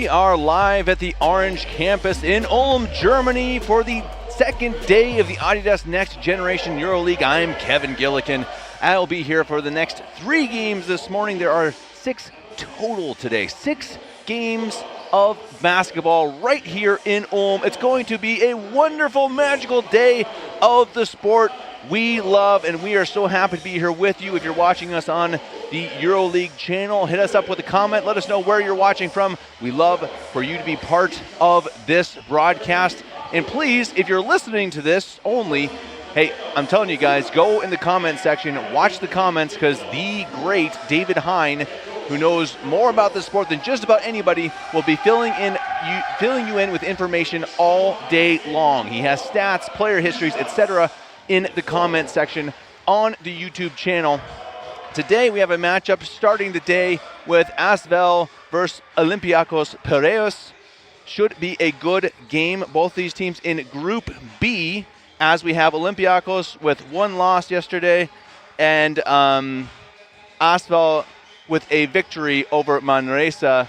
We are live at the Orange campus in Ulm, Germany for the second day of the Adidas Next Generation EuroLeague. I'm Kevin Gillikin. I'll be here for the next 3 games this morning. There are 6 total today. 6 games of basketball right here in Ulm. It's going to be a wonderful, magical day of the sport we love, and we are so happy to be here with you. If you're watching us on the EuroLeague channel, hit us up with a comment. Let us know where you're watching from. We love for you to be part of this broadcast. And please, if you're listening to this only, hey, I'm telling you guys, go in the comment section, watch the comments, because the great David Hein, who knows more about this sport than just about anybody, will be filling you in with information all day long. He has stats, player histories, etc. in the comment section on the YouTube channel. Today we have a matchup starting the day with Asvel versus Olympiacos Piraeus. Should be a good game. Both these teams in Group B, as we have Olympiacos with 1 loss yesterday and Asvel with a victory over Manresa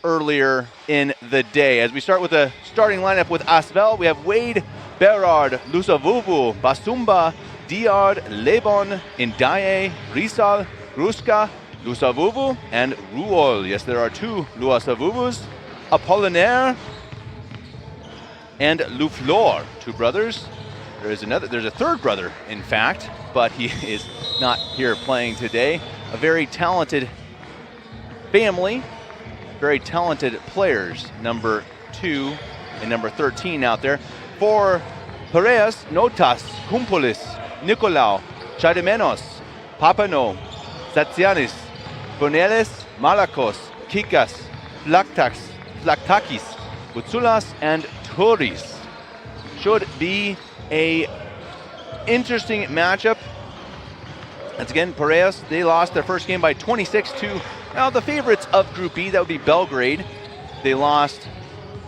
earlier in the day. As we start with the starting lineup with Asvel, we have Wade, Berard, Lusavuvu, Basumba, Diard, Lebon, Indaye, Rizal, Ruska, Lusavuvu, and Ruol. Yes, there are 2 Luasavuvus. Apollinaire and Luflor, 2 brothers. There's a third brother, in fact, but he is not here playing today. A very talented family, very talented players, number 2 and number 13 out there. For Piraeus, Notas, Kumpulis, Nicolau, Chadimenos, Papano, Satsianis, Bonelis, Malakos, Kikas, Flaktakis, Butsulas, and Turis. Should be a interesting matchup. Once again, Piraeus, they lost their first game by 26 to now the favorites of Group B, that would be Belgrade. They lost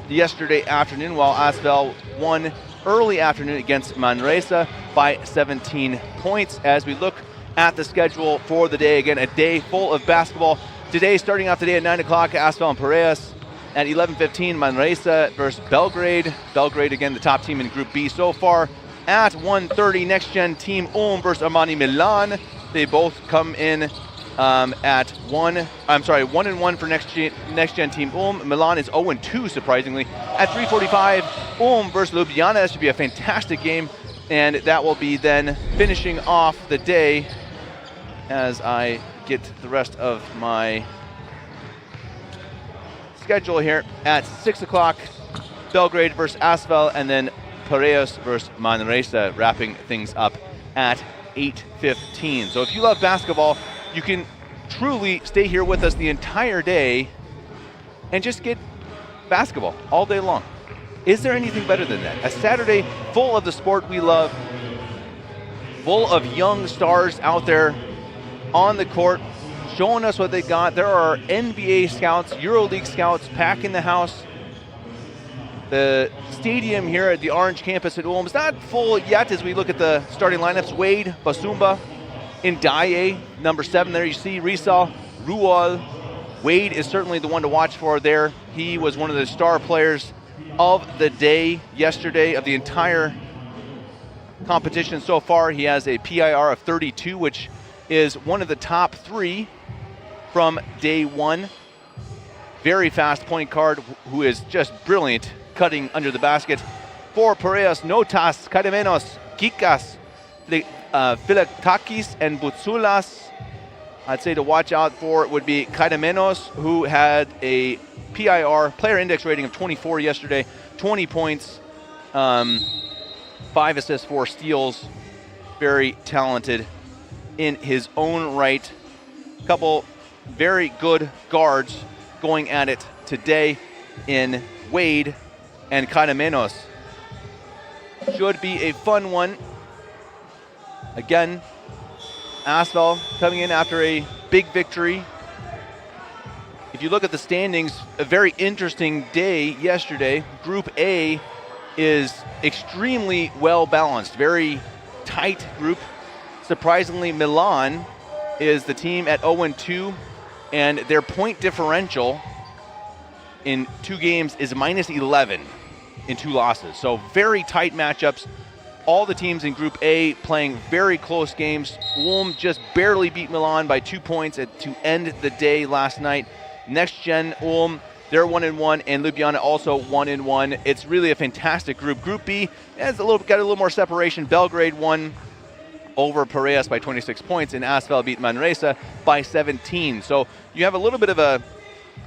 yesterday afternoon, while Asvel won early afternoon against Manresa by 17 points. As we look at the schedule for the day, again, a day full of basketball. Today, starting out the day at 9 o'clock, Asvel and Piraeus. At 11:15, Manresa versus Belgrade. Belgrade, again, the top team in Group B so far. At 1:30, Next Gen Team Ulm versus Armani Milan. They both come in at 1-1 for Next Gen Team Ulm. Milan is 0-2, surprisingly. At 3:45, Ulm versus Ljubljana. That should be a fantastic game, and that will be then finishing off the day as I get the rest of my schedule here. At 6 o'clock, Belgrade versus Asvel, and then Piraeus versus Manresa, wrapping things up at 8:15. So if you love basketball, you can truly stay here with us the entire day and just get basketball all day long. Is there anything better than that? A Saturday full of the sport we love, full of young stars out there on the court, showing us what they got. There are NBA scouts, EuroLeague scouts packing the house. The stadium here at the Orange campus at Ulm is not full yet as we look at the starting lineups. Wade, Basumba, Indaye, number 7 there you see, Rizal, Ruol. Wade is certainly the one to watch for there. He was one of the star players of the day yesterday, of the entire competition so far. He has a PIR of 32, which is one of the top 3 from day 1. Very fast point guard who is just brilliant cutting under the basket. For Piraeus, Notas, Kadimenos, Kikas, Philaktakis, and Butsulas. I'd say to watch out for would be Kadimenos, who had a PIR, player index rating of 24 yesterday, 20 points, 5 assists, 4 steals. Very talented in his own right. Couple very good guards going at it today in Wade and Kadimenos. Should be a fun one. Again, Asvel coming in after a big victory. If you look at the standings, a very interesting day yesterday. Group A is extremely well balanced, very tight group. Surprisingly, Milan is the team at 0-2, and their point differential in 2 games is -11 in 2 losses. So very tight matchups. All the teams in Group A playing very close games. Ulm just barely beat Milan by 2 points to end the day last night. NextGen Ulm, they're 1-1, and Ljubljana also 1-1. It's really a fantastic group. Group B has got a little more separation. Belgrade won over Piraeus by 26 points, and Asvel beat Manresa by 17. So you have a little bit of a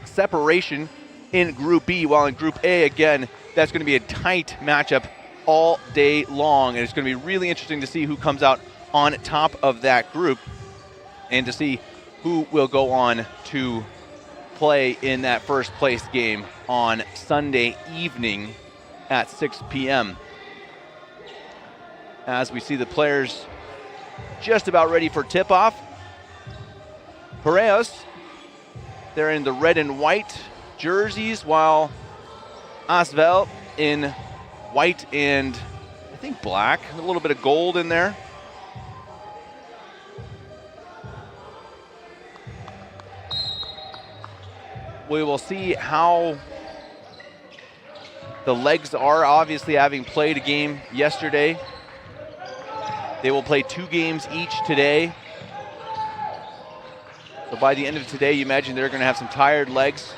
separation in Group B, while in Group A, again, that's going to be a tight matchup all day long, and it's going to be really interesting to see who comes out on top of that group and to see who will go on to play in that first place game on Sunday evening at 6 p.m. As we see the players just about ready for tip-off. Piraeus, they're in the red and white jerseys, while Asvel in white and I think black, a little bit of gold in there. We will see how the legs are, obviously having played a game yesterday. They will play 2 games each today. So by the end of today, you imagine they're going to have some tired legs.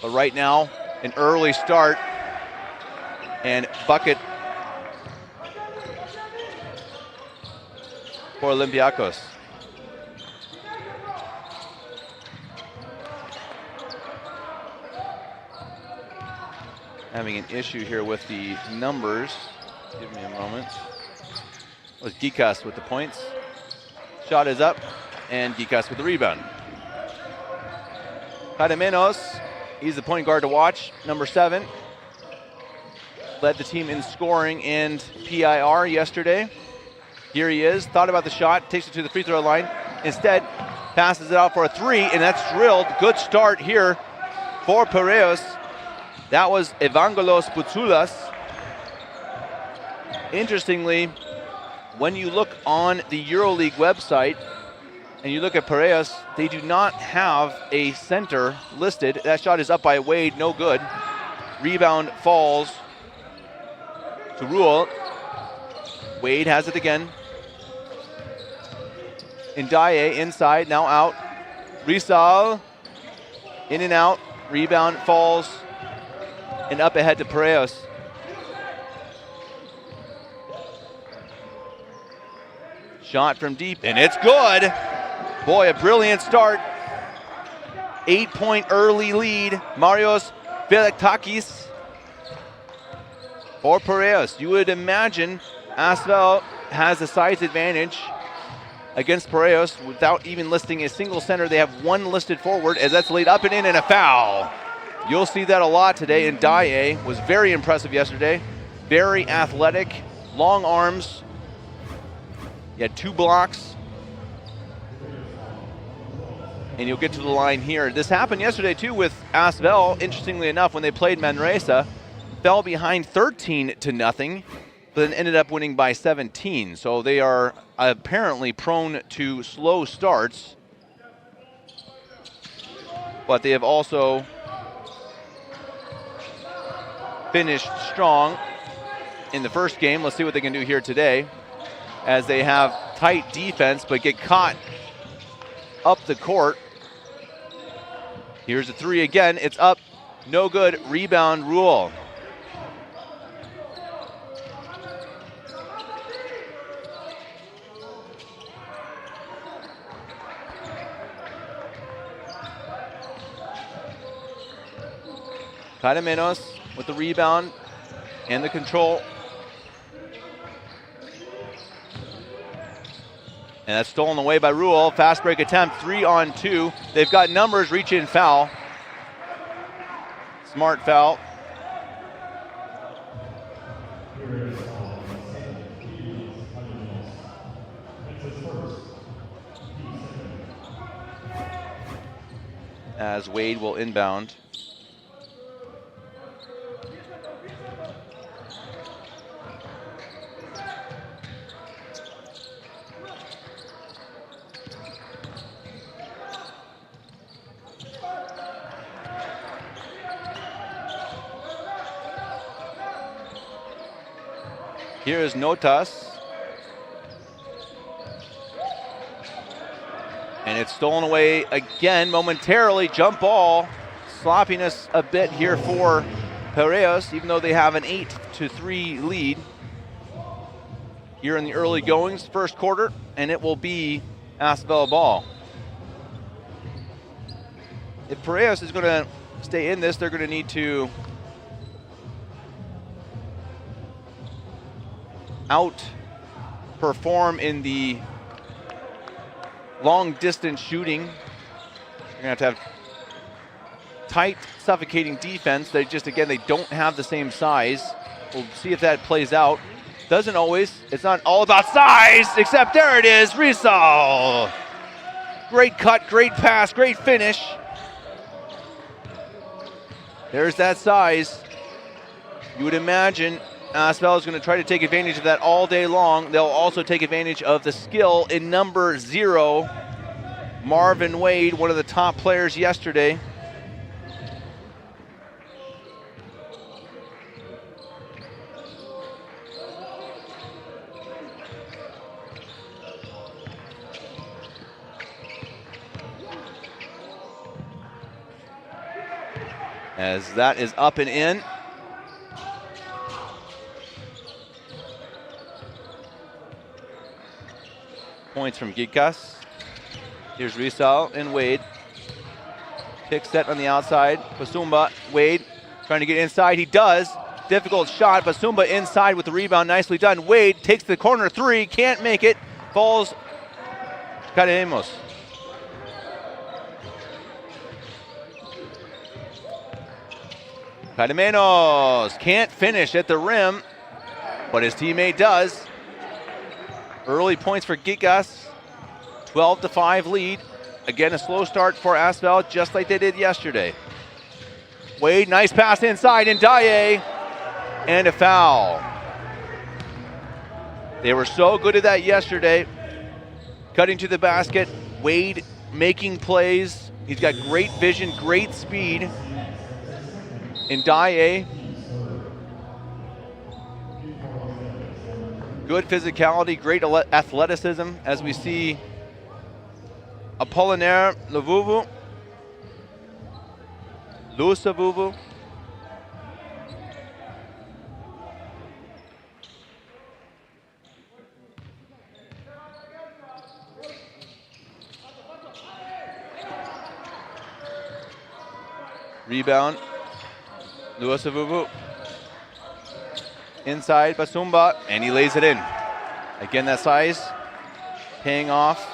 But right now, an early start and bucket for Olympiacos. Having an issue here with the numbers. Give me a moment. It was Gikas with the points. Shot is up, and Gikas with the rebound. Kademenos, he's the point guard to watch, number 7. Led the team in scoring and PIR yesterday. Here he is, thought about the shot, takes it to the free throw line. Instead, passes it out for a 3, and that's drilled. Good start here for Piraeus. That was Evangelos Boutoulas. Interestingly, when you look on the EuroLeague website and you look at Piraeus, they do not have a center listed. That shot is up by Wade, no good. Rebound falls to Ruel. Wade has it again. Ndaye inside, now out. Rizal, in and out. Rebound falls and up ahead to Piraeus. Shot from deep, and it's good. Boy, a brilliant start. 8-point early lead. Marios Velektakis for Piraeus. You would imagine Asvel has a size advantage against Piraeus without even listing a single center. They have 1 listed forward, as that's laid up and in, and a foul. You'll see that a lot today, and Ndaye was very impressive yesterday. Very athletic, long arms. He had 2 blocks. And you'll get to the line here. This happened yesterday too with Asvel, interestingly enough, when they played Manresa. Fell behind 13-0, but then ended up winning by 17. So they are apparently prone to slow starts. But they have also finished strong in the first game. Let's see what they can do here today, as they have tight defense but get caught up the court. Here's a 3 again. It's up, no good. Rebound Ruel. Kademenos with the rebound and the control. And that's stolen away by Ruel. Fast break attempt, 3-on-2. They've got numbers, reach in foul. Smart foul. As Wade will inbound. Here is Notas. And it's stolen away again momentarily. Jump ball. Sloppiness a bit here for Piraeus, even though they have an 8-3 lead here in the early goings, first quarter, and it will be Asvel ball. If Piraeus is going to stay in this, they're going to need to outperform in the long distance shooting. You're going to have tight, suffocating defense. They just, again, they don't have the same size. We'll see if that plays out. Doesn't always. It's not all about size, except there it is, Rizal. Great cut, great pass, great finish. There's that size. You would imagine Asvel is going to try to take advantage of that all day long. They'll also take advantage of the skill in number 0, Marvin Wade, one of the top players yesterday. As that is up and in. Points from Gidkas. Here's Rizal and Wade. Pick set on the outside. Basumba, Wade trying to get inside. He does. Difficult shot. Basumba inside with the rebound. Nicely done. Wade takes the corner 3. Can't make it. Falls. Caremos. Caremos can't finish at the rim, but his teammate does. Early points for Gidkas. 12-5 lead. Again, a slow start for Asvel, just like they did yesterday. Wade, nice pass inside, and Ndaye, and a foul. They were so good at that yesterday. Cutting to the basket, Wade making plays. He's got great vision, great speed. Ndaye, good physicality, great athleticism, as we see Apollinaire Lusavuvu. Rebound. Lusavuvu. Inside Basumba, and he lays it in. Again, that size paying off.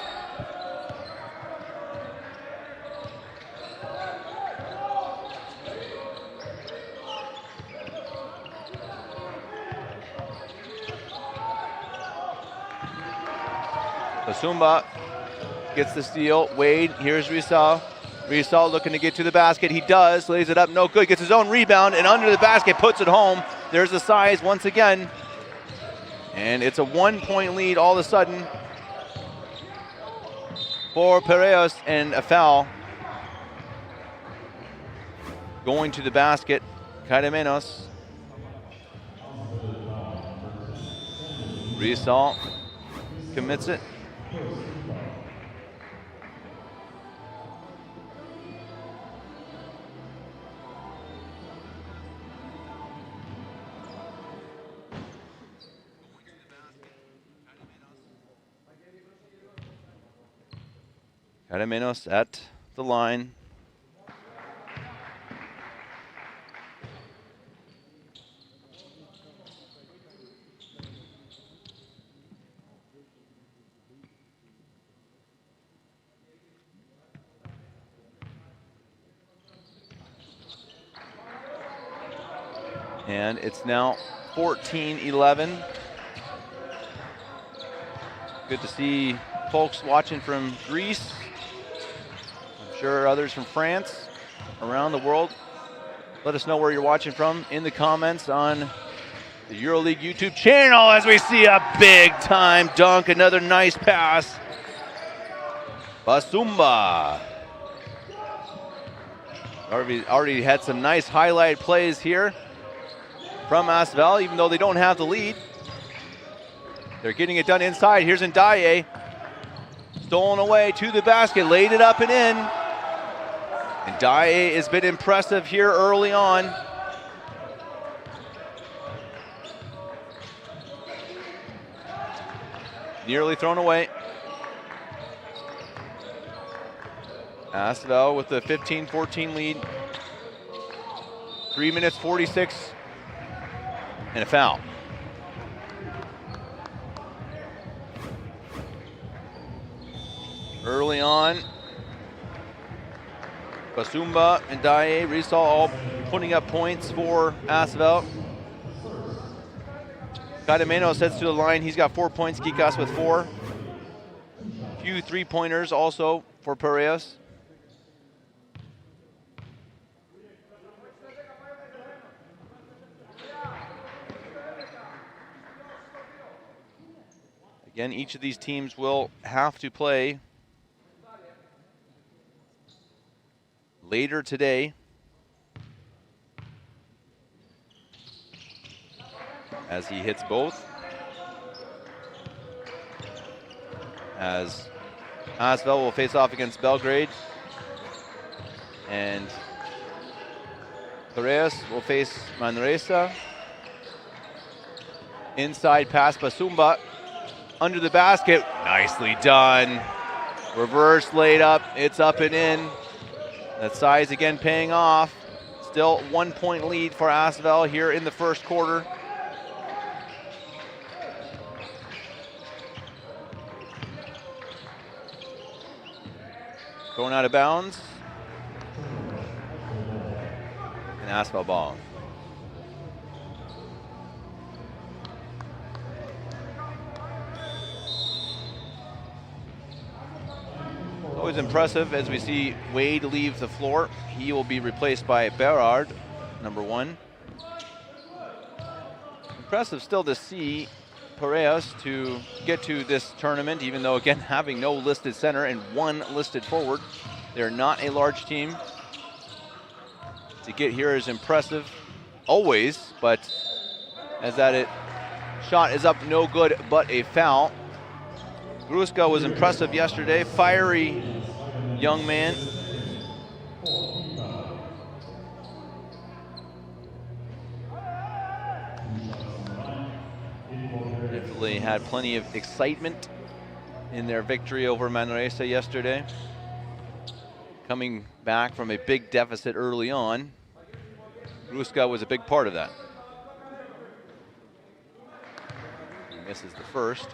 Basumba gets the steal. Wade, here's Rizal. Rizal looking to get to the basket. He does, lays it up, no good. Gets his own rebound, and under the basket, puts it home. There's the size once again. And it's a 1-point lead all of a sudden for Piraeus, and a foul. Going to the basket, Caramenos. Rizal commits it. Caramenos at the line. And it's now 14-11. Good to see folks watching from Greece. I'm sure others from France, around the world. Let us know where you're watching from in the comments on the EuroLeague YouTube channel, as we see a big-time dunk. Another nice pass. Basumba. Already had some nice highlight plays here from Asvel, even though they don't have the lead. They're getting it done inside. Here's Ndaye. Stolen away to the basket, laid it up and in. Ndaye has been impressive here early on. Nearly thrown away. Asvel with the 15-14 lead. 3 minutes 46 and a foul. Early on, Basumba and Ndaye, Rizal all putting up points for Asvel. Cadameno sets to the line. He's got 4 points. Kikas with 4. Few three-pointers also for Piraeus. Again, each of these teams will have to play later today. As he hits both. As Asvel will face off against Belgrade. And Piraeus will face Manresa. Inside pass, Basumba. Under the basket, nicely done. Reverse laid up, it's up and in. That size again paying off. Still 1 point lead for Asvel here in the first quarter. Going out of bounds. And Asvel ball. Always impressive as we see Wade leave the floor. He will be replaced by Berard, number 1. Impressive still to see Piraeus to get to this tournament, even though, again, having no listed center and 1 listed forward. They're not a large team. To get here is impressive, always, but as that shot is up, no good, but a foul. Gruska was impressive yesterday, fiery young man. Definitely had plenty of excitement in their victory over Manresa yesterday. Coming back from a big deficit early on, Gruska was a big part of that. He misses the first.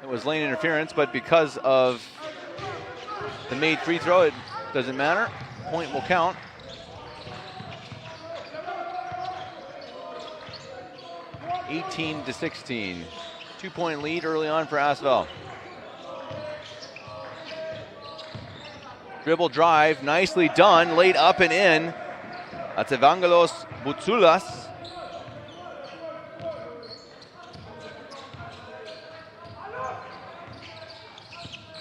It was lane interference, but because of the made free throw, it doesn't matter. Point will count. (18-16). 2 point lead early on for Asvel. Dribble drive, nicely done, laid up and in. That's Evangelos Boutsulas.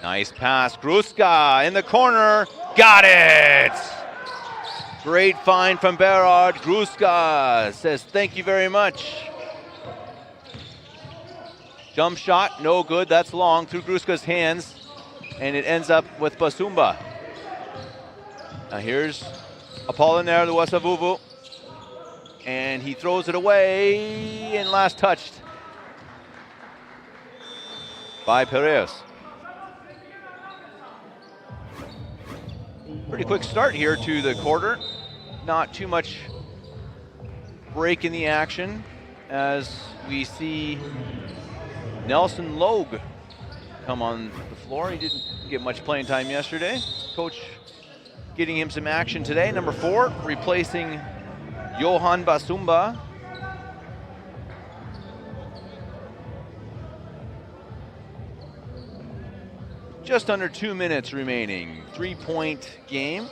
Nice pass, Gruska in the corner, got it! Great find from Berard. Gruska says thank you very much. Jump shot, no good, that's long, through Gruska's hands, and it ends up with Basumba. Now here's Apollinaire Luasavuvu, and he throws it away, and last touched by Piraeus. Pretty quick start here to the quarter. Not too much break in the action as we see Nelson Logue come on the floor. He didn't get much playing time yesterday. Coach getting him some action today. Number 4, replacing Johan Basumba. Just under 2 minutes remaining. 3-point game.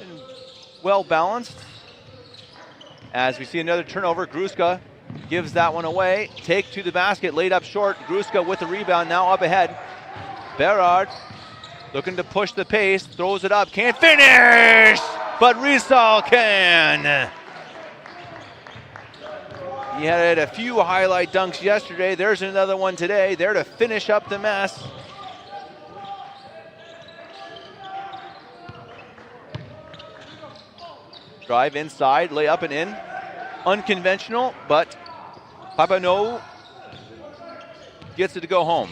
And well balanced. As we see another turnover, Gruska gives that one away. Take to the basket, laid up short. Gruska with the rebound, now up ahead. Berard looking to push the pace, throws it up, can't finish, but Rizal can. He had a few highlight dunks yesterday. There's another one today, there to finish up the mess. Drive inside, lay up and in. Unconventional, but Papanou gets it to go home.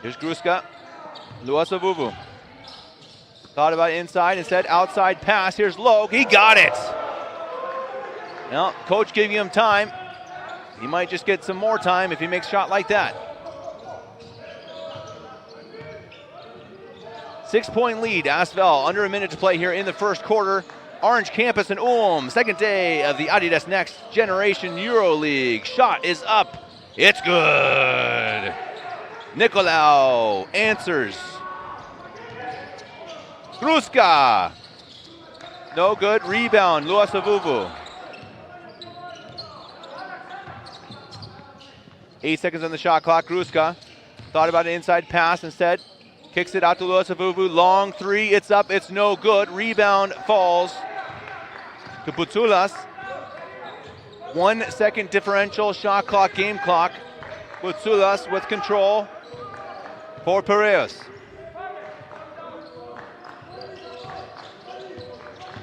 Here's Gruska, Luasavuvu. Thought about inside, instead outside pass. Here's Logue, he got it. Well, coach giving him time. He might just get some more time if he makes a shot like that. 6-point lead, Asvel, under a minute to play here in the first quarter. Orange Campus in Ulm, second day of the Adidas Next Generation EuroLeague. Shot is up, it's good. Nicolau answers. Gruska, no good, rebound, Luasavuvu. 8 seconds on the shot clock, Gruska thought about an inside pass, instead kicks it out to Luasavuvu, long three, it's up, it's no good. Rebound falls to Butsulas. 1 second differential, shot clock, game clock. Butsulas with control for Piraeus.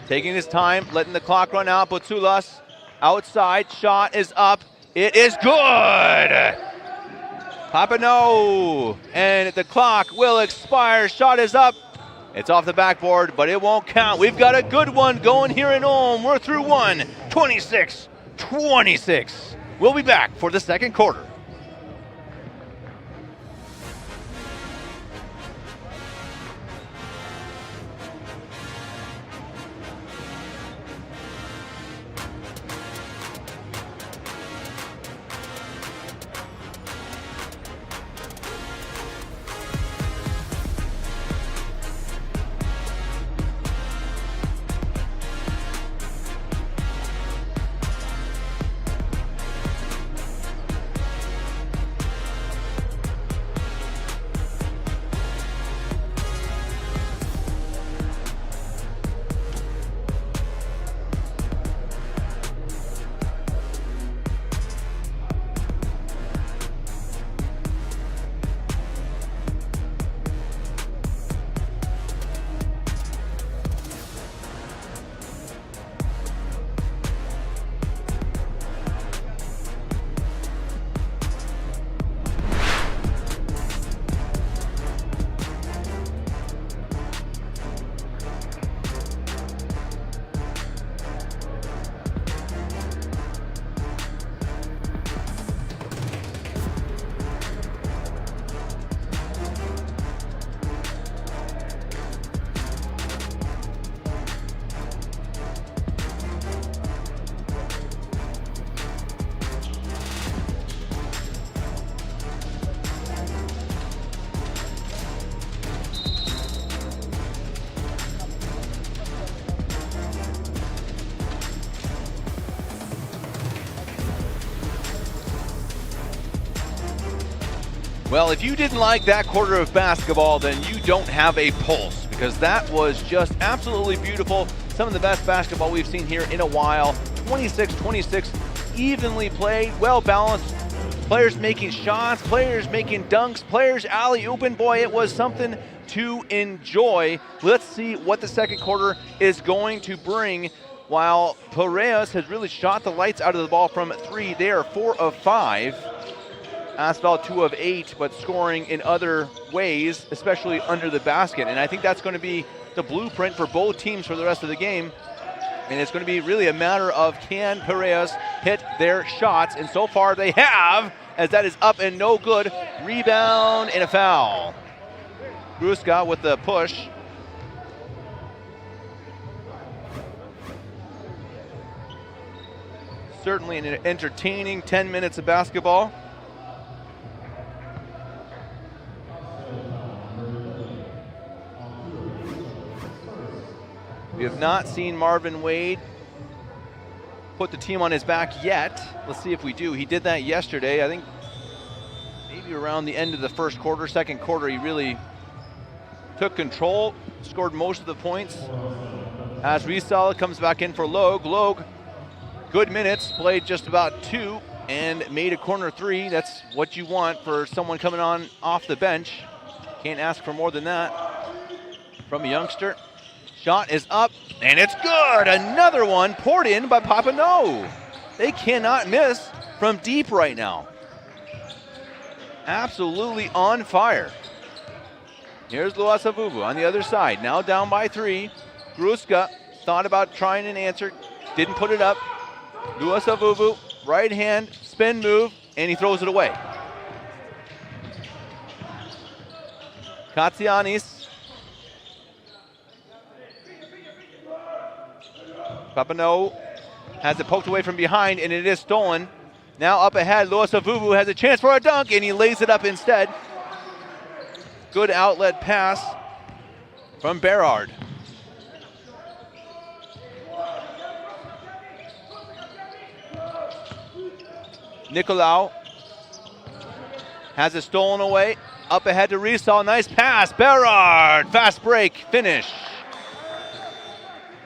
Taking his time, letting the clock run out. Butsulas outside, shot is up, it is good. Papanou, and the clock will expire. Shot is up. It's off the backboard, but it won't count. We've got a good one going here in Ulm. We're through one, 26-26. We'll be back for the second quarter. Well, if you didn't like that quarter of basketball, then you don't have a pulse, because that was just absolutely beautiful. Some of the best basketball we've seen here in a while. 26-26, evenly played, well balanced. Players making shots, players making dunks, players alley-ooping. Boy, it was something to enjoy. Let's see what the second quarter is going to bring. While Piraeus has really shot the lights out of the ball from three, they are 4 of 5. Asphalt 2 of 8, but scoring in other ways, especially under the basket. And I think that's going to be the blueprint for both teams for the rest of the game. And it's going to be really a matter of, can Piraeus hit their shots? And so far they have, as that is up and no good. Rebound and a foul. Gruska with the push. Certainly an entertaining 10 minutes of basketball. We have not seen Marvin Wade put the team on his back yet. Let's see if we do. He did that yesterday. I think maybe around the end of the first quarter, second quarter, he really took control, scored most of the points. As Riesel comes back in for Logue. Logue, good minutes, played just about 2 and made a corner 3. That's what you want for someone coming on off the bench. Can't ask for more than that from a youngster. Shot is up, and it's good. Another one poured in by Papineau. They cannot miss from deep right now. Absolutely on fire. Here's Luasavuvu on the other side, now down by 3. Gruska thought about trying an answer, didn't put it up. Luasavuvu, right hand, spin move, and he throws it away. Katsianis. Papineau has it poked away from behind, and it is stolen. Now up ahead, Luasavuvu has a chance for a dunk, and he lays it up instead. Good outlet pass from Berard. Nicolau has it stolen away. Up ahead to Riesel, nice pass. Berard, fast break, finish.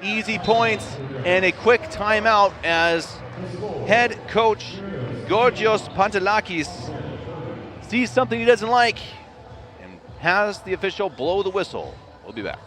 Easy points and a quick timeout as head coach Gorgios Pantelakis sees something he doesn't like and has the official blow the whistle. We'll be back.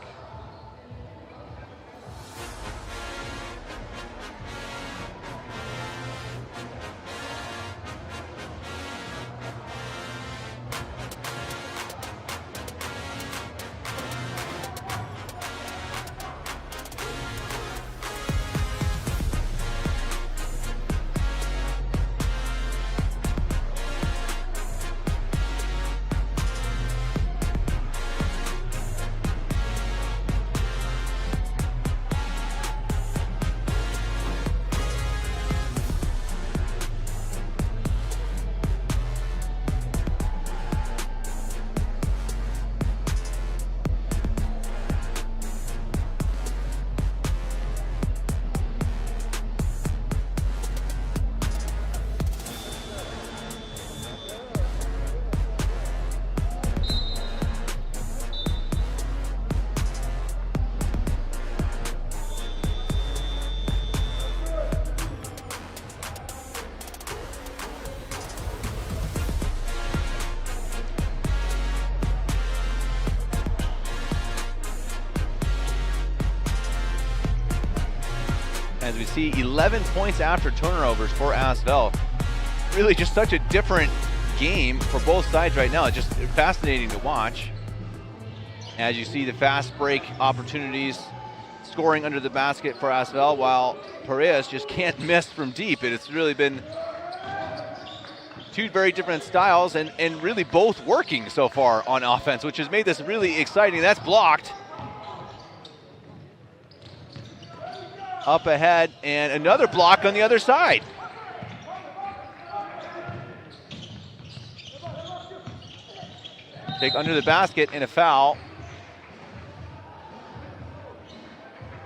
As we see 11 points after turnovers for Asvel. Really just such a different game for both sides right now. It's just fascinating to watch. As you see the fast break opportunities, scoring under the basket for Asvel, while Piraeus just can't miss from deep. It's really been two very different styles and really both working so far on offense, which has made this really exciting. That's blocked. Up ahead, and another block on the other side. Take under the basket and a foul.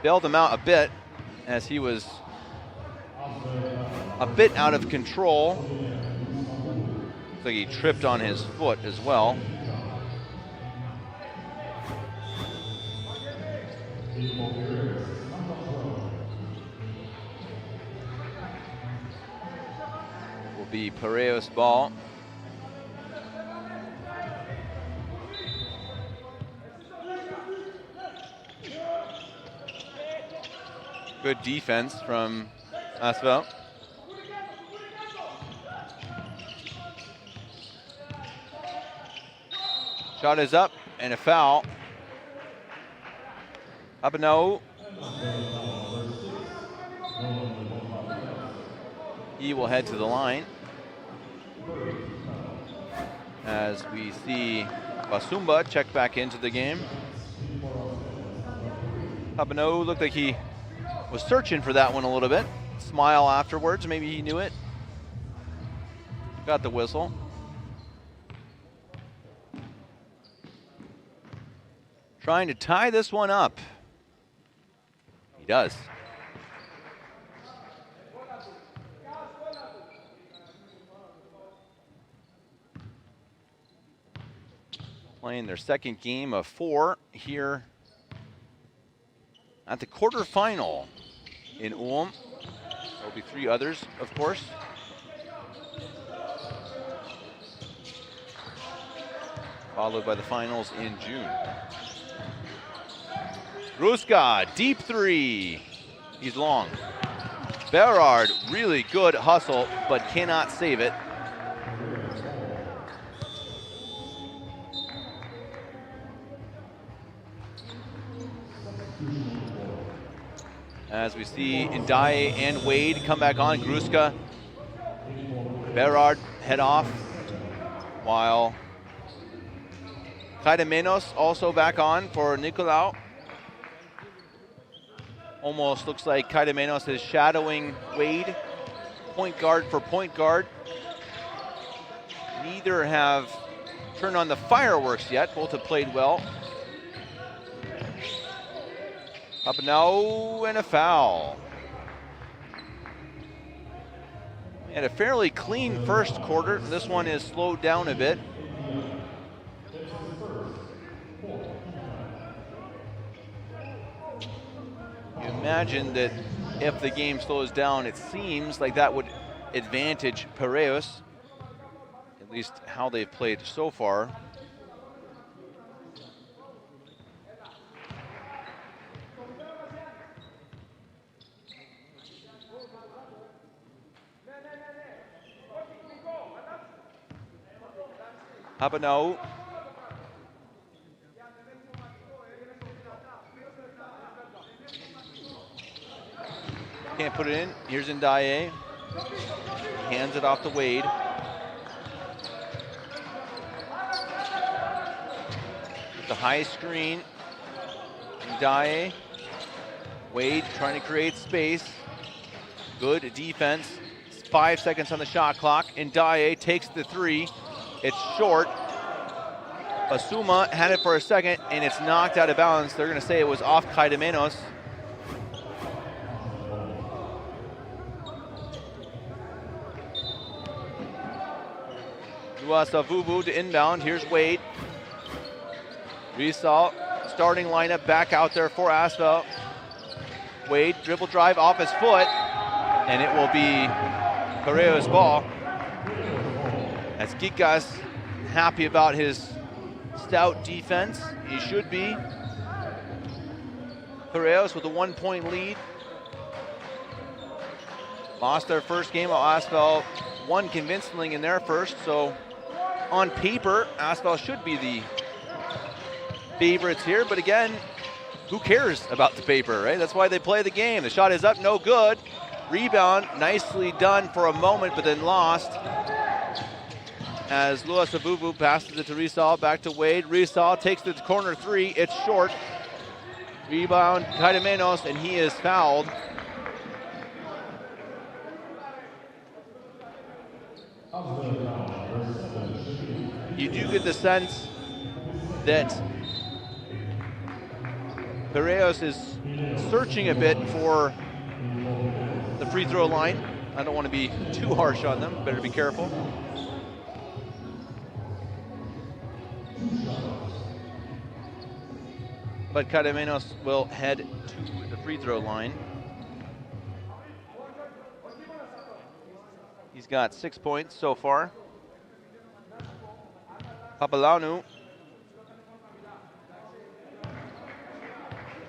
Bailed him out a bit as he was a bit out of control. Looks like he tripped on his foot as well. Will be Piraeus ball. Good defense from Asvel. Shot is up and a foul. Papineau. He will head to the line. As we see Basumba check back into the game. Papineau looked like he was searching for that one a little bit. Smile afterwards, maybe he knew it. Got the whistle. Trying to tie this one up. He does. playing their second game of 4 here at the quarterfinal in Ulm. There will be 3 others, of course. Followed by the finals in June. Ruska, deep 3. He's long. Berard, really good hustle, but cannot save it. As we see Ndaye and Wade come back on, Gruska, Berard head off, while Kaidemenos also back on for Nicolau. Almost looks like Kaidemenos is shadowing Wade, point guard for point guard. Neither have turned on the fireworks yet, both have played well. Up now, and a foul. We had a fairly clean first quarter. This one is slowed down a bit. You imagine that if the game slows down, it seems like that would advantage Piraeus, at least how they've played so far. Habanau. Can't put it in. Here's Ndaye. Hands it off to Wade. The high screen. Ndaye. Wade trying to create space. Good defense. 5 seconds on the shot clock. Ndaye takes the 3. It's short. Asuma had it for a second, and it's knocked out of bounds. They're going to say it was off Kaidemenos. Luasavuvu to inbound. Here's Wade. Rizal, starting lineup back out there for Asvel. Wade, dribble drive off his foot, and it will be Piraeus' ball. As Gikas happy about his stout defense. He should be. Piraeus with a 1-point lead. Lost their first game. Asvel won convincingly in their first, so on paper, Asvel should be the favorites here, but again, who cares about the paper, right? That's why they play the game. The shot is up, no good. Rebound, nicely done for a moment, but then lost. As Luasavuvu passes it to Rizal, back to Wade. Rizal takes the corner 3, it's short. Rebound, Kaidemenos, and he is fouled. You do get the sense that Piraeus is searching a bit for the free throw line. I don't want to be too harsh on them, better be careful. But Kaidemenos will head to the free throw line. He's got 6 points so far. Papalanu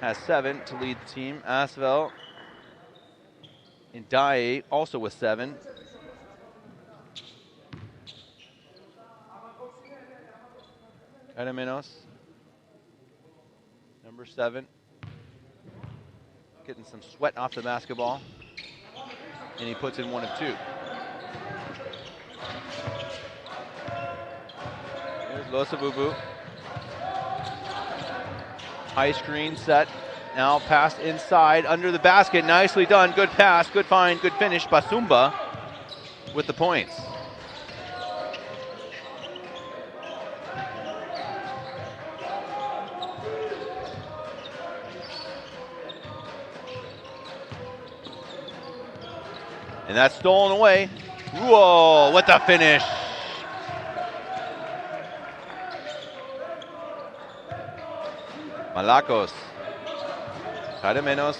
has 7 to lead the team. Asvel and Ndaye also with 7. Kaidemenos, number 7, getting some sweat off the basketball, and he puts in 1 of 2. Here's Luasavuvu. High screen set. Now pass inside under the basket. Nicely done. Good pass, good find, good finish. Basumba with the points. And that's stolen away. Whoa, what the finish. Malacos. Cada menos.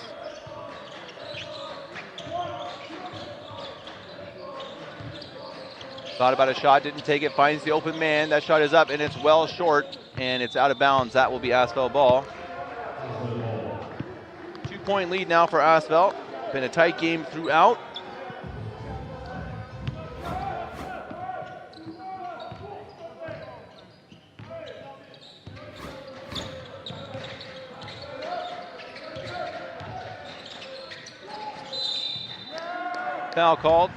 Thought about a shot, didn't take it, finds the open man. That shot is up and it's well short and it's out of bounds. That will be Asphalt ball. 2-point lead now for Asphalt. Been a tight game throughout. Foul called.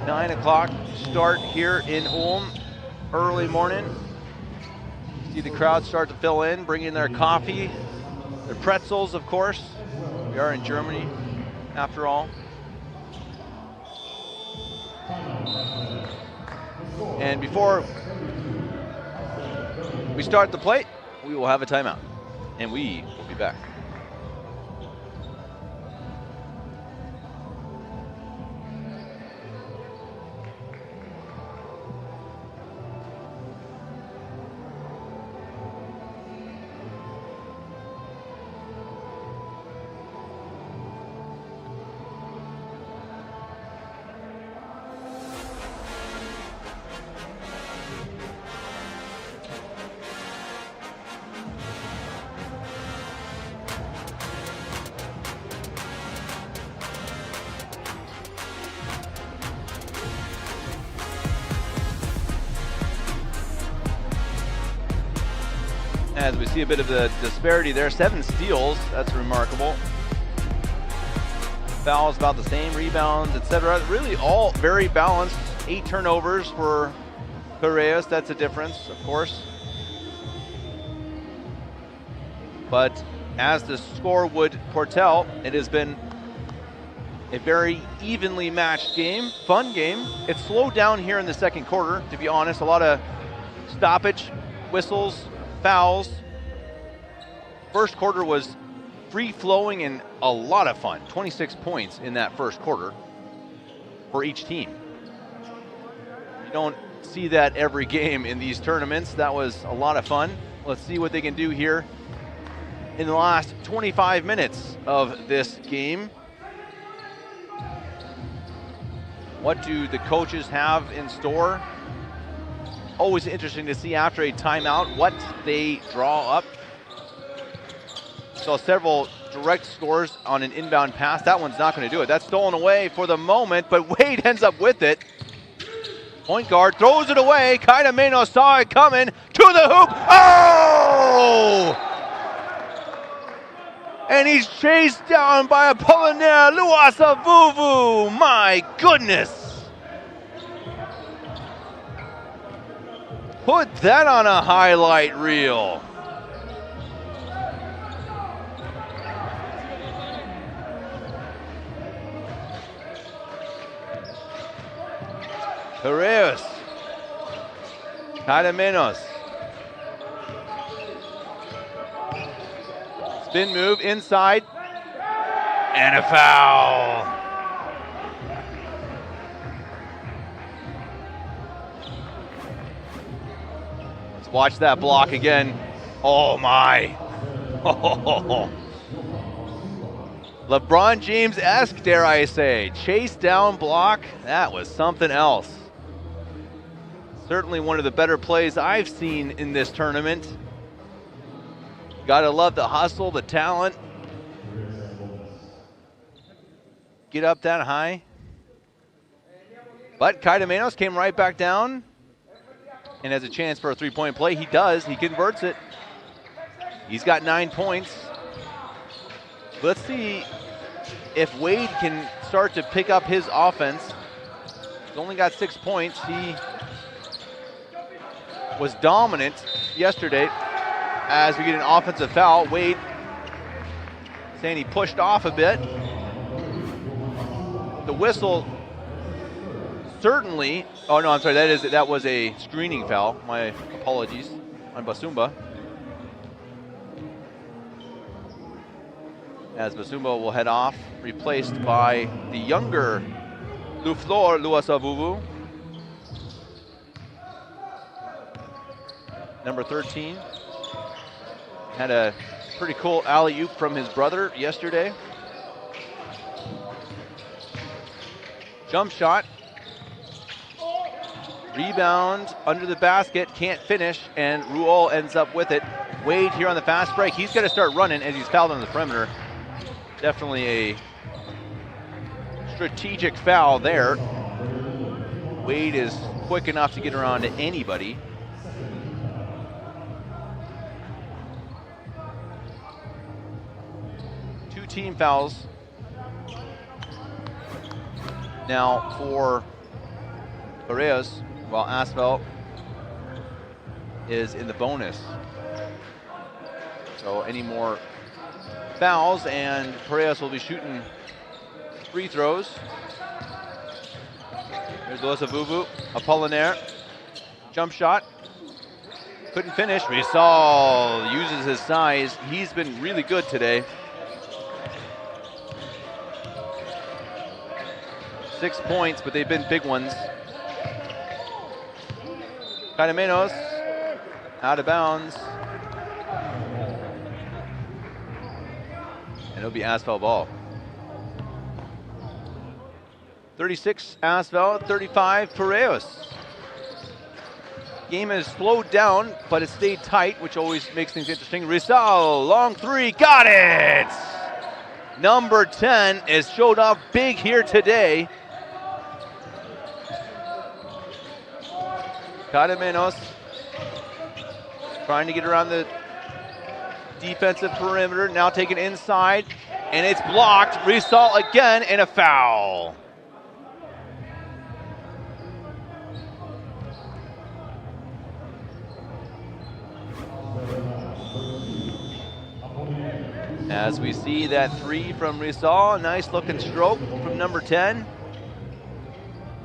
Nine o'clock start here in Ulm, early morning. See the crowd start to fill in, bring in their coffee, their pretzels, of course. We are in Germany, after all. And before we start the play, we will have a timeout, and we will be back. As we see a bit of the disparity there, 7 steals, that's remarkable. Fouls about the same, rebounds, etc. Really all very balanced. 8 turnovers for Piraeus, that's a difference, of course. But as the score would foretell, it has been a very evenly matched game, fun game. It slowed down here in the second quarter, to be honest. A lot of stoppage, whistles, fouls. First quarter was free-flowing and a lot of fun. 26 points in that first quarter for each team. You don't see that every game in these tournaments. That was a lot of fun. Let's see what they can do here in the last 25 minutes of this game. What do the coaches have in store? Always interesting to see after a timeout what they draw up. Saw several direct scores on an inbound pass. That one's not going to do it. That's stolen away for the moment, but Wade ends up with it. Point guard throws it away. Kaida Meno saw it coming to the hoop. Oh! And he's chased down by Apollinaire Luasavuvu. My goodness. Put that on a highlight reel. Piraeus. Kaida Menos. Spin move inside. And a foul. Let's watch that block again. Oh my. LeBron James-esque, dare I say. Chase down block. That was something else. Certainly one of the better plays I've seen in this tournament. Gotta love the hustle, the talent. Get up that high. But Kaida Menos came right back down and has a chance for a three-point play. He does, he converts it. He's got 9 points. Let's see if Wade can start to pick up his offense. He's only got 6 points. He was dominant yesterday. As we get an offensive foul, Wade saying he pushed off a bit. The whistle certainly, oh no, I'm sorry, that was a screening foul. My apologies on Basumba. As Basumba will head off, replaced by the younger Luflor Luasavuvu. number 13. Had a pretty cool alley-oop from his brother yesterday. Jump shot. Rebound under the basket, can't finish, and Ruol ends up with it. Wade here on the fast break. He's going to start running as he's fouled on the perimeter. Definitely a strategic foul there. Wade is quick enough to get around to anybody. Two team fouls now for Piraeus, while Asphalt is in the bonus. So any more fouls and Piraeus will be shooting free throws. There's Losavuvu, Apollinaire, jump shot. Couldn't finish. Rizal uses his size. He's been really good today. 6 points, but they've been big ones. Caimenos out of bounds. And it'll be Asphalt ball. 36 Asphalt, 35 Piraeus. Game has slowed down, but it stayed tight, which always makes things interesting. Rizal, long three, got it! Number 10 has showed up big here today. Caimenos trying to get around the defensive perimeter, now taken inside, and it's blocked. Rizal again, and a foul. As we see that three from Rizal, nice looking stroke from number 10.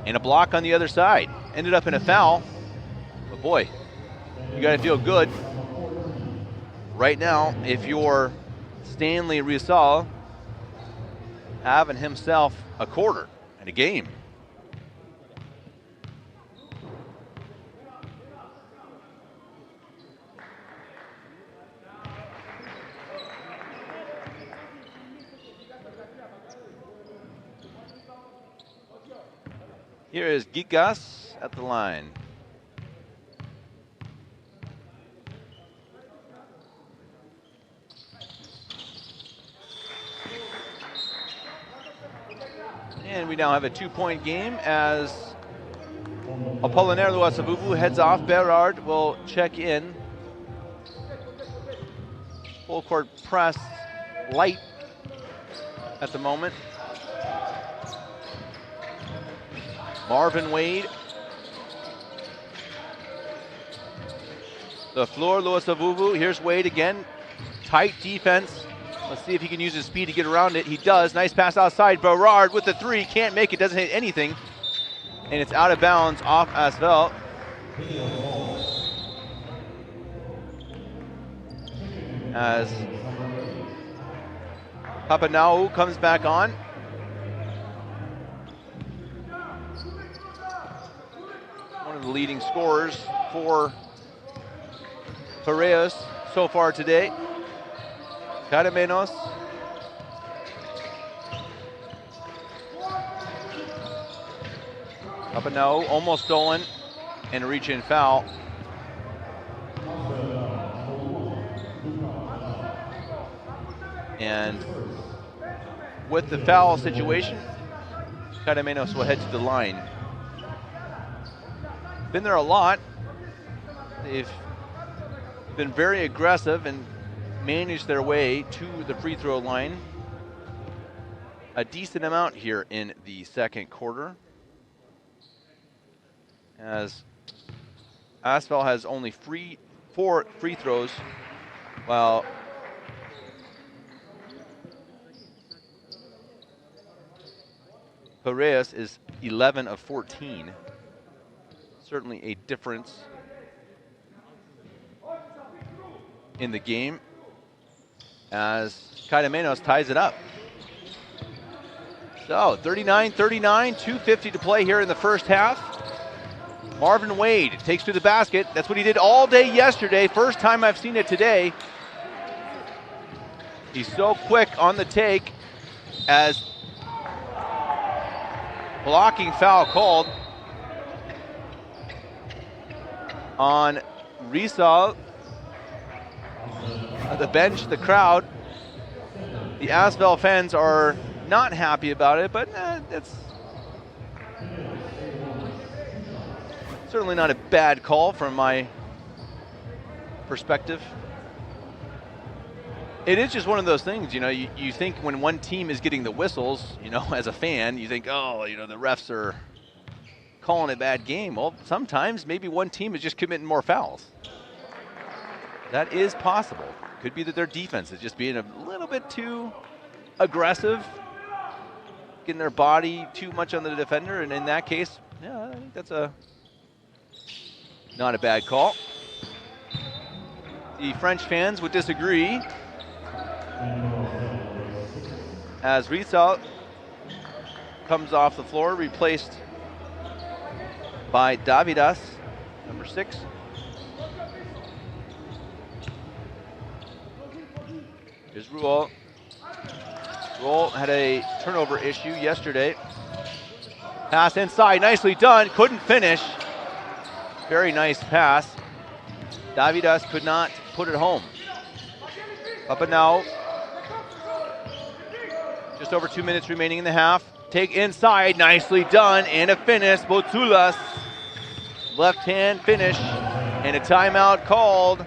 And a block on the other side. Ended up in a foul. But boy, you gotta feel good right now if you're Stanley Rizal having himself a quarter and a game. Here is Gigas at the line. And we now have a 2-point game as Apollinaire Losavuvu heads off. Berard will check in. Full court press light at the moment. Marvin Wade. The floor, Losavuvu. Here's Wade again. Tight defense. Let's see if he can use his speed to get around it. He does. Nice pass outside. Berard with the three. Can't make it. Doesn't hit anything. And it's out of bounds off Asphalt. As Papanau comes back on. One of the leading scorers for Piraeus so far today. Caimenos. Papanau almost stolen and a reach-in foul. And with the foul situation, Caimenos will head to the line. Been there a lot. They've been very aggressive and managed their way to the free throw line a decent amount here in the second quarter. As Asphalt has only 4 free throws, while Piraeus is 11 of 14. Certainly a difference in the game as Caimenos ties it up. So 39-39, 2:50 to play here in the first half. Marvin Wade takes to the basket. That's what he did all day yesterday. First time I've seen it today. He's so quick on the take as blocking foul called on Rizal. At the bench, the crowd, the Asvel fans are not happy about it, but it's certainly not a bad call from my perspective. It is just one of those things, you know, you think when one team is getting the whistles, you know, as a fan, you think, oh, you know, the refs are calling a bad game. Well, sometimes maybe one team is just committing more fouls. That is possible. Could be that their defense is just being a little bit too aggressive, getting their body too much on the defender, and in that case, yeah, I think that's not a bad call. The French fans would disagree, as Rizal comes off the floor, replaced by Adidas, number 6. Here's Ruol. Ruol had a turnover issue yesterday. Pass inside, nicely done, couldn't finish. Very nice pass. Davidas could not put it home. Up and now. Just over 2 minutes remaining in the half. Take inside, nicely done, and a finish. Botulas, left hand finish, and a timeout called.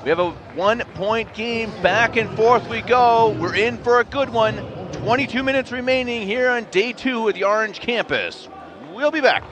We have a 1-point game, back and forth we go. We're in for a good one. 22 minutes remaining here on day 2 of the Orange campus. We'll be back.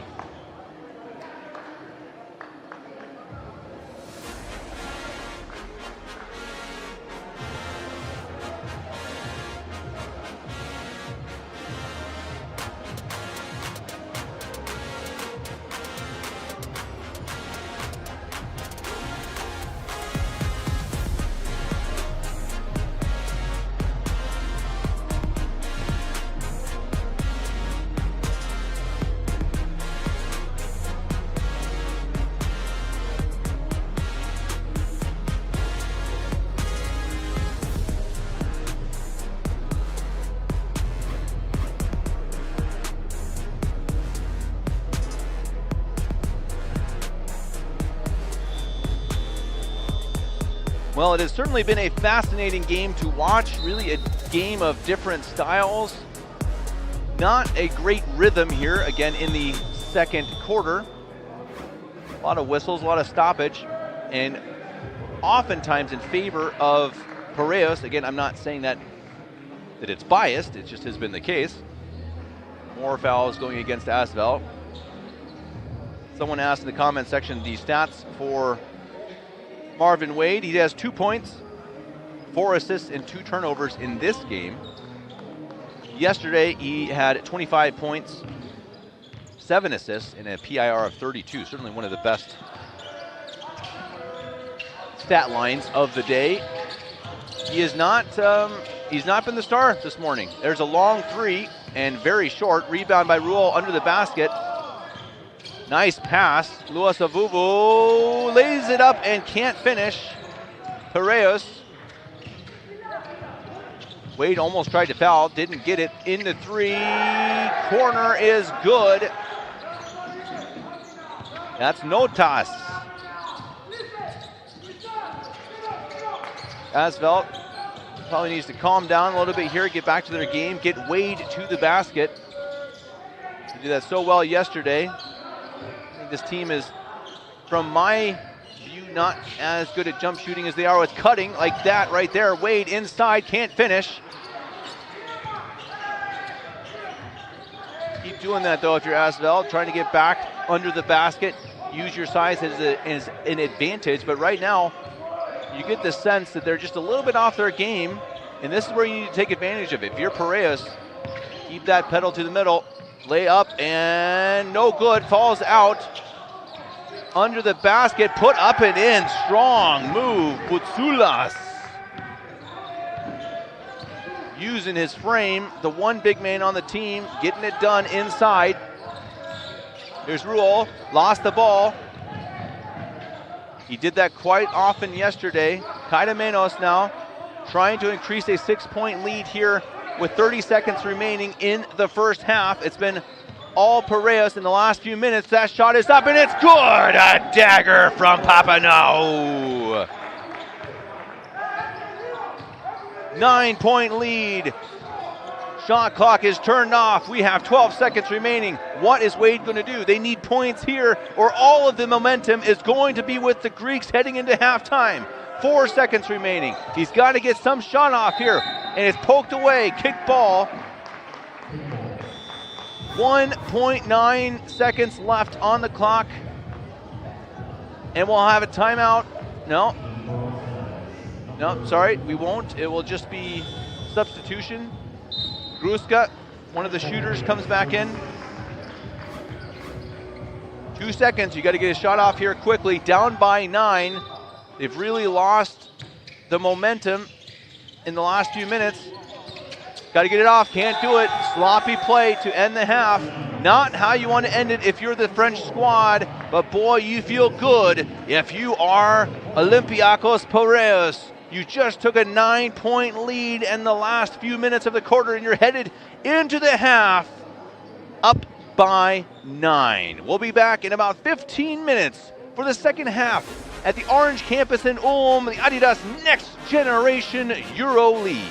Well, it has certainly been a fascinating game to watch, really a game of different styles. Not a great rhythm here, again, in the second quarter. A lot of whistles, a lot of stoppage, and oftentimes in favor of Piraeus. Again, I'm not saying that it's biased, it just has been the case. More fouls going against Asvel. Someone asked in the comment section the stats for Marvin Wade. He has 2 points, 4 assists, and 2 turnovers in this game. Yesterday, he had 25 points, 7 assists, and a PIR of 32. Certainly one of the best stat lines of the day. He is not, he's not been the star this morning. There's a long 3 and very short. Rebound by Ruol under the basket. Nice pass. Luasavuvu lays it up and can't finish. Piraeus. Wade almost tried to foul, didn't get it. In the 3, corner is good. That's Notas. Asvel probably needs to calm down a little bit here, get back to their game, get Wade to the basket. They did that so well yesterday. This team is, from my view, not as good at jump shooting as they are with cutting, like that right there. Wade inside, can't finish. Keep doing that though if you're Asvel, trying to get back under the basket, use your size as an advantage, but right now you get the sense that they're just a little bit off their game, and this is where you need to take advantage of it. If you're Piraeus, keep that pedal to the middle. Lay up and no good, falls out under the basket, put up and in, strong move, Botulas. Using his frame, the one big man on the team, getting it done inside. Here's Ruel, lost the ball. He did that quite often yesterday. Kaidamenos now trying to increase a 6-point lead here with 30 seconds remaining in the first half. It's been all Piraeus in the last few minutes. That shot is up and it's good! A dagger from Papanou. 9-point lead. Shot clock is turned off. We have 12 seconds remaining. What is Wade going to do? They need points here or all of the momentum is going to be with the Greeks heading into halftime. 4 seconds remaining. He's got to get some shot off here. And it's poked away. Kick ball. 1.9 seconds left on the clock. And we'll have a timeout. No, sorry, we won't. It will just be substitution. Gruska, one of the shooters, comes back in. 2 seconds, you got to get a shot off here quickly. Down by 9. They've really lost the momentum in the last few minutes. Got to get it off, can't do it. Sloppy play to end the half. Not how you want to end it if you're the French squad, but boy, you feel good if you are Olympiacos Piraeus. You just took a 9-point lead in the last few minutes of the quarter and you're headed into the half up by 9. We'll be back in about 15 minutes for the second half at the Orange campus in Ulm, the Adidas Next Generation EuroLeague.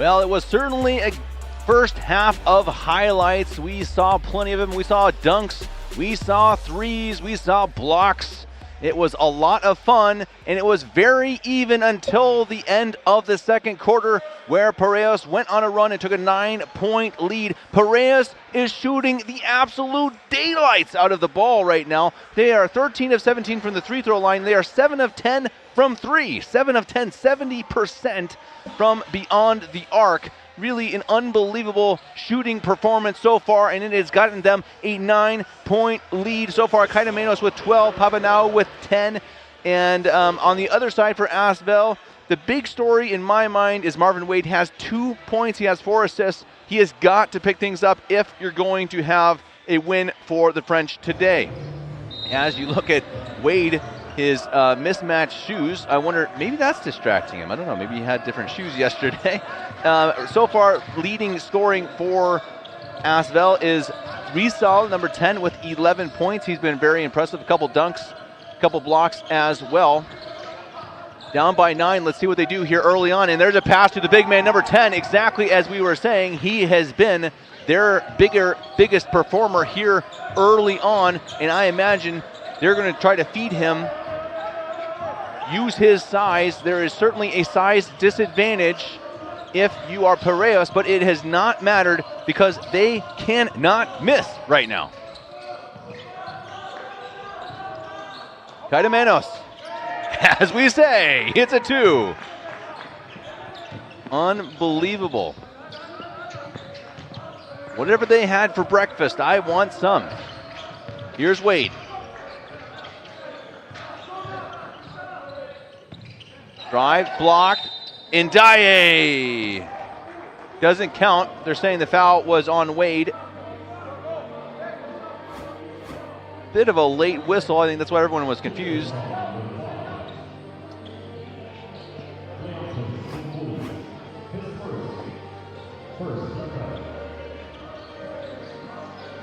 Well, it was certainly a first half of highlights. We saw plenty of them. We saw dunks, we saw threes, we saw blocks. It was a lot of fun, and it was very even until the end of the second quarter, where Piraeus went on a run and took a 9-point lead. Piraeus is shooting the absolute daylights out of the ball right now. They are 13 of 17 from the free throw line. They are 7 of 10 from three. 7 of 10, 70% from beyond the arc. Really an unbelievable shooting performance so far, and it has gotten them a 9-point lead so far. Kaitamenos with 12, Papanau with 10. And on the other side for Asvel, the big story in my mind is Marvin Wade has 2 points. He has 4 assists. He has got to pick things up if you're going to have a win for the French today. As you look at Wade, his mismatched shoes, I wonder, maybe that's distracting him. I don't know, maybe he had different shoes yesterday. So far, leading scoring for Asvel is Rizal, number 10, with 11 points. He's been very impressive. A couple dunks, a couple blocks as well. Down by 9. Let's see what they do here early on. And there's a pass to the big man, number 10. Exactly as we were saying, he has been their biggest performer here early on. And I imagine they're going to try to feed him, use his size. There is certainly a size disadvantage if you are Piraeus, but it has not mattered because they cannot miss right now. Kaitamenos, as we say, it's a 2. Unbelievable. Whatever they had for breakfast, I want some. Here's Wade. Drive, blocked, Ndiaye. Doesn't count. They're saying the foul was on Wade. Bit of a late whistle. I think that's why everyone was confused.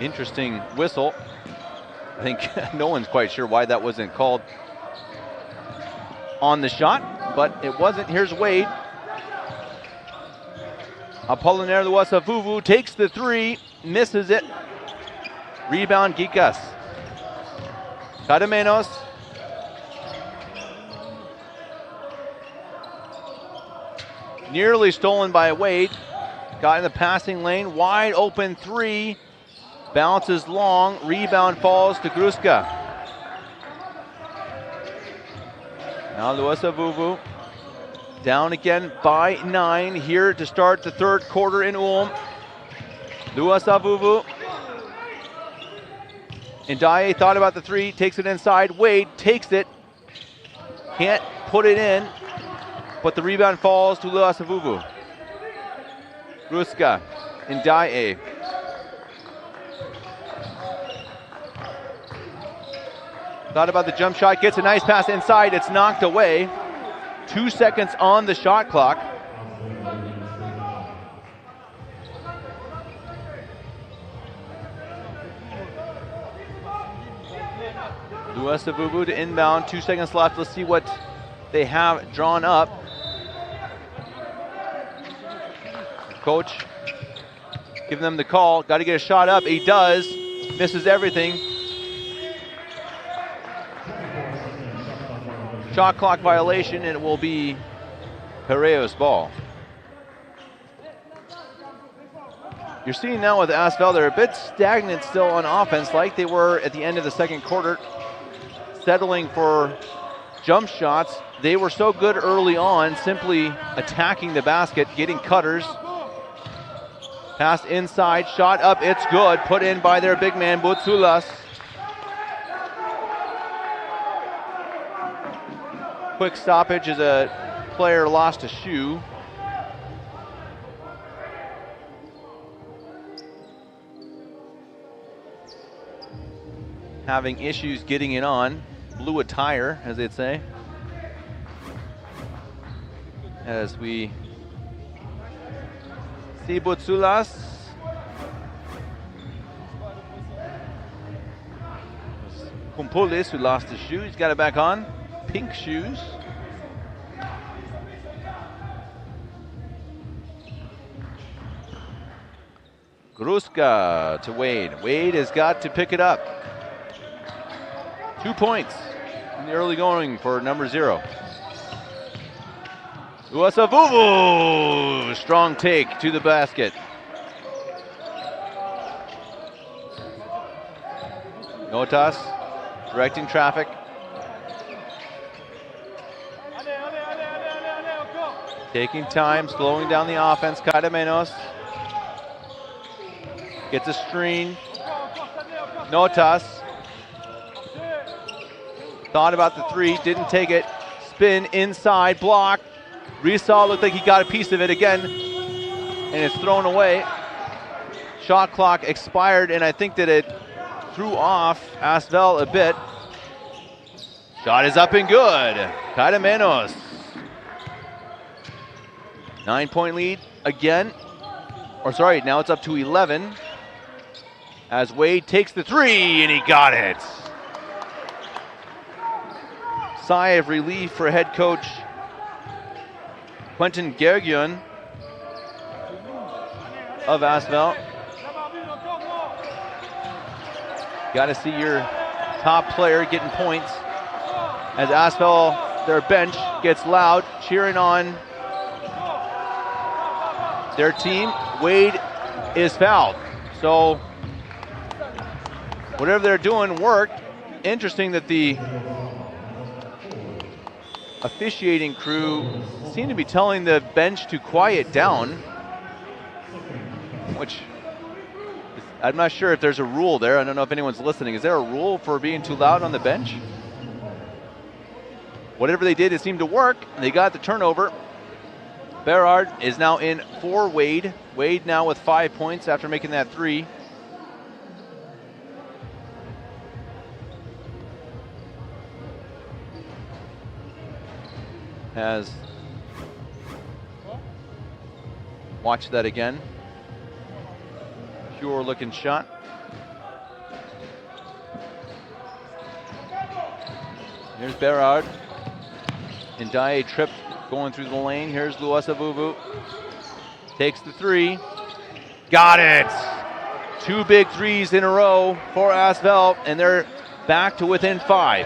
Interesting whistle. I think no one's quite sure why that wasn't called on the shot, but it wasn't. Here's Wade. Apollinaire Luasavuvu takes the 3, misses it. Rebound, Gikas. Kaitamenos. Nearly stolen by Wade. Got in the passing lane, wide open 3. Bounces long, rebound falls to Gruska. Now Luasavuvu down again by 9 here to start the third quarter in Ulm. Luasavuvu. Ndiaye thought about the 3, takes it inside. Wade takes it, can't put it in, but the rebound falls to Luasavuvu. Gruska, Ndiaye. Thought about the jump shot, gets a nice pass inside, it's knocked away. 2 seconds on the shot clock. Luasavuvu to inbound, 2 seconds left. Let's see what they have drawn up. Coach giving them the call, got to get a shot up. He does, misses everything. Shot clock violation, and it will be Piraeus ball. You're seeing now with Asvel, they're a bit stagnant still on offense, like they were at the end of the second quarter, settling for jump shots. They were so good early on, simply attacking the basket, getting cutters. Pass inside, shot up, it's good, put in by their big man, Boutsulas. Quick stoppage as a player lost a shoe. Having issues getting it on. Blew a tire, as they'd say. As we see Boutsulas. Kumpulis, who lost his shoe, he's got it back on. Pink shoes. Gruska to Wade. Wade has got to pick it up. 2 points in the early going for number 0. Uasavuvu, strong take to the basket. Notas directing traffic. Taking time, slowing down the offense. Cadamenos gets a screen. Notas thought about the 3, didn't take it. Spin inside, block. Rizal looked like he got a piece of it again, and it's thrown away. Shot clock expired, and I think that it threw off Asvel a bit. Shot is up and good. Cadamenos. 9-point lead again. Or sorry, now it's up to 11. As Wade takes the 3, and he got it. Sigh of relief for head coach Quentin Gergion of Asvel. Got to see your top player getting points. As Asvel, their bench, gets loud, cheering on their team. Wade is fouled. So whatever they're doing worked. Interesting that the officiating crew seem to be telling the bench to quiet down, which I'm not sure if there's a rule there. I don't know if anyone's listening. Is there a rule for being too loud on the bench? Whatever they did, it seemed to work. They got the turnover. Berard is now in for Wade. Wade now with 5 points after making that 3. Has watched that again. Pure looking shot. Here's Berard. Ndaye tripped going through the lane. Here's Luasavuvu. Takes the 3. Got it! 2 big 3s in a row for Asvel, and they're back to within 5.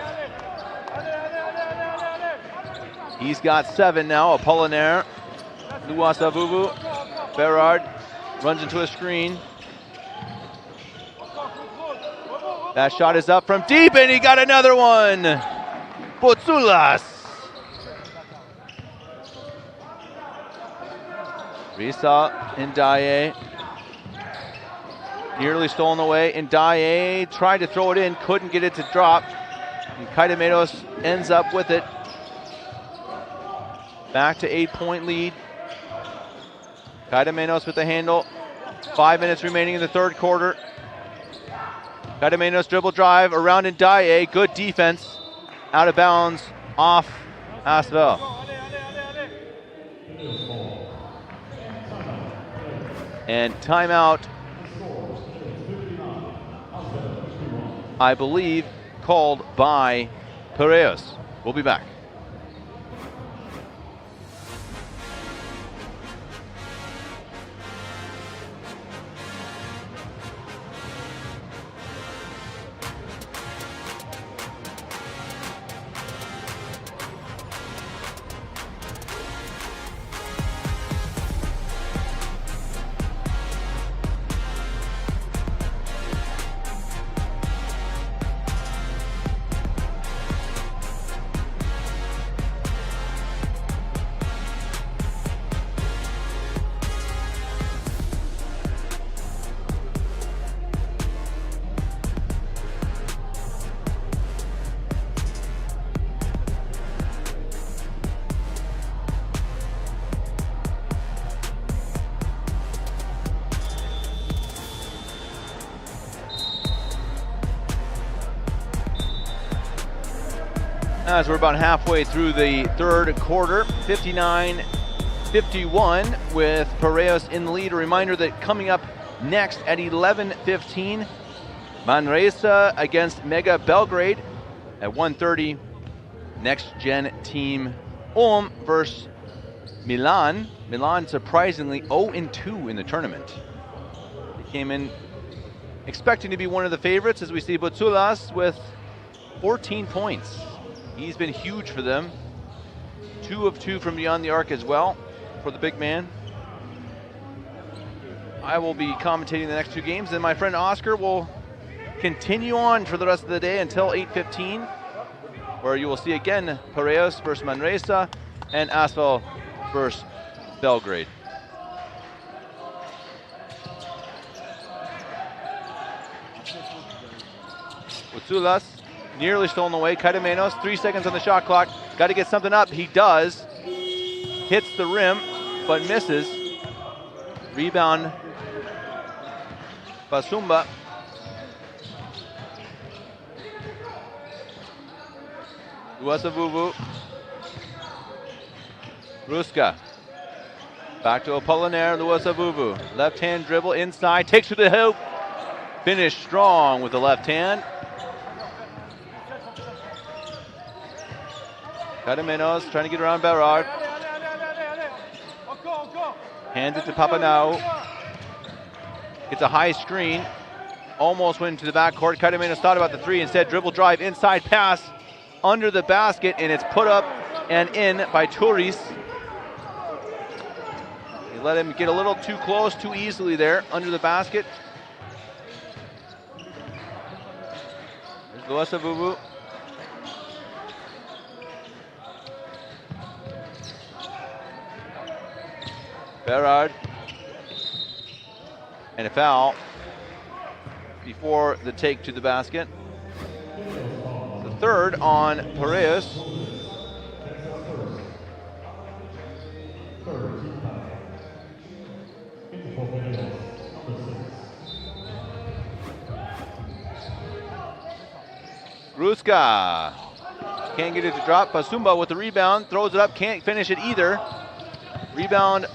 He's got 7 now. Apollinaire. Luasavuvu. Berard runs into a screen. That shot is up from deep, and he got another one. Botsulas. Risa Ndaye. Nearly stolen away. Ndaye tried to throw it in, couldn't get it to drop. And Cadamenos ends up with it. Back to 8-point lead. Cadamenos with the handle. 5 minutes remaining in the third quarter. Cadamenos dribble drive around Ndaye. Good defense. Out of bounds off Asvel. And timeout, I believe, called by Piraeus. We'll be back. As we're about halfway through the third quarter, 59-51 with Piraeus in the lead. A reminder that coming up next at 11:15, Manresa against Mega Belgrade. At 1:30, NextGen Team Ulm versus Milan. Milan surprisingly 0-2 in the tournament. came in expecting to be one of the favorites, as we see Butsulas with 14 points. He's been huge for them. 2 of 2 from beyond the arc as well for the big man. I will be commentating the next 2 games, and my friend Oscar will continue on for the rest of the day until 8:15, where you will see again Piraeus versus Manresa and Asvel versus Belgrade. Utsulas nearly stolen away. Carmenos, 3 seconds on the shot clock. Got to get something up. He does. Hits the rim, but misses. Rebound. Basumba. Luasavuvu. Ruska. Back to Apollinaire. Luasavuvu. Left hand dribble inside. Takes to the hoop. Finish strong with the left hand. Carmenos trying to get around Berard. Hands it to Papanau. Gets a high screen. Almost went into the backcourt. Carmenos thought about the 3. Instead, dribble drive, inside pass under the basket, and it's put up and in by Turis. He let him get a little too close, too easily there under the basket. There's Luasavuvu. Berard. And a foul before the take to the basket. The third on Piraeus. Ruska can't get it to drop. Basumba with the rebound, throws it up, can't finish it either. Rebound,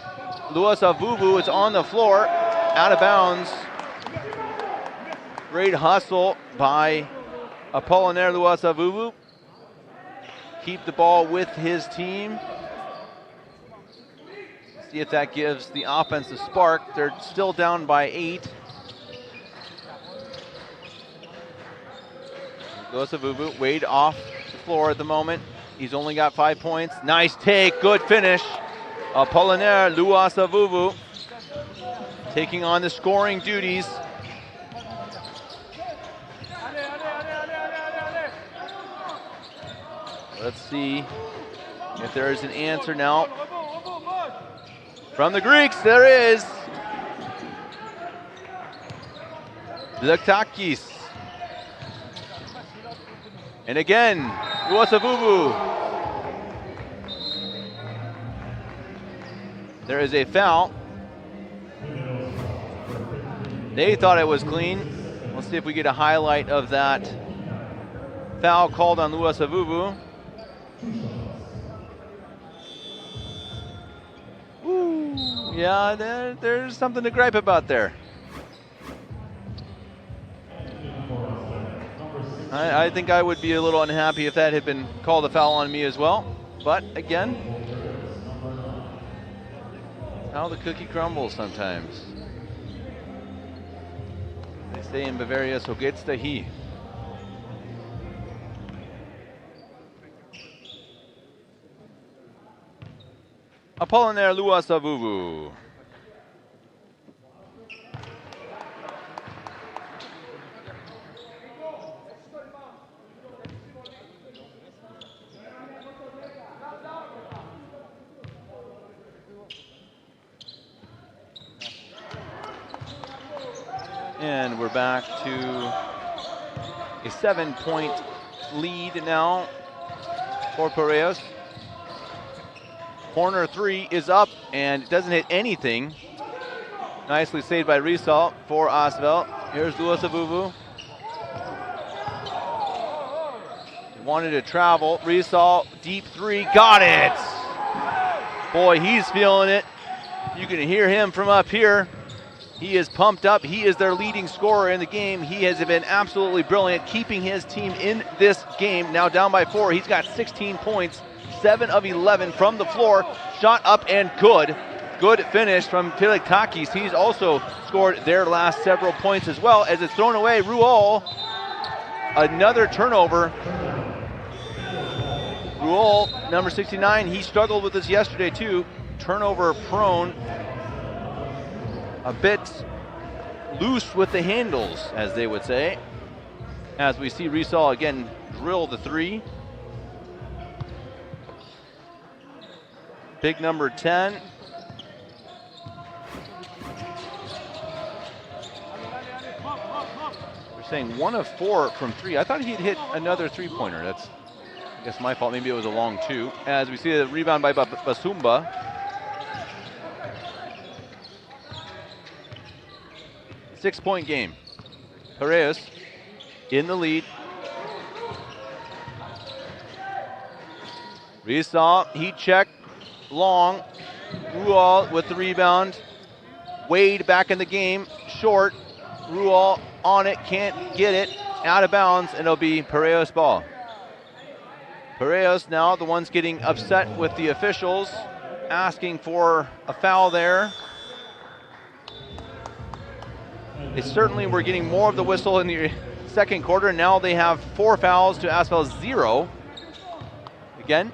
Luasavuvu, it's on the floor, out of bounds. Great hustle by Apollinaire Luasavuvu. Keep the ball with his team. See if that gives the offense a spark. They're still down by 8. Luasavuvu, Wade off the floor at the moment. He's only got 5 points. Nice take, good finish. Apollinaire Luasavuvu taking on the scoring duties. Let's see if there is an answer now. From the Greeks, there is. Lektakis. And again, Luasavuvu. There is a foul. They thought it was clean. Let's see if we get a highlight of that foul called on Luasavuvu. Ooh, yeah, there's something to gripe about there. I think I would be a little unhappy if that had been called a foul on me as well. But again, how the cookie crumbles sometimes. They say in Bavaria, so geht's dahi. Apollinaire Luasavuvu. And we're back to a 7-point lead now for Piraeus. Corner 3 is up and it doesn't hit anything. Nicely saved by Rizal for Asvel. Here's Luasavuvu. Wanted to travel. Rizal, deep 3, got it! Boy, he's feeling it. You can hear him from up here. He is pumped up. He is their leading scorer in the game. He has been absolutely brilliant, keeping his team in this game. Now down by 4. He's got 16 points, 7 of 11 from the floor. Shot up and good Good finish from Piliktakis. He's also scored their last several points as well. As it's thrown away, Ruol, another turnover. Ruol, number 69, he struggled with this yesterday too. Turnover prone. A bit loose with the handles, as they would say. As we see Riesel again drill the three. Big number 10. We're saying 1 of 4 from 3. I thought he'd hit another three-pointer. That's, I guess, my fault. Maybe it was a long 2. As we see the rebound by Basumba. Six-point game. Piraeus in the lead. Riesel, heat check, long. Ruol with the rebound. Wade back in the game, short. Ruol on it, can't get it, out of bounds, and it'll be Piraeus ball. Piraeus now the ones getting upset with the officials, asking for a foul there. They certainly were getting more of the whistle in the second quarter. Now they have 4 fouls to Asvel's 0. Again,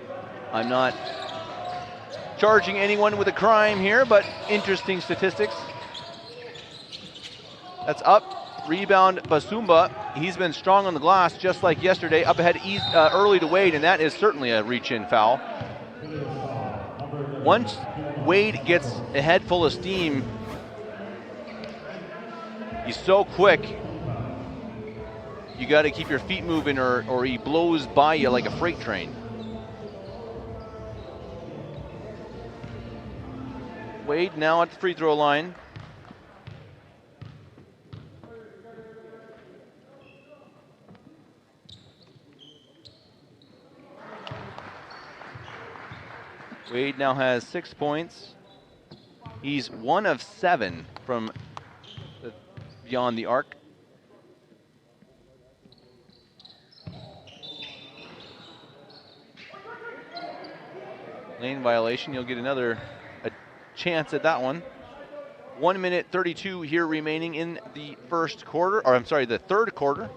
I'm not charging anyone with a crime here, but interesting statistics. That's up. Rebound Basumba. He's been strong on the glass just like yesterday. Up ahead early to Wade, and that is certainly a reach-in foul. Once Wade gets a head full of steam, he's so quick, you got to keep your feet moving or he blows by you like a freight train. Wade now at the free throw line. Wade now has 6 points. He's 1 of 7 from beyond the arc. Lane violation, you'll get a chance at that one. 1 minute 32 here remaining in the first quarter, or I'm sorry, the third quarter.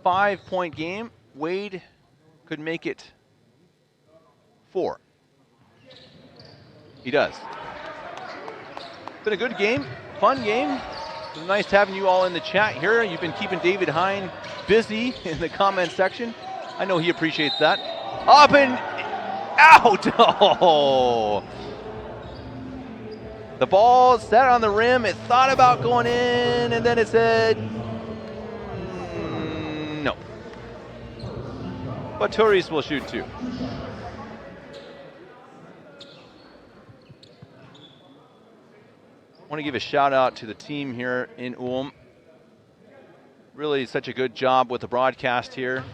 5-point game. Wade could make it 4. He does. Been a good game, fun game. It's nice having you all in the chat here. You've been keeping David Hine busy in the comment section. I know he appreciates that. Up and out. Oh. The ball sat on the rim. It thought about going in, and then it said no. But Turris will shoot 2. I want to give a shout out to the team here in Ulm. Really such a good job with the broadcast here.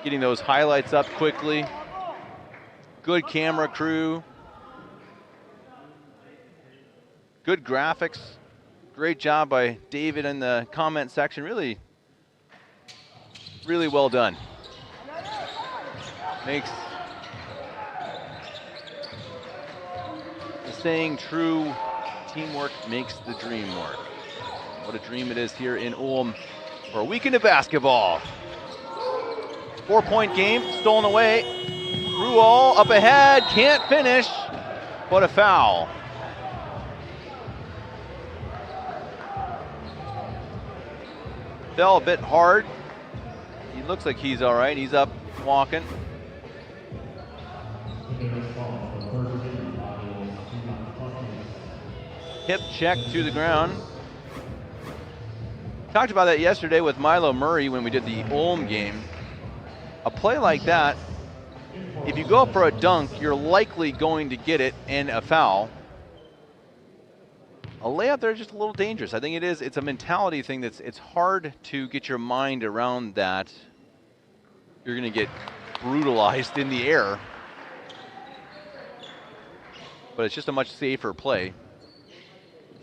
Getting those highlights up quickly. Good camera crew. Good graphics. Great job by David in the comment section. Really, really well done. Makes the saying true, teamwork makes the dream work. What a dream it is here in Ulm for a weekend of basketball. 4-point game, stolen away. Ruol up ahead, can't finish, but a foul. Fell a bit hard. He looks like he's all right. He's up walking. Hip check to the ground. Talked about that yesterday with Milo Murray when we did the Ulm game. A play like that, if you go up for a dunk, you're likely going to get it and a foul. A layup there is just a little dangerous. I think it's a mentality thing it's hard to get your mind around that. You're going to get brutalized in the air. But it's just a much safer play.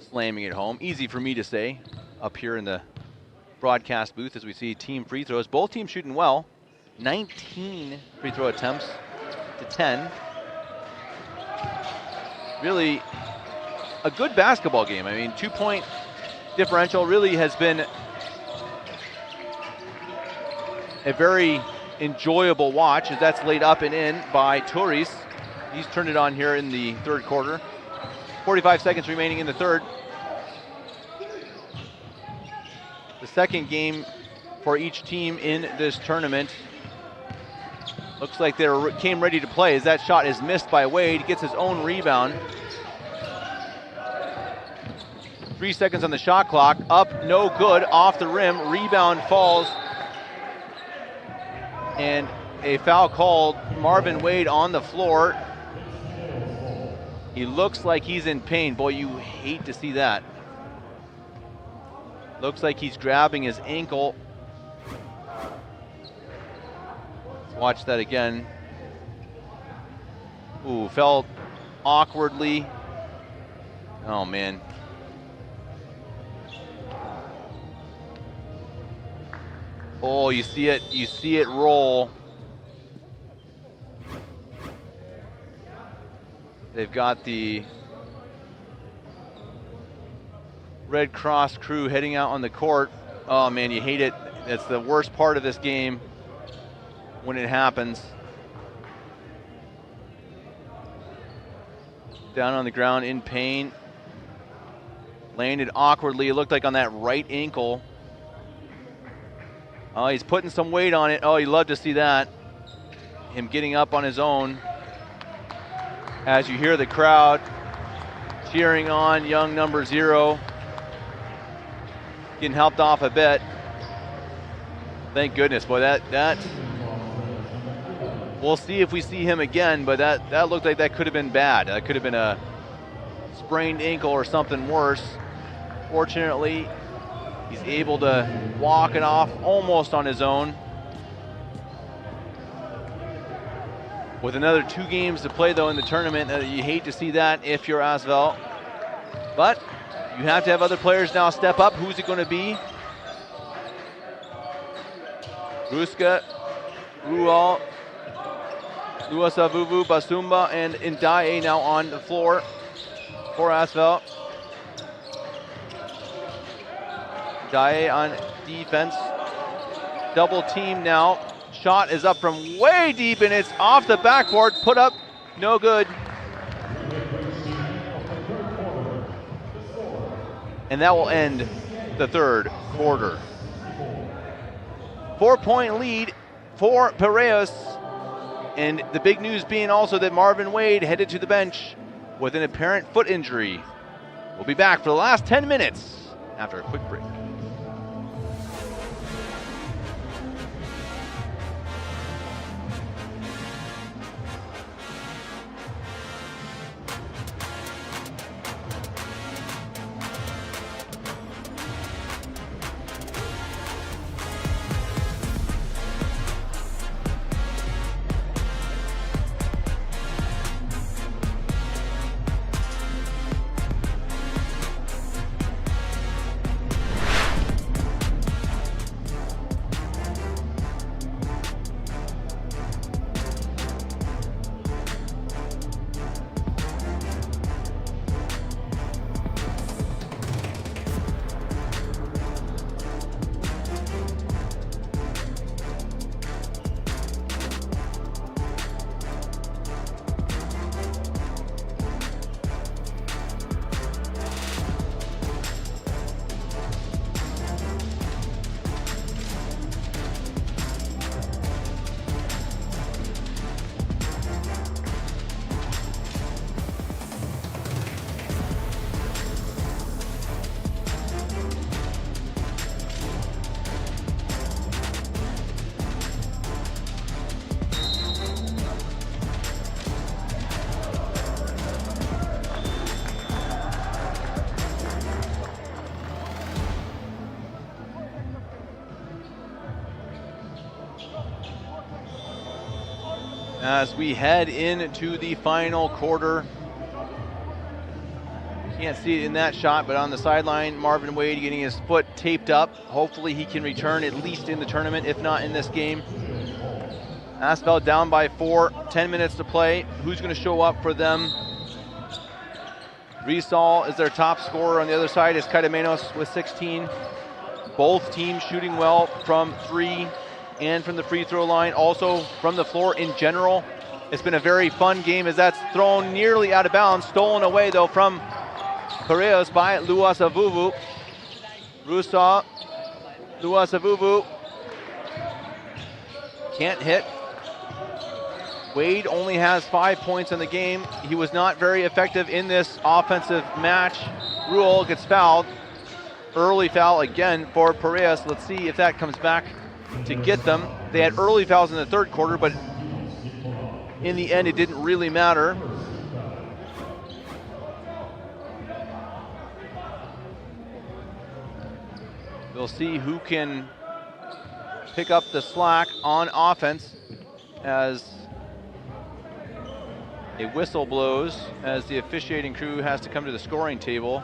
Slamming it home. Easy for me to say up here in the broadcast booth as we see team free throws. Both teams shooting well. 19 free throw attempts 10. Really a good basketball game. I mean, 2-point differential really has been a very enjoyable watch, as that's laid up and in by Turris. He's turned it on here in the third quarter. 45 seconds remaining in the third. The second game for each team in this tournament. Looks like they came ready to play, as that shot is missed by Wade. Gets his own rebound. 3 seconds on the shot clock. Up, no good, off the rim. Rebound falls. And a foul called. Marvin Wade on the floor. He looks like he's in pain. Boy, you hate to see that. Looks like he's grabbing his ankle. Let's watch that again. Ooh, fell awkwardly. Oh, man. Oh, you see it roll. They've got the Red Cross crew heading out on the court. Oh man, you hate it. That's the worst part of this game when it happens. Down on the ground in pain. Landed awkwardly, it looked like on that right ankle. Oh, he's putting some weight on it. Oh, you love to see that. Him getting up on his own. As you hear the crowd cheering on young number 0. Getting helped off a bit. Thank goodness, boy, that we'll see if we see him again, but that looked like that could have been bad. That could have been a sprained ankle or something worse. Fortunately, he's able to walk it off almost on his own. With another 2 games to play, though, in the tournament, you hate to see that if you're Asvel. But you have to have other players now step up. Who's it going to be? Ruska, Rual, Luasavuvu, Basumba, and Ndaye now on the floor for Asvel. Ndaye on defense. Double team now. Shot is up from way deep, and it's off the backboard. Put up, no good. And that will end the third quarter. 4-point lead for Piraeus. And the big news being also that Marvin Wade headed to the bench with an apparent foot injury. We'll be back for the last 10 minutes after a quick break. As we head into the final quarter. Can't see it in that shot, but on the sideline, Marvin Wade getting his foot taped up. Hopefully he can return at least in the tournament, if not in this game. Asphalt down by 4, 10 minutes to play. Who's going to show up for them? Rizal is their top scorer. On the other side is Kaitamenos with 16. Both teams shooting well from 3 and from the free throw line, also from the floor in general. It's been a very fun game as that's thrown nearly out of bounds. Stolen away though from Piraeus by Luasavuvu. Rusa, Luasavuvu can't hit. Wade only has 5 points in the game. He was not very effective in this offensive match. Ruel gets fouled. Early foul again for Piraeus. Let's see if that comes back to get them. They had early fouls in the third quarter, but in the end it didn't really matter. We'll see who can pick up the slack on offense as a whistle blows as the officiating crew has to come to the scoring table.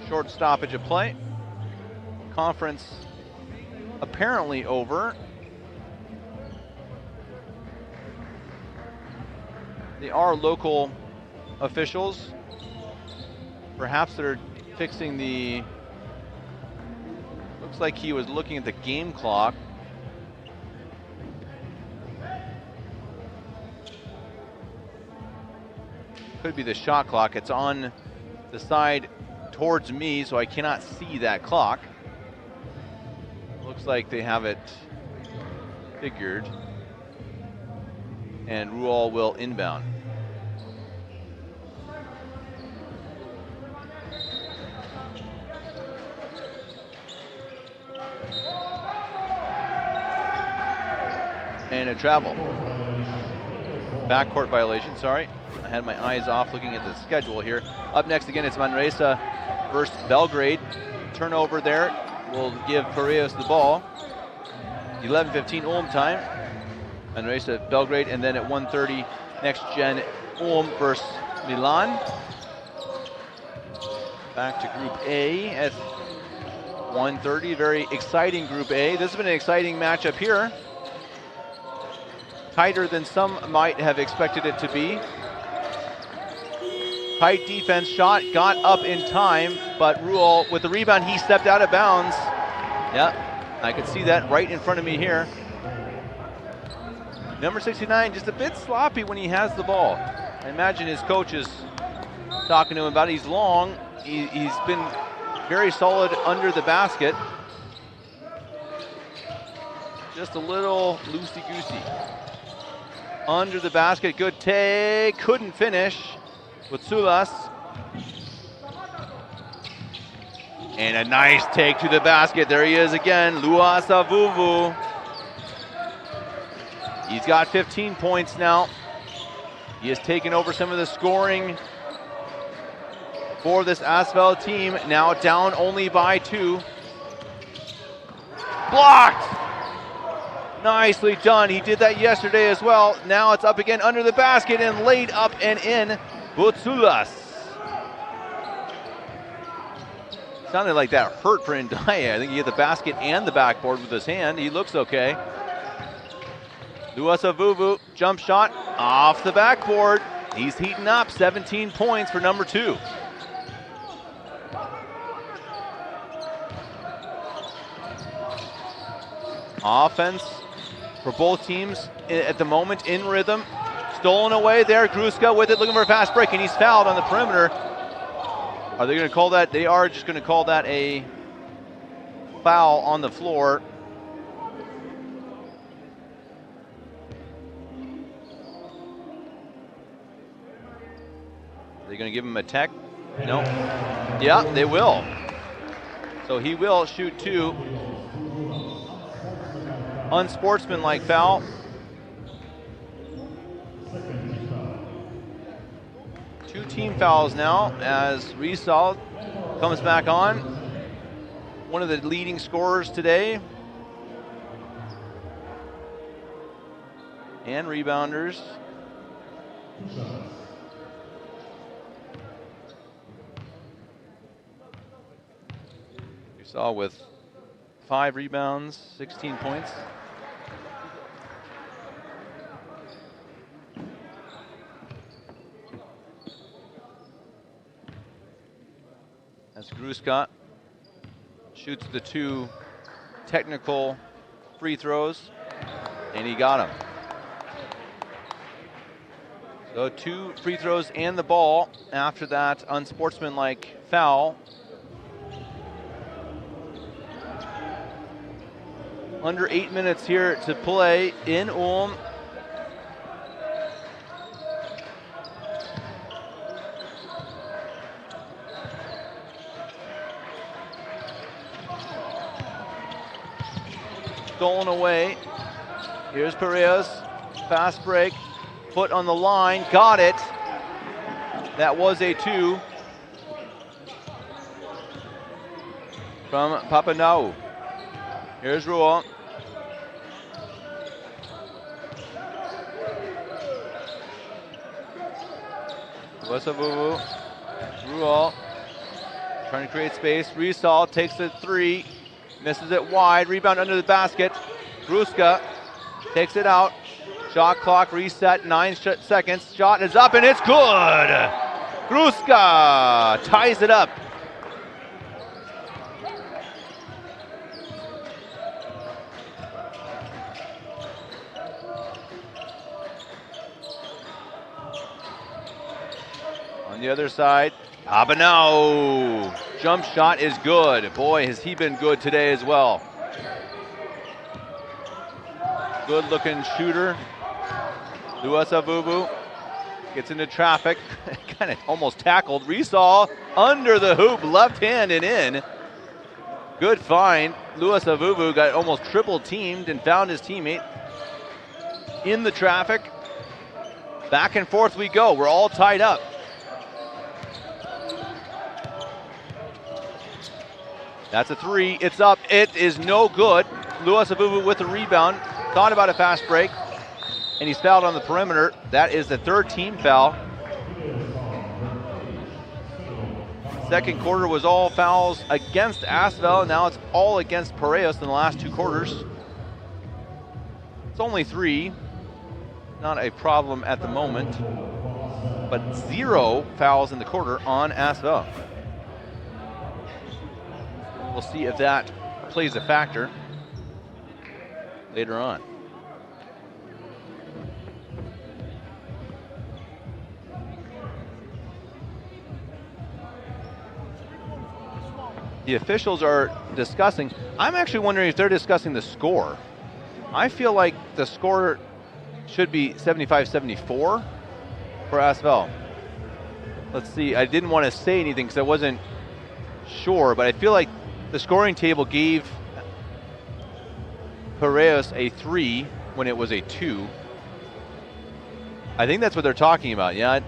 Short stoppage of play. Conference apparently over. They are local officials. Perhaps they're fixing the, looks like he was looking at the game clock. Could be the shot clock. It's on the side towards me, so I cannot see that clock. Looks like they have it figured. And Ruel will inbound. And a travel. Backcourt violation, sorry. I had my eyes off looking at the schedule here. Up next again, it's Manresa versus Belgrade. Turnover there will give Piraeus the ball. 11:15 Ulm time. Manresa, Belgrade, and then at 1:30, NextGen Ulm versus Milan. Back to Group A at 1:30. Very exciting Group A. This has been an exciting matchup here. Tighter than some might have expected it to be. Tight defense, shot got up in time, but Ruel with the rebound, he stepped out of bounds. Yeah, I could see that right in front of me here. Number 69, just a bit sloppy when he has the ball. I imagine his coach is talking to him about it. He's long. He's been very solid under the basket. Just a little loosey-goosey. Under the basket, good take. Couldn't finish with Sulas. And a nice take to the basket. There he is again, Luasavuvu. He's got 15 points now. He has taken over some of the scoring for this Asphalt team. Now down only by 2. Blocked! Nicely done. He did that yesterday as well. Now it's up again under the basket and laid up and in. Butsulas. Sounded like that hurt for Ndaye. I think he hit the basket and the backboard with his hand. He looks okay. Luasavuvu, jump shot off the backboard. He's heating up, 17 points for number 2. Offense for both teams at the moment in rhythm. Stolen away there, Gruska with it, looking for a fast break, and he's fouled on the perimeter. Are they going to call that? They are just going to call that a foul on the floor. Are they going to give him a tech? No. Yeah, they will. So he will shoot 2. Unsportsmanlike foul. Two team fouls now as Rizal comes back on. One of the leading scorers today. And rebounders. Saw with 5 rebounds, 16 points. As Gruska shoots the 2 technical free throws, and he got them. So 2 free throws and the ball after that unsportsmanlike foul. Under 8 minutes here to play in Ulm. Stolen away. Here's Perez. Fast break. Foot on the line. Got it. That was a 2 from Papanau. Here's Ruel. Wesavuvu. Ruel trying to create space. Riesal takes the 3. Misses it wide. Rebound under the basket. Gruska takes it out. Shot clock reset. 9 seconds. Shot is up and it's good. Gruska ties it up. On the other side, Papanau. Jump shot is good. Boy, has he been good today as well. Good looking shooter. Luasavubu gets into traffic. Kind of almost tackled. Riesal under the hoop, left hand and in. Good find. Luasavubu got almost triple teamed and found his teammate in the traffic. Back and forth we go. We're all tied up. That's a 3. It's up. It is no good. Luasavubu with the rebound. Thought about a fast break, and he's fouled on the perimeter. That is the 3rd team foul. Second quarter was all fouls against Asvel, and now it's all against Piraeus in the last 2 quarters. It's only 3. Not a problem at the moment, but 0 fouls in the quarter on Asvel. We'll see if that plays a factor later on. The officials are discussing. I'm actually wondering if they're discussing the score. I feel like the score should be 75-74 for Asvel. Let's see. I didn't want to say anything because I wasn't sure, but I feel like the scoring table gave Piraeus a 3 when it was a 2. I think that's what they're talking about, yeah.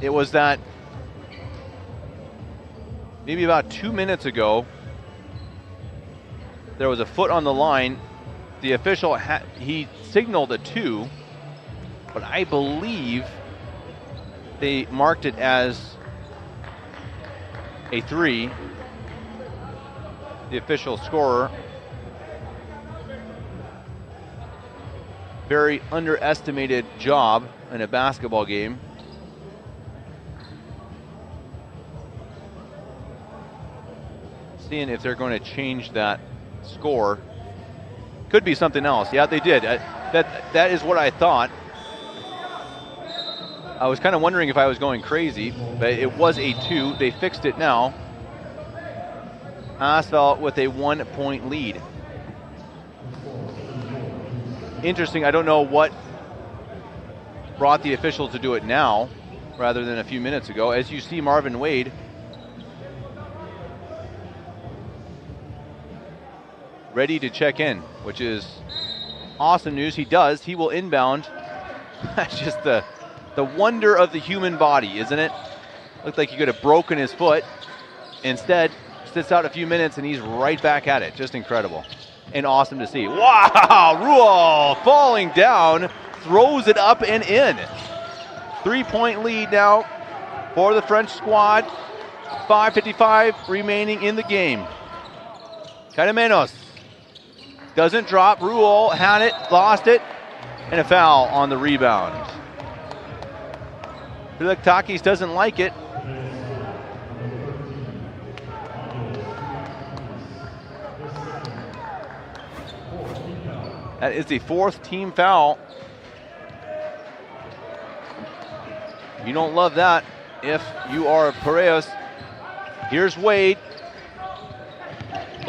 It was that maybe about 2 minutes ago, there was a foot on the line. The official, he signaled a 2, but I believe they marked it as a 3. The official scorer. Very underestimated job in a basketball game. Seeing if they're going to change that score. Could be something else. Yeah, they did. That is what I thought. I was kind of wondering if I was going crazy, but it was a 2. They fixed it now. Asvel with a 1-point lead. Interesting, I don't know what brought the officials to do it now rather than a few minutes ago. As you see, Marvin Wade ready to check in, which is awesome news. He does. He will inbound. That's just the wonder of the human body, isn't it? Looked like he could have broken his foot. Instead, sits out a few minutes and he's right back at it. Just incredible and awesome to see. Wow, Ruel falling down, throws it up and in. 3-point lead now for the French squad. 5:55 remaining in the game. Carmenos doesn't drop. Ruol had it, lost it, and a foul on the rebound. Takis doesn't like it. That is the 4th team foul. You don't love that if you are Piraeus. Here's Wade.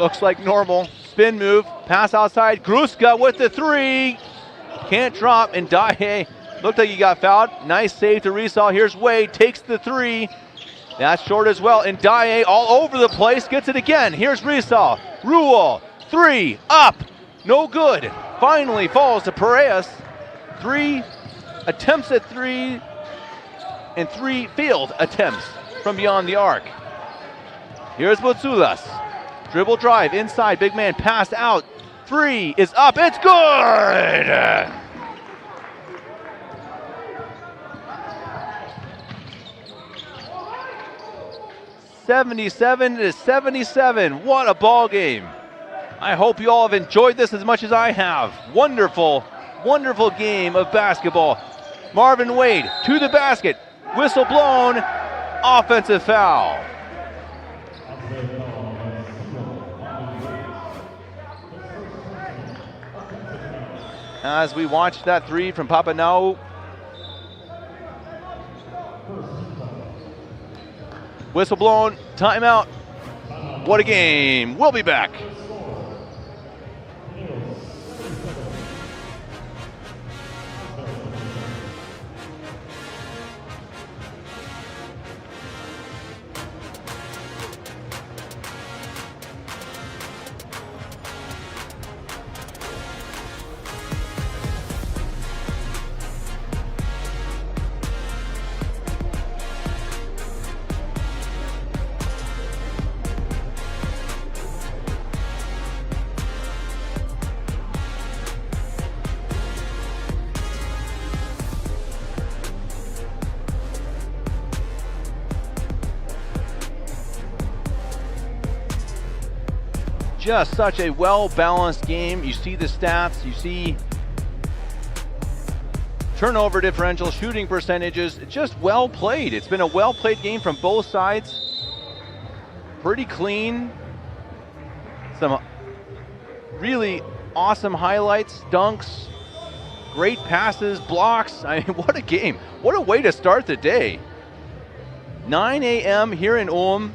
Looks like normal. Spin move, pass outside. Gruska with the 3. Can't drop, and Daye looked like he got fouled. Nice save to Rizal. Here's Wade, takes the 3. That's short as well, and Daye all over the place, gets it again. Here's Rizal. Ruol, 3, up, no good. Finally falls to Piraeus. 3 attempts at 3, and 3 failed attempts from beyond the arc. Here's Boutsulas. Dribble drive inside, big man passed out. 3 is up, it's good! 77-77, what a ball game. I hope you all have enjoyed this as much as I have. Wonderful, wonderful game of basketball. Marvin Wade to the basket, whistle blown, offensive foul. As we watch that 3 from Papanou. Whistle blown, timeout. What a game. We'll be back. Just such a well-balanced game. You see the stats, you see turnover differential, shooting percentages, just well played. It's been a well-played game from both sides. Pretty clean. Some really awesome highlights, dunks, great passes, blocks. I mean, what a game. What a way to start the day. 9 a.m. here in Ulm.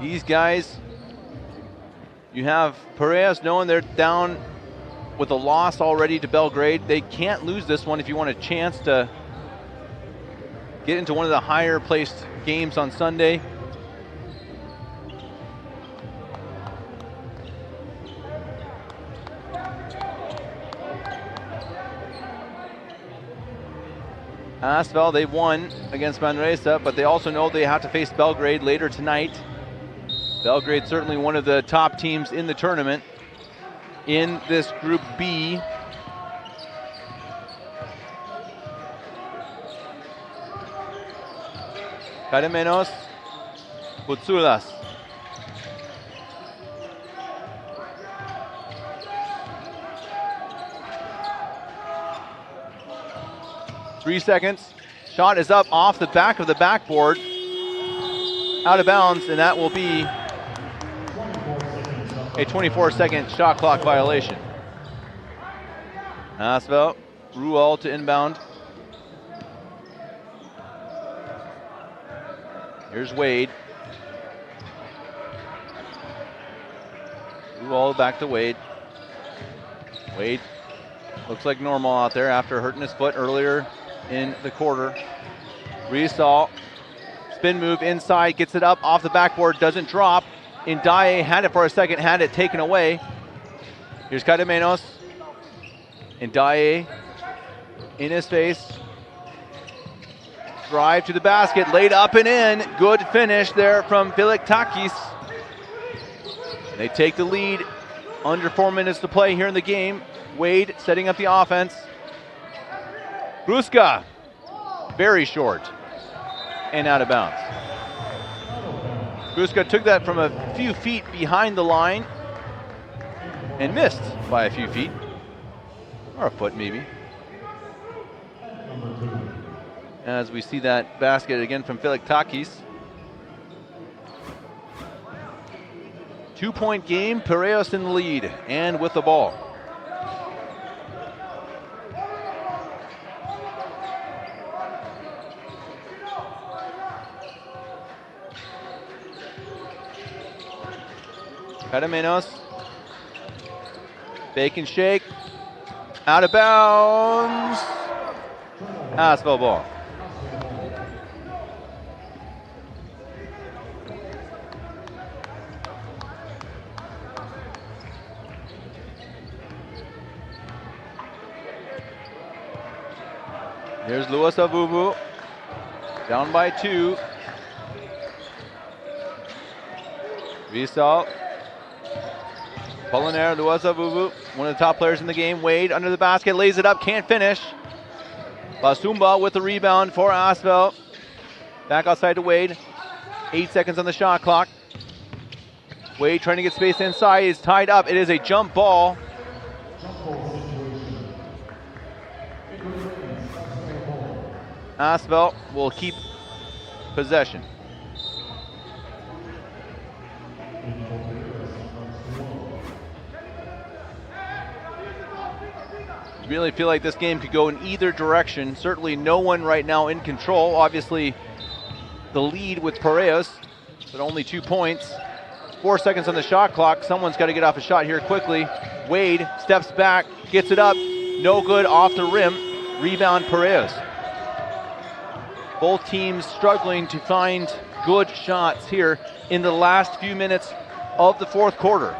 These guys, you have Piraeus knowing they're down with a loss already to Belgrade. They can't lose this one if you want a chance to get into one of the higher placed games on Sunday. Asvel, they won against Manresa, but they also know they have to face Belgrade later tonight. Belgrade certainly one of the top teams in the tournament in this Group B. Carmenos, Boutsulas. Three seconds. Shot is up off the back of the backboard. Out of bounds, and that will be a 24-second shot clock violation. Asvel, Ruol to inbound. Here's Wade. Ruol back to Wade. Wade looks like normal out there after hurting his foot earlier in the quarter. Rizal, spin move inside, gets it up off the backboard, doesn't drop. Ndaye had it for a second, had it taken away. Here's Carmenos. Ndaye in his face. Drive to the basket, laid up and in. Good finish there from Takis. They take the lead. Under 4 minutes to play here in the game. Wade setting up the offense. Bruska, very short and out of bounds. Bruska took that from a few feet behind the line and missed by a few feet, or a foot maybe. As we see that basket again from Filiktakis. 2-point game, Piraeus in the lead and with the ball. Pedamenos, bake and shake, out of bounds, Asvel ball. Here's Louis Avuvu, down by 2. Visal, Polinaire, Louis Avuvu, one of the top players in the game. Wade under the basket, lays it up, can't finish. Basumba with the rebound for Asvel. Back outside to Wade. 8 seconds on the shot clock. Wade trying to get space inside, is tied up. It is a jump ball. Asvel will keep possession. Really feel like this game could go in either direction. Certainly no one right now in control. Obviously the lead with Piraeus, but only 2 points. 4 seconds on the shot clock. Someone's got to get off a shot here quickly. Wade steps back, gets it up, no good, off the rim. Rebound Piraeus. Both teams struggling to find good shots here in the last few minutes of the fourth quarter.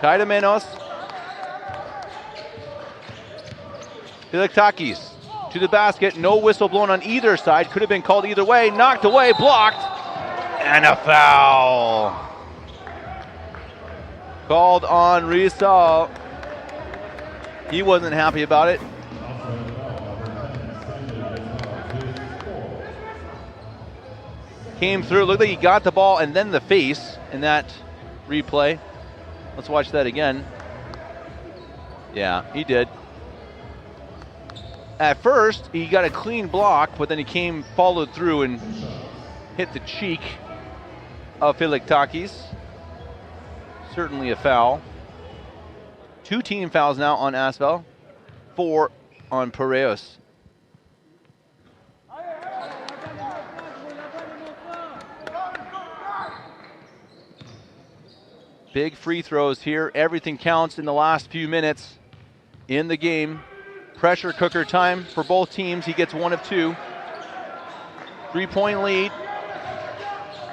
Kaidamenos. Filiktakis to the basket, no whistle blown on either side. Could have been called either way, knocked away, blocked, and a foul. Called on Rizal. He wasn't happy about it. Came through, looked like he got the ball and then the face in that replay. Let's watch that again. Yeah, he did. At first, he got a clean block, but then he followed through and hit the cheek of Filiktakis. Certainly a foul. 2 team fouls now on Asvel, 4 on Piraeus. Big free throws here. Everything counts in the last few minutes in the game. Pressure cooker time for both teams. He gets 1 of 2. 3-point lead.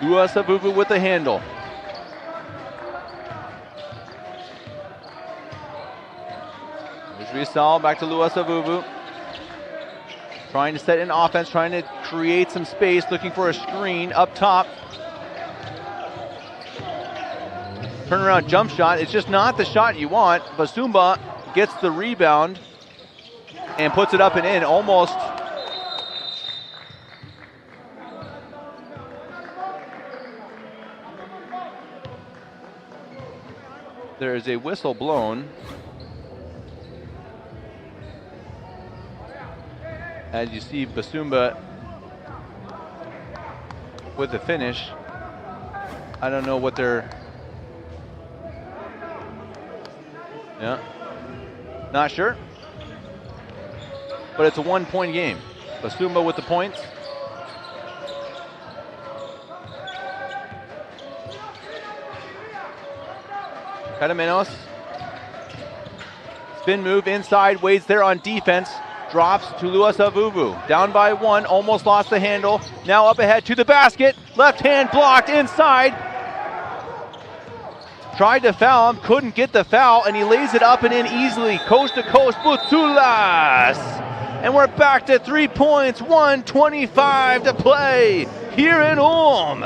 Louis Avuvu with the handle. There's Rizal, back to Louis Avuvu. Trying to set an offense, trying to create some space, looking for a screen up top. Turnaround jump shot. It's just not the shot you want. Basumba gets the rebound and puts it up and in, almost. There is a whistle blown as you see Basumba with the finish. I don't know what they're... Yeah, not sure. But it's a 1-point game. Basumba with the points. Pedamenos. Spin move inside. Wade's there on defense. Drops to Louis Avuvu. Down by 1. Almost lost the handle. Now up ahead to the basket. Left hand blocked inside. Tried to foul him. Couldn't get the foul. And he lays it up and in easily. Coast to coast. Boutoulas. And we're back to 3 points. 1:25 to play here in Ulm.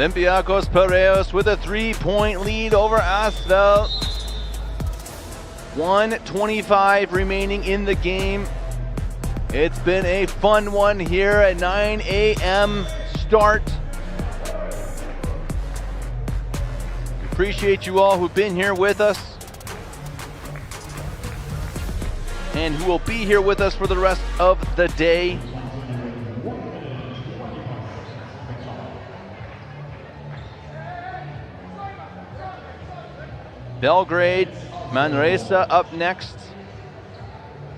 Olympiacos Piraeus with a 3-point lead over Asvel. 1:25 remaining in the game. It's been a fun one here at 9 a.m. start. Appreciate you all who've been here with us and who will be here with us for the rest of the day. Belgrade, Manresa up next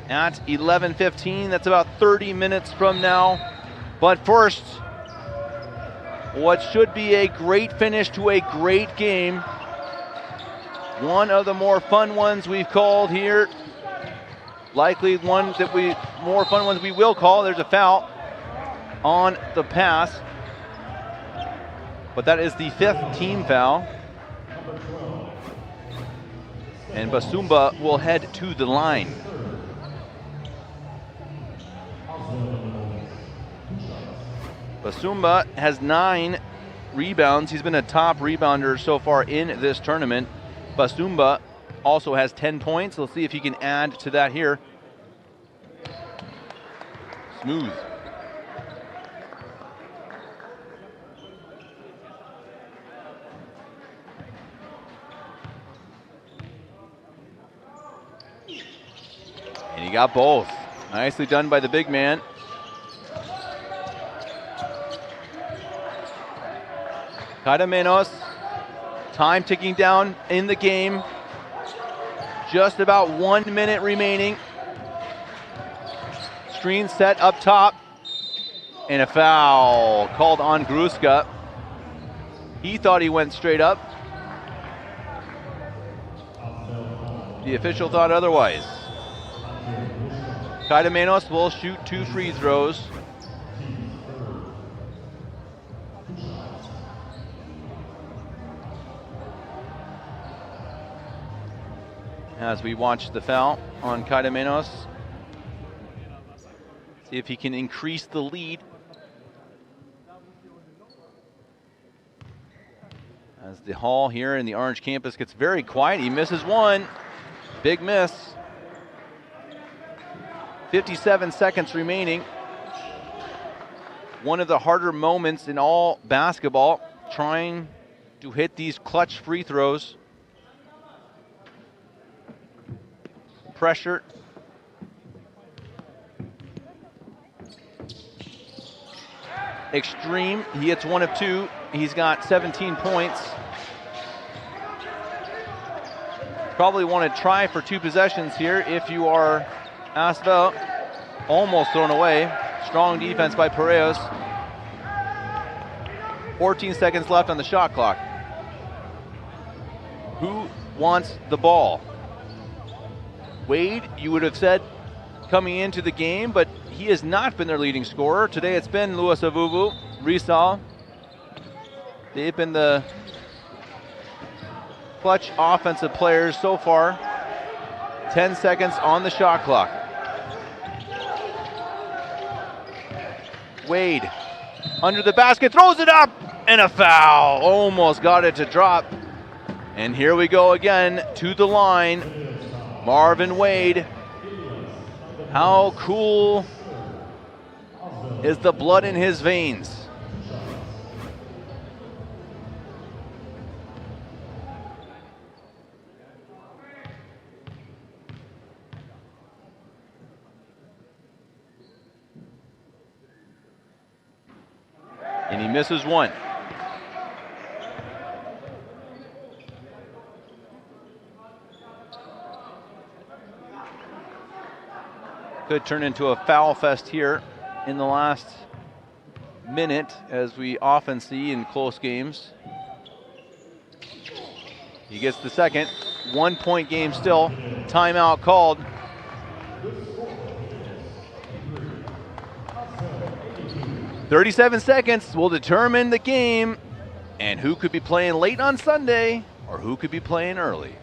at 11:15. That's about 30 minutes from now. But first, what should be a great finish to a great game. One of the more fun ones we've called here. Likely one that more fun ones we will call. There's a foul on the pass. But that is the 5th team foul. And Basumba will head to the line. Basumba has 9 rebounds. He's been a top rebounder so far in this tournament. Basumba also has 10 points. Let's see if he can add to that here. Smooth. And he got both. Nicely done by the big man. Cadamenos, time ticking down in the game. Just about 1 minute remaining. Screen set up top. And a foul called on Gruska. He thought he went straight up. The official thought otherwise. Cadamenos will shoot 2 free throws. As we watch the foul on Cadamenos. See if he can increase the lead. As the hall here in the Orange campus gets very quiet, he misses one. Big miss. 57 seconds remaining. One of the harder moments in all basketball, trying to hit these clutch free throws. Pressure. Extreme. He hits 1 of 2. He's got 17 points. Probably want to try for 2 possessions here if you are Asvel. Almost thrown away. Strong defense by Piraeus. 14 seconds left on the shot clock. Who wants the ball? Wade, you would have said coming into the game, but he has not been their leading scorer. Today it's been Louis Avuvu, Rizal. They've been the clutch offensive players so far. 10 seconds on the shot clock. Wade under the basket, throws it up, and a foul. Almost got it to drop. And here we go again to the line. Marvin Wade. How cool is the blood in his veins? And he misses one. Could turn into a foul fest here in the last minute, as we often see in close games. He gets the second. 1 point game still. Timeout called. "37 seconds will determine the game and who could be playing late on Sunday or who could be playing early."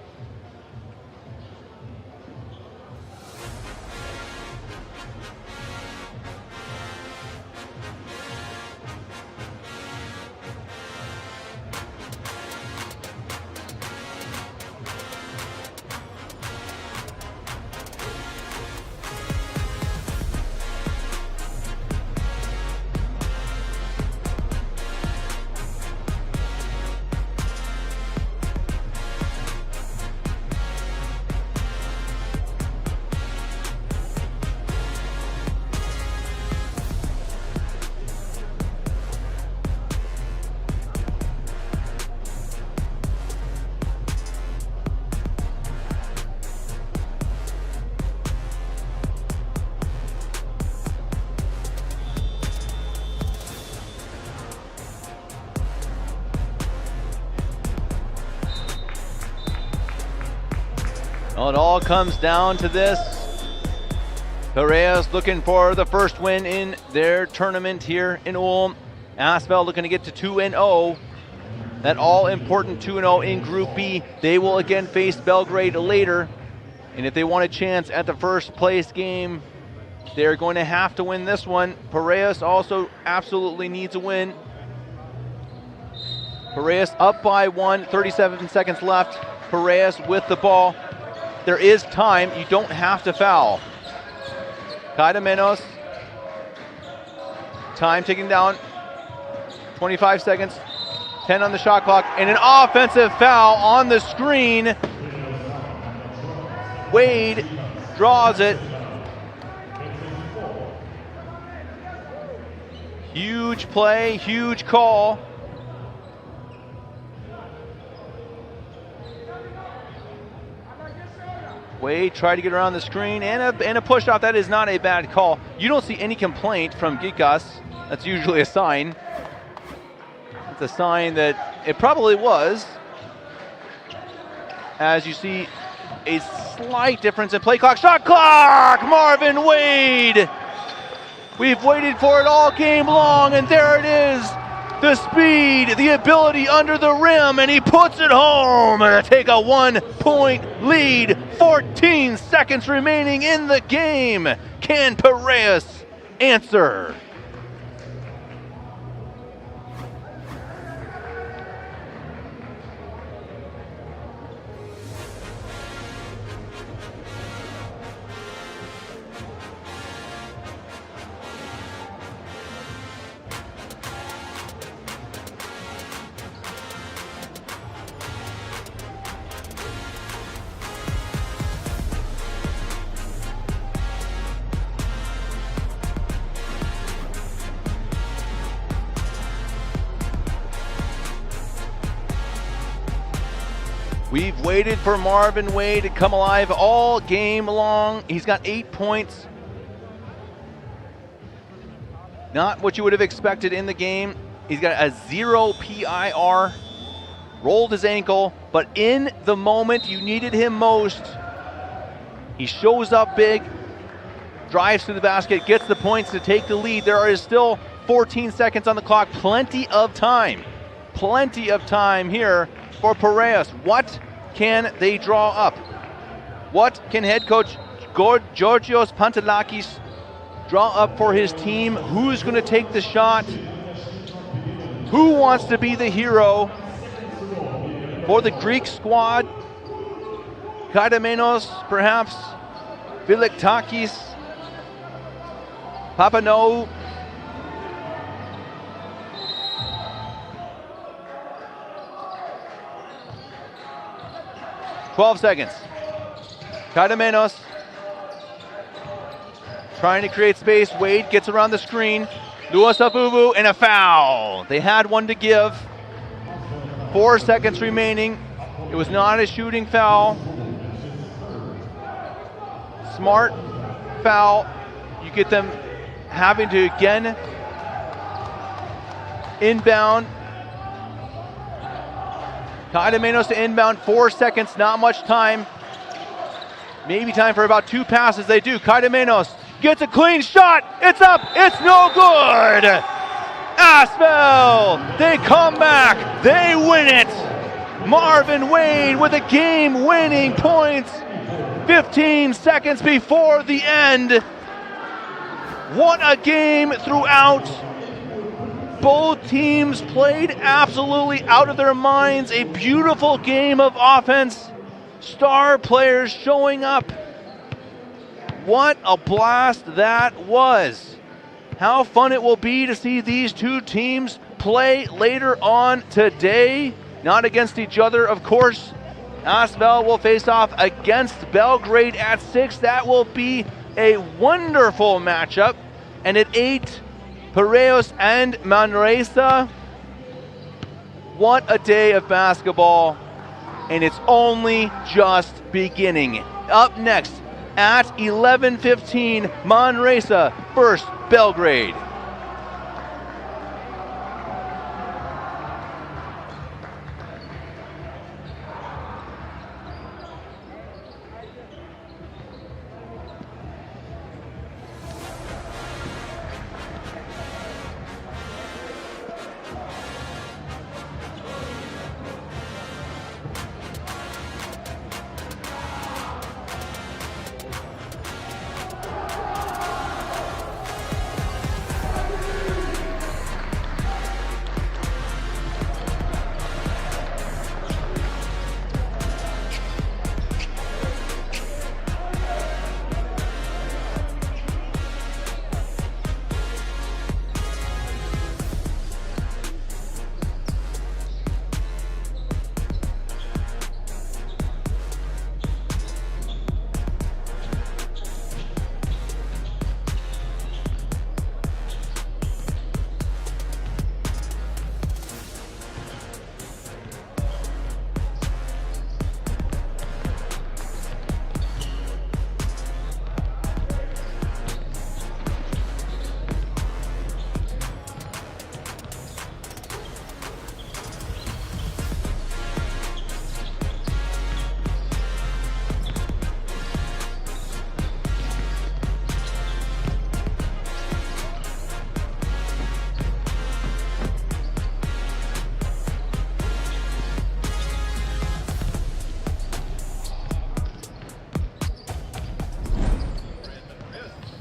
Well, it all comes down to this. Piraeus looking for the first win in their tournament here in Ulm. Asvel looking to get to 2-0. That all-important 2-0 in Group B. They will again face Belgrade later. And if they want a chance at the first place game, they're going to have to win this one. Piraeus also absolutely needs a win. Piraeus up by 1, 37 seconds left. Piraeus with the ball. There is time, you don't have to foul. Kaidamenos, time ticking down, 25 seconds, 10 on the shot clock, and an offensive foul on the screen. Wade draws it. Huge play, huge call. Wade tried to get around the screen and a push off. That is not a bad call. You don't see any complaint from Gikas. That's usually a sign. It's a sign that it probably was. As you see a slight difference in play clock. Shot clock! Marvin Wade! We've waited for it all game long, and there it is. The speed, the ability under the rim, and he puts it home to take a 1-point lead. 14 seconds remaining in the game. Can Piraeus answer? We've waited for Marvin Wade to come alive all game long. He's got 8 points. Not what you would have expected in the game. He's got a 0 PIR, rolled his ankle, but in the moment you needed him most, he shows up big, drives to the basket, gets the points to take the lead. There is still 14 seconds on the clock, plenty of time here for Piraeus. What can they draw up? What can head coach Georgios Pantelakis draw up for his team? Who's going to take the shot? Who wants to be the hero for the Greek squad? Kaidamenos, perhaps? Vilektakis? Papanou? 12 seconds. Kaidamenos trying to create space. Wade gets around the screen. Luasabubu and a foul. They had one to give. 4 seconds remaining. It was not a shooting foul. Smart foul. You get them having to again inbound. Kaidamenos to inbound, 4 seconds, not much time. Maybe time for about 2 passes. They do. Kaidamenos gets a clean shot. It's up. It's no good. Asvel, they come back. They win it. Marvin Wade with a game-winning points. 15 seconds before the end. What a game throughout. Both teams played absolutely out of their minds. A beautiful game of offense. Star players showing up. What a blast that was. How fun it will be to see these two teams play later on today. Not against each other, of course. Asvel will face off against Belgrade at 6. That will be a wonderful matchup. And at 8, Piraeus and Manresa. What a day of basketball, and it's only just beginning. Up next at 11:15, Manresa versus Belgrade.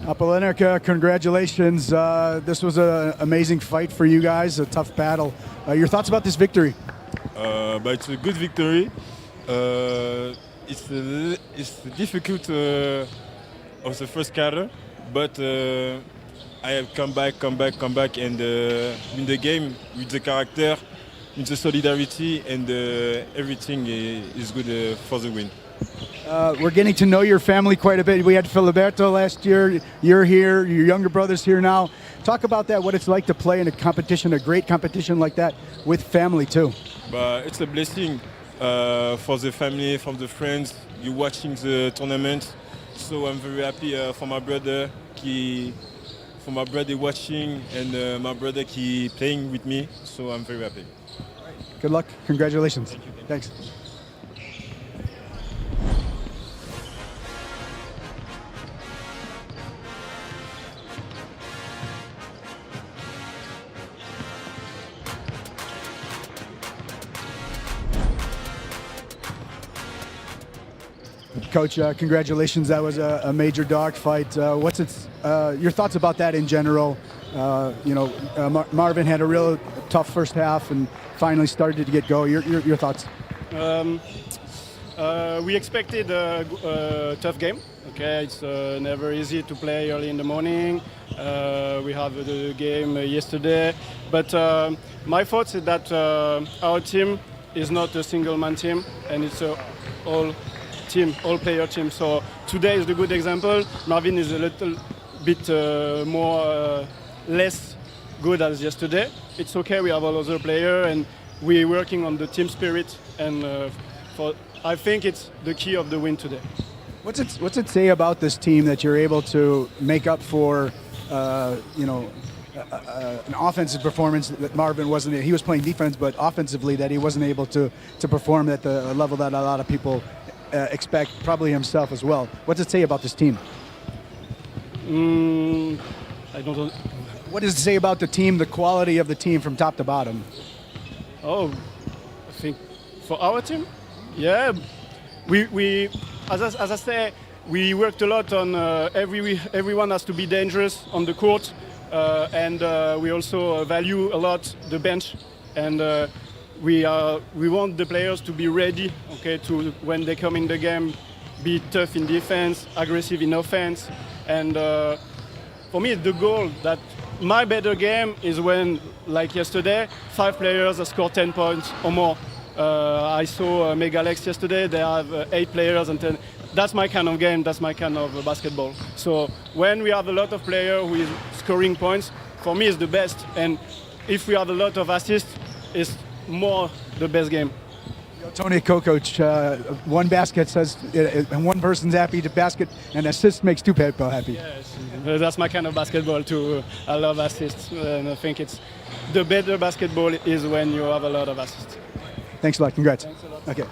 Apollinaire, congratulations. This was an amazing fight for you guys, a tough battle. Your thoughts about this victory? But it's a good victory. It's difficult of the first quarter, but I have come back, and in the game with the character, with the solidarity, and everything is good for the win. We're getting to know your family quite a bit. We had Filiberto last year. You're here. Your younger brother's here now. Talk about that, what it's like to play in a competition, a great competition like that, with family too. But it's a blessing for the family, from the friends. You're watching the tournament, so I'm very happy for my brother. For my brother watching, and my brother playing with me. So I'm very happy. Good luck. Congratulations. Thank you. Thanks. Coach, congratulations. That was a major dogfight. What's your thoughts about that in general? Marvin had a real tough first half and finally started to get go. Your thoughts? We expected a tough game. Okay, it's never easy to play early in the morning. We have the game yesterday, but my thoughts is that our team is not a single-man team, and it's a all-player team. So today is the good example. Marvin is a little bit less good as yesterday. It's okay. We have all other players, and we're working on the team spirit. And I think it's the key of the win today. What's it say about this team that you're able to make up for, an offensive performance that Marvin wasn't? He was playing defense, but offensively that he wasn't able to perform at the level that a lot of people expect, probably himself as well. What's it say about this team? I don't know. What does it say about the team, the quality of the team from top to bottom? Oh, I think for our team, yeah, we as I say, we worked a lot on everyone has to be dangerous on the court, and we also value a lot the bench, and we want the players to be ready, okay, to when they come in the game, be tough in defense, aggressive in offense, and for me the goal that my better game is when, like yesterday, 5 players have scored 10 points or more. I saw Megalex yesterday, they have 8 players and 10. That's my kind of game, that's my kind of basketball. So when we have a lot of players who is scoring points, for me it's the best. And if we have a lot of assists, it's more the best game. Tony Kokoc, one basket says, and one person's happy to basket, and assist makes 2 people happy. Yes, that's my kind of basketball too. I love assists, and I think it's the better basketball is when you have a lot of assists. Thanks a lot. Congrats. Thanks a lot. Okay.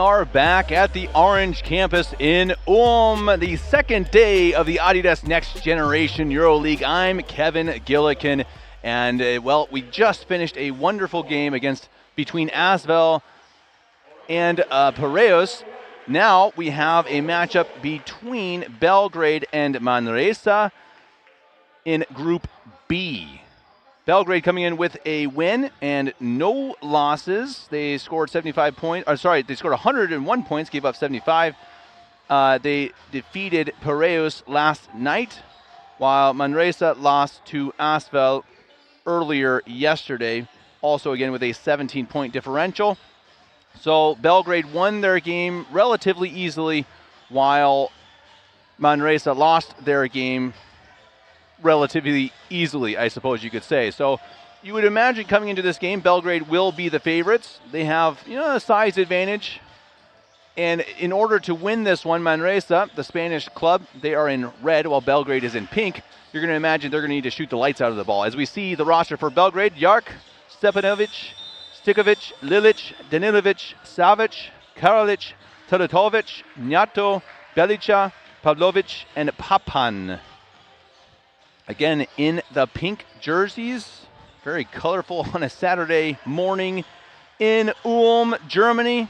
are back at the Orange campus in Ulm, the second day of the Adidas Next Generation EuroLeague. I'm Kevin Gillikin, and well, we just finished a wonderful game between Asvel and Piraeus. Now we have a matchup between Belgrade and Manresa in Group B. Belgrade coming in with a win and no losses. They scored 75 points. They scored 101 points, gave up 75. They defeated Piraeus last night, while Manresa lost to Asvel earlier yesterday, also again with a 17-point differential. So Belgrade won their game relatively easily, while Manresa lost their game relatively easily, I suppose you could say. So you would imagine coming into this game, Belgrade will be the favorites. They have, a size advantage. And in order to win this one, Manresa, the Spanish club, they are in red while Belgrade is in pink. You're going to imagine they're going to need to shoot the lights out of the ball. As we see the roster for Belgrade, Jark, Stepanovic, Stikovic, Lilic, Danilovic, Savic, Karalic, Teletovic, Njato, Belica, Pavlovic, and Papan. Again, in the pink jerseys, very colorful on a Saturday morning in Ulm, Germany.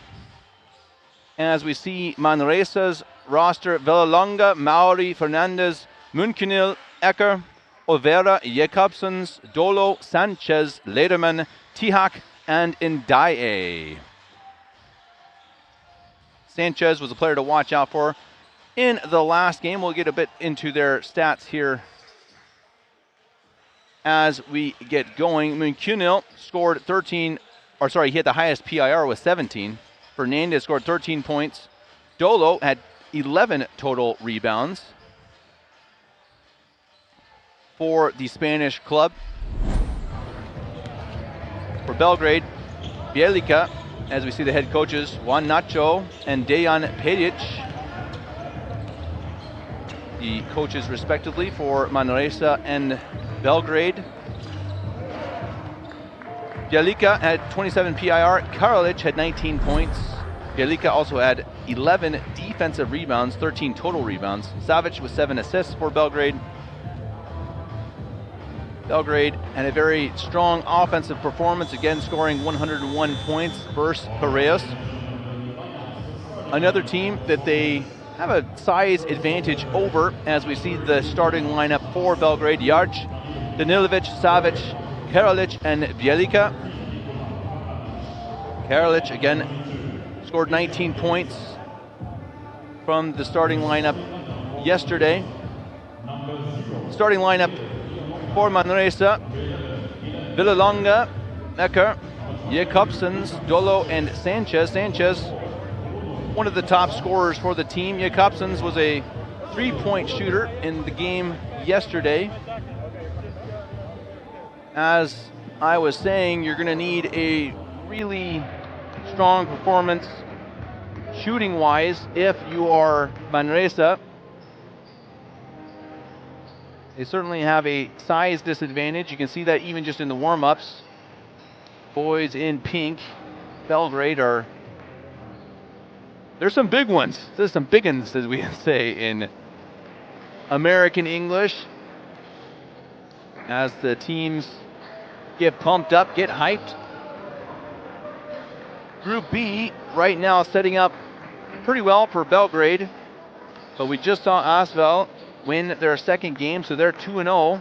As we see Manresa's roster, Villalonga, Mauri, Fernandez, Munkenil, Ecker, Olvera, Jakobsens, Dolo, Sanchez, Lederman, Tihak, and Ndaye. Sanchez was a player to watch out for in the last game. We'll get a bit into their stats here as we get going. Munkunil scored 13, he had the highest PIR with 17. Fernandez scored 13 points. Dolo had 11 total rebounds for the Spanish club. For Belgrade, Bjelica, as we see the head coaches, Juan Nacho and Dejan Pedic, the coaches respectively for Manresa and Belgrade. Bjelica had 27 PIR. Karalic had 19 points. Bjelica also had 11 defensive rebounds, 13 total rebounds. Savic with 7 assists for Belgrade. Belgrade had a very strong offensive performance, again scoring 101 points versus Piraeus. Another team that they have a size advantage over, as we see the starting lineup for Belgrade: Jarc, Danilovic, Savic, Karalic, and Bjelica. Karalic again scored 19 points from the starting lineup yesterday. Starting lineup for Manresa: Villalonga, Ecker, Jakobsens, Dolo, and Sanchez. Sanchez, one of the top scorers for the team. Jakobsens was a 3-point shooter in the game yesterday. As I was saying, you're going to need a really strong performance shooting-wise if you are Manresa. They certainly have a size disadvantage. You can see that even just in the warm-ups. Boys in pink, Belgrade there's some big ones. There's some big ones, as we say in American English. As the teams get pumped up, get hyped. Group B right now setting up pretty well for Belgrade, but we just saw Asvel win their second game, so they're 2-0.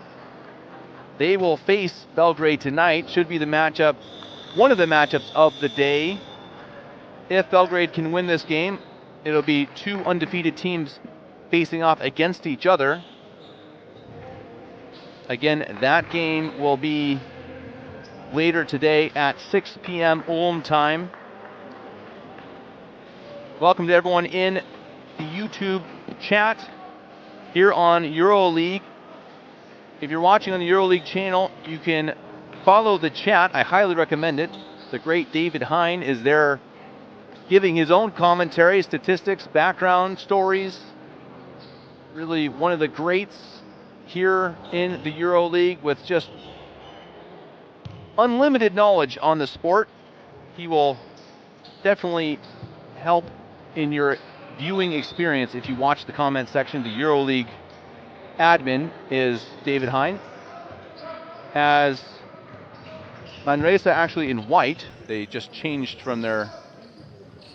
They will face Belgrade tonight. Should be the matchup, one of the matchups of the day. If Belgrade can win this game, it'll be two undefeated teams facing off against each other. Again, that game will be later today at 6 p.m. Ulm time. Welcome to everyone in the YouTube chat here on EuroLeague. If you're watching on the EuroLeague channel, you can follow the chat. I highly recommend it. The great David Hein is there giving his own commentary, statistics, background, stories. Really one of the greats here in the EuroLeague with just unlimited knowledge on the sport. He will definitely help in your viewing experience if you watch the comment section. The EuroLeague admin is David Hein. Has Manresa actually in white. They just changed from their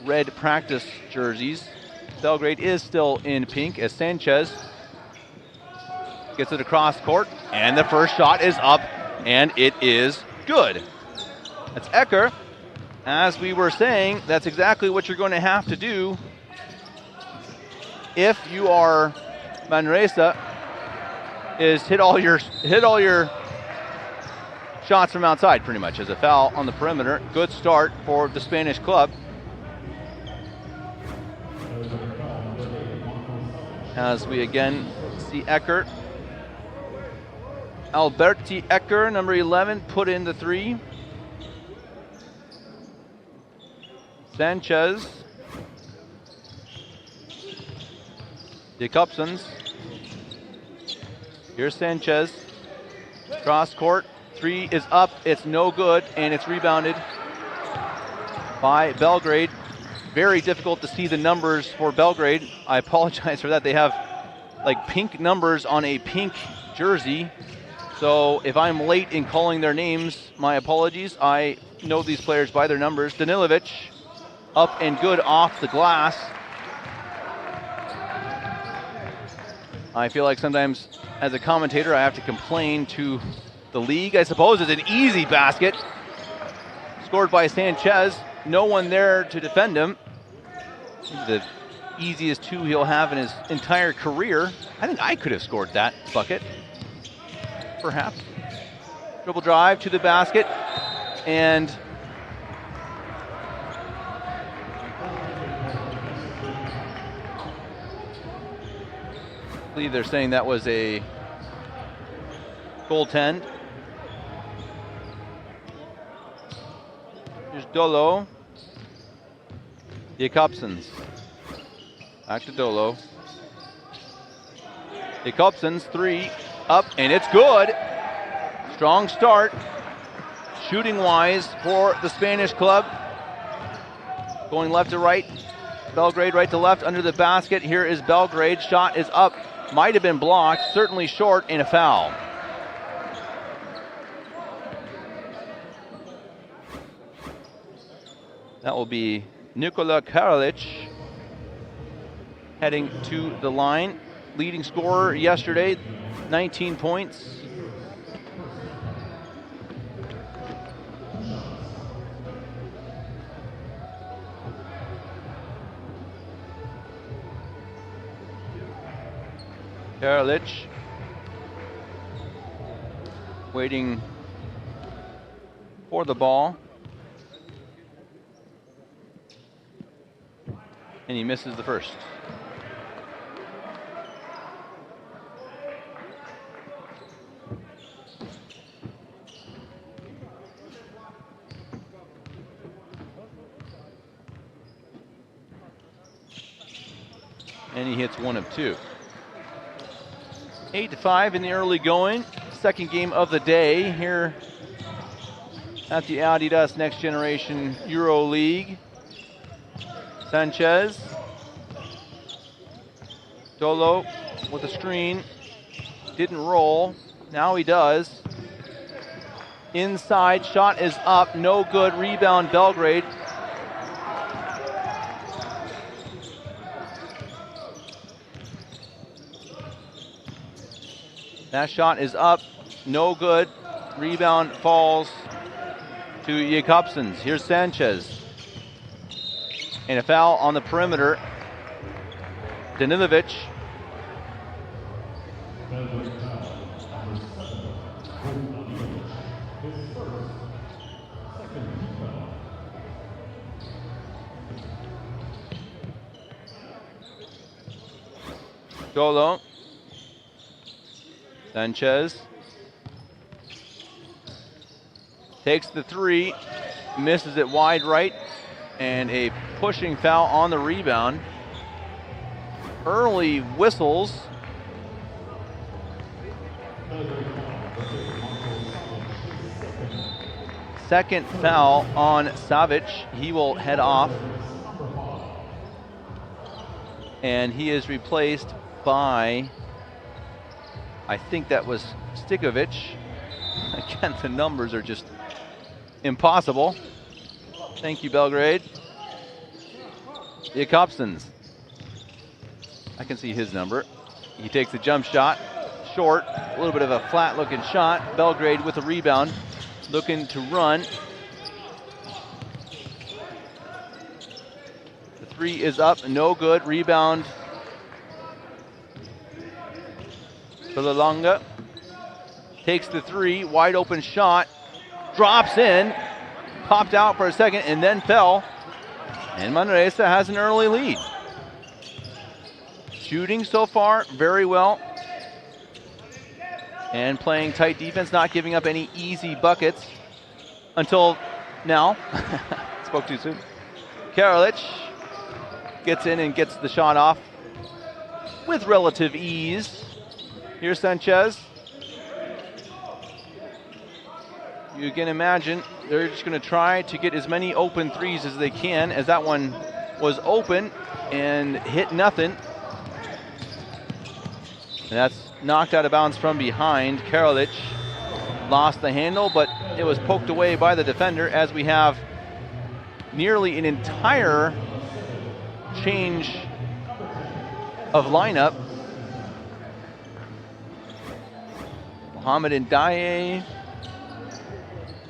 red practice jerseys. Belgrade is still in pink as Sanchez gets it across court, and the first shot is up, and it is good. That's Ecker. As we were saying, that's exactly what you're going to have to do if you are Manresa, is hit all your shots from outside pretty much as a foul on the perimeter. Good start for the Spanish club. As we again see Ecker. Alberti Ecker, number 11, put in the three. Sanchez. Jacobsons. Here's Sanchez. Cross court. Three is up. It's no good, and it's rebounded by Belgrade. Very difficult to see the numbers for Belgrade. I apologize for that. They have like pink numbers on a pink jersey. So if I'm late in calling their names, my apologies. I know these players by their numbers. Danilovic, up and good off the glass. I feel like sometimes as a commentator I have to complain to the league. I suppose it's an easy basket. Scored by Sanchez. No one there to defend him. The easiest two he'll have in his entire career. I think I could have scored that bucket. Perhaps. Dribble drive to the basket. And I believe they're saying that was a goaltend. Here's Dolo. Jacobsons. Back to Dolo. Jacobsons, three, up, and it's good. Strong start, shooting-wise, for the Spanish club. Going left to right. Belgrade right to left under the basket. Here is Belgrade. Shot is up. Might have been blocked. Certainly short, and a foul. That will be Nikola Karalic heading to the line. Leading scorer yesterday, 19 points. Karalic waiting for the ball. And he misses the first. And he hits one of two. 8-5 in the early going. Second game of the day here at the Adidas Next Generation EuroLeague. Sanchez. Dolo with a screen. Didn't roll. Now he does. Inside, shot is up. No good. Rebound, Belgrade. That shot is up. No good. Rebound falls to Jacobsons. Here's Sanchez. And a foul on the perimeter. Danilovic. Dolo. Sanchez. Takes the three. Misses it wide right. And a pushing foul on the rebound. Early whistles. Second foul on Savic. He will head off. And he is replaced by, I think that was Stikovic. Again, the numbers are just impossible. Thank you, Belgrade. Jakobsens. I can see his number. He takes the jump shot, short, a little bit of a flat looking shot. Belgrade with a rebound, looking to run. The three is up, no good. Rebound for Lalonga. Takes the three, wide open shot, drops in, popped out for a second and then fell. And Manresa has an early lead. Shooting so far very well. And playing tight defense, not giving up any easy buckets until now. Spoke too soon. Karalic gets in and gets the shot off with relative ease. Here's Sanchez. You can imagine they're just going to try to get as many open threes as they can, as that one was open and hit nothing. And that's knocked out of bounds from behind. Karalic lost the handle, but it was poked away by the defender, as we have nearly an entire change of lineup. Mohamed Ndiaye,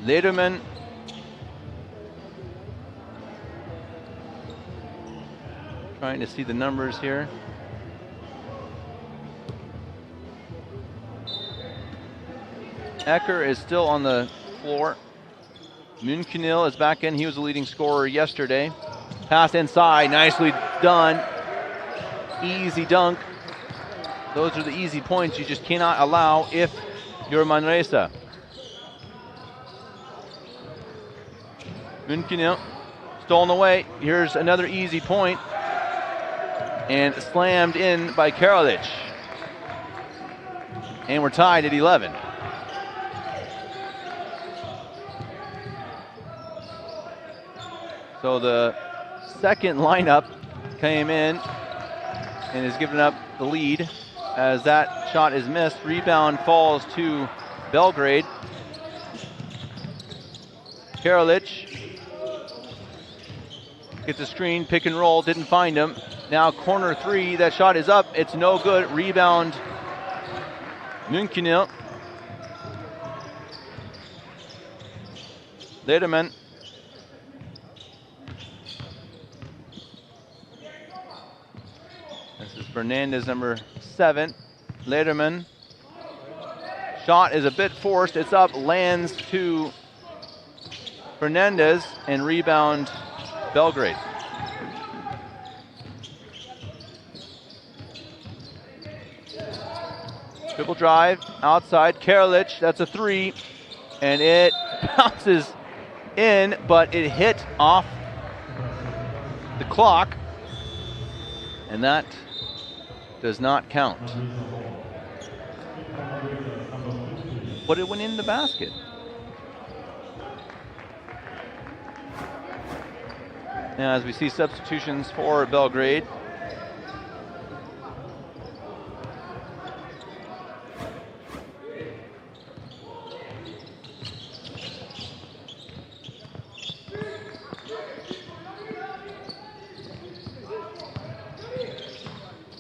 Lederman, trying to see the numbers here. Ecker is still on the floor. Munkenil is back in. He was the leading scorer yesterday. Pass inside, nicely done. Easy dunk. Those are the easy points you just cannot allow if you're Manresa. Munkenil stolen away. Here's another easy point. And slammed in by Karalic. And we're tied at 11. So the second lineup came in and has given up the lead as that shot is missed. Rebound falls to Belgrade. Karalic gets a screen, pick and roll, didn't find him. Now corner three, that shot is up, it's no good. Rebound, Munkenil. Lederman. This is Fernandez, number 7. Lederman. Shot is a bit forced, it's up, lands to Fernandez, and rebound Belgrade. Dribble drive, outside, Karalic, that's a 3, and it bounces in, but it hit off the clock, and that does not count. But it went in the basket. Now, as we see substitutions for Belgrade.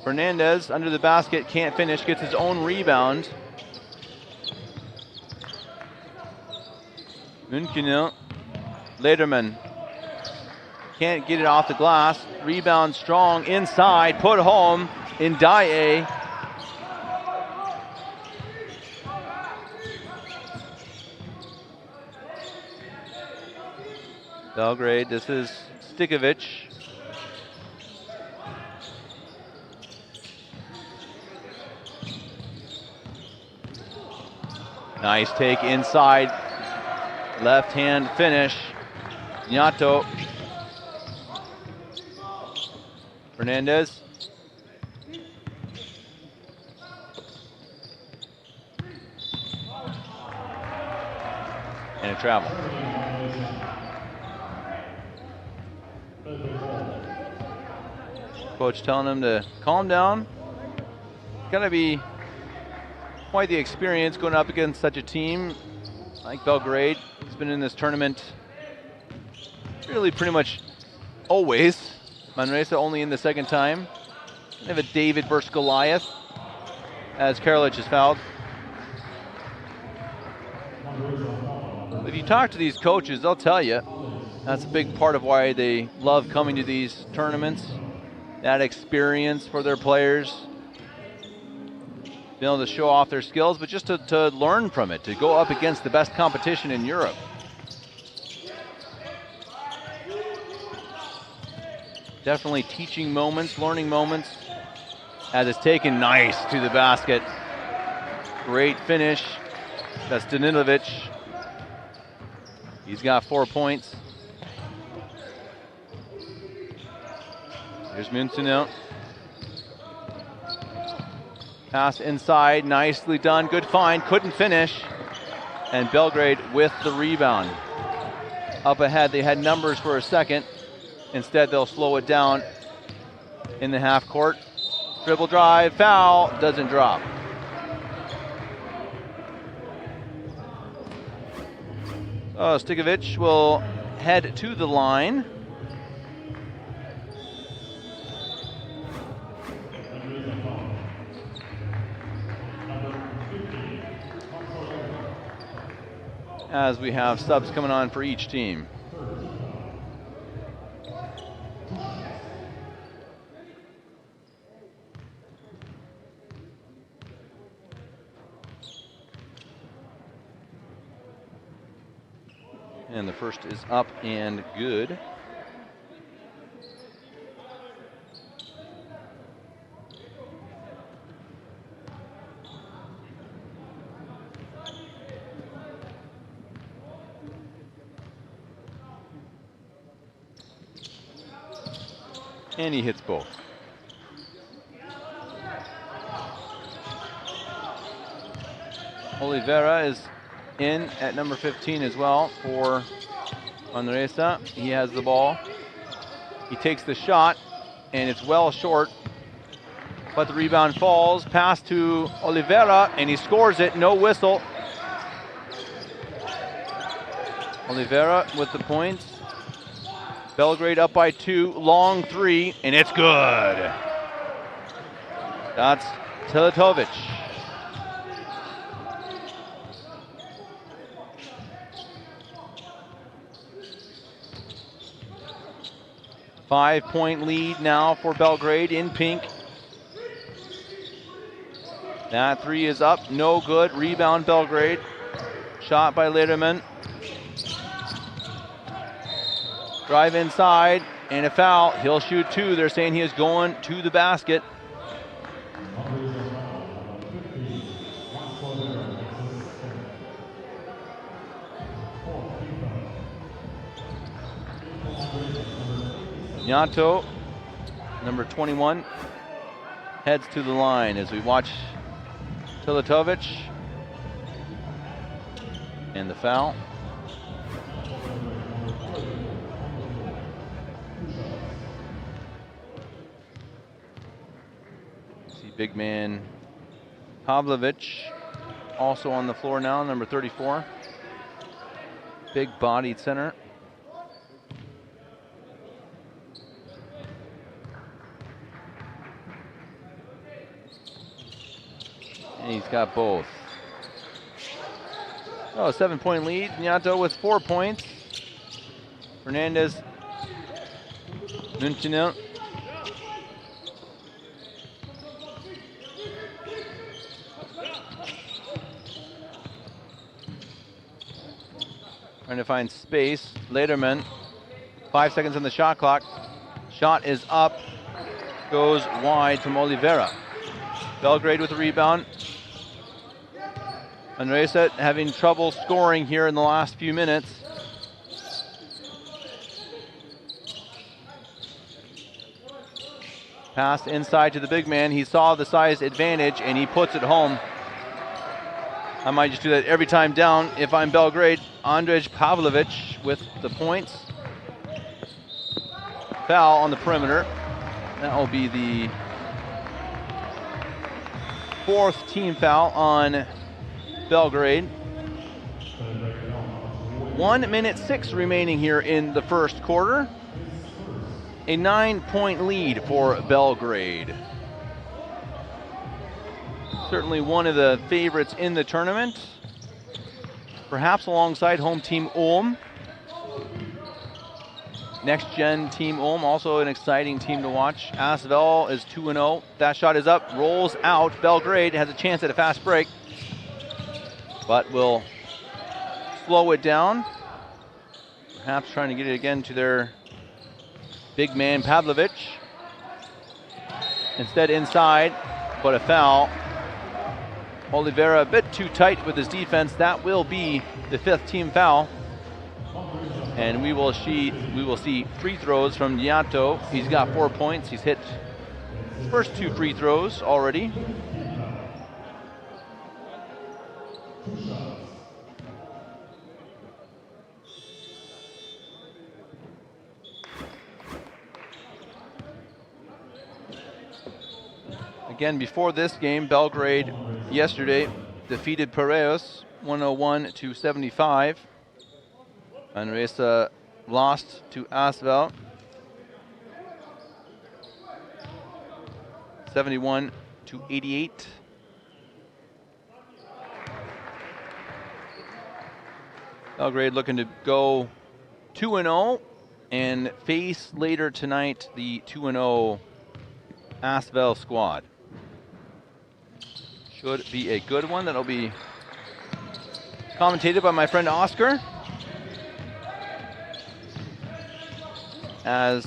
Fernandez under the basket, can't finish, gets his own rebound. Munkenil, Lederman. Can't get it off the glass. Rebound strong inside, put home Ndiaye. Belgrade, this is Stikovic. Nice take inside. Left hand finish. Nyato. Fernandez. And a travel. Coach telling him to calm down. Gonna be quite the experience going up against such a team like Belgrade. He's been in this tournament really pretty much always. Manresa only in the second time. They have a David versus Goliath as Karalic is fouled. If you talk to these coaches, they'll tell you that's a big part of why they love coming to these tournaments. That experience for their players, being able to show off their skills, but just to learn from it, to go up against the best competition in Europe. Definitely teaching moments, learning moments, as it's taken nice to the basket. Great finish. That's Danilovic. He's got 4 points. Here's Munson. Pass inside, nicely done, good find, couldn't finish. And Belgrade with the rebound. Up ahead, they had numbers for a second. Instead, they'll slow it down in the half court. Dribble drive, foul, doesn't drop. Stikovic will head to the line. As we have subs coming on for each team. And the first is up and good. And he hits both. Oliveira is in at number 15 as well for Manresa. He has the ball. He takes the shot, and it's well short, but the rebound falls. Pass to Oliveira, and he scores it. No whistle. Oliveira with the points. Belgrade up by 2, long 3, and it's good. That's Tilatovic. Five-point lead now for Belgrade in pink. That 3 is up, no good. Rebound Belgrade. Shot by Lederman. Drive inside, and a foul. He'll shoot 2. They're saying he is going to the basket. Nyato, number 21, heads to the line as we watch Tilatovic and the foul. Big man Pavlovic also on the floor now, number 34. Big bodied center. And he's got both. Oh, 7-point lead. Nyato with 4 points. Fernandez. Munchino. Trying to find space. Lederman, 5 seconds on the shot clock. Shot is up, goes wide from Oliveira. Belgrade with the rebound. Manresa having trouble scoring here in the last few minutes. Pass inside to the big man. He saw the size advantage and he puts it home. I might just do that every time down if I'm Belgrade. Andrej Pavlovic with the points. Foul on the perimeter That will be the 4th team foul on Belgrade. 1 minute 6 remaining here in the first quarter. A 9-point lead for Belgrade. Certainly one of the favorites in the tournament, perhaps alongside home team Ulm. Next Gen Team Ulm, also an exciting team to watch. Asvel is 2-0. That shot is up, rolls out. Belgrade has a chance at a fast break, but will slow it down. Perhaps trying to get it again to their big man Pavlovic. Instead inside, but a foul. Oliveira a bit too tight with his defense. That will be the 5th team foul. And we will see free throws from Nyato. He's got 4 points. He's hit his first 2 free throws already. Again, before this game, Belgrade yesterday defeated Piraeus 101-75. Manresa lost to Asvel 71-88. Belgrade looking to go 2-0 and face later tonight the 2-0 Asvel squad. Should be a good one. That'll be commentated by my friend Oscar. As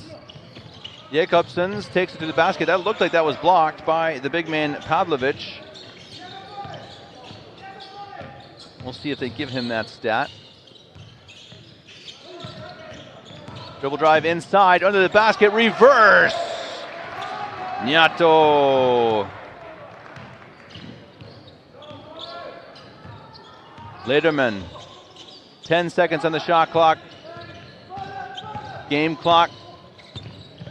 Jakobsens takes it to the basket. That looked like that was blocked by the big man Pavlovic. We'll see if they give him that stat. Dribble drive inside, under the basket, reverse! Nyato. Lederman, 10 seconds on the shot clock. Game clock,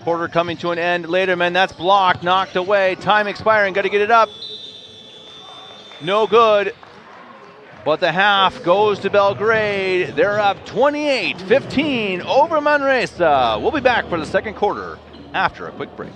quarter coming to an end. Lederman, that's blocked, knocked away. Time expiring, got to get it up. No good, but the half goes to Belgrade. They're up 28-15 over Manresa. We'll be back for the second quarter after a quick break.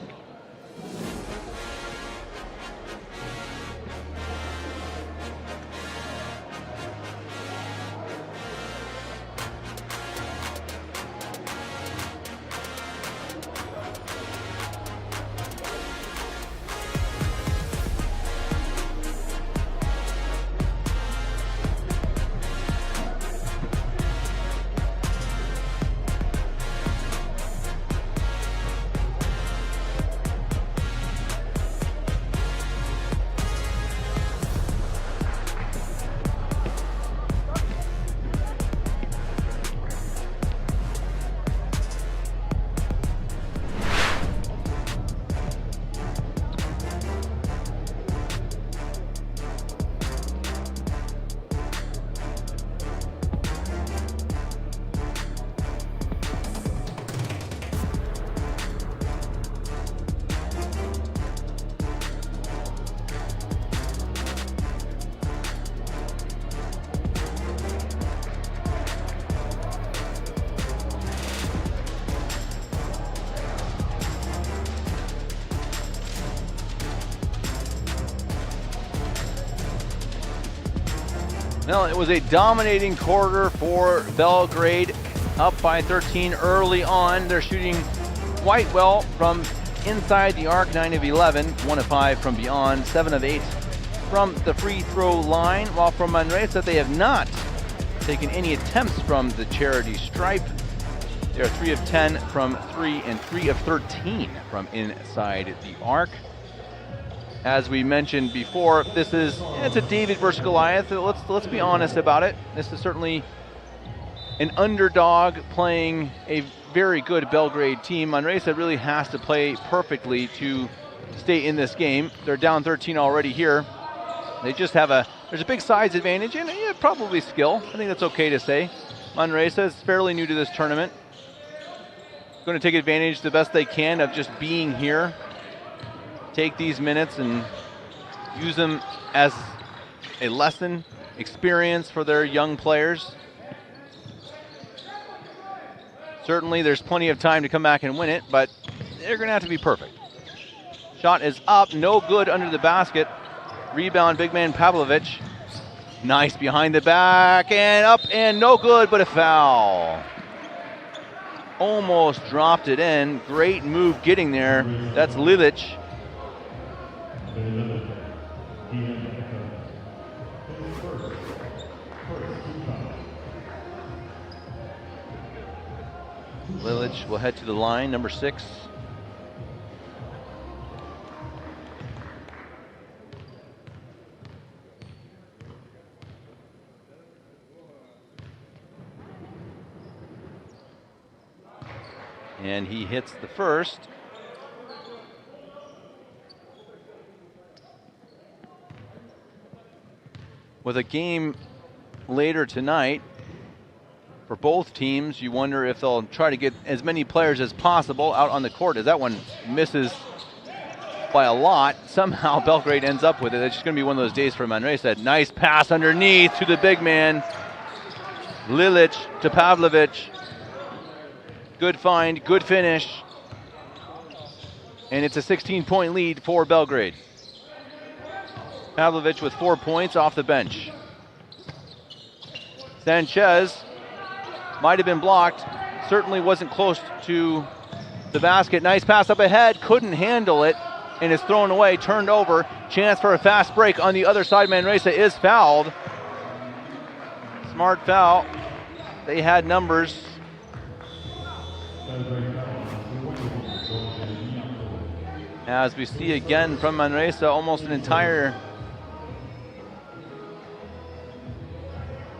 Well, it was a dominating quarter for Belgrade, up by 13 early on. They're shooting quite well from inside the arc, 9 of 11, 1 of 5 from beyond, 7 of 8 from the free throw line, while from Manresa they have not taken any attempts from the charity stripe. They are 3 of 10 from 3 and 3 of 13 from inside the arc. As we mentioned before, it's a David versus Goliath. Let's be honest about it. This is certainly an underdog playing a very good Belgrade team. Manresa really has to play perfectly to stay in this game. They're down 13 already here. They just have there's a big size advantage and probably skill. I think that's okay to say. Manresa is fairly new to this tournament. going to take advantage the best they can of just being here. Take these minutes and use them as a lesson, experience for their young players. Certainly there's plenty of time to come back and win it, but they're going to have to be perfect. Shot is up, no good under the basket. Rebound, big man Pavlovich. Nice behind the back and up and no good, but a foul. Almost dropped it in. Great move getting there. That's Lilich. Lilich will head to the line, number 6. And he hits the first. With a game later tonight for both teams, you wonder if they'll try to get as many players as possible out on the court, as that one misses by a lot. Somehow Belgrade ends up with it. It's just going to be one of those days for Manresa. Nice pass underneath to the big man. Lilich to Pavlovich. Good find, good finish. And it's a 16-point lead for Belgrade. Pavlovich with 4 points off the bench. Sanchez might have been blocked. Certainly wasn't close to the basket. Nice pass up ahead, couldn't handle it, and is thrown away, turned over. Chance for a fast break on the other side. Manresa is fouled. Smart foul. They had numbers. As we see again from Manresa, almost an entire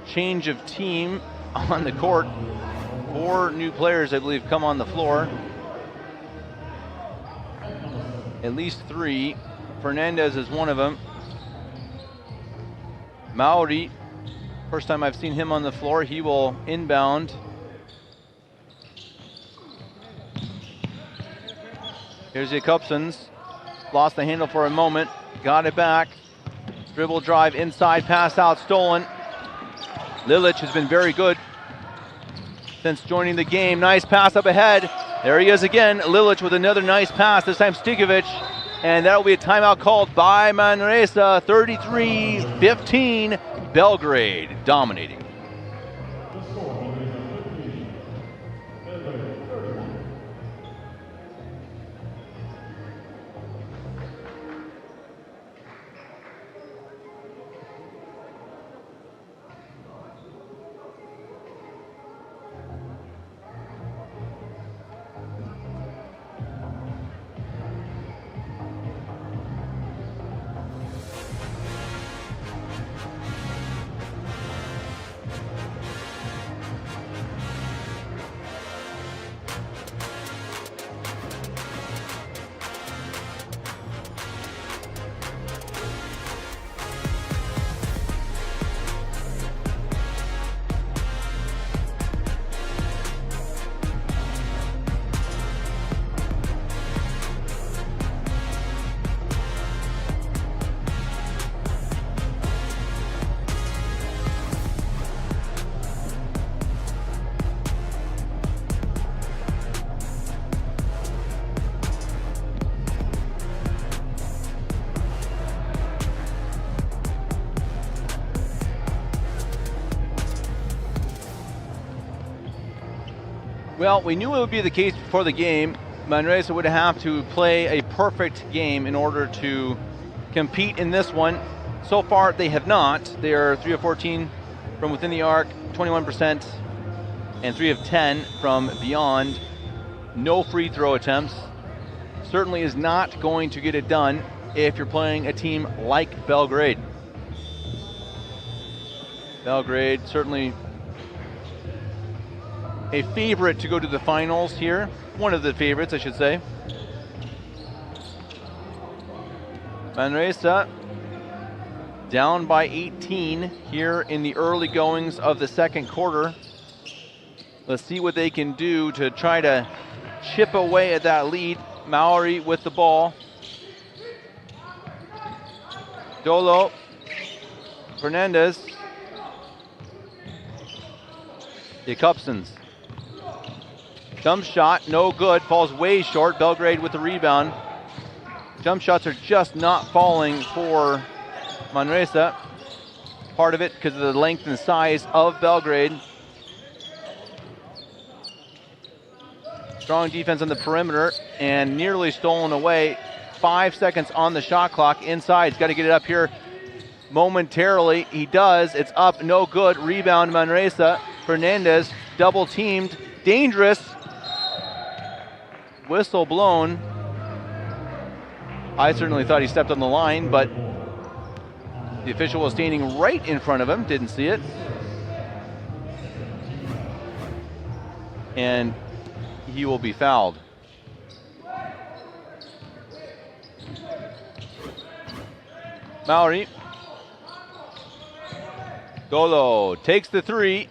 change of team on the court. 4 new players, I believe, come on the floor. At least 3. Fernandez is one of them. Mauri, first time I've seen him on the floor. He will inbound. Here's Jakobsons. Lost the handle for a moment. Got it back. Dribble drive inside, pass out, stolen. Lilich has been very good since joining the game. Nice pass up ahead. There he is again. Lilich with another nice pass, this time Stigovic. And that'll be a timeout called by Manresa. 33-15, Belgrade dominating. Well, we knew it would be the case before the game. Manresa would have to play a perfect game in order to compete in this one. So far, they have not. They are 3 of 14 from within the arc, 21%, and 3 of 10 from beyond. No free throw attempts. Certainly is not going to get it done if you're playing a team like Belgrade. Belgrade certainly a favorite to go to the finals here. One of the favorites, I should say. Manresa down by 18 here in the early goings of the second quarter. Let's see what they can do to try to chip away at that lead. Maori with the ball. Dolo. Fernandez. Jakobsens. Jump shot, no good, falls way short. Belgrade with the rebound. Jump shots are just not falling for Manresa. Part of it because of the length and size of Belgrade. Strong defense on the perimeter and nearly stolen away. 5 seconds on the shot clock. Inside, he's got to get it up here momentarily. He does. It's up, no good. Rebound, Manresa. Fernandez, double teamed, dangerous. Whistle blown. I certainly thought he stepped on the line, but the official was standing right in front of him, didn't see it. And he will be fouled. Maori. Dolo takes the three.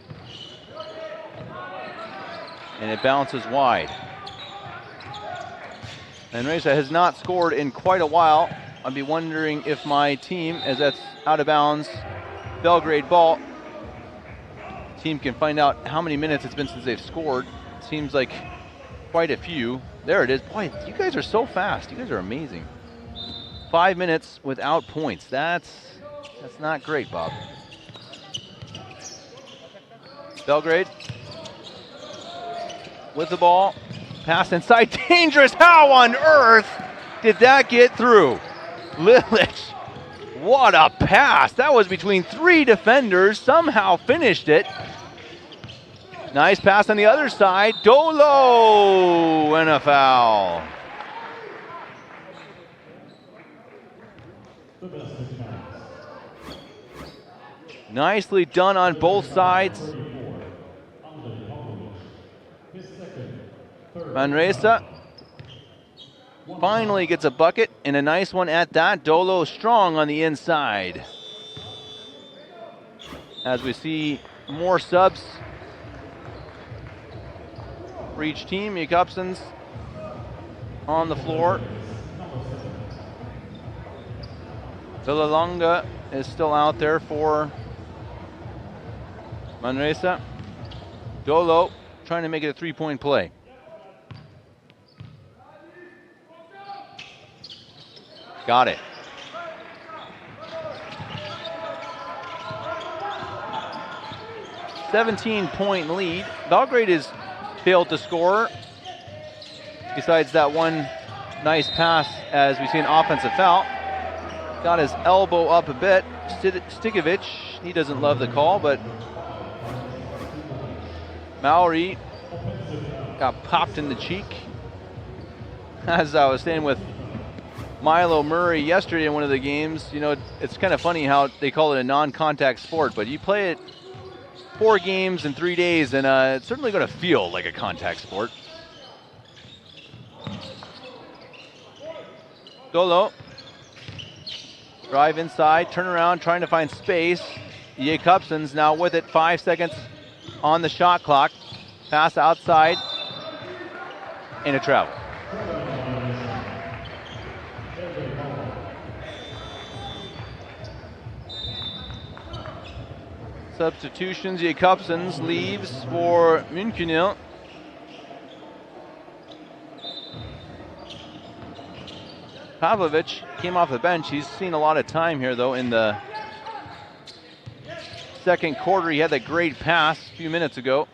And it bounces wide. Manresa has not scored in quite a while. I'd be wondering if my team, as that's out of bounds, Belgrade ball, team can find out how many minutes it's been since they've scored. Seems like quite a few. There it is. Boy, you guys are so fast. You guys are amazing. 5 minutes without points. That's not great, Bob. Belgrade with the ball. Pass inside. Dangerous. How on earth did that get through? Lilich. What a pass. That was between 3 defenders. Somehow finished it. Nice pass on the other side. Dolo and a foul. Nicely done on both sides. Manresa finally gets a bucket, and a nice one at that. Dolo strong on the inside. As we see more subs for each team. Jakobsens on the floor. Villalonga is still out there for Manresa. Dolo trying to make it a three-point play. Got it. "17-point lead. Belgrade has failed to score. Besides that one nice pass as we see an offensive foul. Got his elbow up a bit. Stikovic, he doesn't love the call, but Maori got popped in the cheek. As I was saying with Milo Murray yesterday in one of the games, you know, it's kind of funny how they call it a non-contact sport, but you play it 4 games in 3 days, and it's certainly going to feel like a contact sport. Dolo. Drive inside, turn around, trying to find space. Jakobsens now with it, 5 seconds on the shot clock. Pass outside, and a travel. Substitutions, Jakobsens leaves for München. Pavlovic came off the bench. He's seen a lot of time here, though, in the second quarter. He had that great pass a few minutes ago.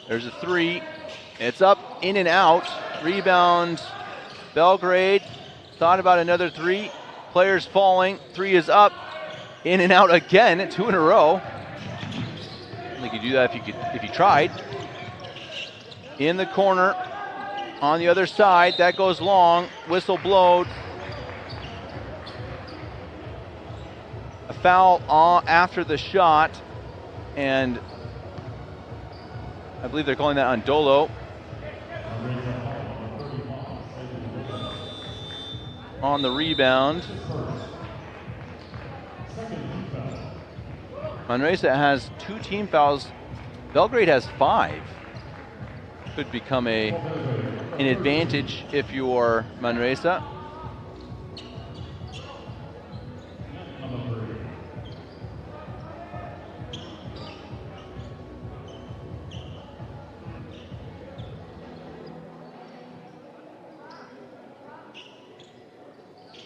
There's a three. It's up, in and out. Rebound, Belgrade. Thought about another three. Players falling. Three is up, in and out again. 2 in a row. I think you do that if you tried. In the corner, on the other side, that goes long. Whistle blowed. A foul after the shot, and I believe they're calling that on Dolo. On the rebound. Manresa has 2 team fouls. Belgrade has 5. Could become an advantage if you're Manresa.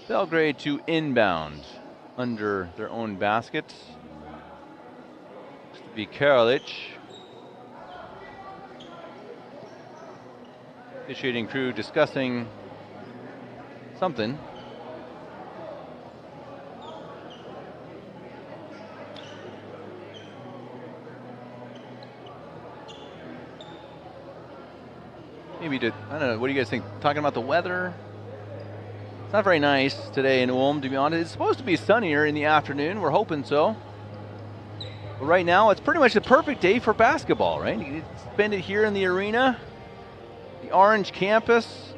Belgrade to inbound under their own basket. Looks to be Karalic. Officiating crew discussing something. Maybe to, I don't know, what do you guys think? Talking about the weather? It's not very nice today in Ulm, to be honest. It's supposed to be sunnier in the afternoon. We're hoping so. But right now, it's pretty much the perfect day for basketball, right? You can spend it here in the arena. The Orange campus,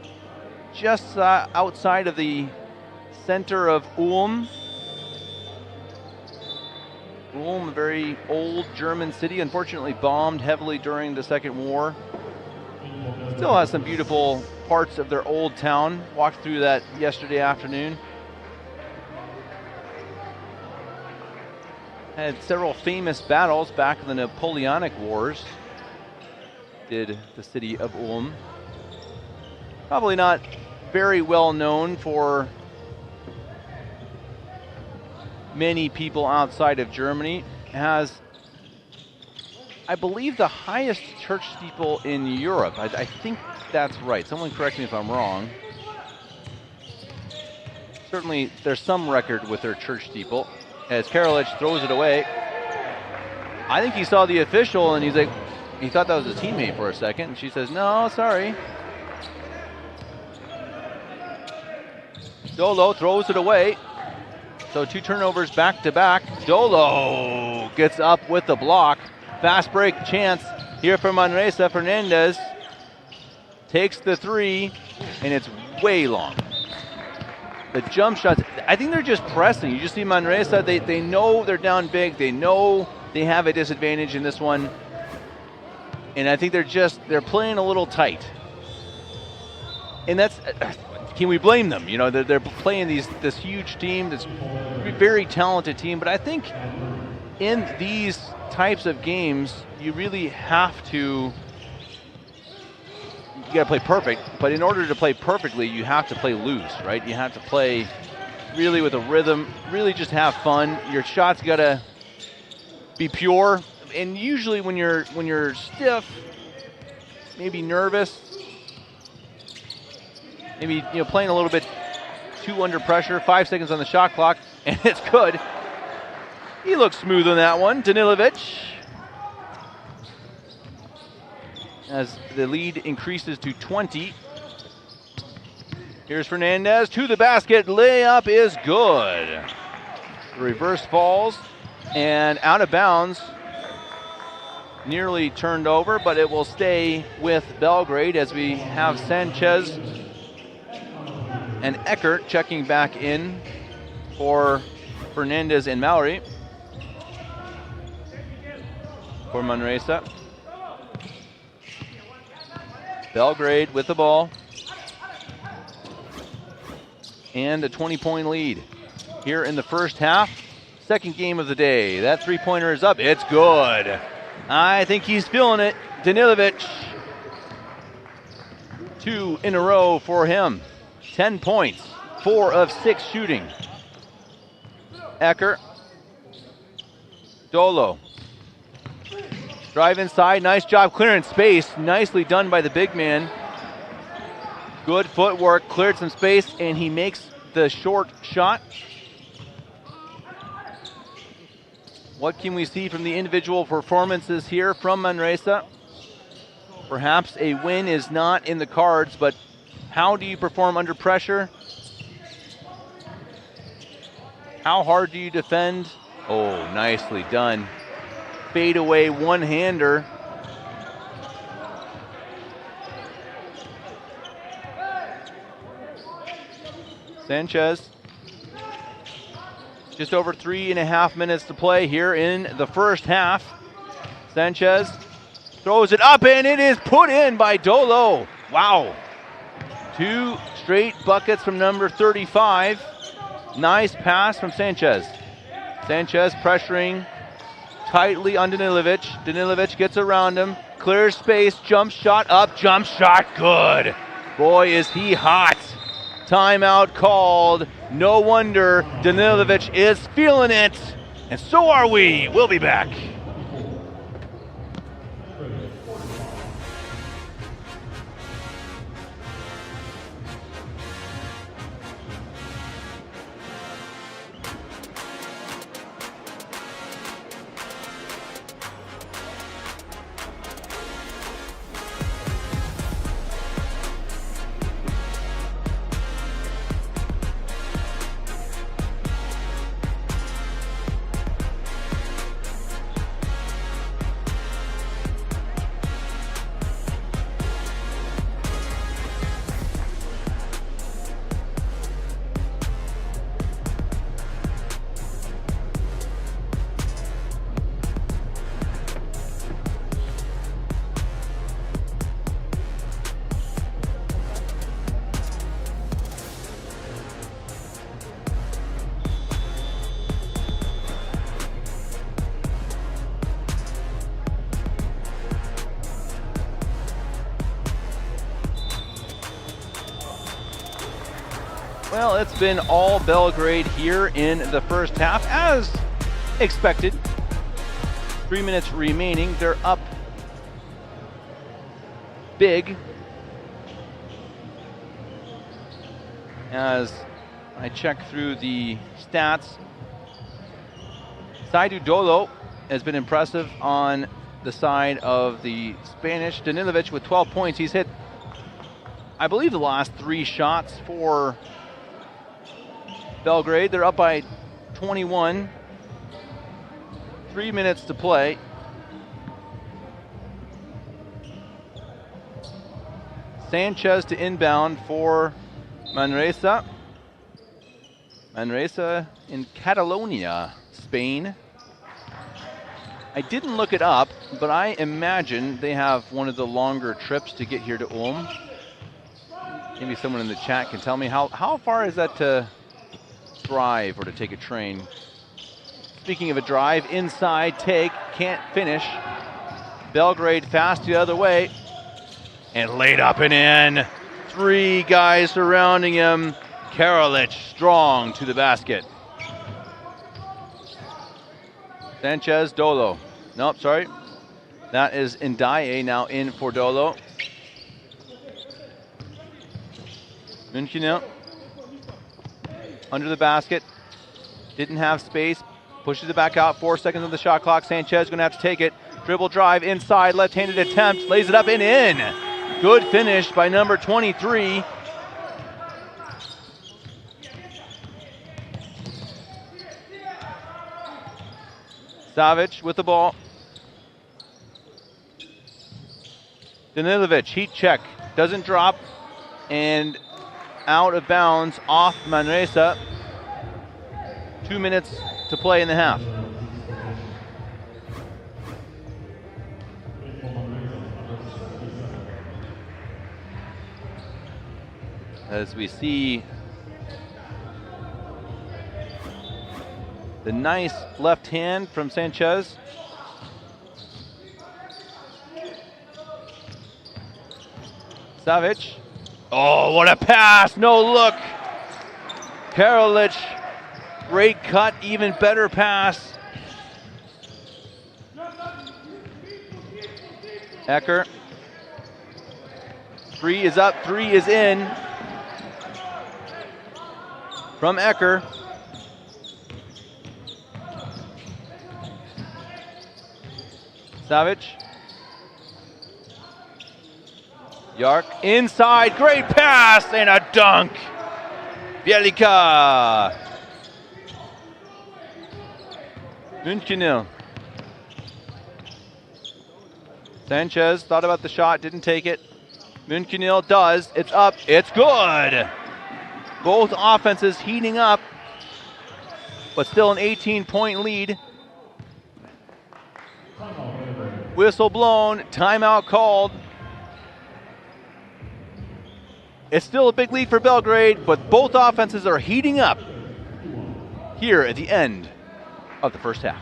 just outside of the center of Ulm. Ulm, a very old German city, unfortunately bombed heavily during the Second War. Still has some beautiful parts of their old town. Walked through that yesterday afternoon. Had several famous battles back in the Napoleonic Wars. Did the city of Ulm. Probably not very well known for many people outside of Germany. It has, I believe, the highest church steeple in Europe. I think that's right. Someone correct me if I'm wrong. Certainly, there's some record with their church steeple. As Karalic throws it away. I think he saw the official and he's like, he thought that was his teammate for a second. And she says, no, sorry. Dolo throws it away. So 2 turnovers back to back. Dolo gets up with the block. Fast break chance here for Manresa. Fernandez takes the 3, and it's way long. The jump shots, I think they're just pressing. You just see Manresa, they know they're down big. They know they have a disadvantage in this one. And I think they're playing a little tight. And that's, can we blame them? You know, they're playing this huge team, this very talented team. But I think in these types of games, you really have to, you got to play perfect, but in order to play perfectly, you have to play loose, right? You have to play really with a rhythm, really just have fun. Your shots got to be pure, and usually when you're stiff, maybe nervous, maybe playing a little bit too under pressure, 5 seconds on the shot clock, and it's good. He looks smooth on that one, Danilovic. As the lead increases to 20. Here's Fernandez to the basket. Layup is good. The reverse falls and out of bounds. Nearly turned over, but it will stay with Belgrade as we have Sanchez and Eckert checking back in for Fernandez and Mallory for Manresa. Belgrade with the ball. And a 20-point lead here in the first half. Second game of the day. That 3-pointer is up. It's good. I think he's feeling it. Danilovic. 2 in a row for him. 10 points. 4 of 6 shooting. Eckert. Dolo. Drive inside, nice job clearing space. Nicely done by the big man. Good footwork, cleared some space, and he makes the short shot. What can we see from the individual performances here from Manresa? Perhaps a win is not in the cards, but how do you perform under pressure? How hard do you defend? Oh, nicely done. Fade away one-hander. Sanchez. Just over 3.5 minutes to play here in the first half. Sanchez throws it up and it is put in by Dolo. Wow. 2 straight buckets from number 35. Nice pass from Sanchez. Sanchez pressuring tightly on Danilovic. Danilovic gets around him, clears space, jump shot up, jump shot good. Boy, is he hot. Timeout called. No wonder Danilovic is feeling it, and so are we. We'll be back. Well, it's been all Belgrade here in the first half, as expected. 3 minutes remaining. They're up big. As I check through the stats, Saidu Dolo has been impressive on the side of the Spanish. Danilovic with 12 points. He's hit, I believe, the last 3 shots for Belgrade. They're up by 21. 3 minutes to play. Sanchez to inbound for Manresa. Manresa in Catalonia, Spain. I didn't look it up, but I imagine they have one of the longer trips to get here to Ulm. Maybe someone in the chat can tell me how far is that to drive or to take a train. Speaking of a drive, inside take, can't finish. Belgrade fast the other way and laid up and in. 3 guys surrounding him. Karalic strong to the basket. Sanchez, Dolo. Nope, sorry. That is Ndaye now in for Dolo. München under the basket, didn't have space, pushes it back out, 4 seconds on the shot clock. Sanchez gonna have to take it, dribble drive inside, left-handed attempt, lays it up and in. Good finish by number 23. Savic with the ball. Danilovic, heat check, doesn't drop, and out of bounds off Manresa. 2 minutes to play in the half. As we see the nice left hand from Sanchez. Savic. Oh, what a pass, no look. Karalic, great cut, even better pass. Ecker. 3 is up, 3 is in. From Ecker. Savic. Yark inside, great pass and a dunk. Bielica. München. Sanchez thought about the shot, didn't take it. München does, it's up, it's good. Both offenses heating up, but still an 18-point lead. Whistle blown, timeout called. It's still a big lead for Belgrade, but both offenses are heating up here at the end of the first half.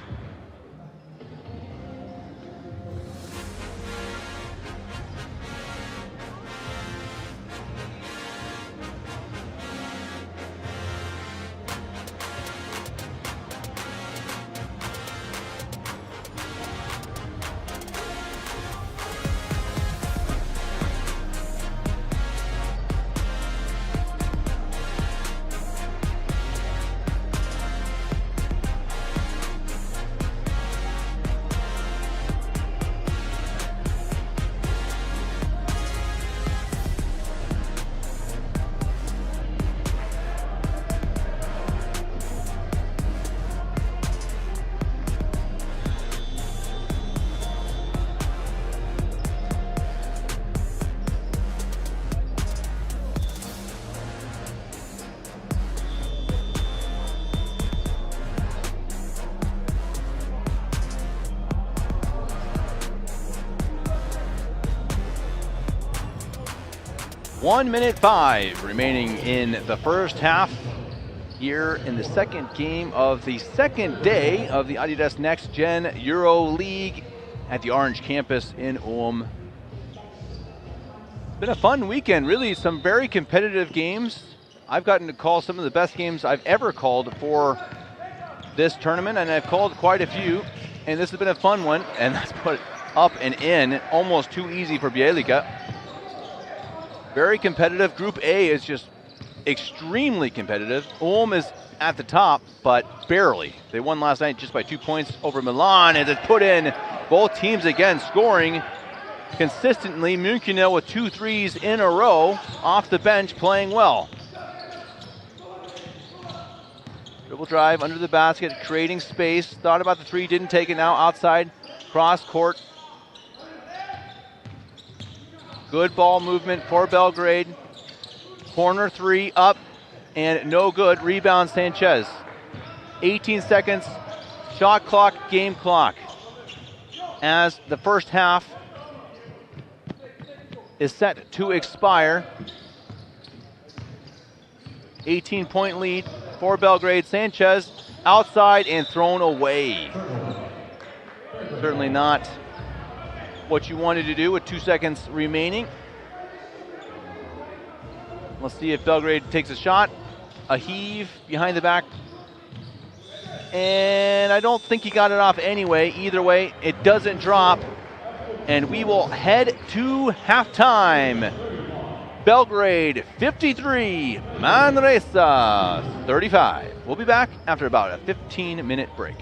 One minute 5 remaining in the first half here in the second game of the second day of the Adidas NextGen EuroLeague at the Orange campus in Ulm. Been a fun weekend, really some very competitive games. I've gotten to call some of the best games I've ever called for this tournament, and I've called quite a few, and this has been a fun one, and that's put up and in, almost too easy for Bielica. Very competitive. Group A is just extremely competitive. Ulm is at the top, but barely. They won last night just by 2 points over Milan, and it's put in. Both teams again scoring consistently. München with 2 threes in a row off the bench, playing well. Dribble drive under the basket, creating space. Thought about the three, didn't take it. Now outside, cross court. Good ball movement for Belgrade. Corner three up and no good. Rebound Sanchez. 18 seconds, shot clock, game clock. As the first half is set to expire. 18-point lead for Belgrade. Sanchez outside and thrown away. Certainly not what you wanted to do with 2 seconds remaining. Let's see if Belgrade takes a shot. A heave behind the back. And I don't think he got it off anyway. Either way, it doesn't drop. And we will head to halftime. Belgrade 53, Manresa 35. We'll be back after about a 15-minute break.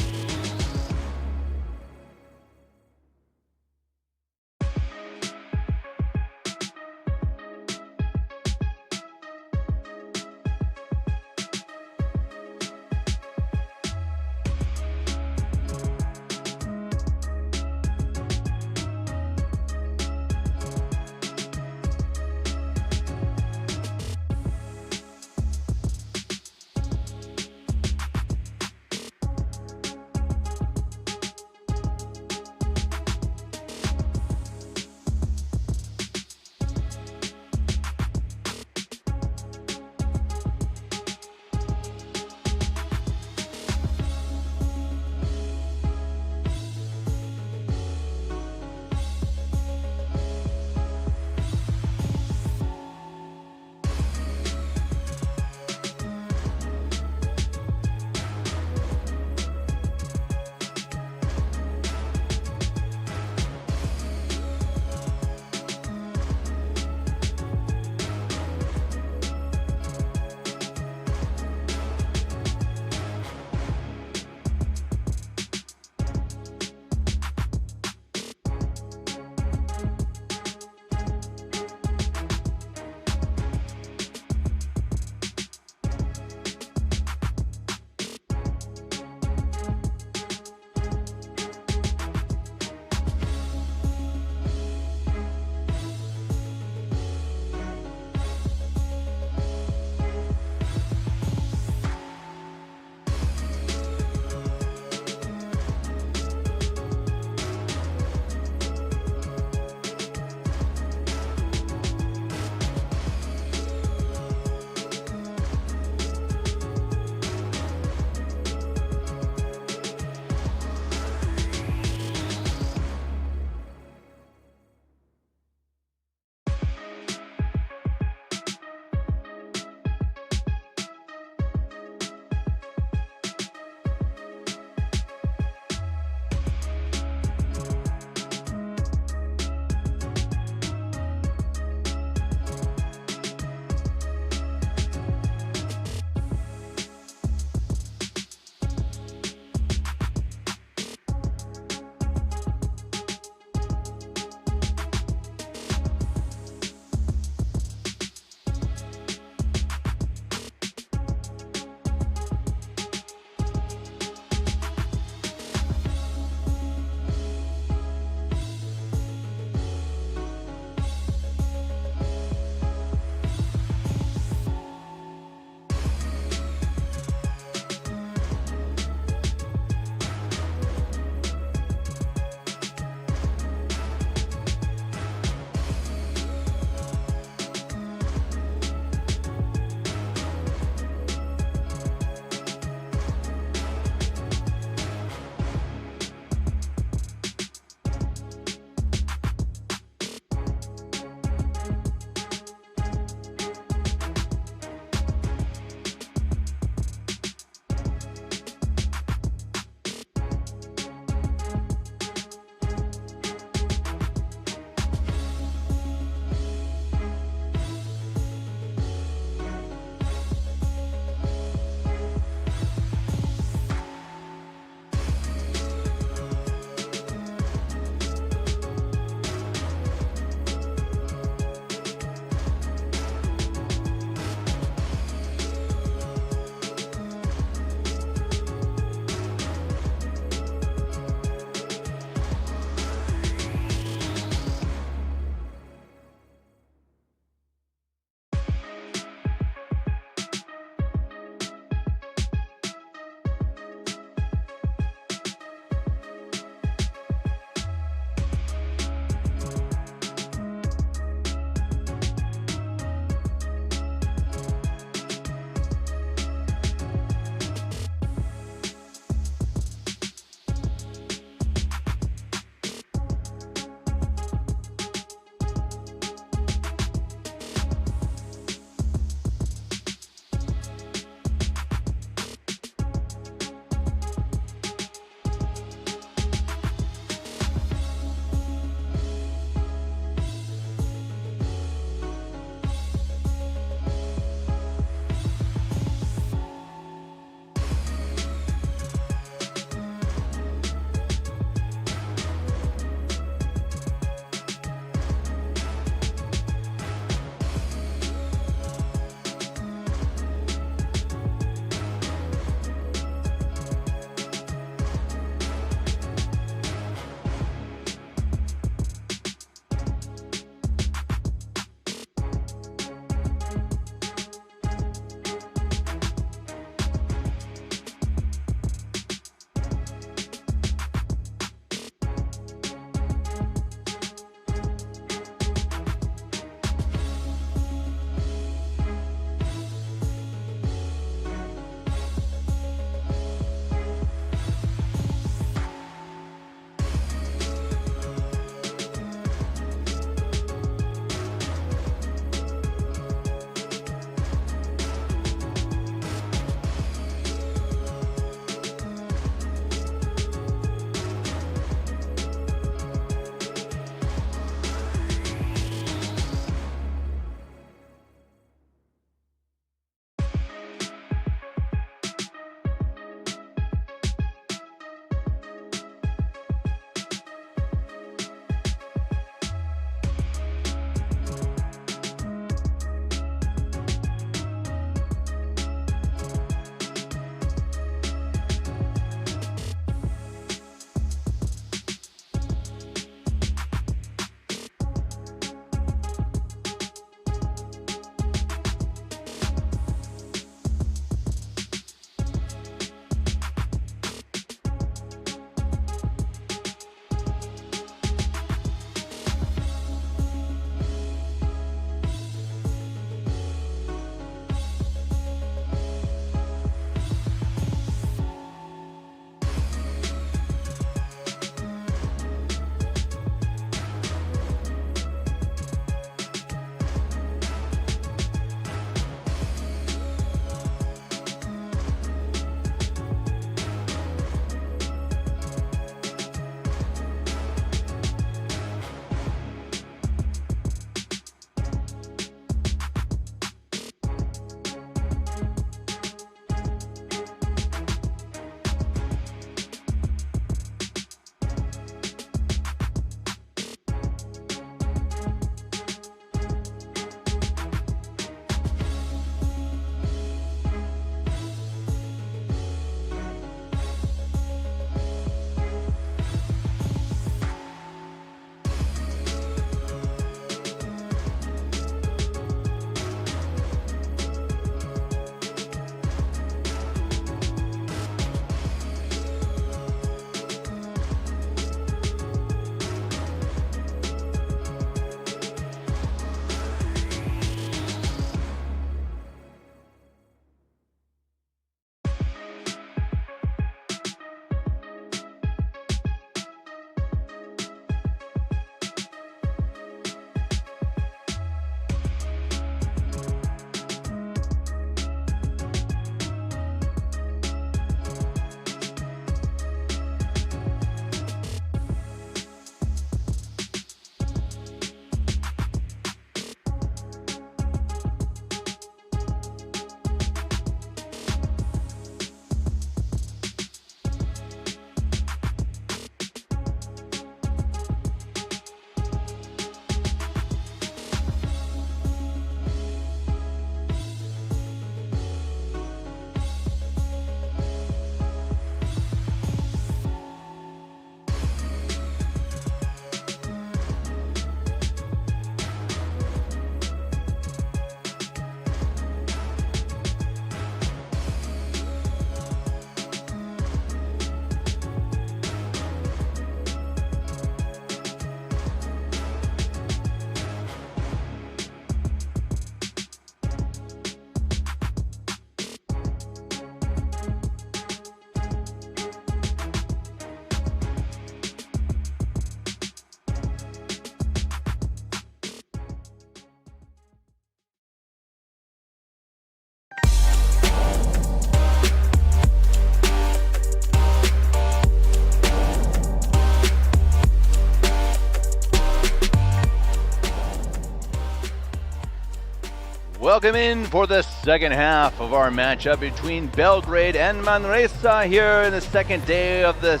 Welcome in for the second half of our matchup between Belgrade and Manresa here in the second day of the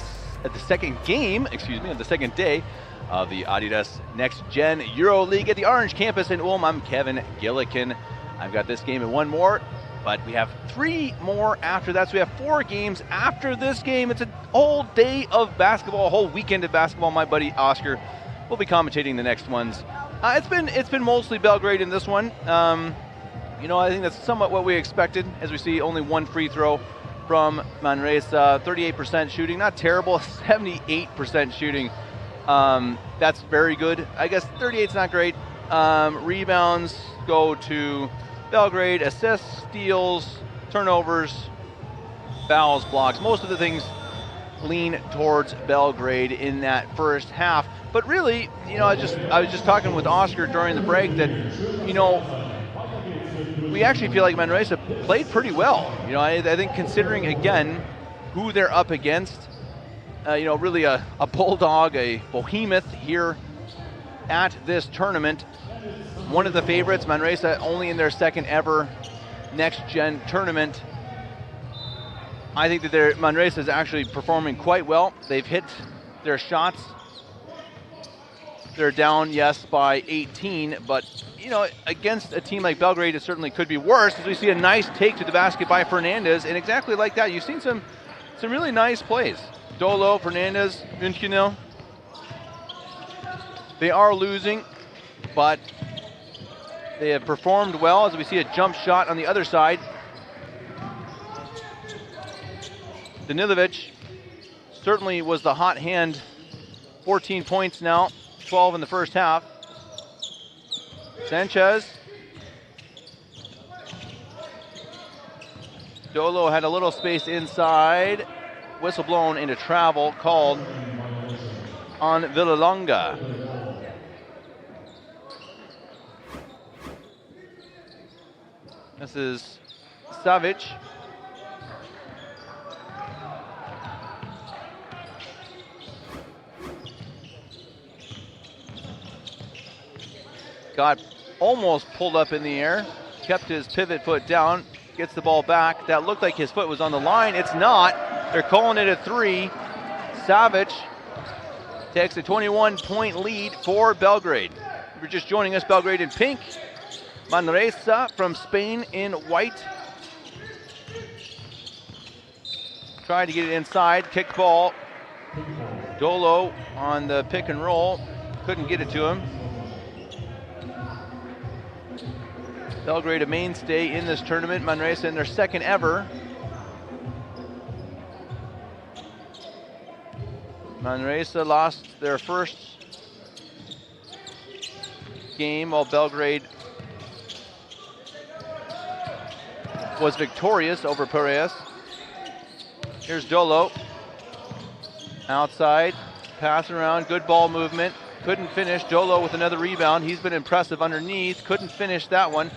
second game of the second day of the Adidas NextGen EuroLeague at the Orange campus in Ulm. I'm Kevin Gillikin. I've got this game and one more, but we have 3 more after that. So we have 4 games after this game. It's a whole day of basketball, a whole weekend of basketball. My buddy Oscar will be commentating the next ones. It's been mostly Belgrade in this one. I think that's somewhat what we expected, as we see only 1 free throw from Manresa. 38% shooting, not terrible. 78% shooting. That's very good. I guess 38's not great. Rebounds go to Belgrade. Assists, steals, turnovers, fouls, blocks. Most of the things lean towards Belgrade in that first half. But really, I was just talking with Oscar during the break that, we actually feel like Manresa played pretty well. I think considering, again, who they're up against, really a bulldog, a behemoth here at this tournament. One of the favorites, Manresa, only in their second ever next-gen tournament. I think that Manresa is actually performing quite well. They've hit their shots. They're down, yes, by 18, but against a team like Belgrade, it certainly could be worse, as we see a nice take to the basket by Fernandez, and exactly like that, you've seen some really nice plays. Dolo, Fernandez, Müncheno. They are losing, but they have performed well, as we see a jump shot on the other side. Danilovic certainly was the hot hand. 14 points now, 12 in the first half. Sanchez. Dolo had a little space inside. Whistle blown into travel, called on Villalonga. This is Savic. Got almost pulled up in the air, kept his pivot foot down, gets the ball back. That looked like his foot was on the line. It's not. They're calling it a 3. Savic takes a 21-point lead for Belgrade. If you're just joining us, Belgrade in pink. Manresa from Spain in white. Tried to get it inside, kick ball. Dolo on the pick and roll, couldn't get it to him. Belgrade a mainstay in this tournament. Manresa in their second ever. Manresa lost their first game, while Belgrade was victorious over Piraeus. Here's Dolo. Outside, pass around, good ball movement. Couldn't finish. Dolo with another rebound. He's been impressive underneath. Couldn't finish that one.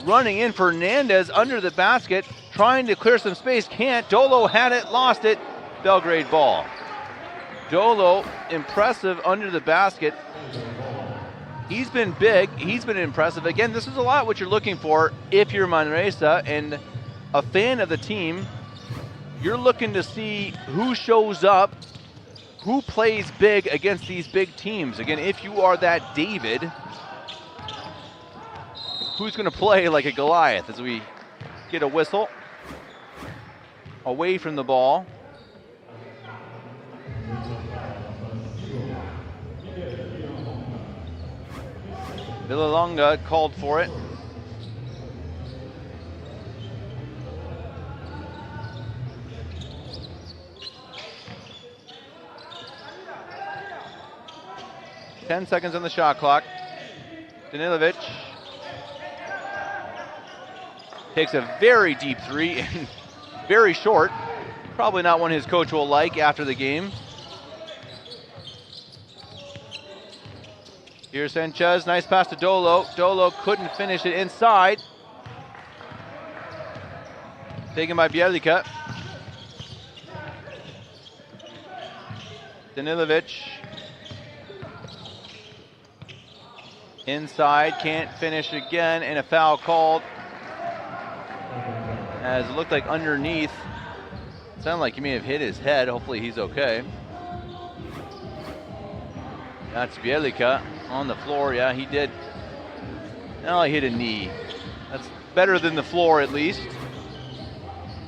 Running in Fernandez under the basket, trying to clear some space. Can't. Dolo had it, lost it. Belgrade ball. Dolo, impressive under the basket. He's been big. He's been impressive. Again, this is a lot what you're looking for if you're Manresa and a fan of the team. You're looking to see who shows up, who plays big against these big teams. Again, if you are that David, who's going to play like a Goliath? As we get a whistle away from the ball. Villalonga called for it. Ten seconds on the shot clock. Danilovic takes a very deep 3 and very short. Probably not one his coach will like after the game. Here's Sanchez, nice pass to Dolo. Dolo couldn't finish it inside. Taken by Bjelica. Danilovic. Inside, can't finish again, and a foul called. As it looked like underneath. Sounded like he may have hit his head. Hopefully he's okay. That's Bielica on the floor. Yeah, he did. No, he hit a knee. That's better than the floor at least.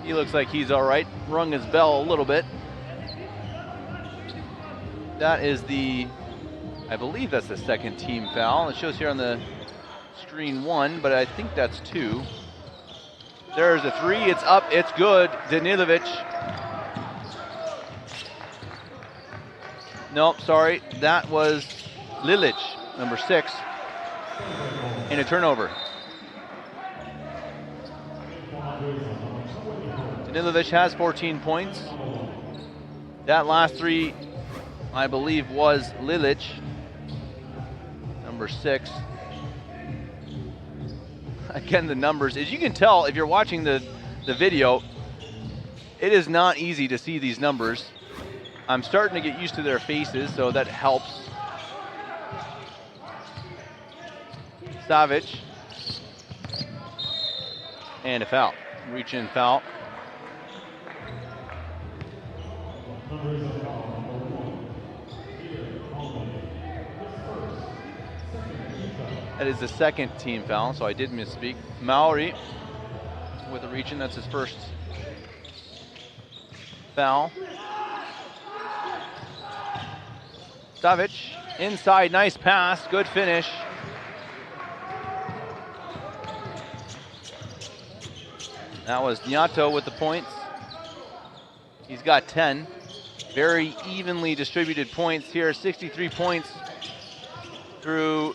He looks like he's all right. Rung his bell a little bit. That is I believe that's the second team foul. It shows here on the screen 1, but I think that's 2. There's a 3, it's up, it's good. Danilovic. Nope, sorry, that was Lilic, number 6, in a turnover. Danilovic has 14 points. That last 3, I believe, was Lilic, number 6. Again, the numbers, as you can tell if you're watching the video, it is not easy to see these numbers. I'm starting to get used to their faces, so that helps. Savic. And a foul. Reach in foul. That is the second team foul, so I did misspeak. Maori with a reach in, that's his first foul. Savic, inside, nice pass, good finish. That was Nyato with the points. He's got 10. Very evenly distributed points here, 63 points through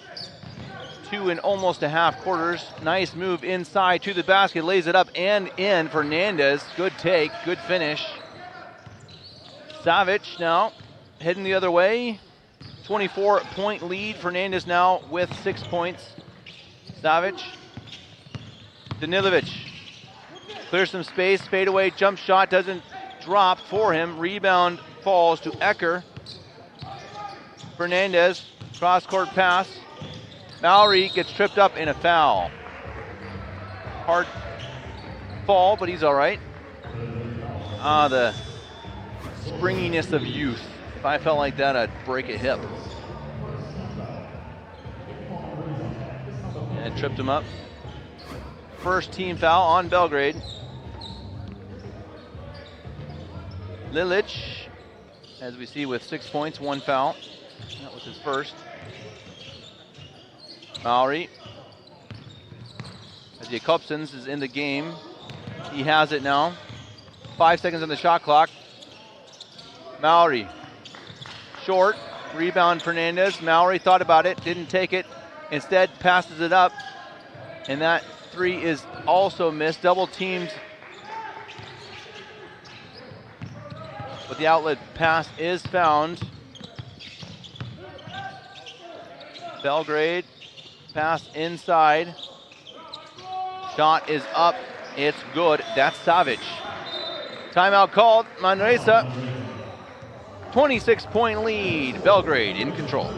2 and almost a half quarters. Nice move inside to the basket, lays it up and in. Fernandez, good take, good finish. Savic now heading the other way. 24-point lead. Fernandez now with 6 points. Savic. Danilovic clears some space, fadeaway jump shot doesn't drop for him. Rebound falls to Ecker. Fernandez, cross-court pass. Maori gets tripped up in a foul. Hard fall, but he's all right. The springiness of youth. If I felt like that, I'd break a hip. And tripped him up. First team foul on Belgrade. Lilic, as we see, with 6 points, 1 foul. That was his first. Maori. As Jakobsens is in the game. He has it now. 5 seconds on the shot clock. Maori. Short. Rebound Fernandez. Maori thought about it, didn't take it. Instead passes it up. And that 3 is also missed. Double teamed. But the outlet pass is found. Belgrade. Pass inside. Shot is up. It's good. That's Savic. Timeout called. Manresa. 26-point lead. Belgrade in control.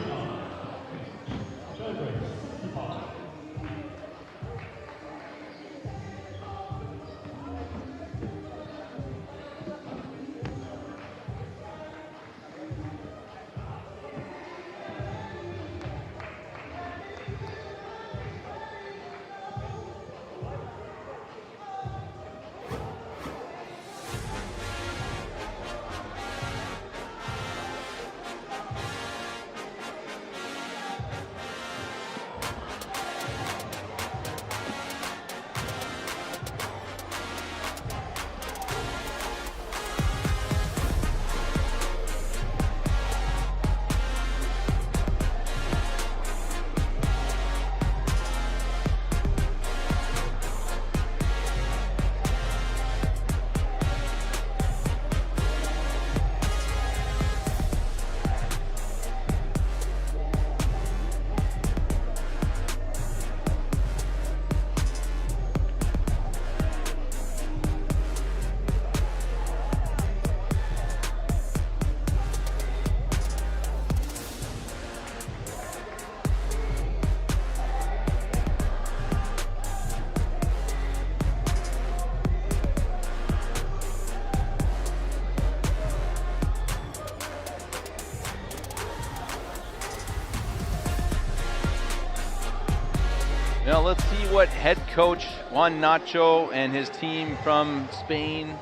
what head coach Juan Nacho and his team from Spain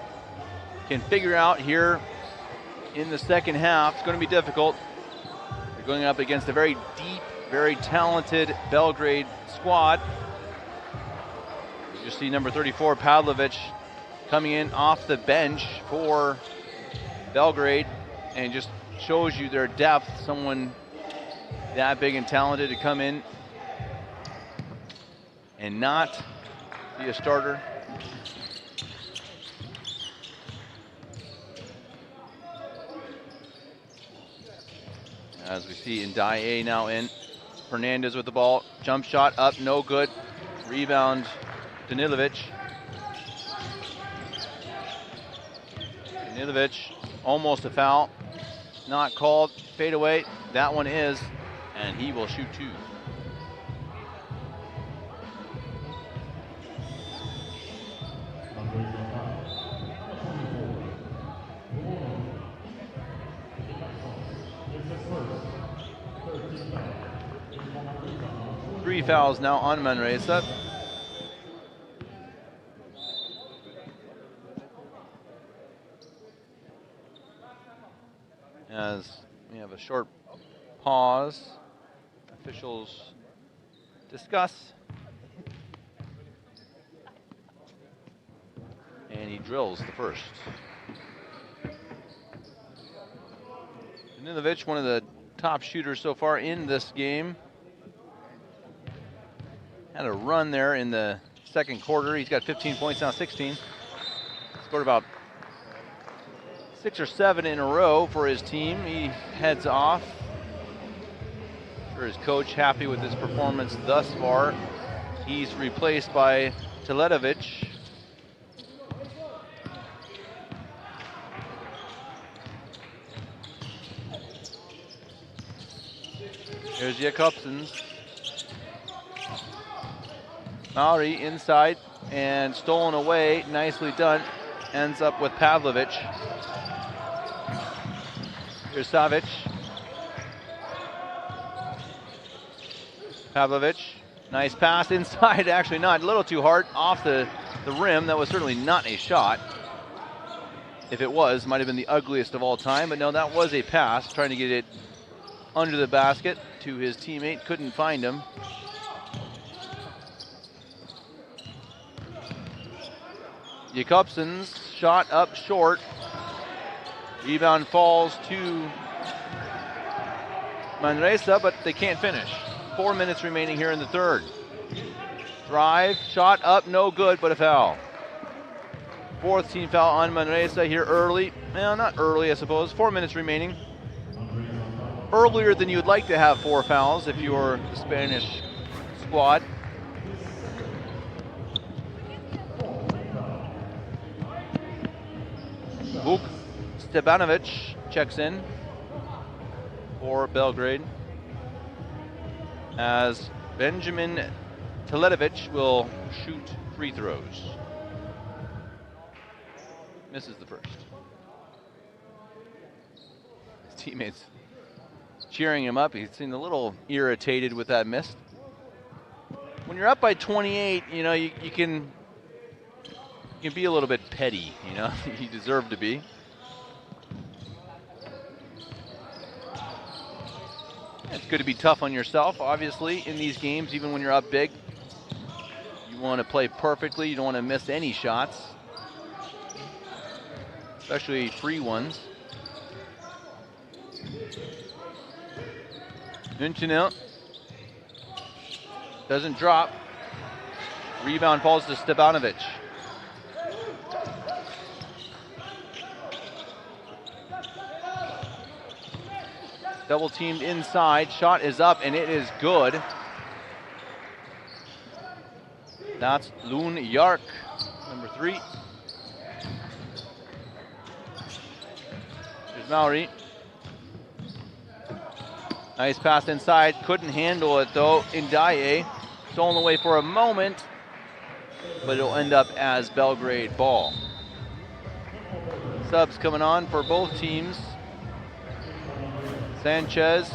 can figure out here in the second half. It's going to be difficult. They're going up against a very deep, very talented Belgrade squad. You see number 34, Pavlovic, coming in off the bench for Belgrade, and just shows you their depth. Someone that big and talented to come in and not be a starter. As we see Ndaye now in. Fernandez with the ball. Jump shot up, no good. Rebound, Danilovic. Danilovic, almost a foul. Not called. Fade away. That one is, and he will shoot two. Three fouls now on Manresa. As we have a short pause, officials discuss. And he drills the first. Danilovic, one of the top shooters so far in this game. Had a run there in the second quarter. He's got 15 points now, 16. Scored about 6 or 7 in a row for his team. He heads off. Sure, his coach happy with his performance thus far. He's replaced by Teletovic. Here's Jakobsens. Mauri inside and stolen away, nicely done. Ends up with Pavlovic. Here's Savic. Pavlovic, nice pass inside, actually not, a little too hard off the rim. That was certainly not a shot. If it was, might have been the ugliest of all time, but no, that was a pass, trying to get it under the basket to his teammate, couldn't find him. Jakobsens shot up short. Rebound falls to Manresa, but they can't finish. 4 minutes remaining here in the third. Drive, shot up, no good, but a foul. Fourth team foul on Manresa here early. Well, not early, I suppose. 4 minutes remaining. Earlier than you would like to have 4 fouls if you're the Spanish squad. Vuk Stebanovic checks in for Belgrade, as Benjamin Teletovic will shoot free throws. Misses the first. His teammates cheering him up. He seemed a little irritated with that miss. When you're up by 28, you know, you can be a little bit petty, you know. You deserve to be. It's good to be tough on yourself, obviously, in these games, even when you're up big. You want to play perfectly. You don't want to miss any shots, especially free ones. Münchener doesn't drop. Rebound falls to Stebanovic. Double teamed inside, shot is up and it is good. That's Loon Yark, number 3. Here's Mauri. Nice pass inside, couldn't handle it though. Ndaye, stolen away for a moment, but it'll end up as Belgrade ball. Subs coming on for both teams. Sanchez.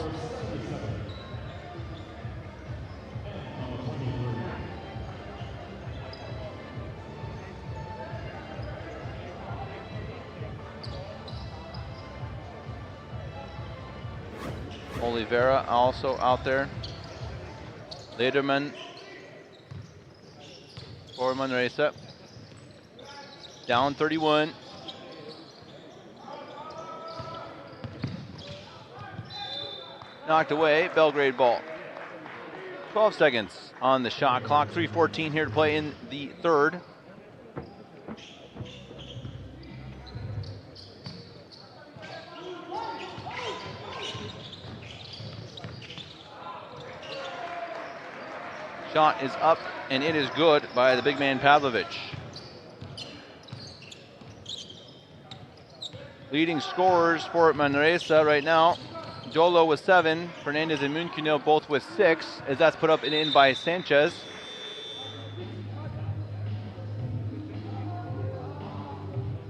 Oliveira also out there. Lederman for Manresa. Down 31. Knocked away, Belgrade ball. 12 seconds on the shot clock. 3:14 here to play in the third. Shot is up, and it is good by the big man Pavlovic. Leading scorers for Manresa right now. Dolo with 7, Fernandez and Munchino both with 6, as that's put up and in by Sanchez.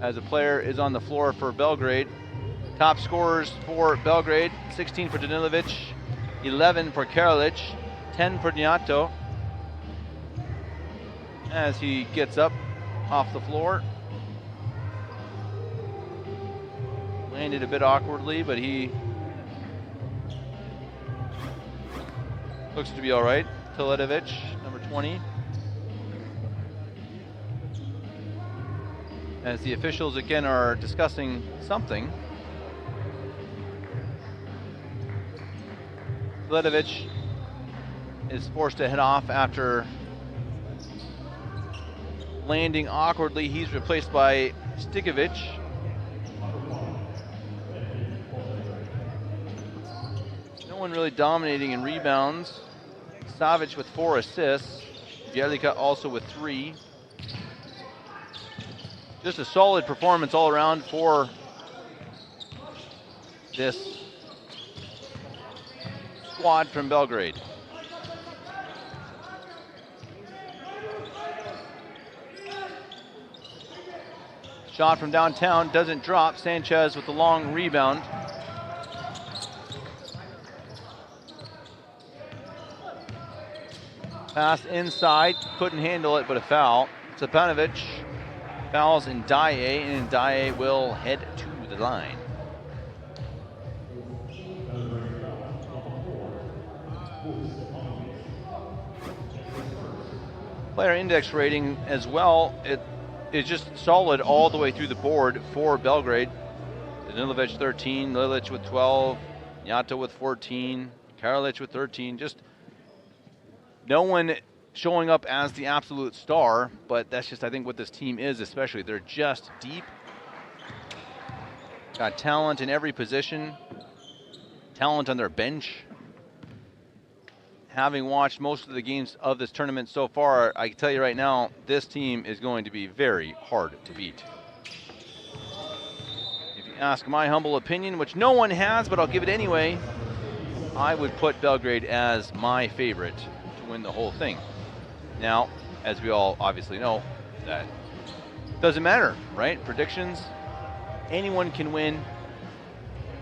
As a player is on the floor for Belgrade. Top scorers for Belgrade, 16 for Danilovic, 11 for Karalic, 10 for Niato. As he gets up off the floor. Landed a bit awkwardly, but he looks to be all right. Teletovic, number 20. As the officials again are discussing something. Teletovic is forced to head off after landing awkwardly. He's replaced by Stikovic. No one really dominating in rebounds. Savic with 4 assists. Bjelica also with 3. Just a solid performance all around for this squad from Belgrade. Shot from downtown doesn't drop. Sanchez with the long rebound. Pass inside, couldn't handle it, but a foul. Stepanovic fouls Ndaye, and Ndaye will head to the line. Player index rating as well, it is just solid all the way through the board for Belgrade. Danilovic 13, Lilic with 12, Niato with 14, Karalic with 13. Just no one showing up as the absolute star, but that's just, I think, what this team is, especially. They're just deep. Got talent in every position. Talent on their bench. Having watched most of the games of this tournament so far, I can tell you right now, this team is going to be very hard to beat. If you ask my humble opinion, which no one has, but I'll give it anyway, I would put Belgrade as my favorite to win the whole thing. Now, as we all obviously know, that doesn't matter, right? Predictions, anyone can win.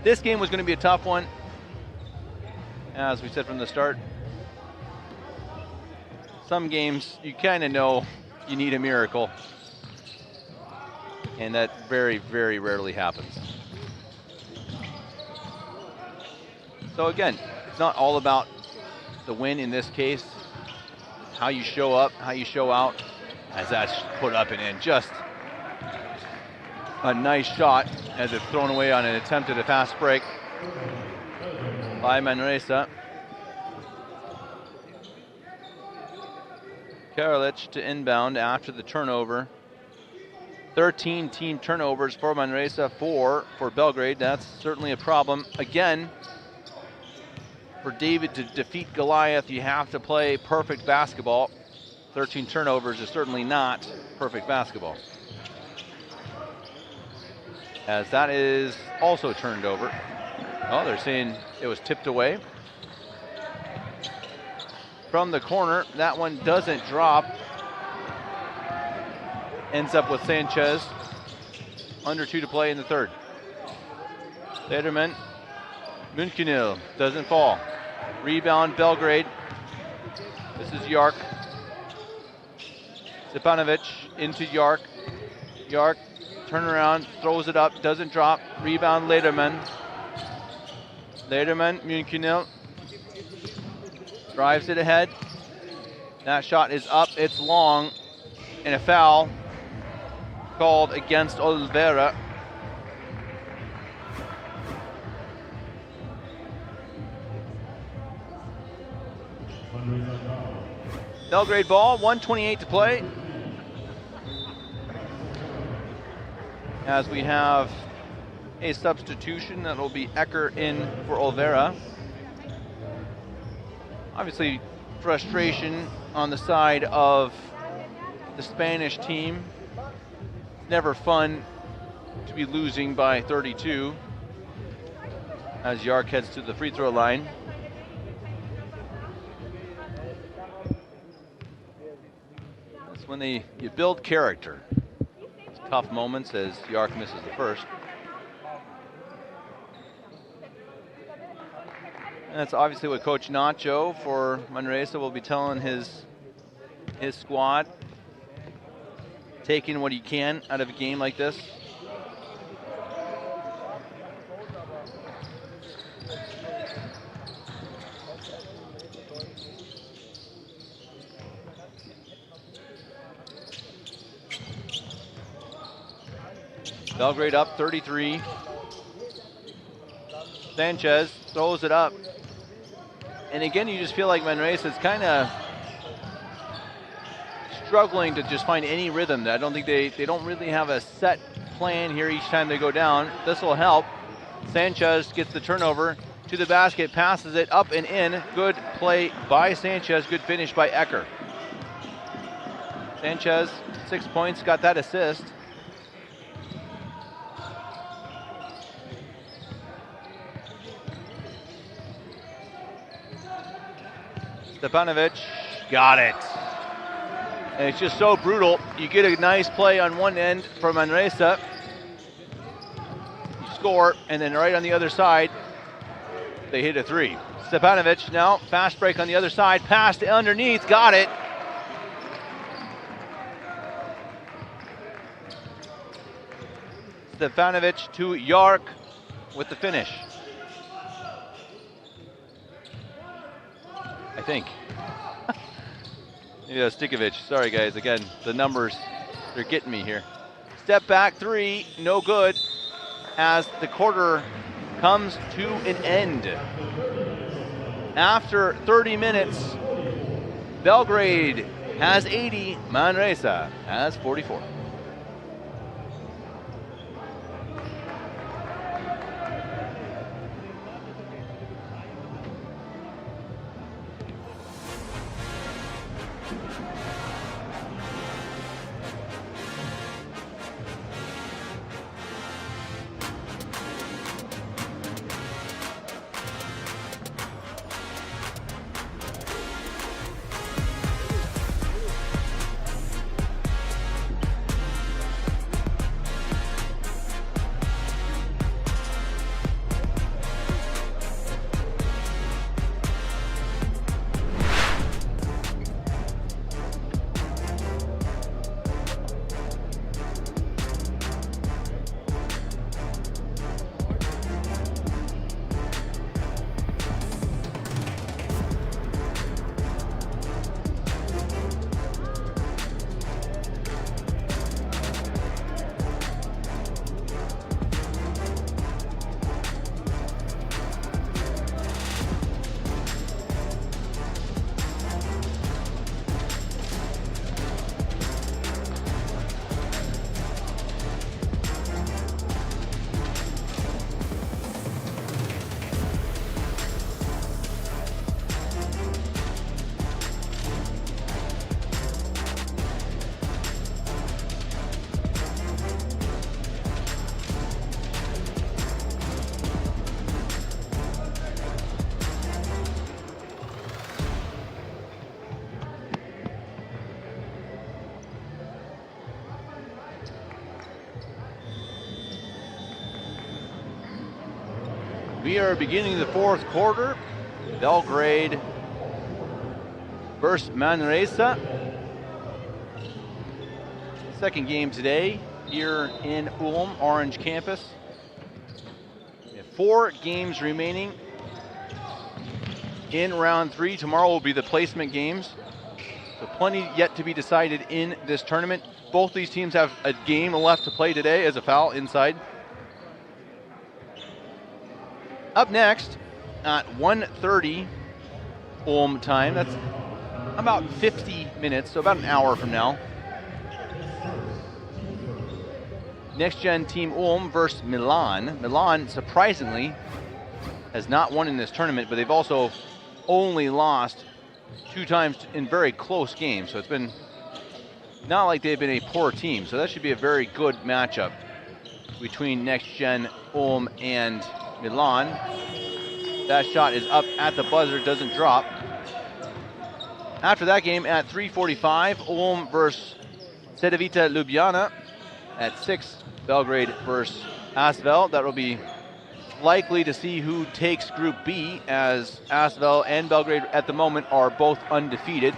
This game was going to be a tough one, as we said from the start. Some games, you kind of know you need a miracle, and that very, very rarely happens. So again, it's not all about the win in this case. How you show up, how you show out, as that's put up and in. Just a nice shot as it's thrown away on an attempt at a fast break by Manresa. Karalic to inbound after the turnover. 13 team turnovers for Manresa, 4 for Belgrade. That's certainly a problem. Again, for David to defeat Goliath, you have to play perfect basketball. 13 turnovers is certainly not perfect basketball. As that is also turned over. Oh, they're saying it was tipped away. From the corner, that one doesn't drop. Ends up with Sanchez. Under 2 to play in the third. Lederman. Munkinil doesn't fall. Rebound Belgrade. This is Yark. Stepanovic into Yark. Yark, turn around, throws it up, doesn't drop. Rebound Lederman. Lederman, Münkenel drives it ahead. That shot is up, it's long, and a foul called against Olvera. Belgrade ball, 1:28 to play. As we have a substitution, that will be Ecker in for Olvera. Obviously, frustration on the side of the Spanish team. Never fun to be losing by 32 as Yark heads to the free throw line. That's when you build character. It's tough moments as Yark misses the first. And that's obviously what Coach Nacho for Manresa will be telling his squad. Taking what he can out of a game like this. Belgrade up 33. Sanchez throws it up. And again, you just feel like Manresa is kind of struggling to just find any rhythm. I don't think they don't really have a set plan here each time they go down. This will help. Sanchez gets the turnover to the basket, passes it up and in. Good play by Sanchez, good finish by Ecker. Sanchez, 6 points, got that assist. Stepanovic, got it. And it's just so brutal. You get a nice play on one end from Manresa. You score, and then right on the other side, they hit a three. Stepanovic now, fast break on the other side, pass to underneath, got it. Stepanovic to Yark with the finish. I think. Yeah, Stikovic. Sorry, guys. Again, the numbers, they're getting me here. Step back three, no good, as the quarter comes to an end. After 30 minutes, Belgrade has 80, Manresa has 44. We are beginning the fourth quarter. Belgrade versus Manresa. Second game today here in Ulm, Orange Campus. We have 4 games remaining in round 3. Tomorrow will be the placement games. So plenty yet to be decided in this tournament. Both these teams have a game left to play today as a foul inside. Up next at 1:30 Ulm time, that's about 50 minutes, so about an hour from now. Next Gen Team Ulm versus Milan. Milan, surprisingly, has not won in this tournament, but they've also only lost 2 times in very close games. So it's been not like they've been a poor team. So that should be a very good matchup between Next Gen Ulm and Milan. That shot is up at the buzzer, doesn't drop. After that game at 3:45, Ulm versus Cedevita Ljubljana. At 6, Belgrade versus Asvel. That will be likely to see who takes Group B, as Asvel and Belgrade at the moment are both undefeated,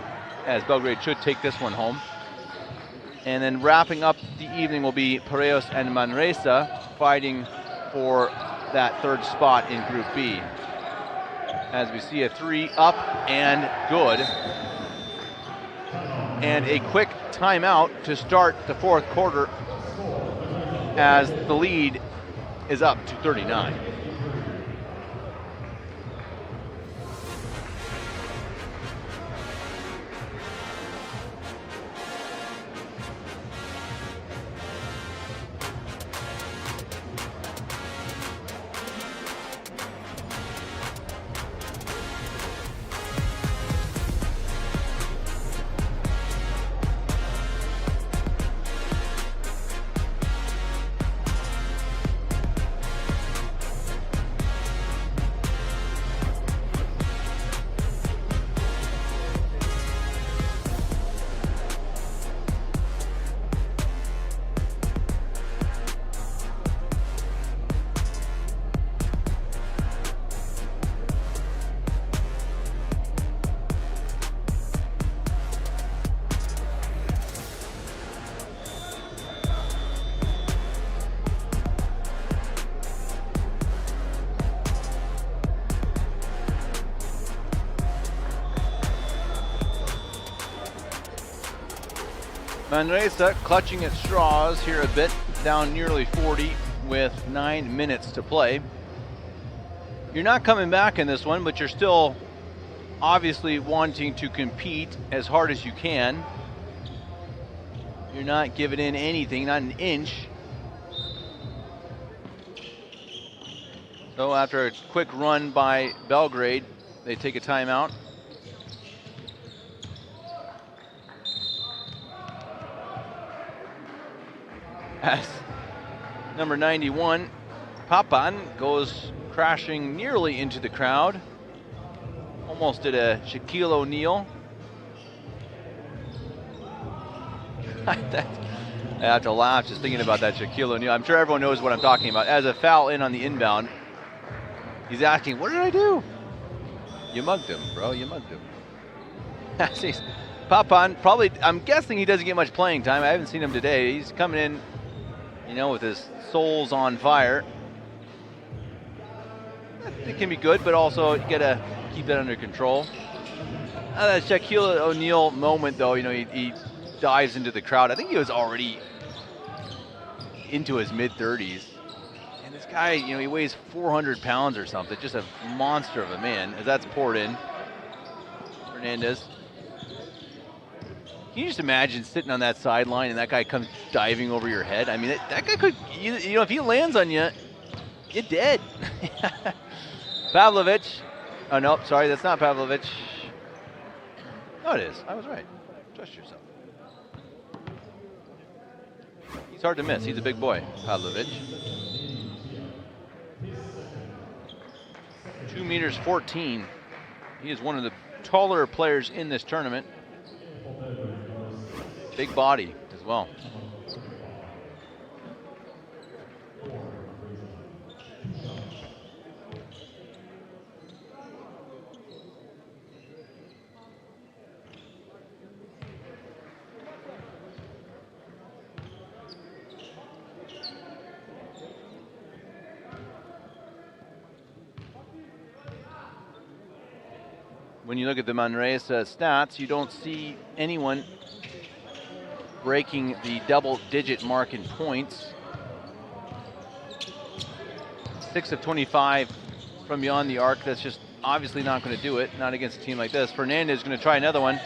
as Belgrade should take this one home. And then wrapping up the evening will be Piraeus and Manresa fighting for that 3rd spot in Group B. As we see a 3 up and good. And a quick timeout to start the 4th quarter, as the lead is up to 39. Manresa clutching at straws here a bit, down nearly 40 with 9 minutes to play. You're not coming back in this one, but you're still obviously wanting to compete as hard as you can. You're not giving in anything, not an inch. So after a quick run by Belgrade, they take a timeout. As number 91, Papan, goes crashing nearly into the crowd. Almost did a Shaquille O'Neal. I have to laugh just thinking about that Shaquille O'Neal. I'm sure everyone knows what I'm talking about. As a foul in on the inbound, he's asking, what did I do? You mugged him, bro, you mugged him. Papan, probably, I'm guessing he doesn't get much playing time. I haven't seen him today. He's coming in, you know, with his soles on fire. It can be good, but also you gotta keep that under control. That Shaquille O'Neal moment, though, you know, he dives into the crowd. I think he was already into his mid-30s. And this guy, you know, he weighs 400 pounds or something. Just a monster of a man, as that's poured in. Fernandez. Can you just imagine sitting on that sideline and that guy comes diving over your head? I mean, that guy could, you know, if he lands on you, you're dead. Pavlovic. Oh, no, sorry, that's not Pavlovic. No, it is. I was right. Trust yourself. He's hard to miss. He's a big boy, Pavlovic. 2 meters 14. He is one of the taller players in this tournament. Big body as well. when you look at the Manresa stats, you don't see anyone breaking the double-digit mark in points. 6 of 25 from beyond the arc. That's just obviously not going to do it, not against a team like this. Fernandez is going to try another one.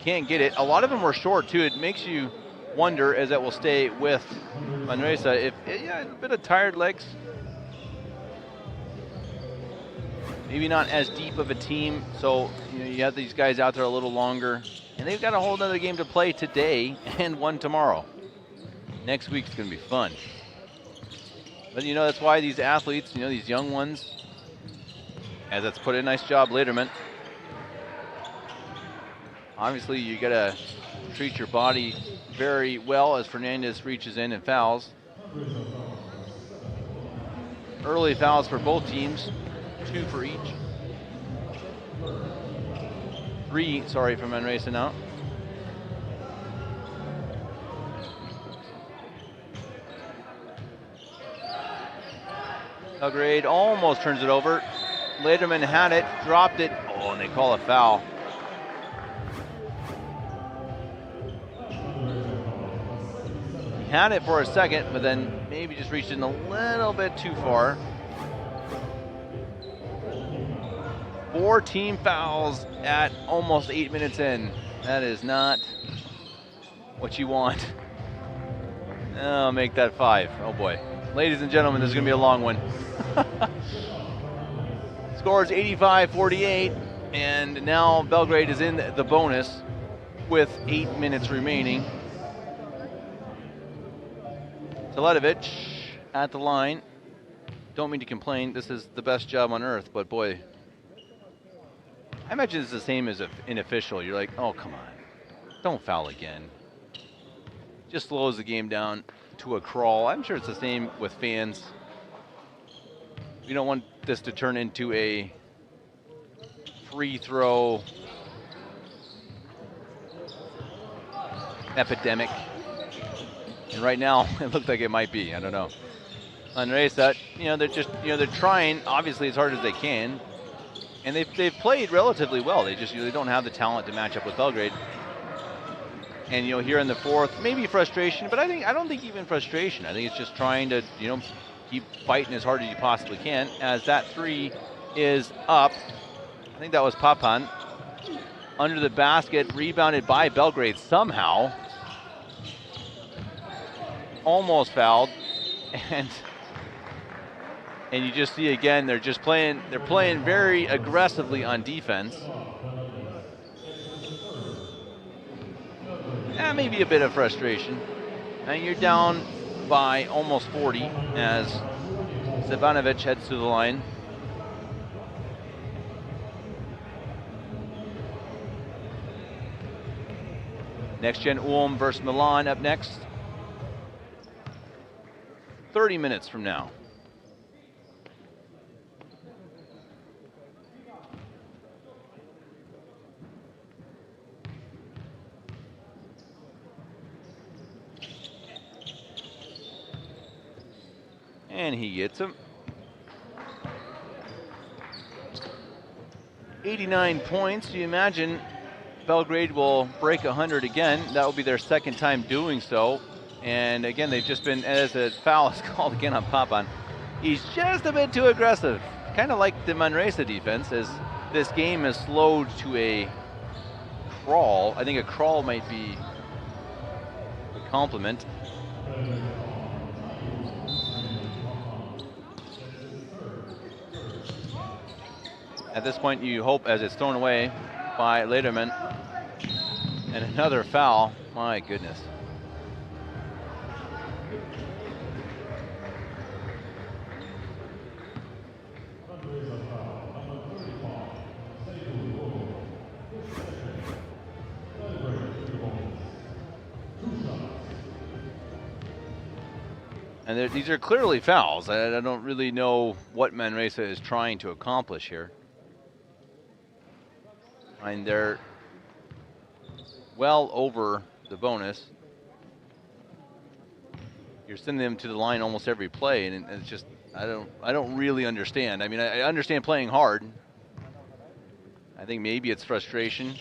Can't get it. A lot of them were short, too. It makes you wonder, as that will stay with Manresa, if, yeah, a bit of tired legs. Maybe not as deep of a team, so you have these guys out there a little longer. And they've got a whole other game to play today and one tomorrow. Next week's going to be fun. But that's why these athletes, these young ones, as that's put in, nice job, Lederman. Obviously, you got to treat your body very well as Fernandez reaches in and fouls. Early fouls for both teams, 2 for each. 3, sorry, for Manresa now. Belgrade almost turns it over. Lederman had it, dropped it. Oh, and they call a foul. He had it for a second, but then maybe just reached in a little bit too far. 4 team fouls at almost 8 minutes in. That is not what you want. Oh, make that 5. Oh boy. Ladies and gentlemen, this is going to be a long one. Scores 85-48, and now Belgrade is in the bonus with 8 minutes remaining. Teletovic at the line. Don't mean to complain. This is the best job on earth, but boy, I imagine it's the same as an official. You're like, oh, come on. Don't foul again. Just slows the game down to a crawl. I'm sure it's the same with fans. We don't want this to turn into a free throw epidemic. And right now, it looks like it might be. I don't know. Manresa, they're trying obviously as hard as they can. And they've played relatively well. They just don't have the talent to match up with Belgrade. And here in the fourth, maybe frustration, but I don't think even frustration. I think it's just trying to keep fighting as hard as you possibly can. As that 3 is up, I think that was Papan under the basket, rebounded by Belgrade somehow. Almost fouled, and you just see again they're playing very aggressively on defense. Maybe a bit of frustration. And you're down by almost 40 as Stevanovic heads to the line. NextGen Ulm versus Milan up next. 30 minutes from now. And he gets him. 89 points. Do you imagine Belgrade will break 100 again? That will be their second time doing so. And again, they've just been, as a foul is called again on Papan. He's just a bit too aggressive. Kind of like the Manresa defense, as this game is slowed to a crawl. I think a crawl might be a compliment. At this point, you hope, as it's thrown away by Lederman. And another foul. My goodness. And these are clearly fouls. I don't really know what Manresa is trying to accomplish here. And they're well over the bonus. You're sending them to the line almost every play, and it's just I don't really understand. I mean, I understand playing hard, I think maybe it's frustration,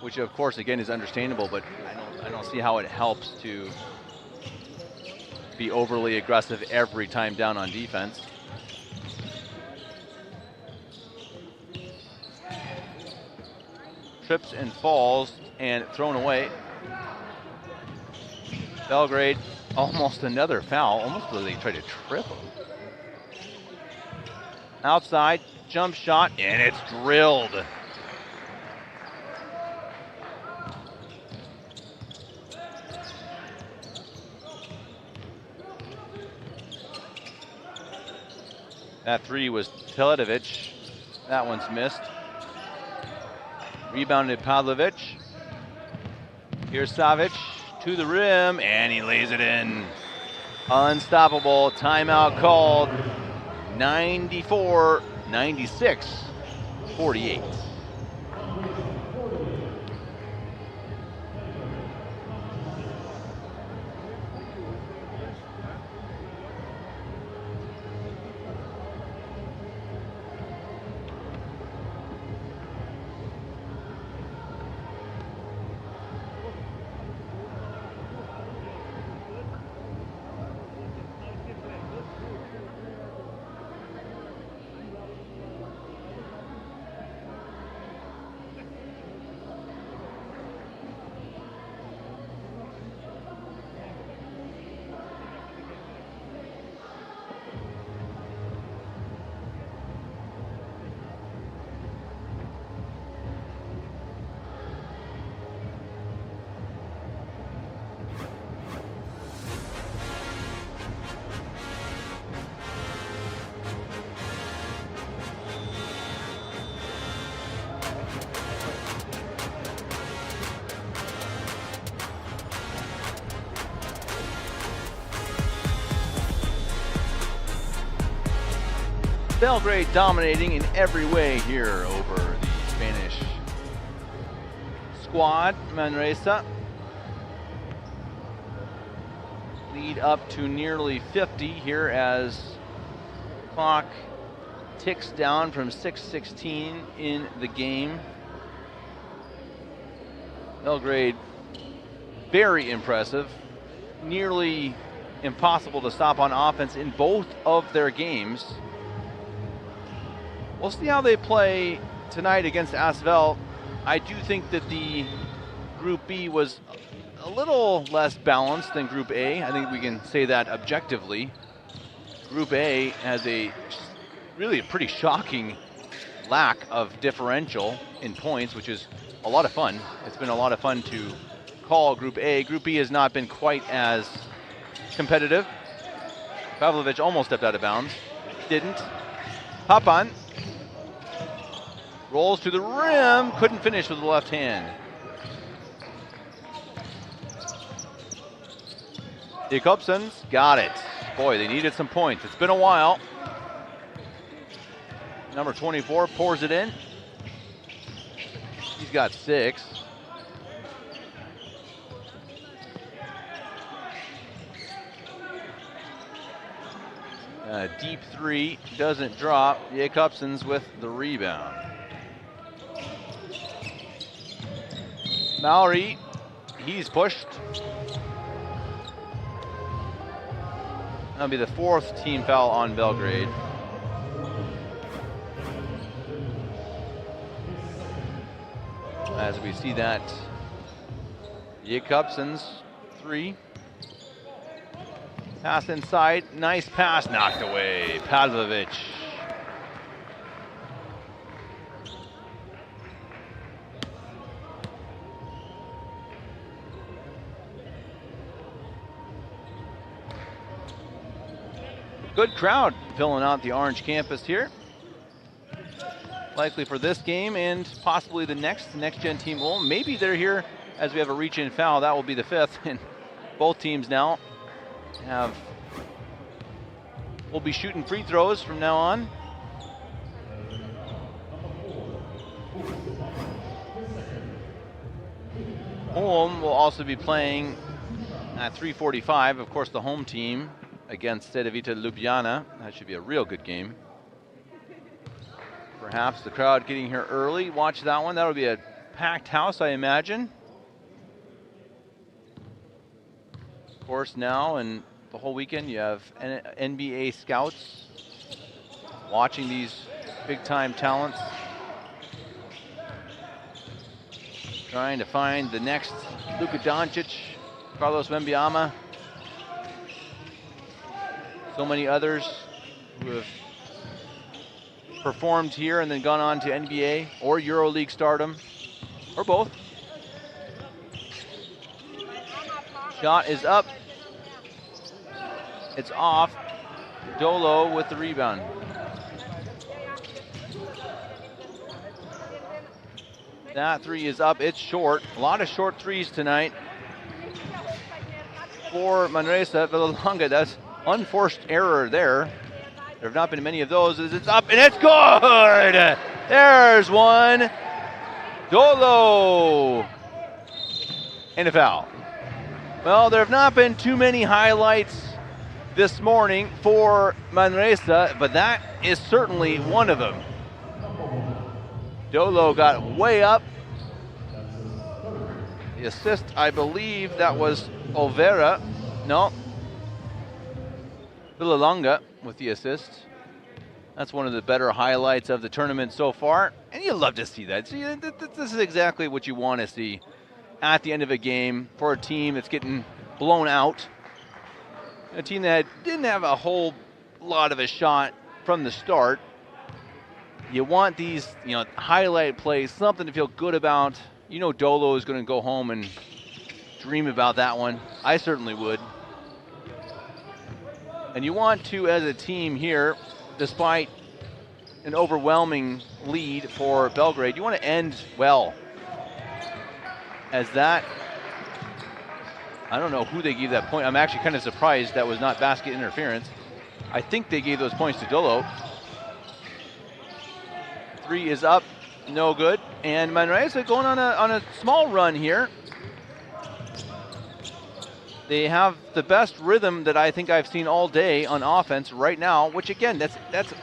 which of course again is understandable, but I don't see how it helps to be overly aggressive every time down on defense. Trips and falls and thrown away. Belgrade, almost another foul, almost as they tried to trip him. Outside, jump shot, and it's drilled. That three was Teletovic. That one's missed. Rebounded Pavlovic. Here's Savic to the rim, and he lays it in. Unstoppable. Timeout called. 94-96, 48. Belgrade dominating in every way here over the Spanish squad. Manresa lead up to nearly 50 here as clock ticks down from 6:16 in the game. Belgrade, very impressive. Nearly impossible to stop on offense in both of their games. We'll see how they play tonight against Asvel. I do think that the Group B was a little less balanced than Group A. I think we can say that objectively. Group A has really a pretty shocking lack of differential in points, which is a lot of fun. It's been a lot of fun to call Group A. Group B has not been quite as competitive. Pavlovic almost stepped out of bounds. Didn't. Papan rolls to the rim, couldn't finish with the left hand. Jacobson's got it. Boy, they needed some points. It's been a while. Number 24 pours it in. He's got 6. Deep 3 doesn't drop. Jacobson's with the rebound. Maori, he's pushed. That'll be the 4th team foul on Belgrade. As we see that Jacobson's 3. Pass inside, nice pass, knocked away. Pavlovic. Good crowd filling out the Orange campus here. Likely for this game and possibly the next gen team Ulm. Maybe they're here as we have a reach-in foul. That will be the 5th, and both teams now will be shooting free throws from now on. Ulm will also be playing at 3:45. Of course, the home team against Cedevita Ljubljana. That should be a real good game. Perhaps the crowd getting here early. Watch that one. That'll be a packed house, I imagine. Of course, now and the whole weekend you have NBA scouts watching these big-time talents, trying to find the next Luka Doncic, Carlos Wembanyama, so many others who have performed here and then gone on to NBA or EuroLeague stardom, or both. Shot is up. It's off. Dolo with the rebound. That three is up. It's short. A lot of short threes tonight for Manresa. Villalonga, that's unforced error there. There have not been many of those. It's up and it's good. There's one. Dolo. And a foul. Well, there have not been too many highlights this morning for Manresa, but that is certainly one of them. Dolo got way up. The assist, I believe that was Olvera. No. Villalonga with the assist. That's one of the better highlights of the tournament so far. And you love to see that. See, this is exactly what you want to see at the end of a game for a team that's getting blown out. A team that didn't have a whole lot of a shot from the start. You want these, highlight plays, something to feel good about. You know Dolo is going to go home and dream about that one. I certainly would. And you want to, as a team here, despite an overwhelming lead for Belgrade, you want to end well. As that, I don't know who they gave that point. I'm actually kind of surprised that was not basket interference. I think they gave those points to Dolo. Three is up, no good. And Manresa going on a small run here. They have the best rhythm that I think I've seen all day on offense right now, which again, that's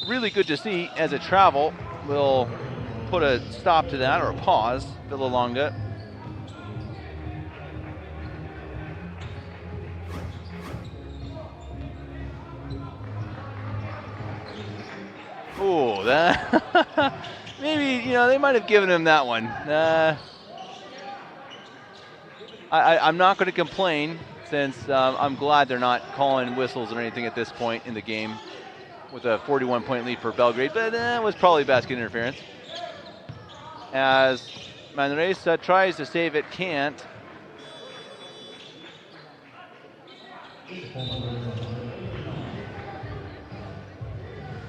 really good to see as a travel. We'll put a stop to that, or a pause. Villalonga. Oh, that maybe, they might have given him that one. I'm not going to complain, since I'm glad they're not calling whistles or anything at this point in the game with a 41-point lead for Belgrade, but it was probably basket interference. As Manresa tries to save it, can't.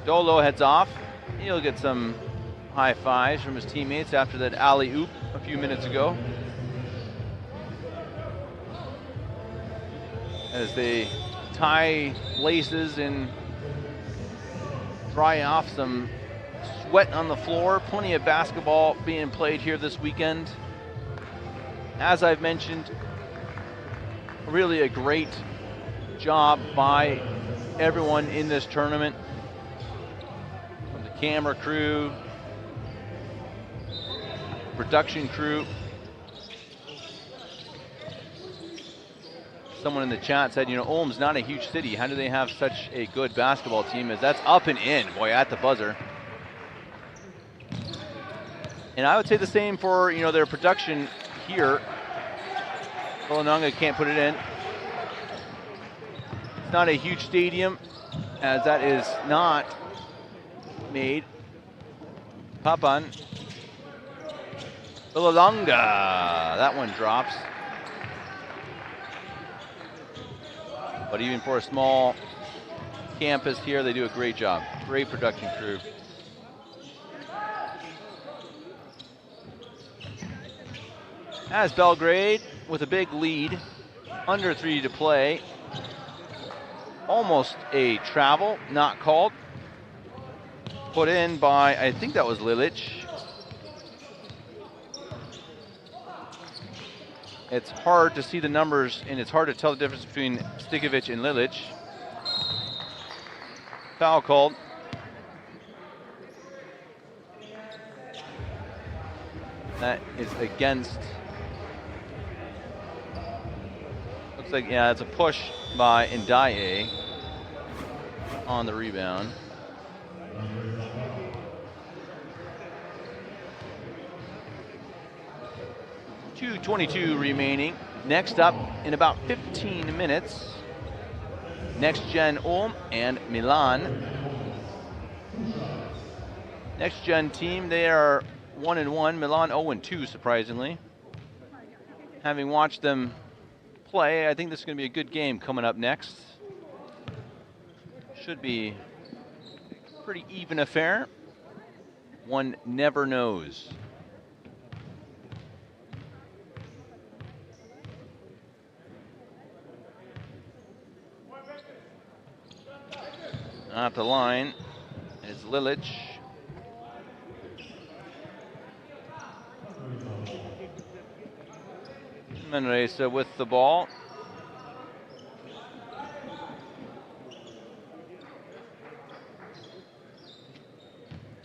Dolo heads off. He'll get some high fives from his teammates after that alley-oop a few minutes ago. As they tie laces and dry off some sweat on the floor. Plenty of basketball being played here this weekend. As I've mentioned, really a great job by everyone in this tournament. From the camera crew, production crew. Someone in the chat said, Ulm's not a huge city. How do they have such a good basketball team? As that's up and in, boy, at the buzzer. And I would say the same for, their production here. Villalonga can't put it in. It's not a huge stadium, as that is not made. Papan. Villalonga, that one drops. But even for a small campus here, they do a great job. Great production crew. As Belgrade with a big lead, under 3 to play. Almost a travel, not called. Put in by, I think that was Lilic. It's hard to see the numbers, and it's hard to tell the difference between Stikovic and Lilic. Foul called. That is against, looks like, yeah, it's a push by Ndaye on the rebound. .2:22 remaining. Next up in about 15 minutes, NextGen Ulm and Milan. NextGen team, they are 1-1, Milan 0-2, surprisingly. Having watched them play, I think this is going to be a good game coming up next. Should be a pretty even affair. One never knows. At the line is Lilic. Manresa with the ball.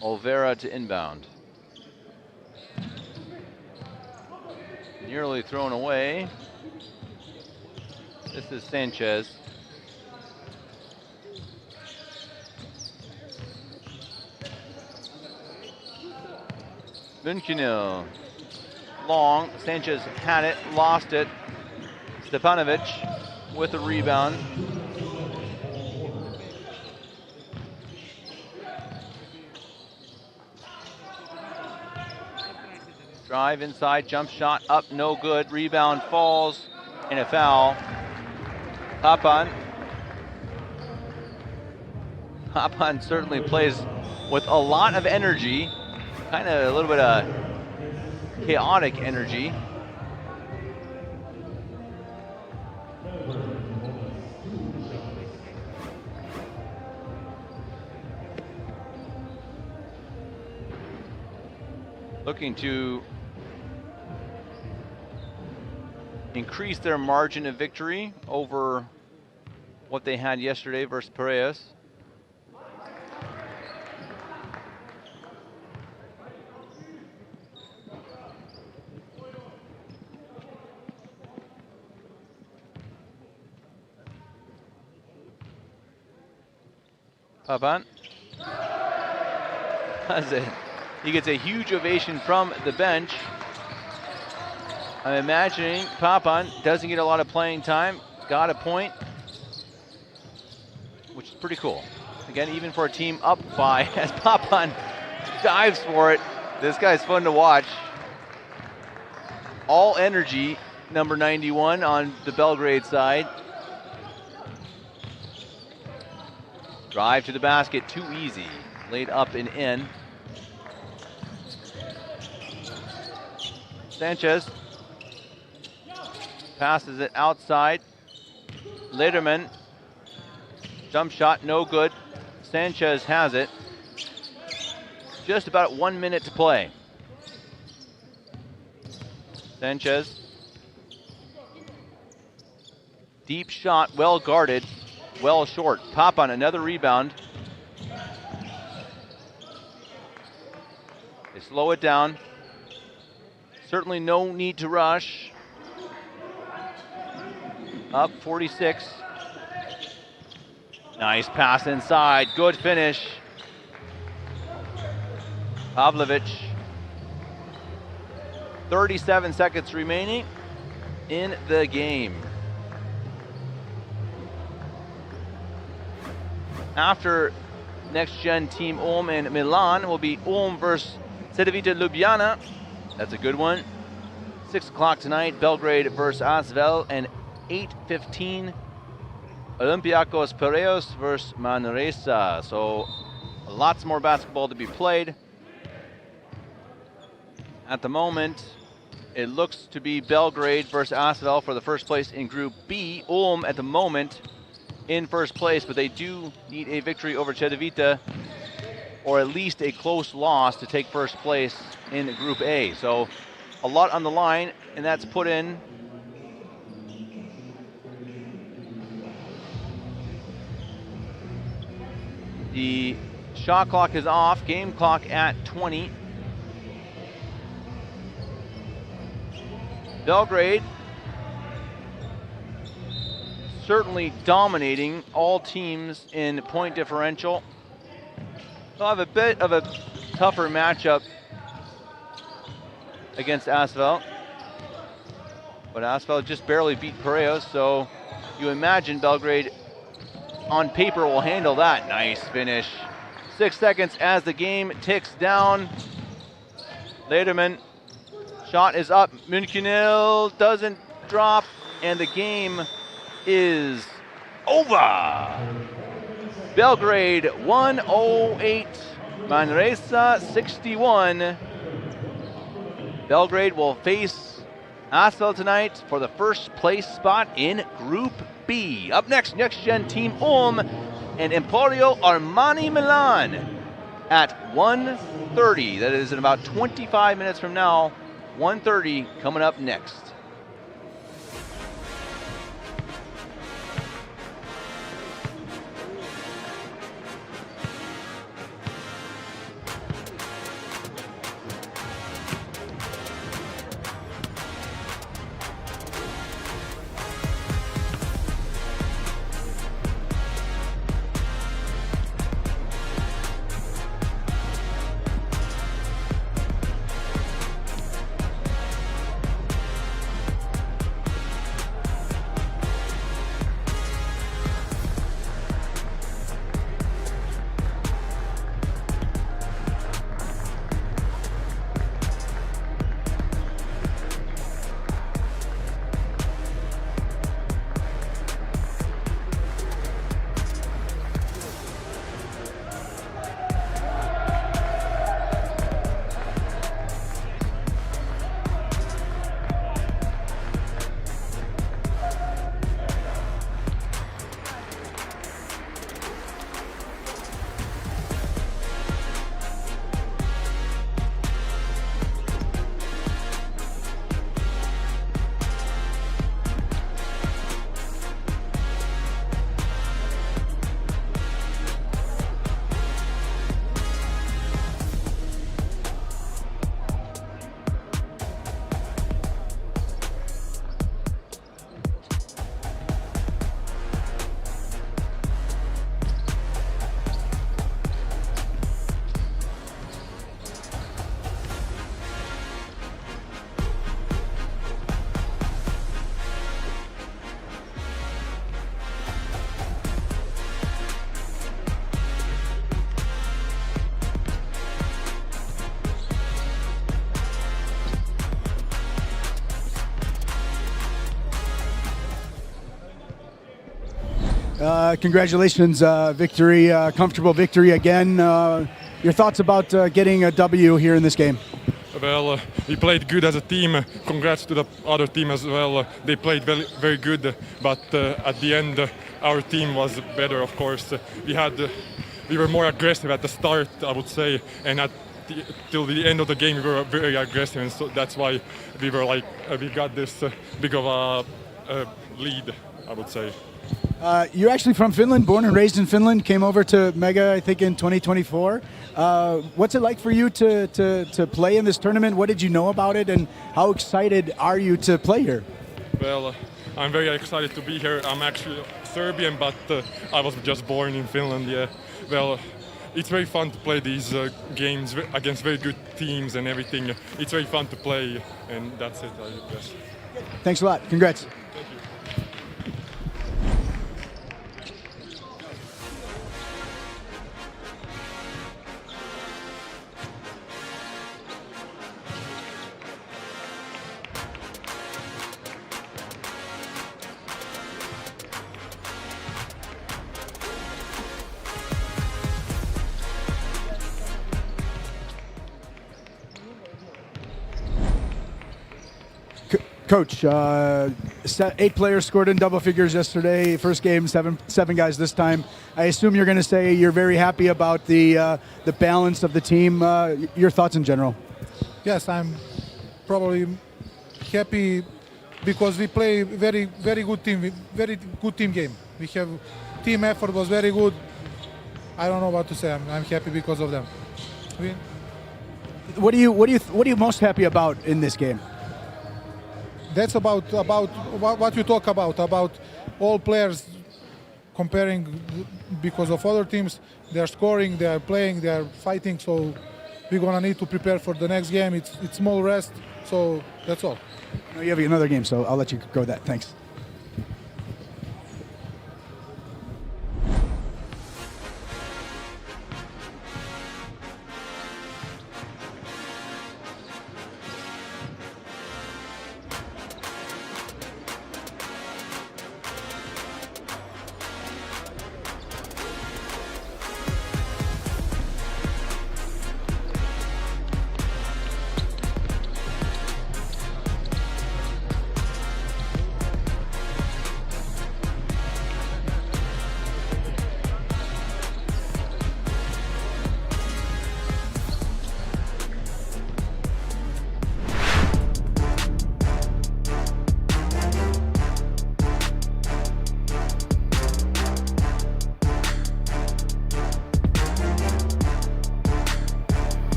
Olvera to inbound. Nearly thrown away. This is Sanchez. Münkenil. Long. Sanchez had it, lost it. Stepanovic with a rebound. Drive inside, jump shot up, no good. Rebound falls, and a foul. Papan. Papan certainly plays with a lot of energy. Kind of a little bit of chaotic energy. Looking to increase their margin of victory over what they had yesterday versus Piraeus. Papan does it. He gets a huge ovation from the bench. I'm imagining Papan doesn't get a lot of playing time. Got a point, which is pretty cool. Again, even for a team up 5, as Papan dives for it. This guy's fun to watch. All energy, number 91 on the Belgrade side. Drive to the basket, too easy. Laid up and in. Sanchez passes it outside. Lederman, jump shot, no good. Sanchez has it. Just about 1 minute to play. Sanchez. Deep shot, well guarded, well short. Papan, another rebound. They slow it down. Certainly no need to rush. Up 46. Nice pass inside, good finish. Pavlovic. 37 seconds remaining in the game. After NextGen Team Ulm and Milan will be Ulm versus Cedevita Ljubljana. That's a good one. 6 o'clock tonight, Belgrade versus Asvel, and 8:15, Olympiacos Piraeus versus Manresa. So lots more basketball to be played. At the moment, it looks to be Belgrade versus Asvel for the first place in Group B. Ulm at the moment in first place, but they do need a victory over Cedevita, or at least a close loss to take first place in Group A. So a lot on the line, and that's put in the shot clock is off, game clock at 20. Belgrade certainly dominating all teams in point differential. They'll have a bit of a tougher matchup against Asvel. But Asvel just barely beat Piraeus, so you imagine Belgrade on paper will handle that. Nice finish. 6 seconds as the game ticks down. Lederman, shot is up. Münkenil doesn't drop, and the game is over. Belgrade 108, Manresa 61. Belgrade will face Asvel tonight for the first place spot in Group B. Up next, Next Gen Team Ulm and Emporio Armani Milan at 1:30. That is in about 25 minutes from now. 1:30 coming up next. Congratulations, victory, comfortable victory again. Your thoughts about getting a W here in this game? Well, we played good as a team. Congrats to the other team as well. They played very, very good, but at the end, our team was better, of course. We were more aggressive at the start, I would say, and till the end of the game, we were very aggressive, and so that's why we were we got this big of a lead, I would say. You're actually from Finland, born and raised in Finland, came over to Mega, I think, in 2024. What's it like for you to play in this tournament? What did you know about it, and how excited are you to play here? Well, I'm very excited to be here. I'm actually Serbian, but I was just born in Finland, yeah. Well, it's very fun to play these games against very good teams and everything. It's very fun to play, and that's it, I guess. Thanks a lot. Congrats. Thank you. Coach, 8 players scored in double figures yesterday. First game, seven guys this time. I assume you're going to say you're very happy about the balance of the team. Your thoughts in general? Yes, I'm probably happy because we play very good team game. We have team effort was very good. I don't know what to say. I'm happy because of them. What are you most happy about in this game? that's about what you talk about all players comparing because of other teams. They are scoring, they are playing, they are fighting. So we're gonna need to prepare for the next game. It's small rest. So that's all. You have another game, so I'll let you go with that. Thanks.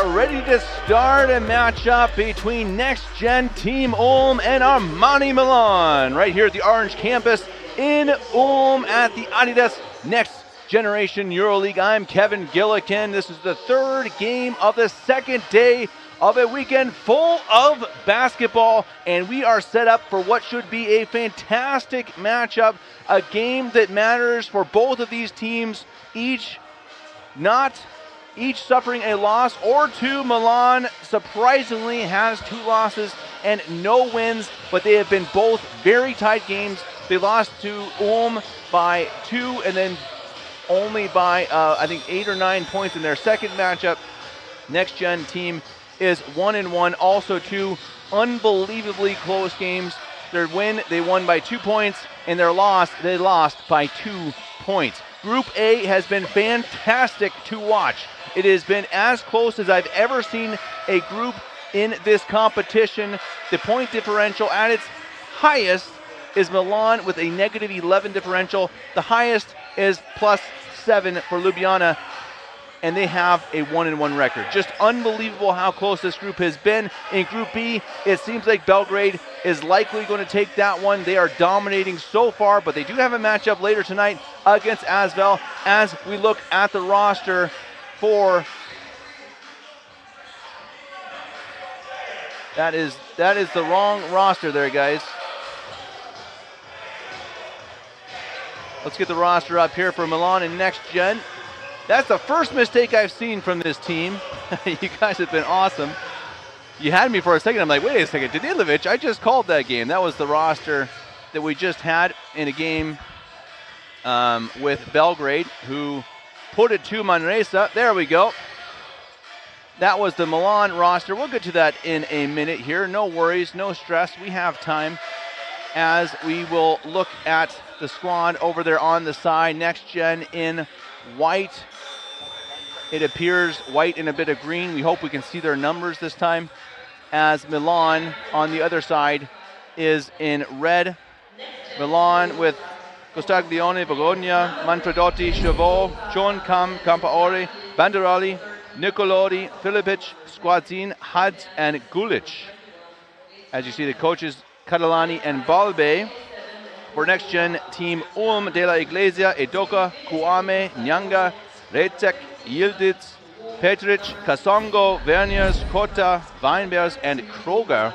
are ready to start a matchup between Next Gen Team Ulm and Armani Milan right here at the Orange Campus in Ulm at the Adidas Next Generation EuroLeague. I'm Kevin Gillikin. This is the third game of the second day of a weekend full of basketball, and we are set up for what should be a fantastic matchup, a game that matters for both of these teams, each suffering a loss or two. Milan surprisingly has 2 losses and no wins, but they have been both very tight games. They lost to Ulm by 2 and then only by I think 8 or 9 points in their second matchup. Next Gen team is 1-1, also 2 unbelievably close games. Their win, they won by 2 points, and their loss, they lost by 2 points. Group A has been fantastic to watch. It has been as close as I've ever seen a group in this competition. The point differential at its highest is Milan with a negative 11 differential. The highest is +7 for Ljubljana, and they have a 1-1 record. Just unbelievable how close this group has been. In Group B, it seems like Belgrade is likely going to take that one. They are dominating so far, but they do have a matchup later tonight against Asvel. As we look at the roster for that is the wrong roster there, guys. Let's get the roster up here for Milan and Next Gen. That's the first mistake I've seen from this team. You guys have been awesome. You had me for a second. I'm like, wait a second, Danilovic, I just called that game. That was the roster that we just had in a game with Belgrade, who put it to Manresa. There we go. That was the Milan roster. We'll get to that in a minute here. No worries, no stress. We have time as we will look at the squad over there on the side. Next Gen in white. It appears white and a bit of green. We hope we can see their numbers this time. As Milan on the other side is in red. Milan with Costaglione, Bologna, Manfredotti, Chauveau, John Kam, Campaori, Banderali, Nicolodi, Filipic, Squadzin, Hadz, and Gulic. As you see, the coaches Catalani and Balbe. For Next Gen Team Ulm, De La Iglesia, Edoka, Kuame, Nyanga, Recek, Yildiz, Petric, Kasongo, Verniers, Kota, Weinbergs, and Kroger.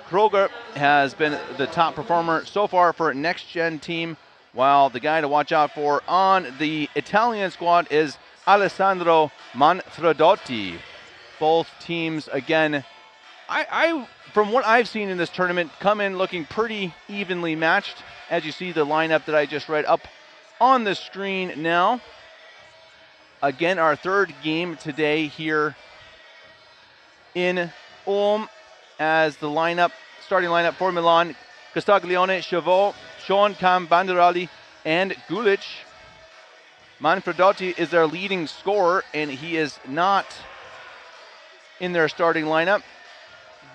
Kroger has been the top performer so far for Next Gen Team, while the guy to watch out for on the Italian squad is Alessandro Manfredotti. Both teams, again, I from what I've seen in this tournament, come in looking pretty evenly matched. As you see the lineup that I just read up on the screen now. Again, our third game today here in Ulm, as the starting lineup for Milan: Costaglione, Chauveau, Sean Kam, Banderali, and Gulic. Manfredotti is their leading scorer, and he is not in their starting lineup.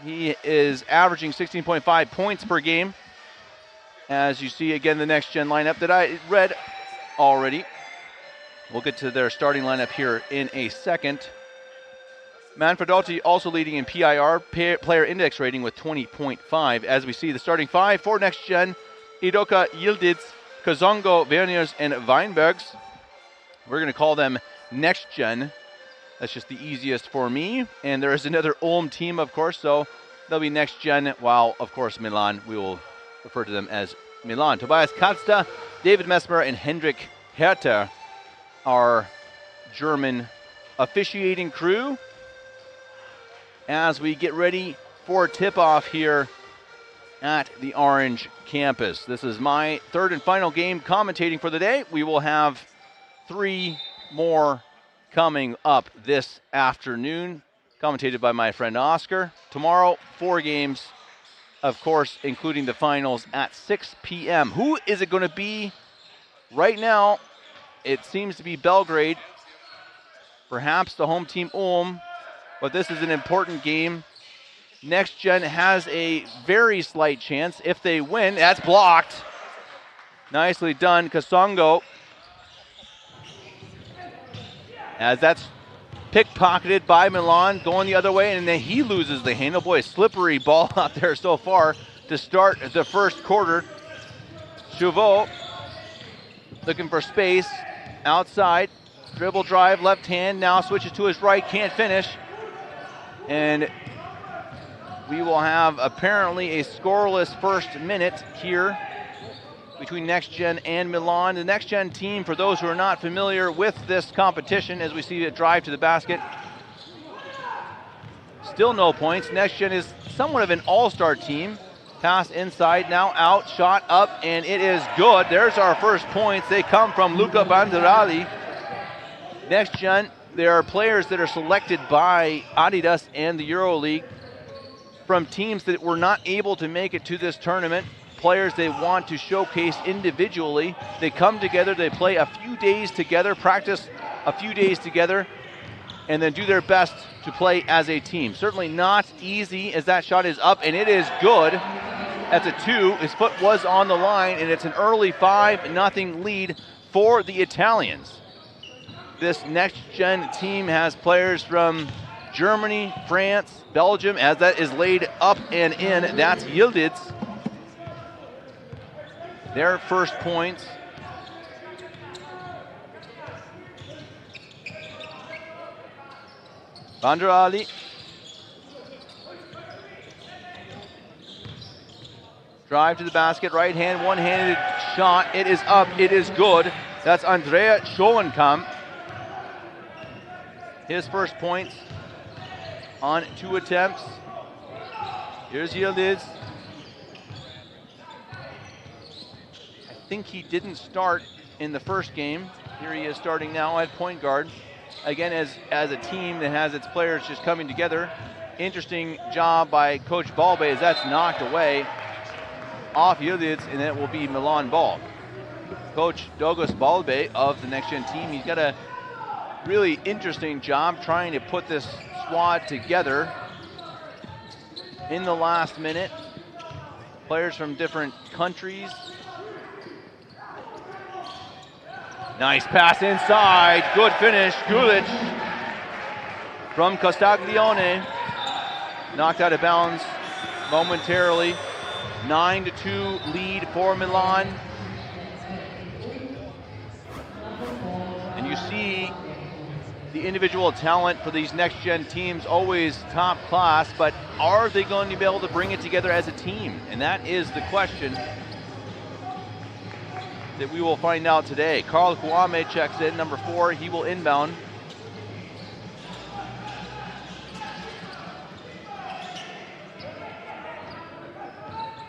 He is averaging 16.5 points per game. As you see, again, the Next Gen lineup that I read already. We'll get to their starting lineup here in a second. Manfredotti also leading in PIR, player index rating, with 20.5. As we see, the starting 5 for Next Gen: Idoka, Yildiz, Kazongo, Verniers, and Weinbergs. We're going to call them Next Gen. That's just the easiest for me. And there is another Ulm team, of course, so they'll be Next Gen, while, of course, Milan, we will refer to them as Milan. Tobias Katzda, David Messmer, and Hendrik Herter, our German officiating crew, as we get ready for tip-off here at the Orange Campus. This is my third and final game commentating for the day. We will have 3 more coming up this afternoon, commentated by my friend Oscar. Tomorrow, 4 games, of course, including the finals at 6 p.m. Who is it going to be? Right now, it seems to be Belgrade, perhaps the home team Ulm, but this is an important game. Next Gen has a very slight chance if they win. That's blocked. Nicely done, Kasongo. As that's pickpocketed by Milan, going the other way, and then he loses the handle. Boy, slippery ball out there so far to start the first quarter. Chauveau looking for space outside. Dribble drive, left hand, now switches to his right, can't finish. And we will have apparently a scoreless first minute here between NextGen and Milan. The NextGen team, for those who are not familiar with this competition, as we see it drive to the basket, still no points. NextGen is somewhat of an all-star team. Pass inside, now out, shot up, and it is good. There's our first points. They come from Luca Banderali. NextGen, there are players that are selected by Adidas and the EuroLeague from teams that were not able to make it to this tournament. Players they want to showcase individually. They come together, they play a few days together, practice a few days together, and then do their best to play as a team. Certainly not easy, as that shot is up, and it is good. That's a 2. His foot was on the line, and it's an early 5-0 lead for the Italians. This NextGen team has players from Germany, France, Belgium, as that is laid up and in. That's Yildiz. Their first points. Banderali. Drive to the basket, right hand, one-handed shot. It is up, it is good. That's Andrea Schoenkamp. His first points on 2 attempts. Here's Yildiz. I think he didn't start in the first game. Here he is starting now at point guard. Again, as a team that has its players just coming together. Interesting job by Coach Balbe, as that's knocked away off Yildiz, and it will be Milan ball. Coach Douglas Balbe of the NextGen team, he's got a really interesting job trying to put this squad together in the last minute. Players from different countries. Nice pass inside, good finish, Gulic from Castaglione. Knocked out of bounds momentarily. 9-2 lead for Milan. And you see the individual talent for these NextGen teams always top class, but are they going to be able to bring it together as a team? And that is the question that we will find out today. Carl Kwame checks in, number 4. He will inbound.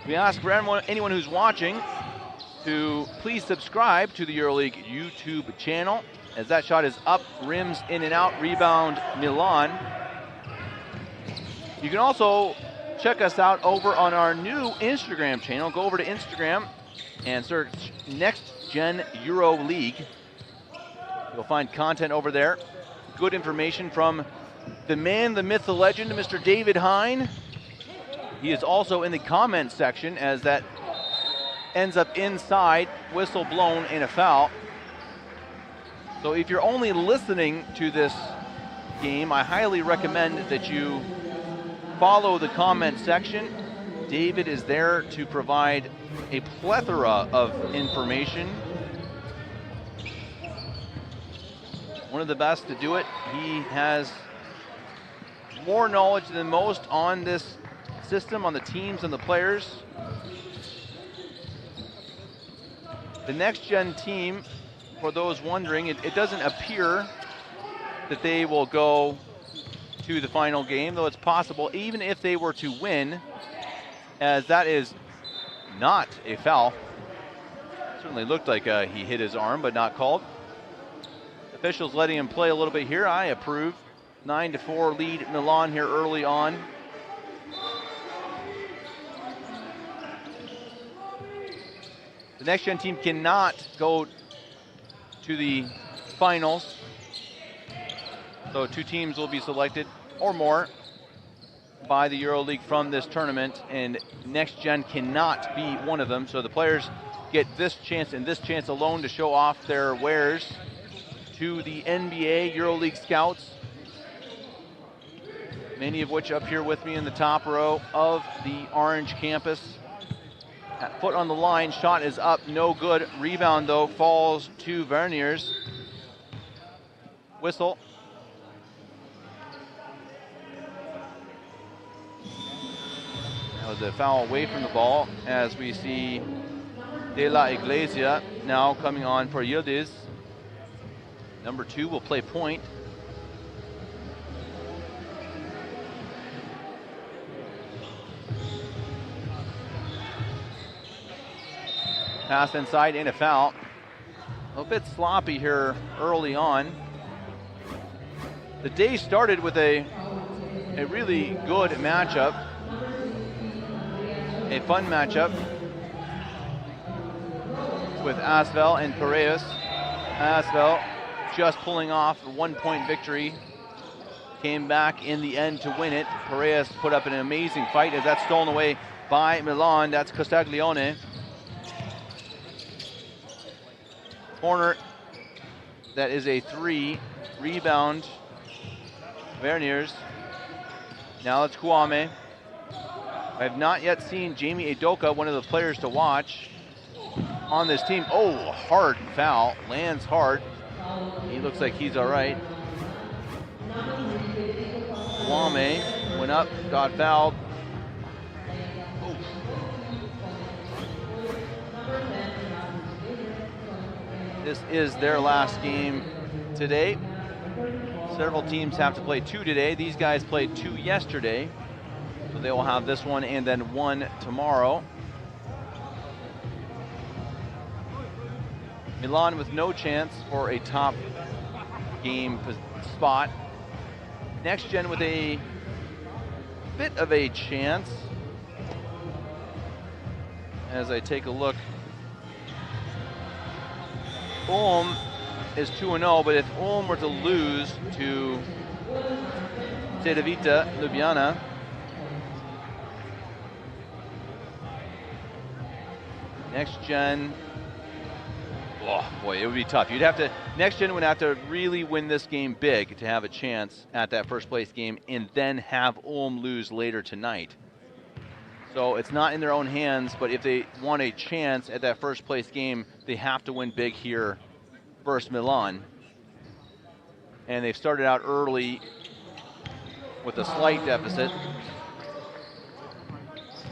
We ask for anyone who's watching to please subscribe to the EuroLeague YouTube channel, as that shot is up, rims in and out, rebound Milan. You can also check us out over on our new Instagram channel. Go over to Instagram and search NextGen EuroLeague. You'll find content over there. Good information from the man, the myth, the legend, Mr. David Hine. He is also in the comment section, as that ends up inside, whistle blown and a foul. So if you're only listening to this game, I highly recommend that you follow the comment section. David is there to provide a plethora of information. One of the best to do it. He has more knowledge than most on this system, on the teams and the players. The NextGen team, for those wondering, it doesn't appear that they will go to the final game, though it's possible, even if they were to win, as that is not a foul. Certainly looked like he hit his arm, but not called. Officials letting him play a little bit here. I approve. 9-4 lead Milan here early on. The NextGen team cannot go to the finals. So 2 teams will be selected or more by the EuroLeague from this tournament, and NextGen cannot be one of them. So the players get this chance and this chance alone to show off their wares to the NBA EuroLeague scouts. many of which up here with me in the top row of the Orange campus. Foot on the line, shot is up, no good. Rebound though, falls to Verniers. Whistle. That was a foul away from the ball as we see De La Iglesia now coming on for Yildiz. Number 2 will play point. Pass inside and a foul. A bit sloppy here early on. The day started with a really good matchup. A fun matchup with Asvel and Piraeus. Asvel just pulling off a 1-point victory. Came back in the end to win it. Piraeus put up an amazing fight as that's stolen away by Milan. That's Costaglione. Corner, that is a 3. Rebound, Verniers. Now it's Kwame. I have not yet seen Jamie Adoka, one of the players to watch on this team. Oh, hard foul, lands hard. He looks like he's all right. Kwame went up, got fouled. This is their last game today. Several teams have to play 2 today. These guys played 2 yesterday. So they will have this one and then 1 tomorrow. Milan with no chance for a top game spot. NextGen with a bit of a chance. As I take a look, Ulm is 2-0, but if Ulm were to lose to Cedevita Ljubljana, NextGen, oh boy, it would be tough. NextGen would have to really win this game big to have a chance at that first place game and then have Ulm lose later tonight. So it's not in their own hands, but if they want a chance at that first place game, they have to win big here versus Milan. And they've started out early with a slight deficit.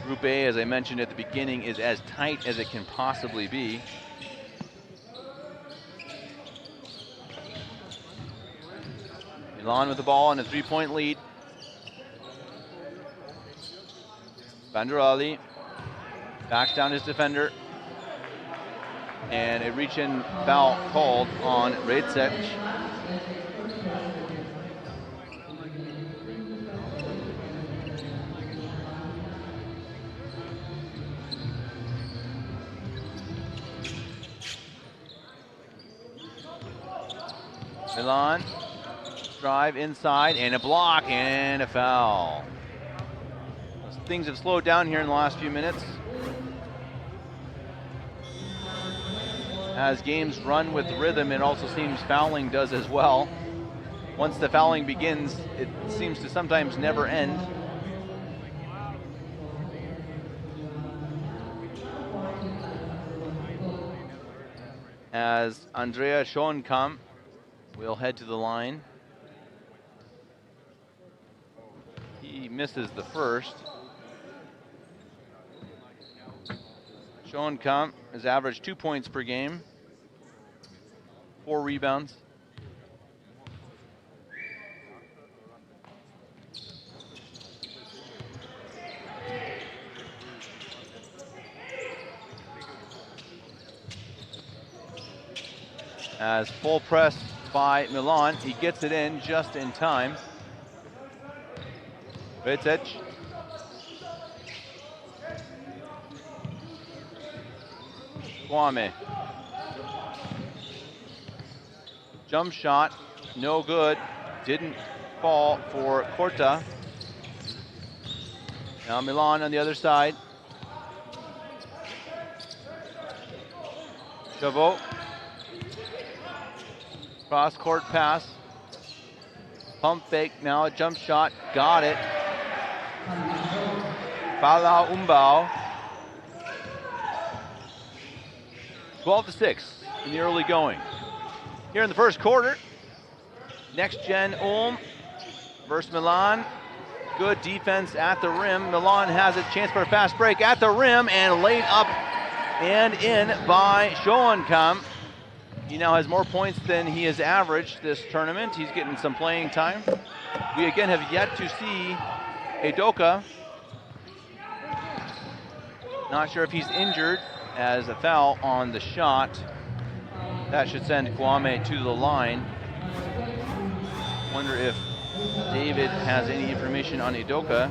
Group A, as I mentioned at the beginning, is as tight as it can possibly be. Milan with the ball and a 3-point lead. Banderali backs down his defender. And a reach-in foul called on Redzec. Milan, drive inside and a block and a foul. Things have slowed down here in the last few minutes. As games run with rhythm, it also seems fouling does as well. Once the fouling begins, it seems to sometimes never end. As Andrea Schoenkamp will head to the line. He misses the first. Schoenkamp has averaged 2 points per game, 4 rebounds. As full press by Milan, he gets it in just in time. Redzec. Kwame. Jump shot, no good. Didn't fall for Corta. Now Milan on the other side. Chavot. Cross court pass. Pump fake, now a jump shot, got it. Palau Umbau. 12-6 in the early going. Here in the first quarter, NextGen Ulm versus Milan. Good defense at the rim. Milan has a chance for a fast break at the rim and laid up and in by Schoenkam. He now has more points than he has averaged this tournament. He's getting some playing time. We again have yet to see Udoka. Not sure if he's injured, as a foul on the shot. That should send Kwame to the line. Wonder if David has any information on Udoka.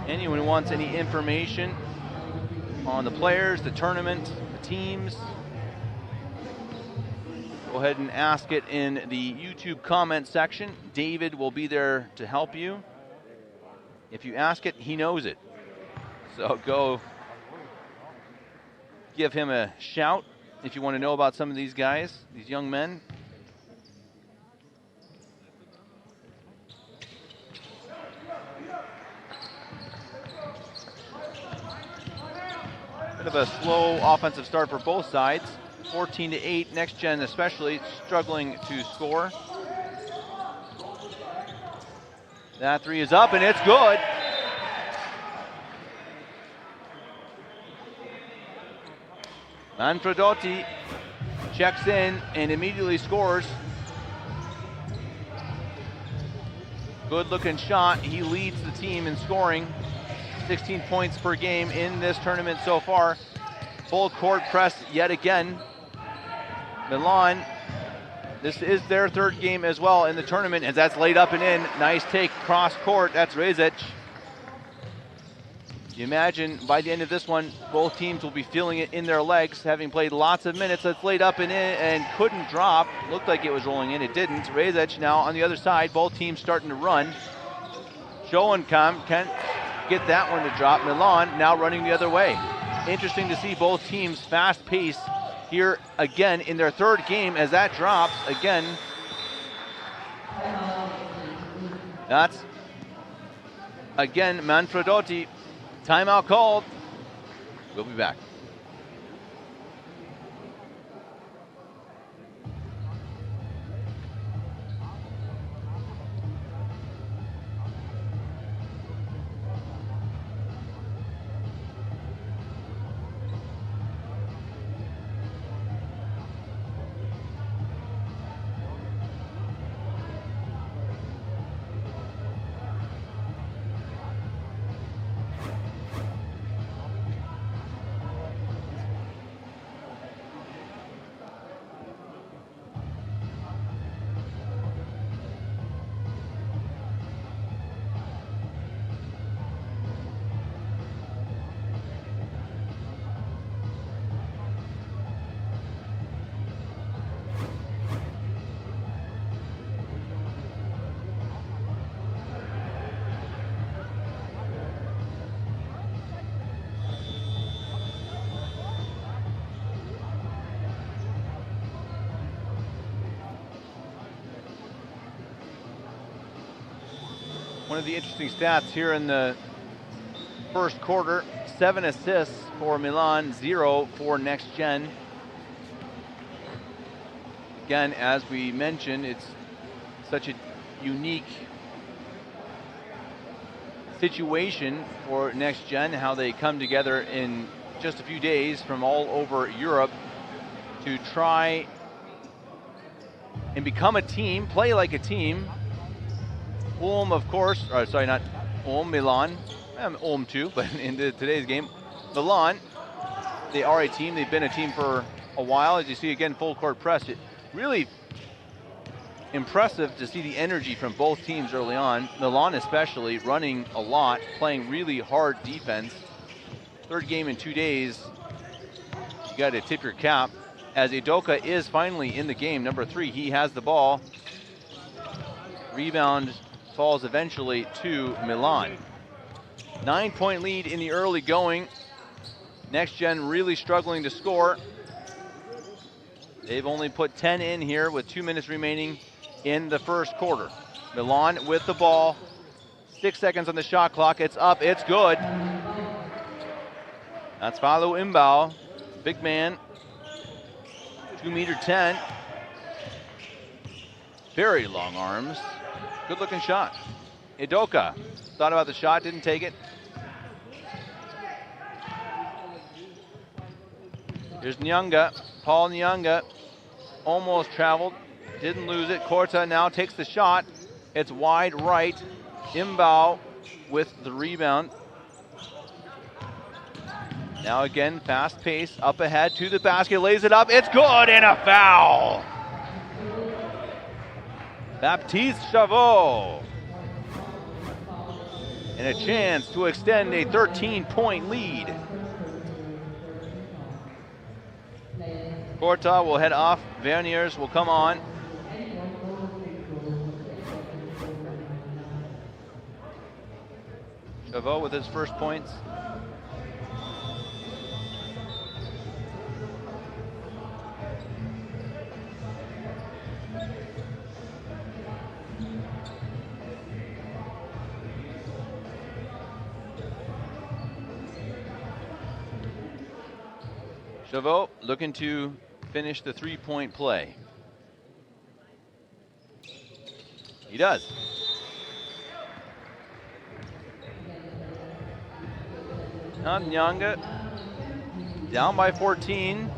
Anyone who wants any information on the players, the tournament, the teams, go ahead and ask it in the YouTube comment section. David will be there to help you. If you ask it, he knows it. So go give him a shout if you want to know about some of these guys, these young men. Bit of a slow offensive start for both sides. 14-8, NextGen especially struggling to score. That three is up and it's good. Manfredotti checks in and immediately scores. Good looking shot. He leads the team in scoring. 16 points per game in this tournament so far. Full court press yet again. Milan, this is their third game as well in the tournament, as that's laid up and in. Nice take cross court. That's Rezic. You imagine by the end of this one, both teams will be feeling it in their legs, having played lots of minutes. That's laid up and in and couldn't drop. Looked like it was rolling in. It didn't. Rezic now on the other side. Both teams starting to run. Schoenkam can't get that one to drop. Milan now running the other way. Interesting to see both teams fast pace here again in their third game as that drops again. That's again Manfredotti. Timeout called. We'll be back. One of the interesting stats here in the first quarter, 7 assists for Milan, 0 for NextGen. Again, as we mentioned, it's such a unique situation for NextGen, how they come together in just a few days from all over Europe to try and become a team, play like a team. Ulm, of course, or sorry, not Ulm, Milan. Ulm too, but in today's game, Milan, they are a team. They've been a team for a while. As you see again, full court press. It really impressive to see the energy from both teams early on. Milan especially running a lot, playing really hard defense. Third game in 2 days. You got to tip your cap as Udoka is finally in the game. Number 3, he has the ball. Rebound falls eventually to Milan. 9-point lead in the early going. NextGen really struggling to score. They've only put 10 in here with 2 minutes remaining in the first quarter. Milan with the ball. 6 seconds on the shot clock. It's up, it's good. That's Falu Imbao, big man, 2'10". Very long arms. Good looking shot. Idoka thought about the shot, didn't take it. Here's Nyanga, Paul Nyanga, almost traveled, didn't lose it. Korta now takes the shot. It's wide right. Imbao with the rebound. Now again, fast pace, up ahead to the basket, lays it up, it's good, and a foul. Baptiste Chavot. And a chance to extend a 13-point lead. Korta will head off, Verniers will come on. Chavot with his first points. Chavot looking to finish the three-point play. He does. Now Nyanga down by 14.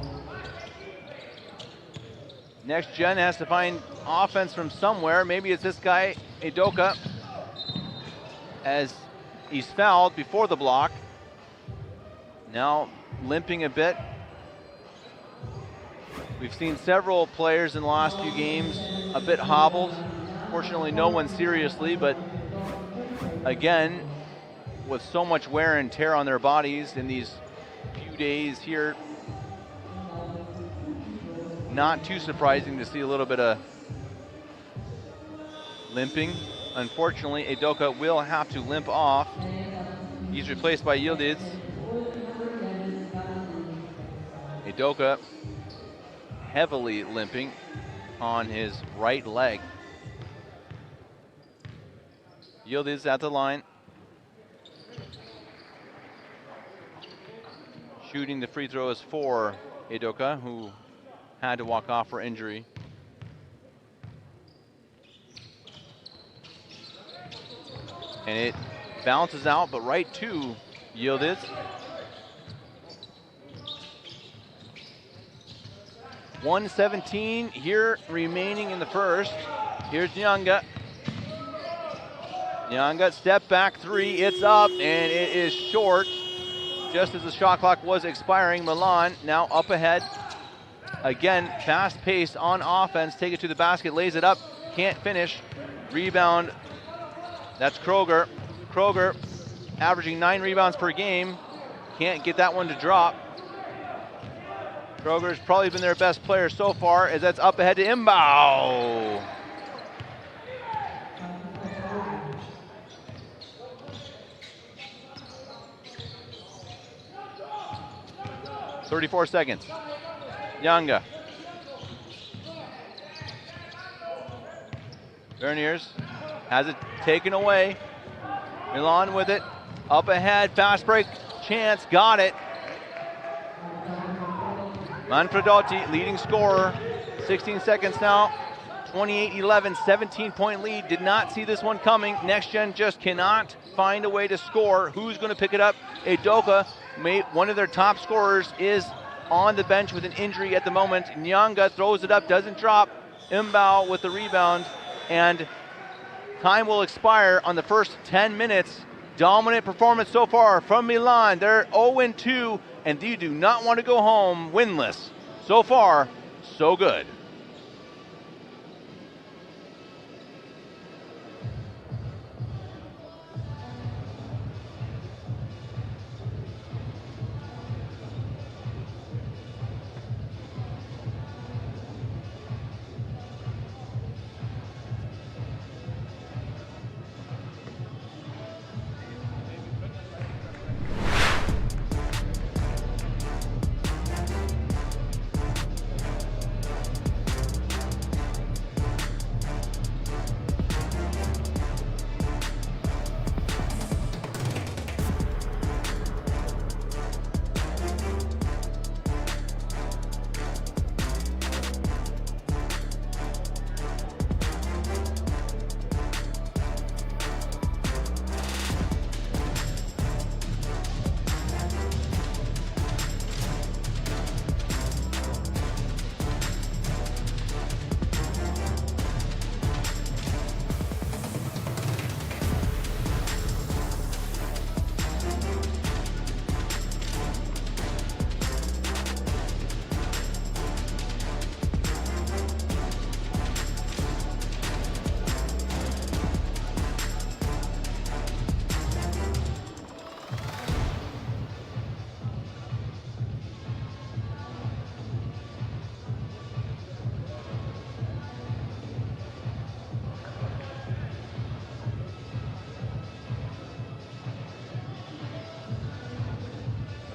NextGen has to find offense from somewhere. Maybe it's this guy, Idoka, as he's fouled before the block. Now limping a bit. We've seen several players in the last few games a bit hobbled. Fortunately, no one seriously, but again, with so much wear and tear on their bodies in these few days here, not too surprising to see a little bit of limping. Unfortunately, Idoka will have to limp off. He's replaced by Yildiz. Idoka heavily limping on his right leg. Yildiz at the line. Shooting the free throws for Idoka, who had to walk off for injury. And it bounces out, but right to Yildiz. .117 here remaining in the first. Here's Nyanga. Nyanga, step back three, it's up, and it is short. Just as the shot clock was expiring, Milan now up ahead. Again, fast pace on offense, take it to the basket, lays it up, can't finish. Rebound, that's Kroger. Kroger averaging 9 rebounds per game. Can't get that one to drop. Kroger's probably been their best player so far, as that's up ahead to Imbao. .34 seconds. Nyanga. Verniers has it taken away. Milan with it. Up ahead, fast break chance, got it. Manfredotti, leading scorer, 16 seconds now, 28-11, 17-point lead. Did not see this one coming. NextGen just cannot find a way to score. Who's going to pick it up? Idoka, one of their top scorers, is on the bench with an injury at the moment. Nyanga throws it up, doesn't drop. Imbao with the rebound, and time will expire on the first 10 minutes. Dominant performance so far from Milan. They're 0-2, and they do not want to go home winless. So far, so good.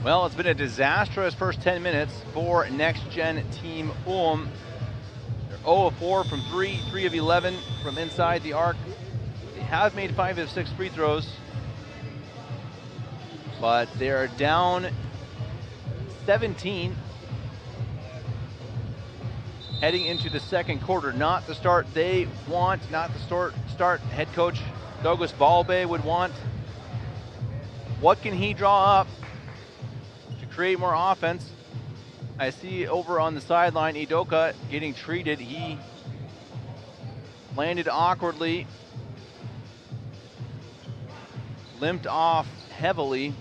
Well, it's been a disastrous first 10 minutes for NextGen Team Ulm. They're 0 of 4 from 3, 3 of 11 from inside the arc. They have made 5 of 6 free throws, but they're down 17 heading into the second quarter. Not the start they want, not the start head coach Douglas Balbe would want. What can he draw up to create more offense? I see over on the sideline Idoka getting treated. He landed awkwardly, limped off heavily.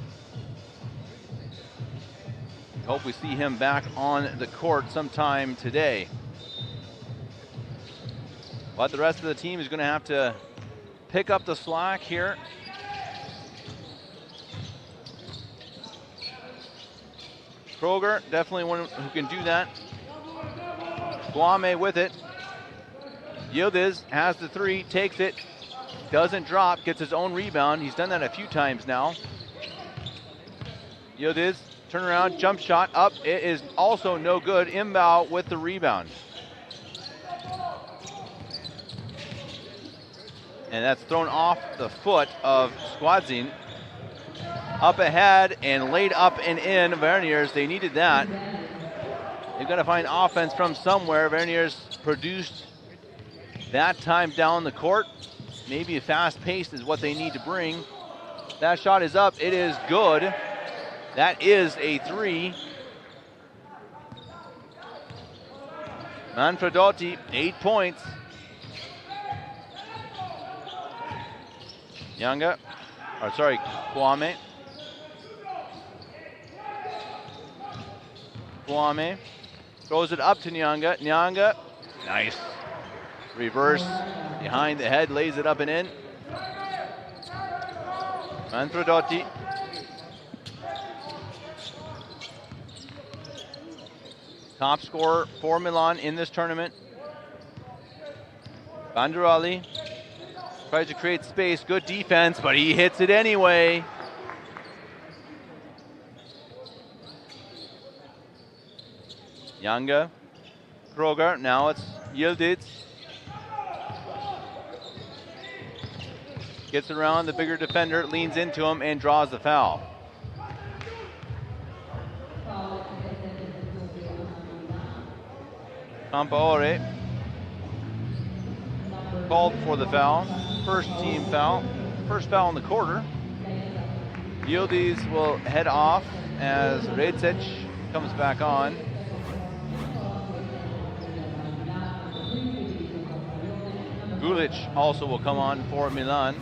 Hope we see him back on the court sometime today. But the rest of the team is going to have to pick up the slack here. Kroger, definitely one who can do that. Kwame with it. Yildiz has the three, takes it, doesn't drop, gets his own rebound. He's done that a few times now. Yildiz, turn around, jump shot up. It is also no good. Imbao with the rebound. And that's thrown off the foot of Składzin. Up ahead and laid up and in. Verniers, they needed that. They've got to find offense from somewhere. Verniers produced that time down the court. Maybe a fast pace is what they need to bring. That shot is up. It is good. That is a three. Manfredotti, 8 points. Kwame. Kwame throws it up to Nyanga. Nyanga, nice. Reverse, behind the head, lays it up and in. Manfredotti. Top scorer for Milan in this tournament. Banderali tries to create space, good defense, but he hits it anyway. Nyanga, Kroger, now it's Yildiz. Gets around the bigger defender, leans into him, and draws the foul. Campaore called for the foul. First team foul. First foul in the quarter. Yildiz will head off as Recic comes back on. Gulic also will come on for Milan.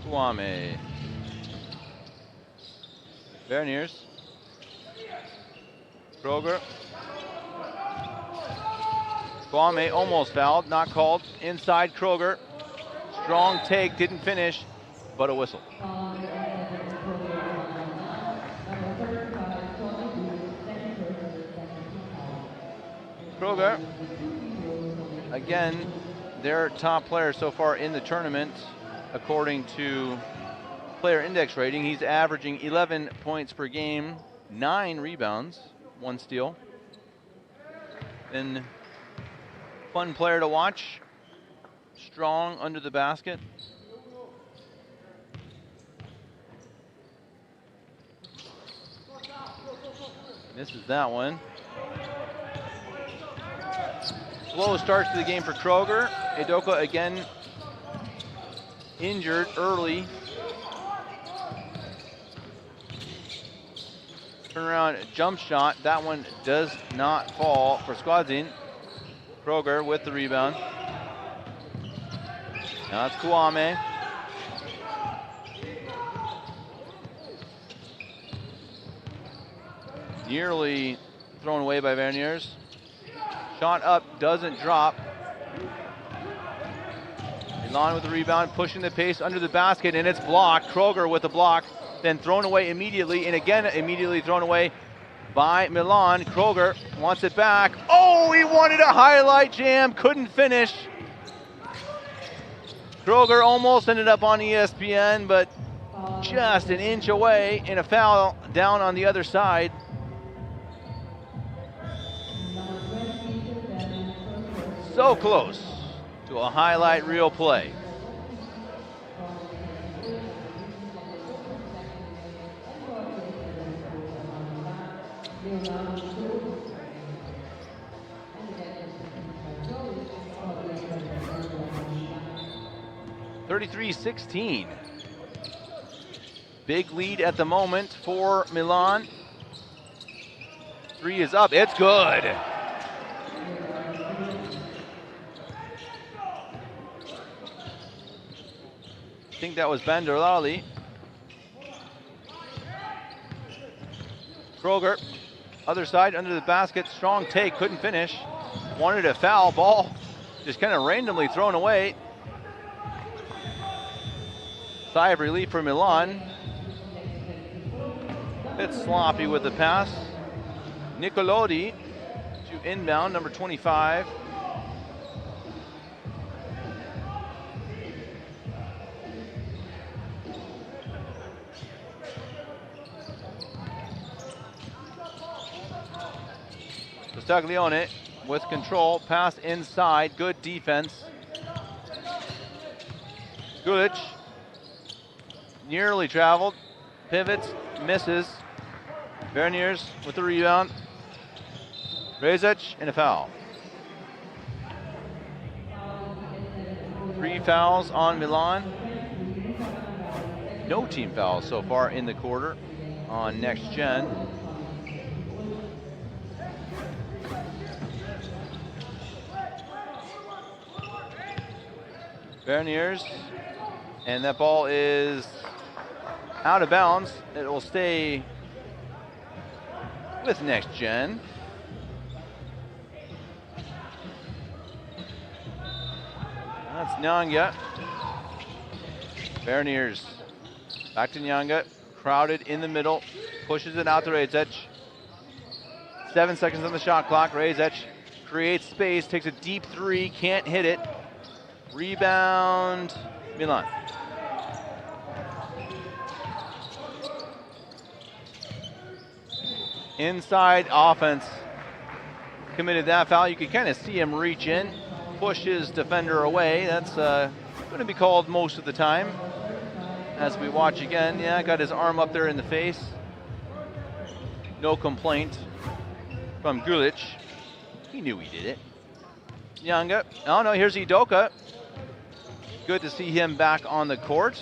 Kwame. Verniers. Kroger. Kwame almost fouled, not called. Inside Kroger. Strong take, didn't finish, but a whistle. Kroger, again, their top player so far in the tournament, according to player index rating. He's averaging 11 points per game, 9 rebounds, 1 steal. Been fun player to watch. Strong under the basket. Misses that one. Slow start to the game for Kroger. Idoka again injured early. Turnaround jump shot. That one does not fall for Składzin. Kroger with the rebound. Now it's Kwame. Nearly thrown away by Verniers. Shot up, doesn't drop. Milan with the rebound, pushing the pace under the basket, and it's blocked. Kroger with the block, then thrown away immediately, and again immediately thrown away. by Milan. Kroger wants it back. Oh, he wanted a highlight jam, couldn't finish. Kroger almost ended up on ESPN, but just an inch away in a foul down on the other side. So close to a highlight reel play. (33-16). Big lead at the moment for Milan. 3 is up, it's good. I think that was Banderlali. Kroger, other side, under the basket, strong take, couldn't finish. Wanted a foul, ball just kind of randomly thrown away. Sigh of relief for Milan. Bit sloppy with the pass. Nicolodi to inbound, number 25. Staglione with control, pass inside, good defense. Gulic nearly traveled, pivots, misses. Verniers with the rebound. Rezic and a foul. 3 fouls on Milan. No team fouls so far in the quarter on NextGen. Verniers, and that ball is out of bounds. It will stay with NextGen. That's Nyanga. Verniers back to Nyanga, crowded in the middle, pushes it out to Rezic. 7 seconds on the shot clock. Rezic creates space, takes a deep 3, can't hit it. Rebound, Milan. Inside offense committed that foul. You could kind of see him reach in, push his defender away. That's going to be called most of the time. As we watch again, yeah, got his arm up there in the face. No complaint from Gulic. He knew he did it. Nyanga, oh no, here's Udoka. Good to see him back on the court.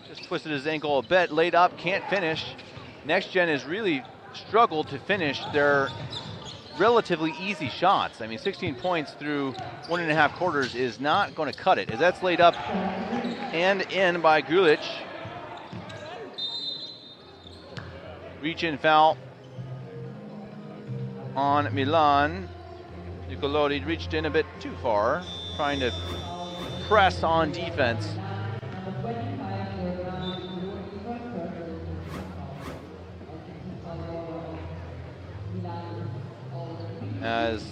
Just twisted his ankle a bit, laid up, can't finish. NextGen has really struggled to finish their relatively easy shots. I mean, 16 points through 1.5 quarters is not going to cut it, as that's laid up and in by Gulic. Reach-in foul on Milan. Nicolodi reached in a bit too far, trying to press on defense. As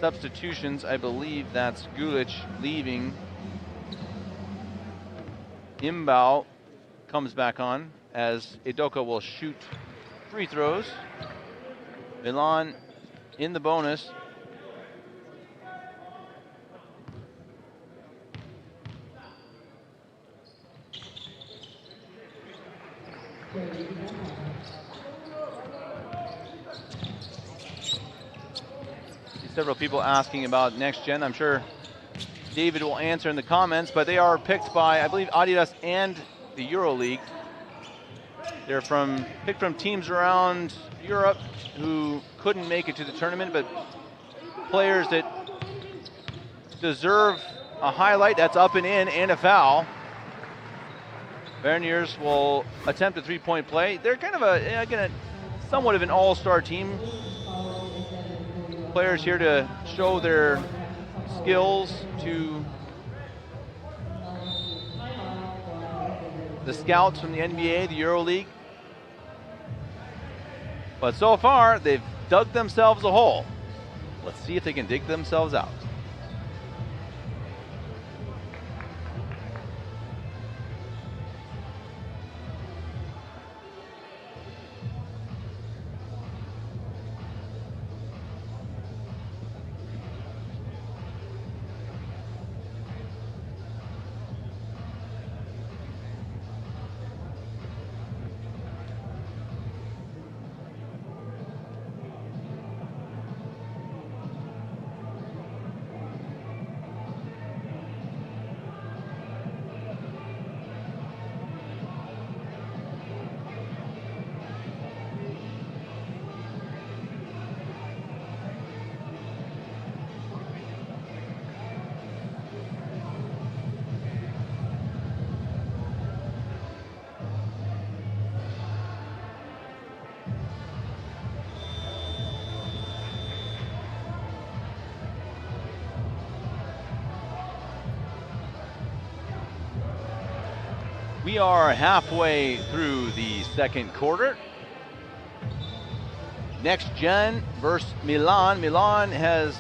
substitutions, I believe that's Gulic leaving. Imbao comes back on as Udoka will shoot free throws. Milan in the bonus. Several people asking about NextGen. I'm sure David will answer in the comments, but they are picked by, I believe, Adidas and the EuroLeague. They're picked from teams around Europe who couldn't make it to the tournament, but players that deserve a highlight. That's up and in and a foul. Verniers will attempt a three-point play. They're kind of again, somewhat of an all-star team. Players here to show their skills, to the scouts from the NBA, the EuroLeague. But so far, they've dug themselves a hole. Let's see if they can dig themselves out. We are halfway through the second quarter. Next Gen versus Milan. Milan has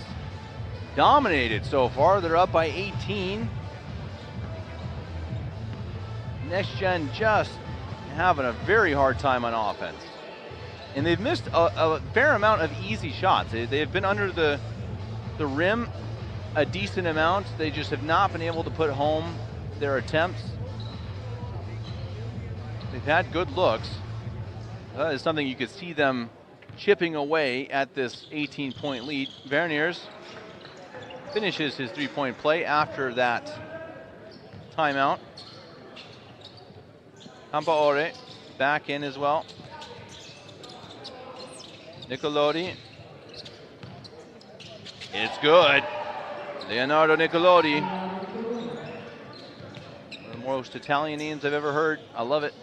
dominated so far. They're up by 18. Next Gen just having a very hard time on offense. And they've missed a fair amount of easy shots. They've been under the rim a decent amount. They just have not been able to put home their attempts. They've had good looks. That is something you could see them chipping away at this 18-point lead. Verniers finishes his three-point play after that timeout. Campaore back in as well. Nicolodi. It's good. Leonardo Nicolodi. One of the most Italian names I've ever heard. I love it.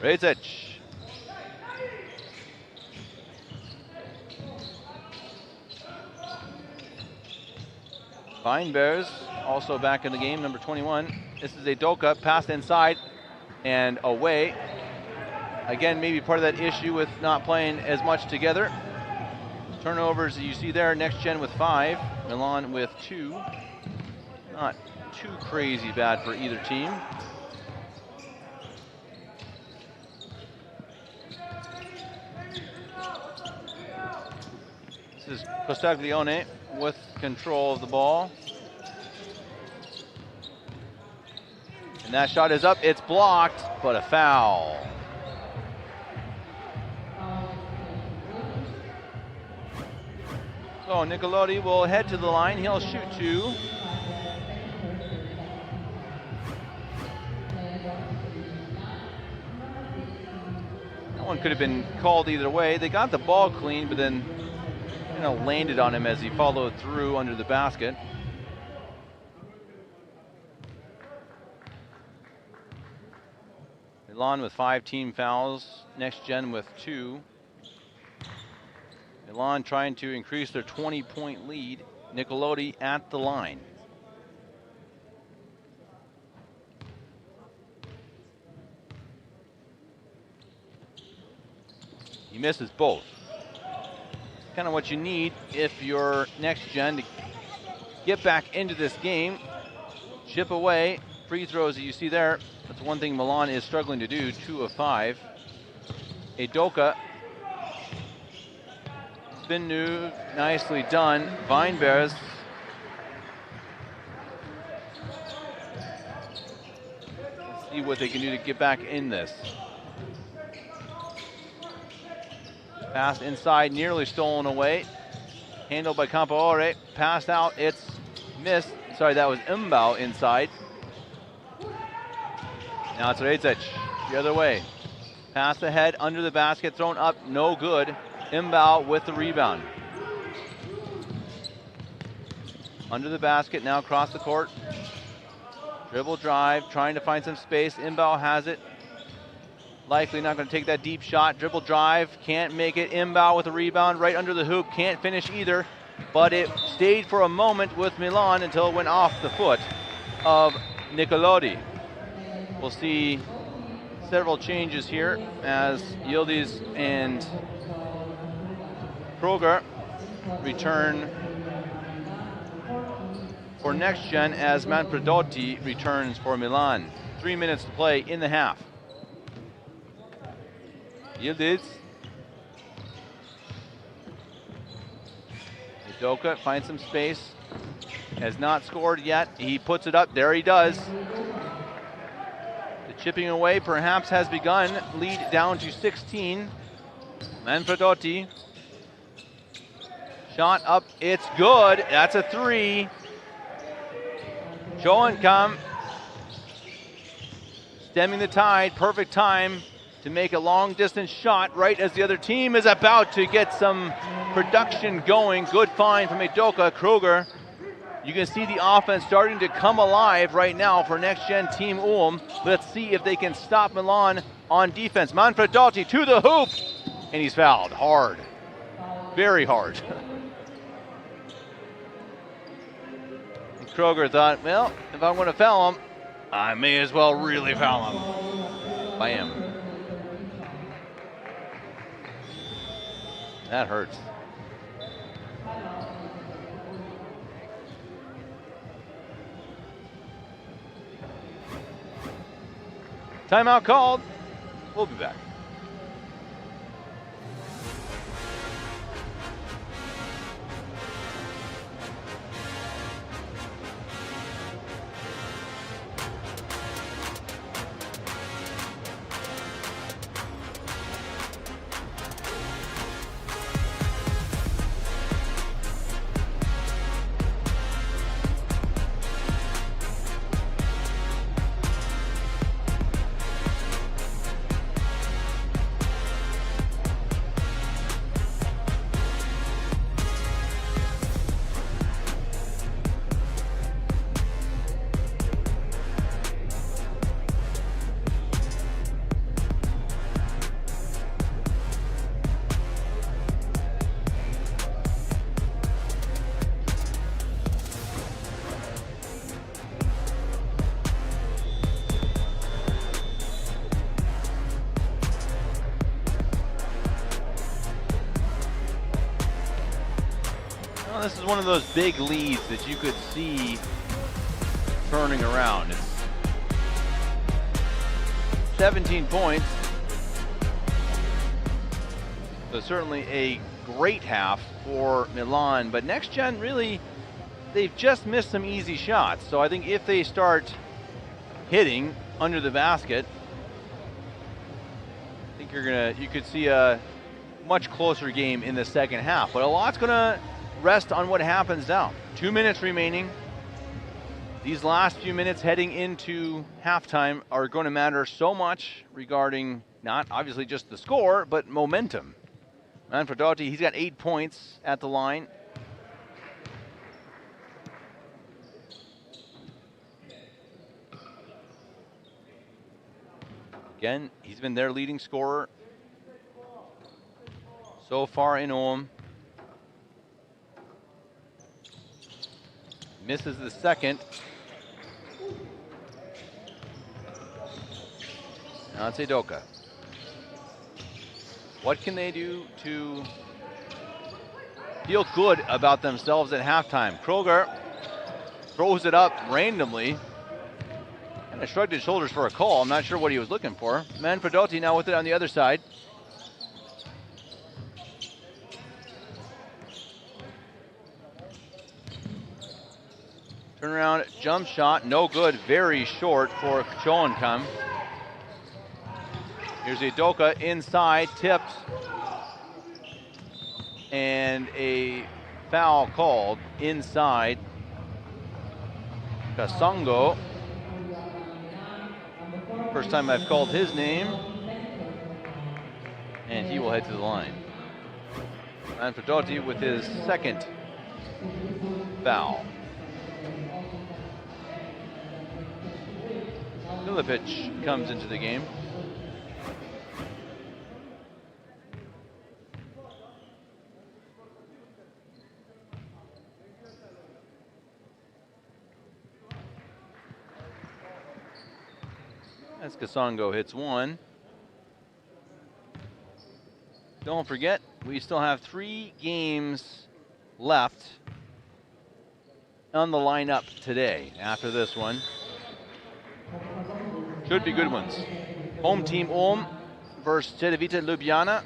Rezic. Feinbergs also back in the game, number 21. This is a Doka, pass inside and away. Again, maybe part of that issue with not playing as much together. Turnovers you see there, Next Gen with 5, Milan with 2. Not too crazy bad for either team. This is Costaglione with control of the ball. And that shot is up, it's blocked, but a foul. So Nicolodi will head to the line, he'll shoot 2. That one could have been called either way. They got the ball clean, but then landed on him as he followed through under the basket. Milan with 5 team fouls, Next Gen with 2. Milan trying to increase their 20-point lead. Nicolodi at the line. He misses both. Kind of what you need if you're Next Gen to get back into this game. Chip away, free throws that you see there. That's one thing Milan is struggling to do, 2 of 5. Doka. Spin move, nicely done. Weinbergs. Let's see what they can do to get back in this. Pass inside, nearly stolen away. Handled by Campaore. Passed out, it's missed. Sorry, that was Mbao inside. Now it's Rezic, the other way. Pass ahead, under the basket, thrown up, no good. Mbao with the rebound. Under the basket, now across the court. Dribble drive, trying to find some space. Mbao has it. Likely not going to take that deep shot. Dribble drive, can't make it. Mbao with a rebound right under the hoop, can't finish either. But it stayed for a moment with Milan until it went off the foot of Nicolodi. we'll see several changes here as Yildiz and Kroger return for NextGen as Manfredotti returns for Milan. 3 minutes to play in the half. Yildiz. Udoka finds some space. Has not scored yet. He puts it up. There he does. The chipping away perhaps has begun. Lead down to 16. Manfredotti. Shot up. It's good. That's a 3. Schoenkam stemming the tide. Perfect time to make a long distance shot right as the other team is about to get some production going. Good find from Udoka. Kroger. You can see the offense starting to come alive right now for NextGen Team Ulm. Let's see if they can stop Milan on defense. Manfredotti to the hoop, and he's fouled hard, very hard. Kroger thought, well, if I'm going to foul him, I may as well really foul him. Bam. That hurts. Timeout called. We'll be back. This is one of those big leads that you could see turning around. It's 17 points. So certainly a great half for Milan, but NextGen really, they've just missed some easy shots. So I think if they start hitting under the basket, I think you could see a much closer game in the second half. But a lot's gonna rest on what happens now. 2 minutes remaining. These last few minutes heading into halftime are going to matter so much regarding not obviously just the score, but momentum. Manfredotti, he's got 8 points at the line. Again, he's been their leading scorer so far in Ulm. Misses the second. Now it's Udoka. What can they do to feel good about themselves at halftime? Kroger throws it up randomly. Kind of shrugged his shoulders for a call. I'm not sure what he was looking for. Manfredotti now with it on the other side. Turnaround jump shot, no good, very short for Schoenkam. Here's Udoka inside, tipped, and a foul called inside. Kasongo. First time I've called his name, and he will head to the line. Manfredotti with his second foul. Filipic comes into the game. As Kasongo hits one. Don't forget, we still have 3 games left on the lineup today after this one. Should be good ones. Home team Ulm versus Cedevita Ljubljana.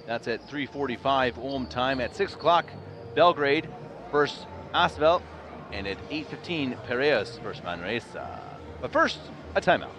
That's at 3:45 Ulm time. At 6 o'clock, Belgrade versus Asvel. And at 8:15, Piraeus versus Manresa. But first, a timeout.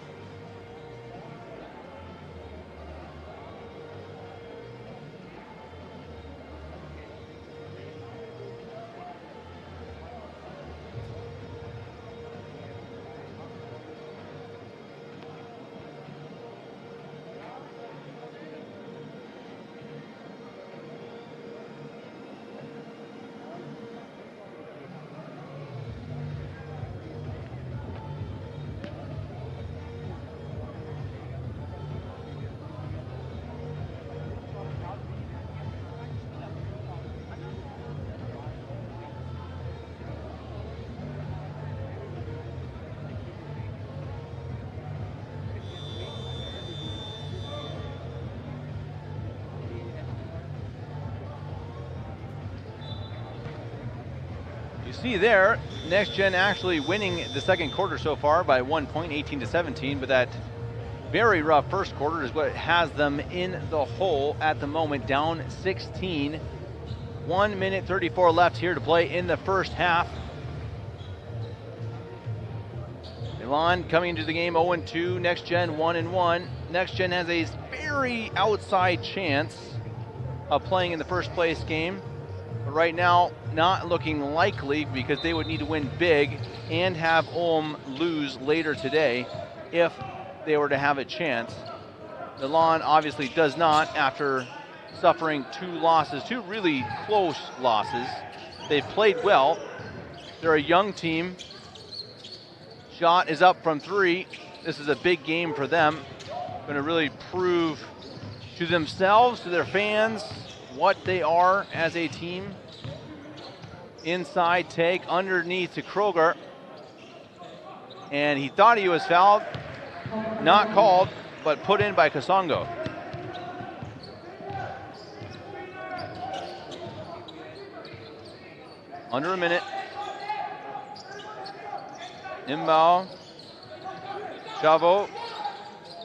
You see there, NextGen actually winning the second quarter so far by 1 point, 18-17, but that very rough first quarter is what has them in the hole at the moment, down 16. 1 minute 34 left here to play in the first half. Milan coming into the game 0-2, NextGen 1-1. NextGen has a very outside chance of playing in the first place game. But right now, not looking likely because they would need to win big and have Ulm lose later today if they were to have a chance. Milan obviously does not after suffering 2 losses, 2 really close losses. They've played well. They're a young team. Shot is up from 3. This is a big game for them. Going to really prove to themselves, to their fans, what they are as a team. Inside take underneath to Kroger. And he thought he was fouled. Not called, but put in by Kasongo. Under a minute. Imbao. Chavo.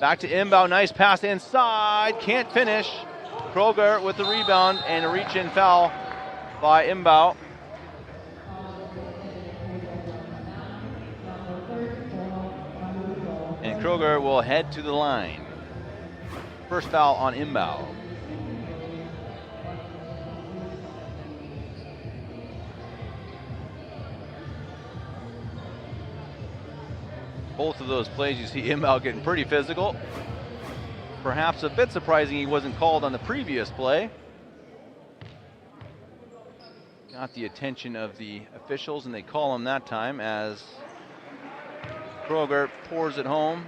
Back to Imbao. Nice pass inside. Can't finish. Kroger with the rebound and a reach-in foul by Imbao. And Kroger will head to the line. First foul on Imbao. Both of those plays, you see Imbao getting pretty physical. Perhaps a bit surprising he wasn't called on the previous play. Got the attention of the officials, and they call him that time as Kroger pours it home.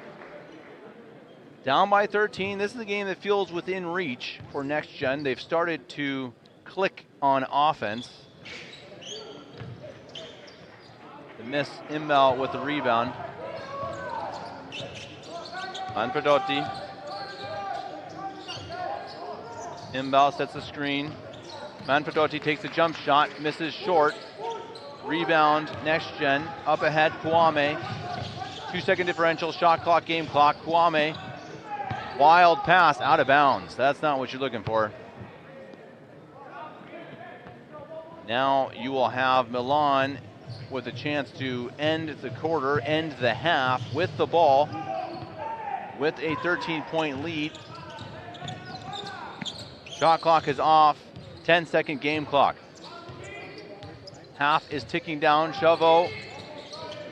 Down by 13. This is a game that feels within reach for NextGen. They've started to click on offense. The miss, Imbao with the rebound. Manfredotti. Imbao sets the screen. Manfredotti takes the jump shot, misses short. Rebound, NextGen, up ahead, Kwame. 2-second differential, shot clock, game clock. Kwame, wild pass, out of bounds. That's not what you're looking for. Now you will have Milan with a chance to end the quarter, end the half with the ball, with a 13-point lead. Shot clock is off, 10-second game clock. Half is ticking down, Chavo.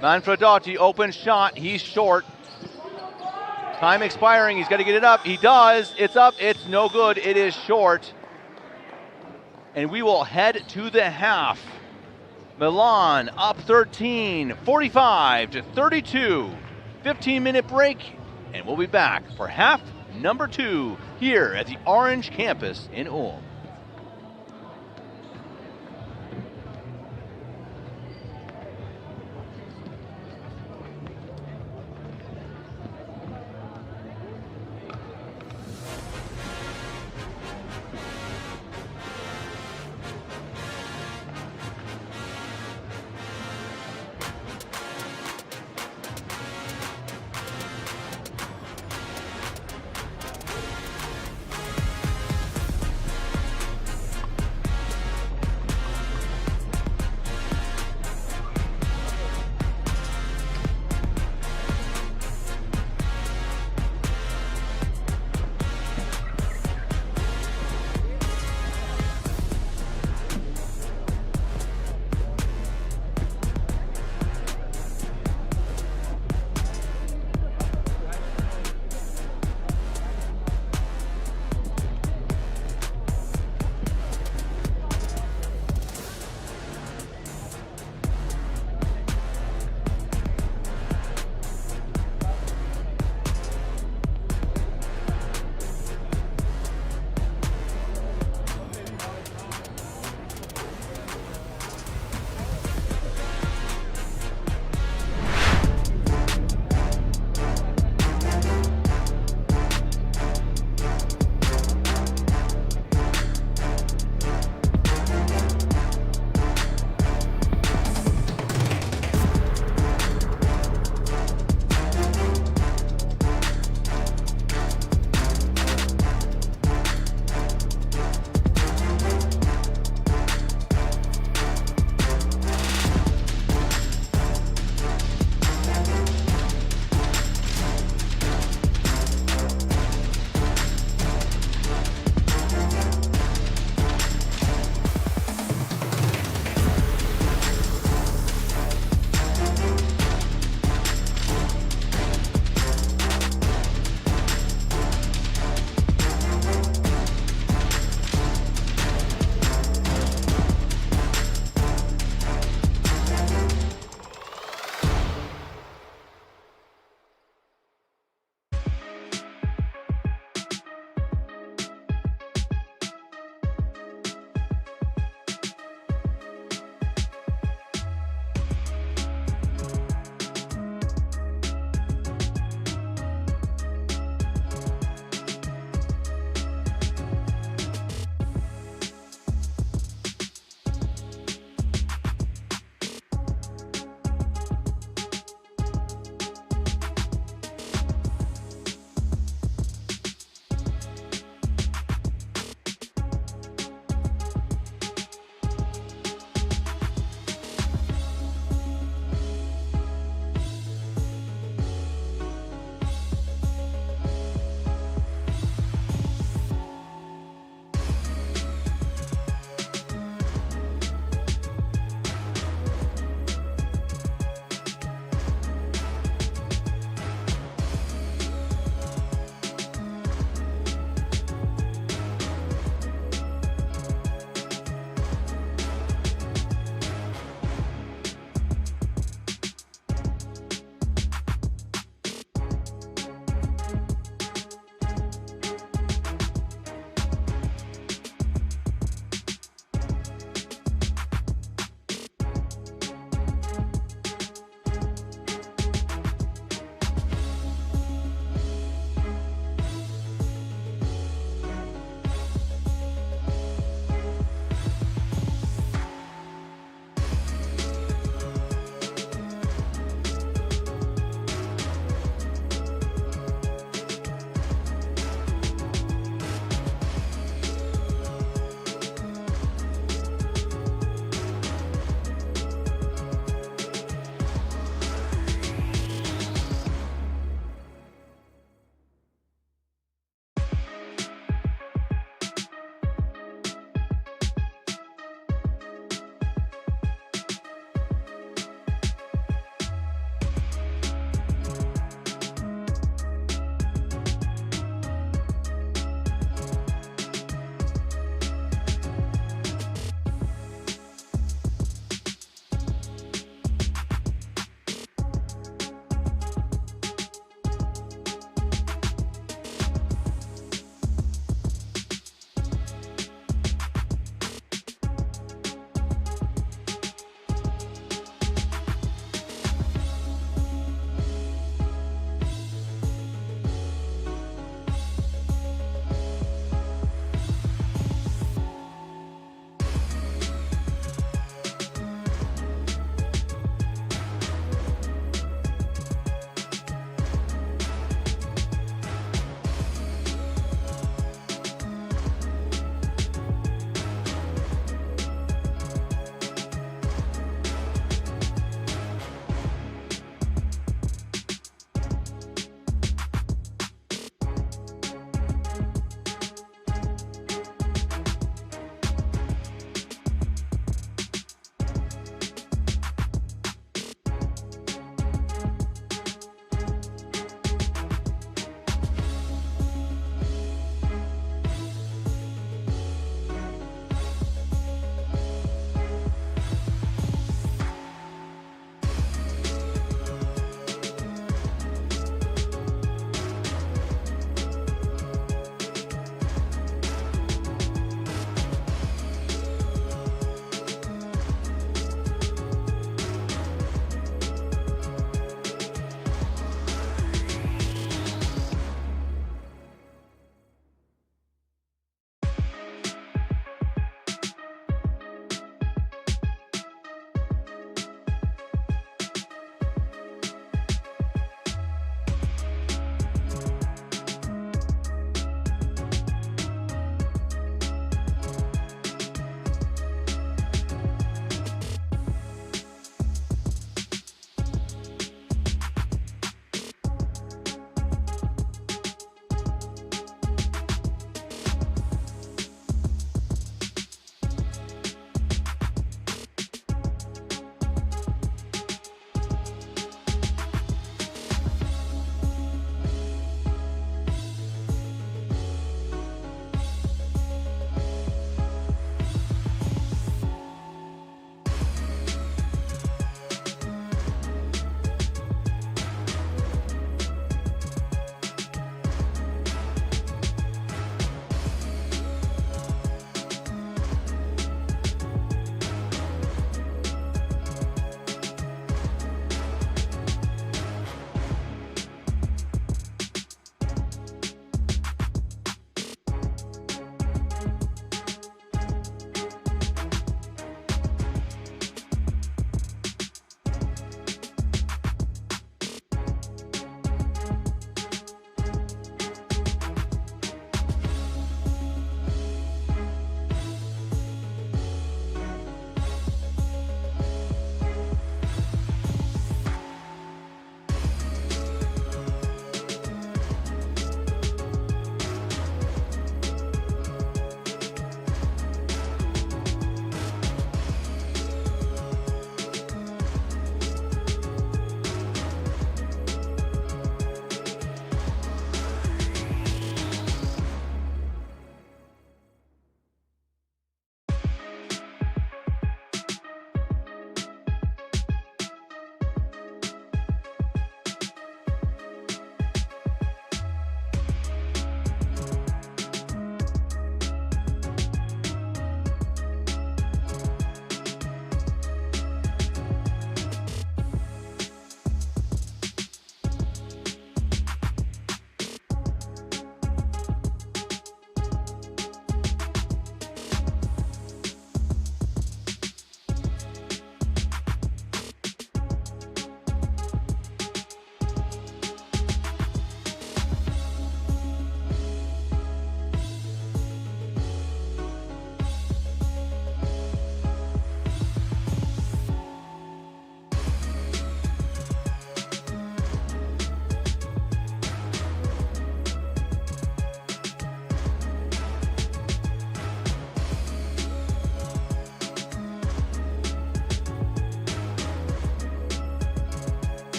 Manfredotti, open shot, he's short. Time expiring, he's got to get it up. He does, it's up, it's no good, it is short. And we will head to the half. Milan up 13, 45-32. 15-minute break, and we'll be back for half number 2 here at the Orange campus in Ulm.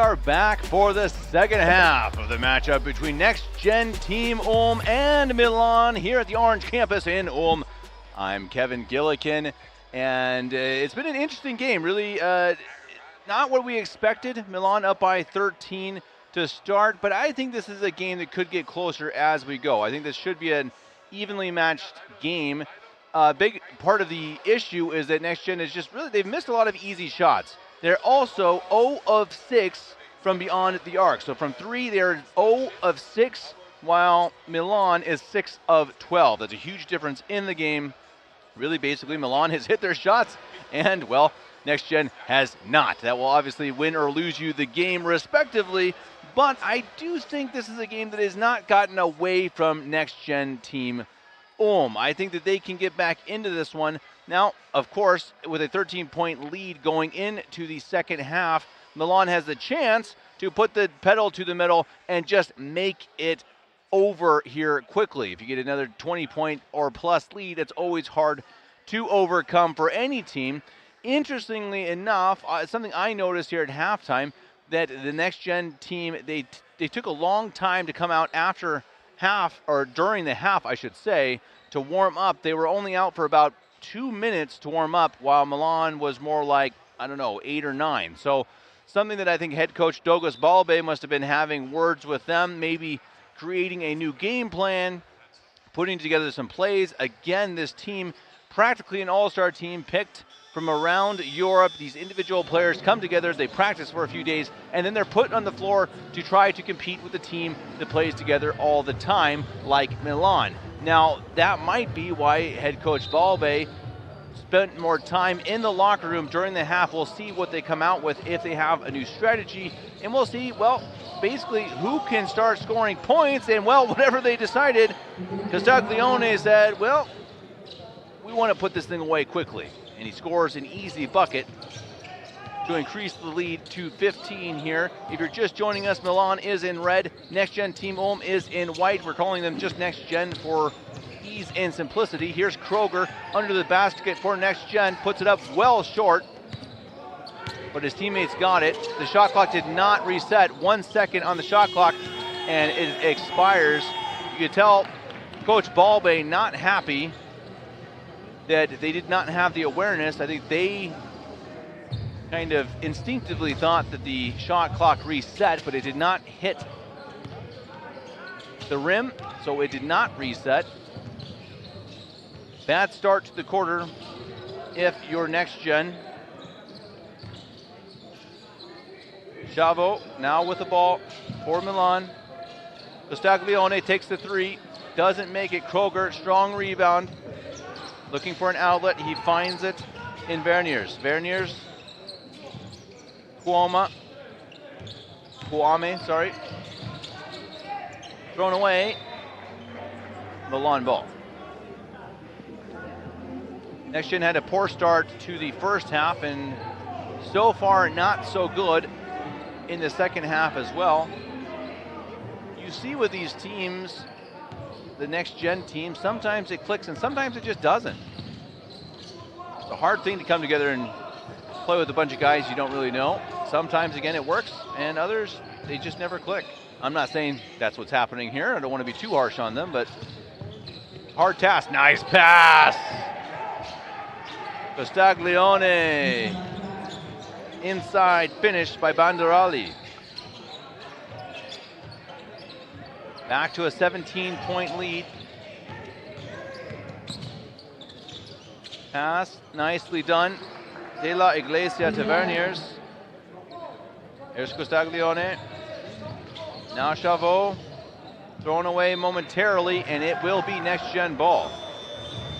are back for the second half of the matchup between Next Gen Team Ulm and Milan here at the Orange Campus in Ulm. I'm Kevin Gillikin, and it's been an interesting game. Really, not what we expected. Milan up by 13 to start, but I think this is a game that could get closer as we go. I think this should be an evenly matched game. Big part of the issue is that Next Gen is just really, they've missed a lot of easy shots. They're also 0 of 6 from beyond the arc. So from 3, they're 0 of 6, while Milan is 6 of 12. That's a huge difference in the game. Really, basically, Milan has hit their shots, and, well, Next Gen has not. That will obviously win or lose you the game, respectively. But I do think this is a game that has not gotten away from Next Gen Team Ulm. I think that they can get back into this one. Now, of course, with a 13-point lead going into the second half, Milan has the chance to put the pedal to the metal and just make it over here quickly. If you get another 20-point or plus lead, it's always hard to overcome for any team. Interestingly enough, something I noticed here at halftime, that the Next Gen team, they took a long time to come out after half, or during the half, I should say, to warm up. They were only out for about 2 minutes to warm up, while Milan was more like, I don't know, 8 or 9. So something that I think head coach Douglas Balbe must have been having words with them, maybe creating a new game plan, putting together some plays. Again, this team, practically an all-star team picked from around Europe. These individual players come together, they practice for a few days, and then they're put on the floor to try to compete with a team that plays together all the time, like Milan. Now, that might be why head coach Balbe spent more time in the locker room during the half. We'll see what they come out with, if they have a new strategy, and we'll see, well, basically who can start scoring points. And, well, whatever they decided, Castaglione said, well, we want to put this thing away quickly. And he scores an easy bucket to increase the lead to 15 here. If you're just joining us, Milan is in red. Next Gen Team Ulm is in white. We're calling them just Next Gen for ease and simplicity. Here's Kroger under the basket for Next Gen. Puts it up well short, but his teammates got it. The shot clock did not reset. 1 second on the shot clock, and it expires. You can tell Coach Balbe not happy that they did not have the awareness. I think they kind of instinctively thought that the shot clock reset, but it did not hit the rim, so it did not reset. Bad start to the quarter if you're Next Gen. Chavo now with the ball for Milan. Castaglione takes the 3, doesn't make it. Kroger, strong rebound. Looking for an outlet, he finds it in Verniers. Verniers, Kwame, thrown away. Milan ball. Next Gen had a poor start to the first half, and so far not so good in the second half as well. You see with these teams, the Next Gen team, sometimes it clicks and sometimes it just doesn't. It's a hard thing to come together and play with a bunch of guys you don't really know. Sometimes, again, it works, and others, they just never click. I'm not saying that's what's happening here. I don't want to be too harsh on them, but hard task. Nice pass. Castaglione. Inside finish by Banderali. Back to a 17-point lead. Pass, nicely done. De La Iglesia to Verniers. Here's Castaglione. Now Chavot. Thrown away momentarily, and it will be Next Gen ball.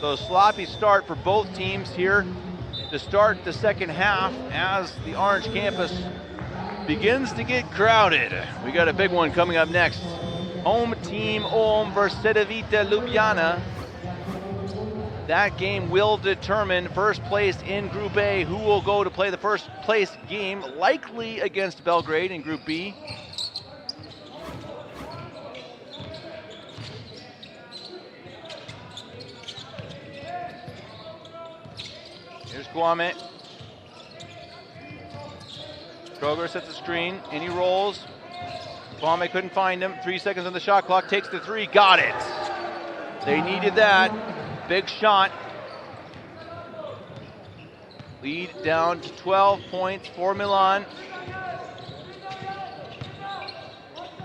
So sloppy start for both teams here to start the second half as the Orange Campus begins to get crowded. We got a big one coming up next. Home team Ulm versus Cedevita Ljubljana. That game will determine first place in Group A, who will go to play the first place game, likely against Belgrade in Group B. Here's Kwame. Kroger sets a screen, and he rolls. Kwame couldn't find him. 3 seconds on the shot clock, takes the three, got it. They needed that. Big shot. Lead down to 12 points for Milan.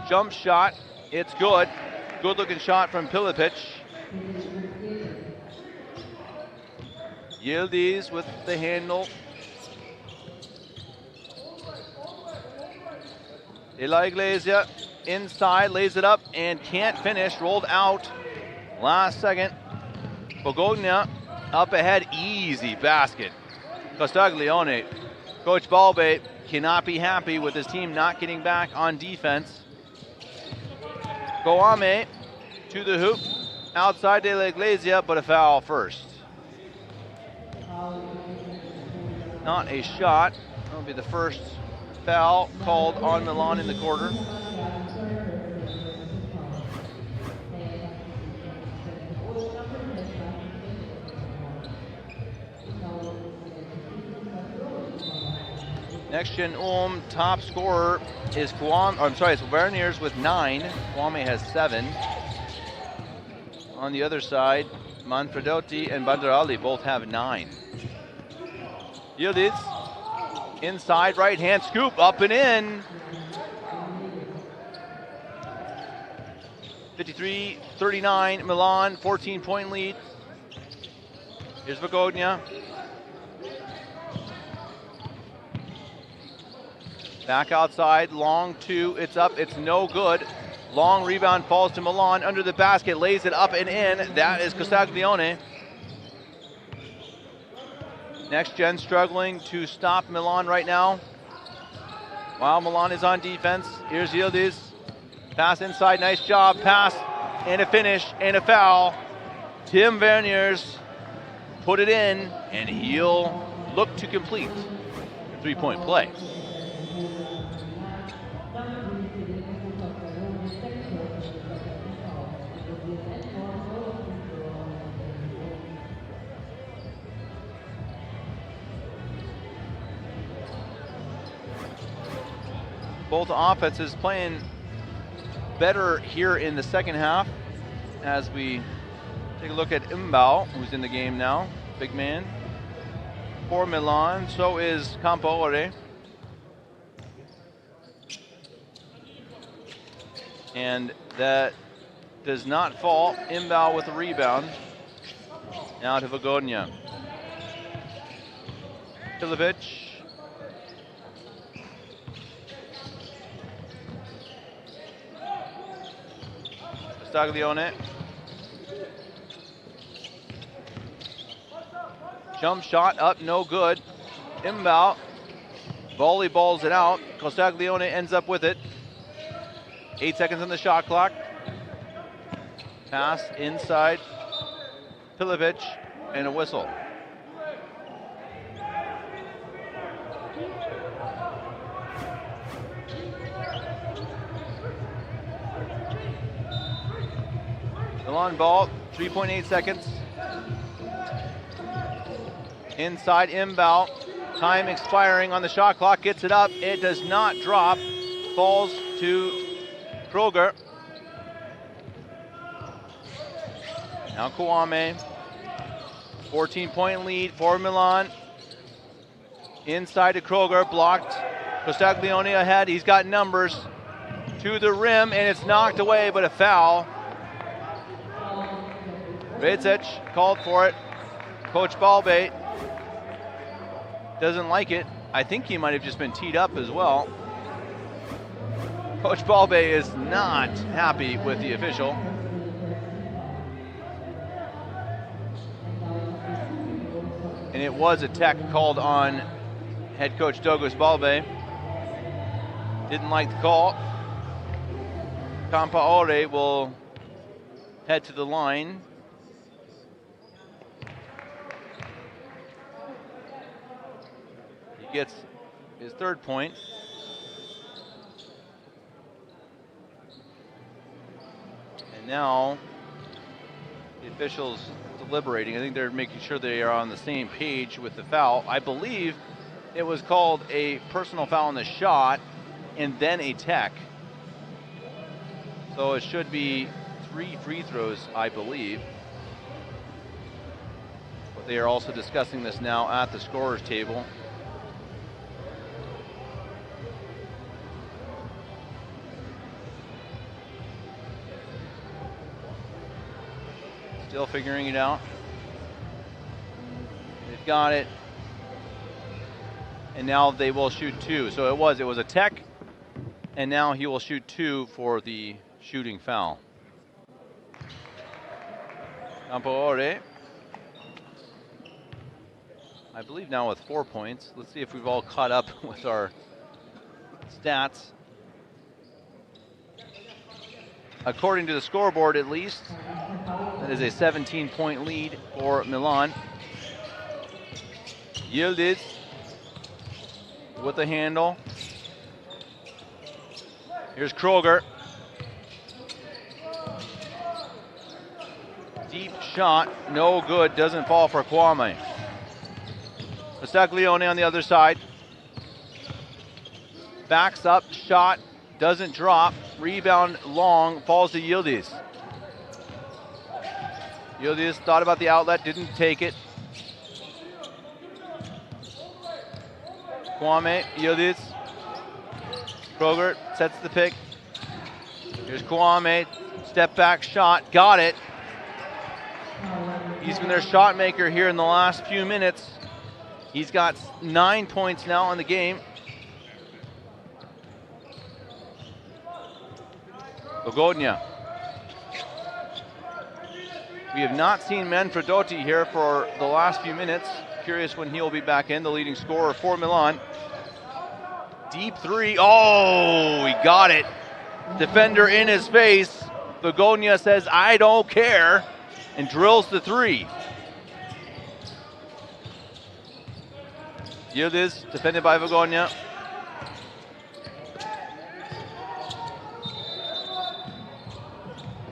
Jump shot, it's good. Good looking shot from Pilipic. Yildiz with the handle. De La Iglesia inside, lays it up and can't finish, rolled out. Last second. Bogogna up ahead, easy basket. Costaglione. Coach Balbe cannot be happy with his team not getting back on defense. Goame to the hoop, outside De La Iglesia, but a foul first. Not a shot. That'll be the first foul called on Milan in the quarter. NextGen Ulm top scorer is it's Verniers with 9. Kwame has 7. On the other side, Manfredotti and Banderali both have 9. Yildiz, inside, right hand scoop, up and in. 53-39, Milan, 14-point lead. Here's Bogogna. Back outside, long two, it's up, it's no good. Long rebound falls to Milan, under the basket, lays it up and in. That is Costaglione. NextGen struggling to stop Milan right now. While Milan is on defense, here's Yildiz. Pass inside, nice job, pass, and a finish, and a foul. Tim Verniers put it in, and he'll look to complete the three-point play. Both offenses playing better here in the second half as we take a look at Imbau, who's in the game now, big man. For Milan, so is Campaore. And that does not fall. Imbau with a rebound. Now to Bogogna. Pilipic. Costaglione. Jump shot up, no good. Imbau volleyballs it out. Costaglione ends up with it. 8 seconds on the shot clock. Pass inside. Pilipic and a whistle. Milan ball, 3.8 seconds. Inside Imbau, time expiring on the shot clock, gets it up, it does not drop, falls to Kroger. Now Kwame, 14-point lead for Milan. Inside to Kroger, blocked. Costaglione ahead, he's got numbers. To the rim, and it's knocked away, but a foul. Recic called for it. Coach Balbe doesn't like it. I think he might have just been teed up as well. Coach Balbe is not happy with the official. And it was a tech called on head coach Douglas Balbe. Didn't like the call. Campaore will head to the line. He gets his third point. And now the officials deliberating. I think they're making sure they are on the same page with the foul. I believe it was called a personal foul on the shot and then a tech. So it should be 3 free throws, I believe. But they are also discussing this now at the scorer's table. Still figuring it out. They've got it. And now they will shoot 2. So it was a tech, and now he will shoot 2 for the shooting foul. Campoore, I believe now with 4 points. Let's see if we've all caught up with our stats. According to the scoreboard, at least, that is a 17-point lead for Milan. Yildiz with the handle. Here's Kroger. Deep shot, no good, doesn't fall for Kwame. Castiglione on the other side. Backs up, shot, doesn't drop. Rebound long, falls to Yildiz. Yildiz thought about the outlet, didn't take it. Kwame, Yildiz. Kroger sets the pick. Here's Kwame, step back shot, got it. He's been their shot maker here in the last few minutes. He's got 9 points now in the game. Bogodnia. We have not seen Manfredotti here for the last few minutes. Curious when he will be back in, the leading scorer for Milan. Deep 3, oh, he got it. Defender in his face. Bogodnia says, I don't care, and drills the 3. Yildiz, defended by Bogodnia.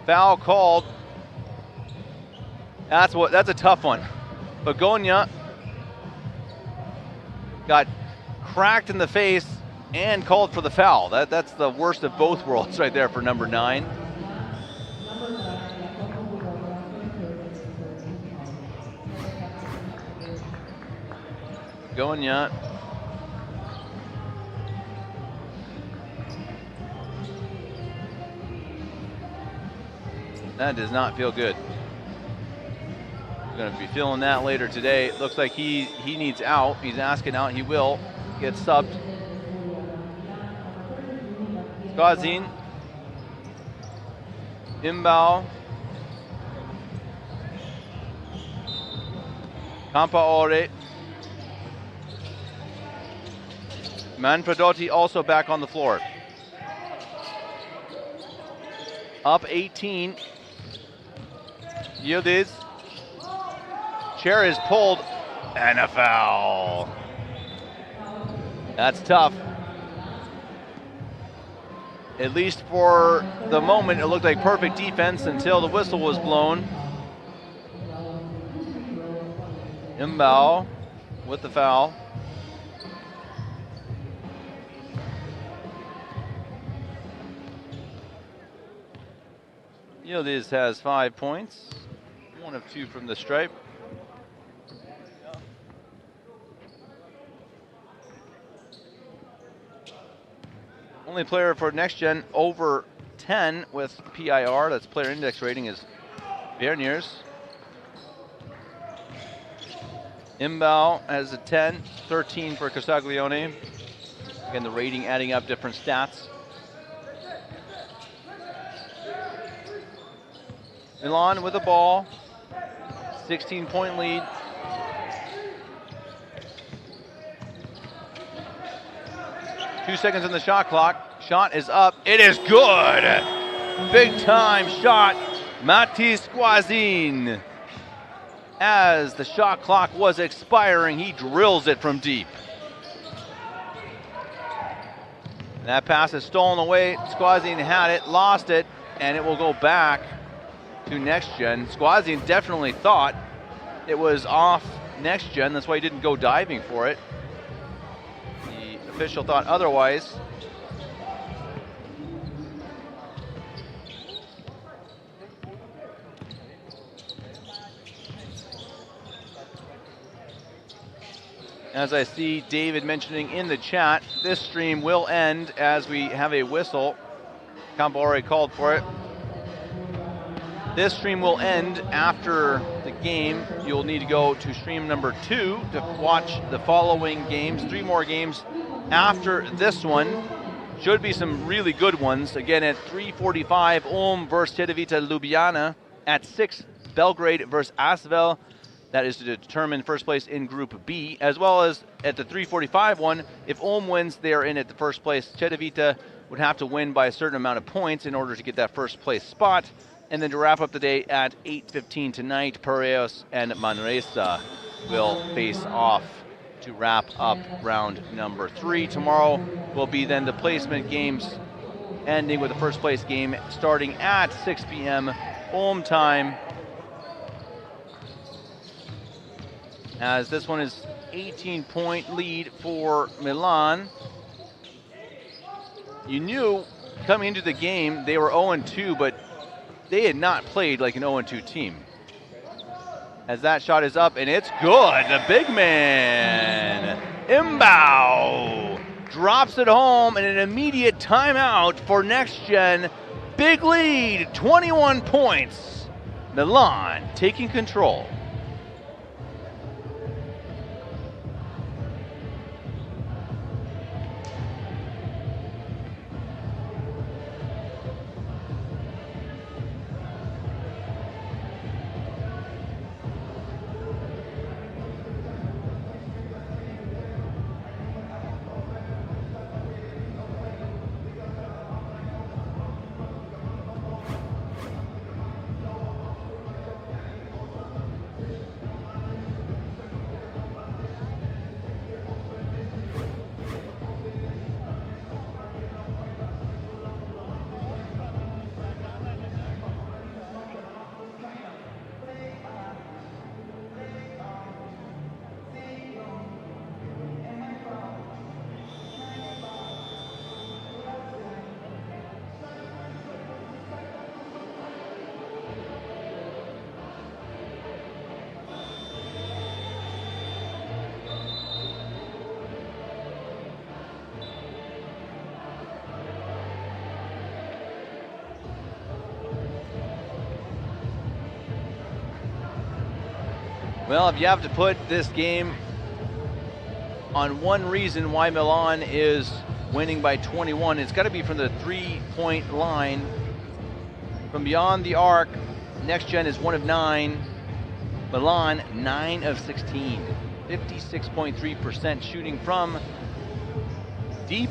Foul called. That's a tough one. Bogodnia got cracked in the face and called for the foul. That's the worst of both worlds right there for number 9. Bogodnia. That does not feel good. We're going to be feeling that later today. It looks like he needs out. He's asking out. He will get subbed. Skazin. Imbao. Campaore. Manfredotti also back on the floor. Up 18. Yildiz. Chair is pulled, and a foul. That's tough. At least for the moment, it looked like perfect defense until the whistle was blown. Imbao with the foul. Yildiz has 5 points, 1 of 2 from the stripe. Only player for NextGen over 10 with PIR, that's player index rating, is Verniers. Imbao has a 10, 13 for Castiglione. Again, the rating adding up different stats. Milan with the ball, 16-point lead. Two seconds on the shot clock. Shot is up. It is good. Big time shot. Matis Skazin. As the shot clock was expiring, he drills it from deep. That pass is stolen away. Skazin had it, lost it, and it will go back to NextGen. Skazin definitely thought it was off NextGen. That's why he didn't go diving for it. official thought otherwise. As I see David mentioning in the chat, this stream will end as we have a whistle. Campo already called for it. This stream will end after the game. You'll need to go to stream number 2 to watch the following games. 3 more games after this one. Should be some really good ones. Again, at 3:45, Ulm versus Cedevita Ljubljana. At 6, Belgrade versus Asvel. That is to determine first place in Group B, as well as at the 3:45 one, if Ulm wins, they are in at the first place. Cedevita would have to win by a certain amount of points in order to get that first place spot. And then to wrap up the day at 8:15 tonight, Piraeus and Manresa will face off to wrap up round number 3. Tomorrow will be then the placement games, ending with the first place game starting at 6 p.m. Ulm time. As this one is 18-point lead for Milan. You knew coming into the game they were 0-2, but they had not played like an 0-2 team. As that shot is up and it's good. The big man, Imbau, drops it home and an immediate timeout for NextGen. Big lead, 21 points. Milan taking control. Well, if you have to put this game on one reason why Milan is winning by 21, it's got to be from the 3-point line. From beyond the arc, NextGen is 1 of 9. Milan, 9 of 16. 56.3% shooting from deep.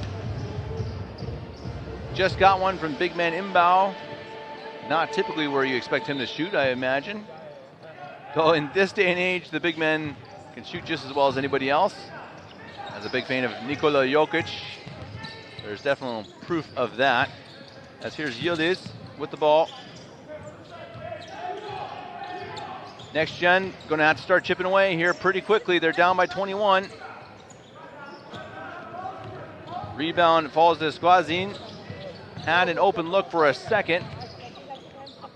Just got one from big man Imbau. Not typically where you expect him to shoot, I imagine. So in this day and age, the big men can shoot just as well as anybody else. As a big fan of Nikola Jokic, there's definitely proof of that. As here's Yildiz with the ball. NextGen going to have to start chipping away here pretty quickly. They're down by 21. Rebound falls to Squazin. Had an open look for a second.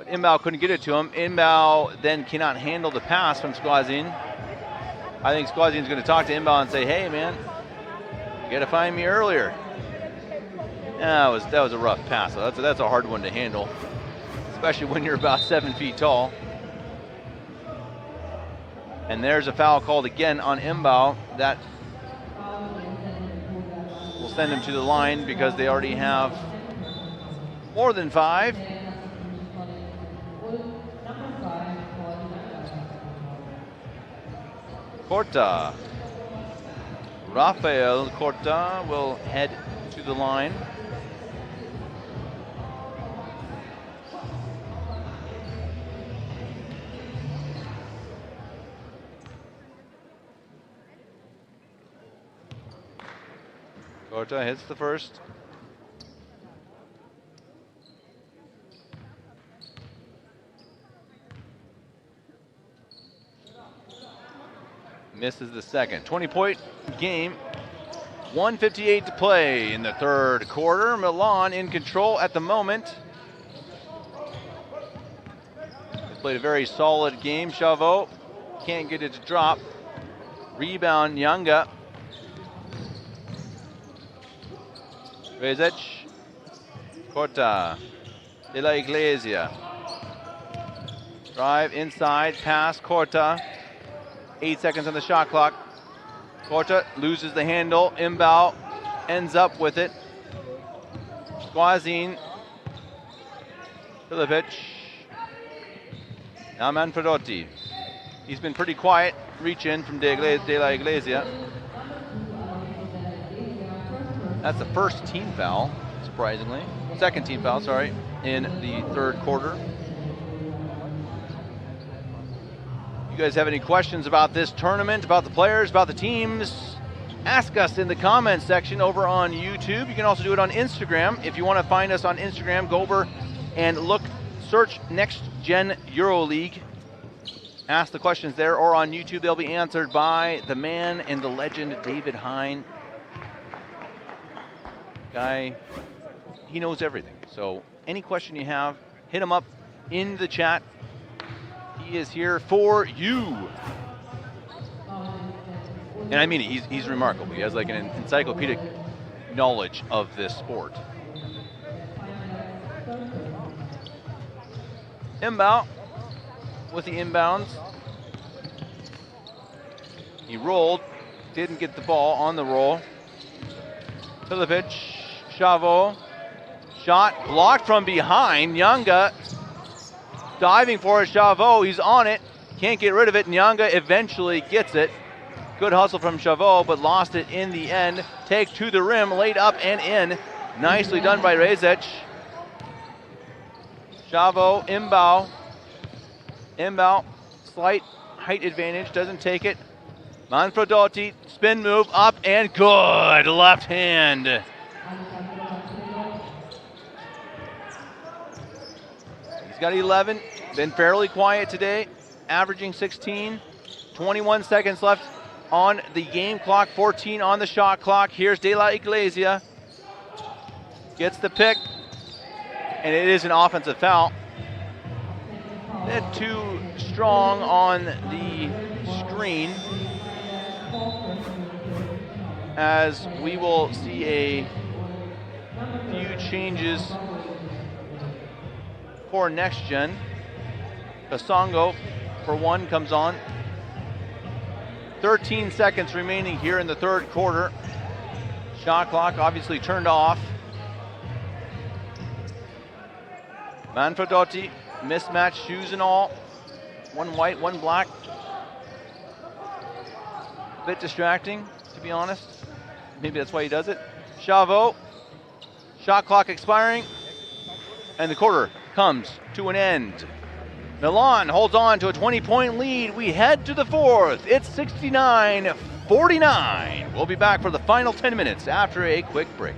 Imbau couldn't get it to him. Imbau then cannot handle the pass from Squazin. I think Squazin's going to talk to Imbau and say, hey, man, you got to find me earlier. That was a rough pass. That's a hard one to handle, especially when you're about 7 feet tall. And there's a foul called again on Imbau. That will send him to the line because they already have more than 5. Corta. Rafael Corta will head to the line. Corta hits the first. Misses the second. 20-point game 1:58 to play in the third quarter. Milan in control at the moment. They played a very solid game. Chavo can't get it to drop. Rebound, Nyanga. Rezic. Corta. De la Iglesia. Drive inside, pass, Corta. 8 seconds on the shot clock. Corta loses the handle, Imbao ends up with it. Guazin. Filipic. Now Manfredotti. He's been pretty quiet. Reach in from De La Iglesia. That's the first team foul, surprisingly. Second team foul, sorry, in the third quarter. You guys have any questions about this tournament, about the players, about the teams? Ask us in the comments section over on YouTube. You can also do it on Instagram. If you want to find us on Instagram, go over and search NextGen EuroLeague. Ask the questions there, or on YouTube, they'll be answered by the man and the legend, David Hine. Guy, he knows everything. So any question you have, hit him up in the chat. He is here for you. And I mean it, he's remarkable. He has like an encyclopedic knowledge of this sport. Inbound with the inbounds. He rolled, didn't get the ball on the roll. Filipic, Chavo, shot blocked from behind. Nyanga diving for it, Chavo, he's on it, can't get rid of it. Nyanga eventually gets it. Good hustle from Chavo, but lost it in the end. Take to the rim, laid up and in. Nicely done by Rezic. Chavo, Imbao, slight height advantage, doesn't take it. Manfredotti, spin move, up and good, left hand. He's got 11, been fairly quiet today, averaging 16. 21 seconds left on the game clock, 14 on the shot clock. Here's De La Iglesia. Gets the pick, and it is an offensive foul. They're too strong on the screen, as we will see a few changes for NextGen. Basongo, for one, comes on. 13 seconds remaining here in the third quarter. Shot clock obviously turned off. Manfredotti, mismatched shoes and all. One white, one black. A bit distracting, to be honest. Maybe that's why he does it. Chavo, shot clock expiring, and the quarter comes to an end. Milan holds on to a 20-point lead. We head to the fourth. It's 69-49. We'll be back for the final 10 minutes after a quick break.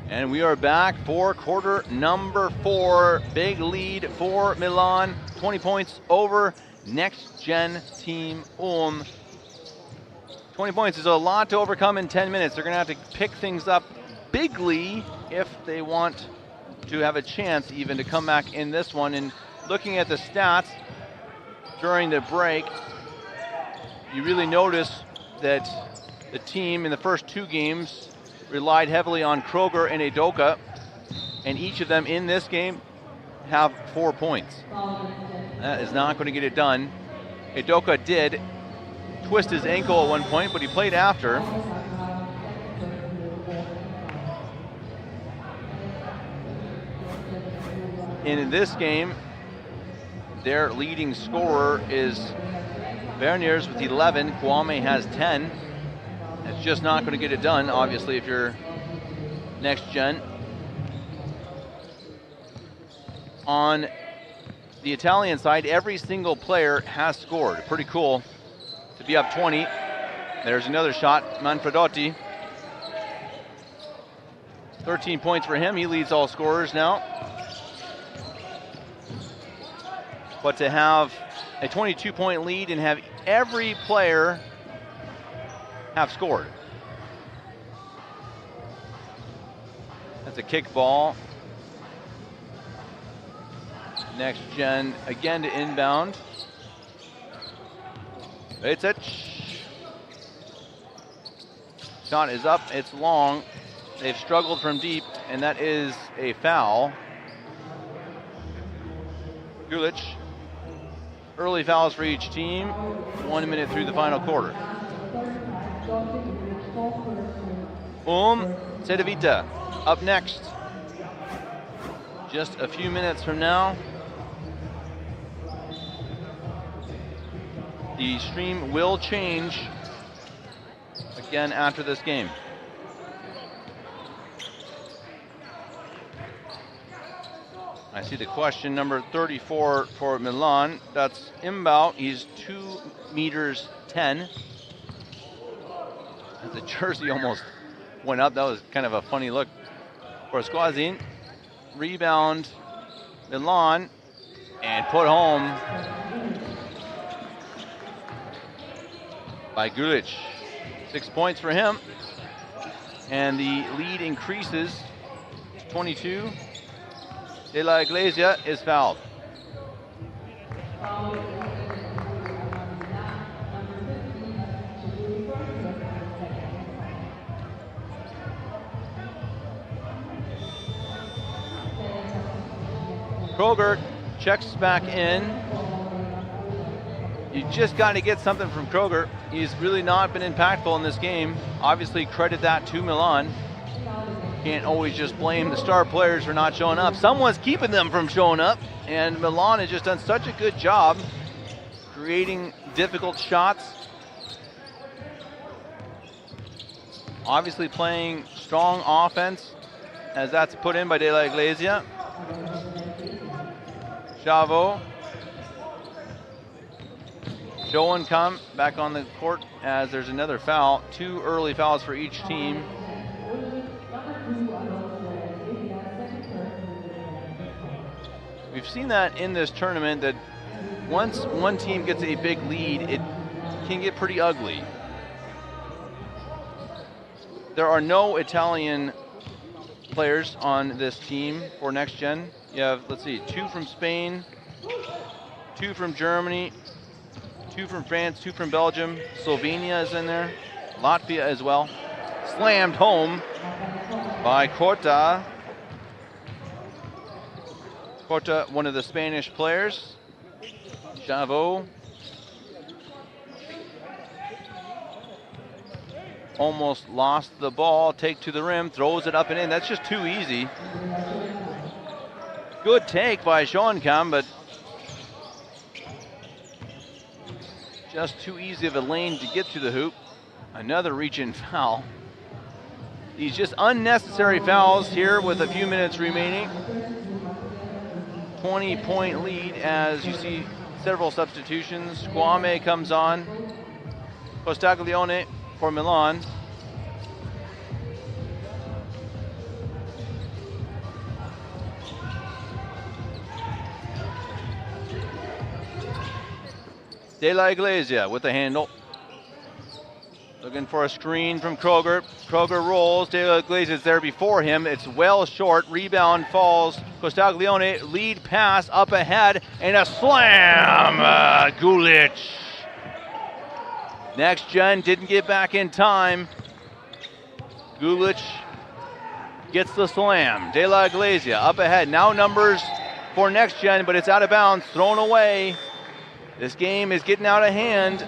And we are back for quarter number 4. Big lead for Milan. 20 points over NextGen Team Ulm. 20 points is a lot to overcome in 10 minutes. They're going to have to pick things up bigly if they want to have a chance even to come back in this one. And looking at the stats during the break, you really notice that the team in the first 2 games relied heavily on Kroger and Udoka, and each of them in this game have 4 points. That is not going to get it done. Udoka did twist his ankle at one point, but he played after. In this game, their leading scorer is Verniers with 11. Kwame has 10. It's just not going to get it done, obviously, if you're Next Gen. On the Italian side, every single player has scored. Pretty cool to be up 20. There's another shot, Manfredotti. 13 points for him. He leads all scorers now. But to have a 22-point lead and have every player have scored. That's a kick ball. Next Gen again to inbound. Vecic. Shot is up, it's long. They've struggled from deep, and that is a foul. Gulic. Early fouls for each team. 1 minute through the final quarter. Cedevita up next. Just a few minutes from now. The stream will change again after this game. I see the question number 34 for Milan. That's Imbau. He's 2 meters 10. The jersey almost went up. That was kind of a funny look for Squazin. Rebound, Milan, and put home by Gulic. 6 points for him. And the lead increases to 22. De La Iglesia is fouled. Kroger checks back in. You just got to get something from Kroger. He's really not been impactful in this game. Obviously, credit that to Milan. Can't always just blame the star players for not showing up. Someone's keeping them from showing up, and Milan has just done such a good job creating difficult shots. Obviously playing strong offense, as that's put in by De La Iglesia. Chavo. Show and come back on the court as there's another foul. 2 early fouls for each team. We've seen that in this tournament, that once one team gets a big lead, it can get pretty ugly. There are no Italian players on this team for Next Gen. You have, let's see, 2 from Spain, 2 from Germany, 2 from France, 2 from Belgium. Slovenia is in there, Latvia as well. Slammed home by Corta. Corta, one of the Spanish players. Chavo. Almost lost the ball, take to the rim, throws it up and in. That's just too easy. Good take by Schoenkam, but just too easy of a lane to get to the hoop. Another reach-in foul. These just unnecessary fouls here with a few minutes remaining. 20-point lead as you see several substitutions. Kwame comes on. Costaglione for Milan. De La Iglesia with the handle. Looking for a screen from Kroger. Kroger rolls. De La Iglesia is there before him. It's well short. Rebound falls. Costaglione lead pass up ahead and a slam. Gulic. NextGen didn't get back in time. Gulic gets the slam. De La Iglesia up ahead. Now numbers for NextGen, but it's out of bounds. Thrown away. This game is getting out of hand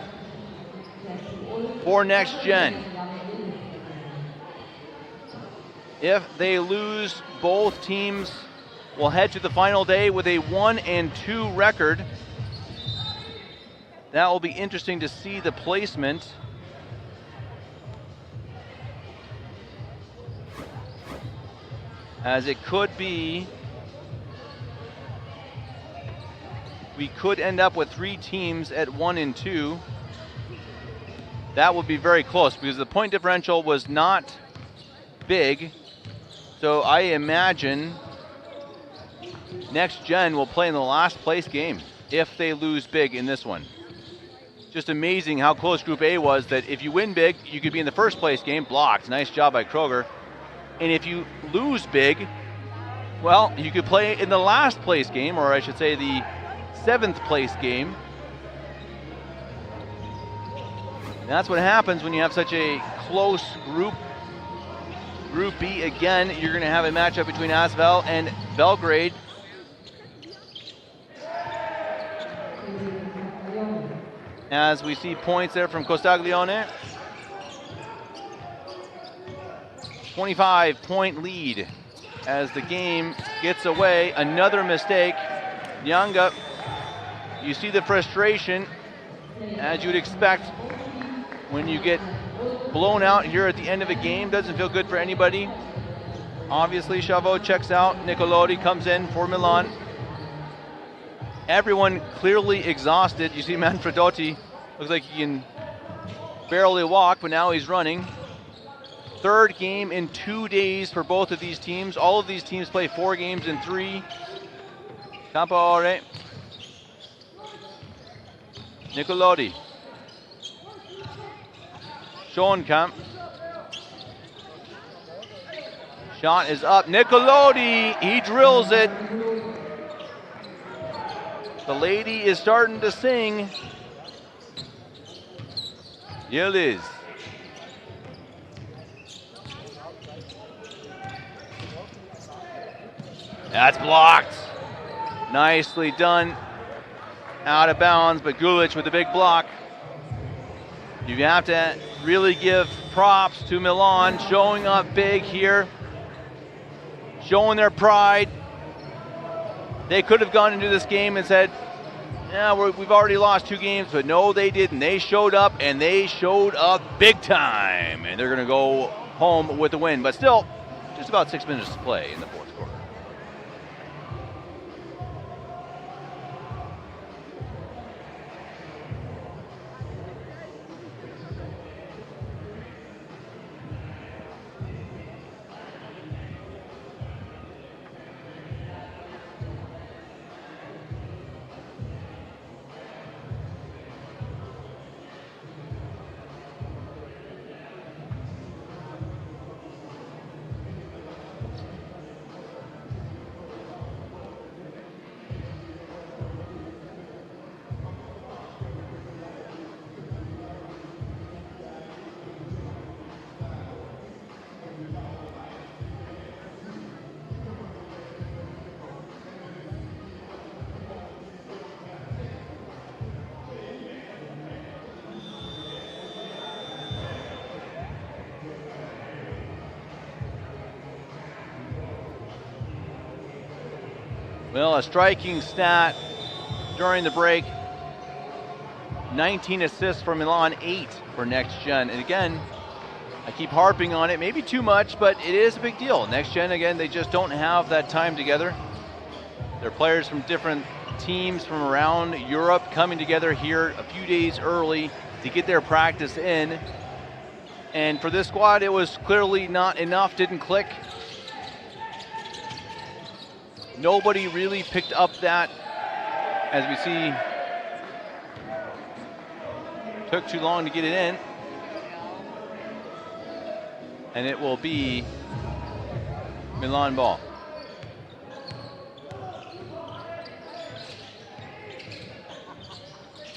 for NextGen. If they lose, both teams will head to the final day with a 1-2 record. That will be interesting to see the placement. As it could be, we could end up with 3 teams at 1-2. That would be very close because the point differential was not big. So I imagine NextGen will play in the last place game if they lose big in this one. Just amazing how close Group A was, that if you win big, you could be in the first place game. Blocked. Nice job by Kroger. And if you lose big, well, you could play in the last place game, or I should say the 7th place game. And that's what happens when you have such a close group. Group B, again, you're going to have a matchup between Asvel and Belgrade. As we see points there from Costaglione. 25-point lead as the game gets away. Another mistake. Nyanga, you see the frustration, as you'd expect when you get blown out here at the end of a game. Doesn't feel good for anybody. Obviously, Chavot checks out. Nicolodi comes in for Milan. Everyone clearly exhausted. You see Manfredotti, looks like he can barely walk, but now he's running. Third game in 2 days for both of these teams. All of these teams play 4 games in 3. Campaore. Nicolodi. Schoenkamp. Shot is up. Nicolodi, he drills it. The lady is starting to sing. Here it is. That's blocked. Nicely done. Out of bounds, but Gulic with a big block. You have to really give props to Milan, showing up big here, showing their pride. They could have gone into this game and said, yeah, we've already lost 2 games, but no, they didn't. They showed up, and they showed up big time, and they're going to go home with the win. But still, just about 6 minutes to play in the 4th quarter. Well, a striking stat during the break. 19 assists for Milan, 8 for NextGen. And again, I keep harping on it, maybe too much, but it is a big deal. NextGen, again, they just don't have that time together. They're players from different teams from around Europe coming together here a few days early to get their practice in. And for this squad, it was clearly not enough, didn't click. Nobody really picked up that, as we see Took too long to get it in. And it will be Milan ball.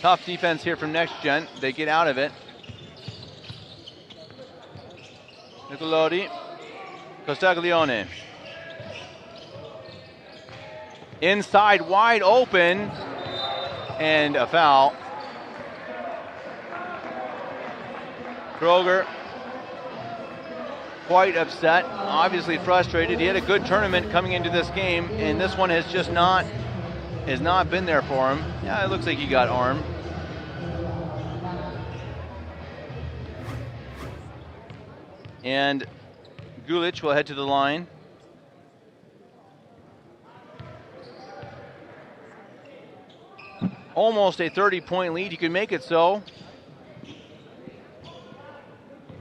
Tough defense here from NextGen. They get out of it. Nicolodi, Costaglione. Inside, wide open, and a foul. Kroger, quite upset, obviously frustrated. He had a good tournament coming into this game, and this one has just not been there for him. Yeah, it looks like he got armed. And Gulic will head to the line. Almost a 30-point lead. He could make it so.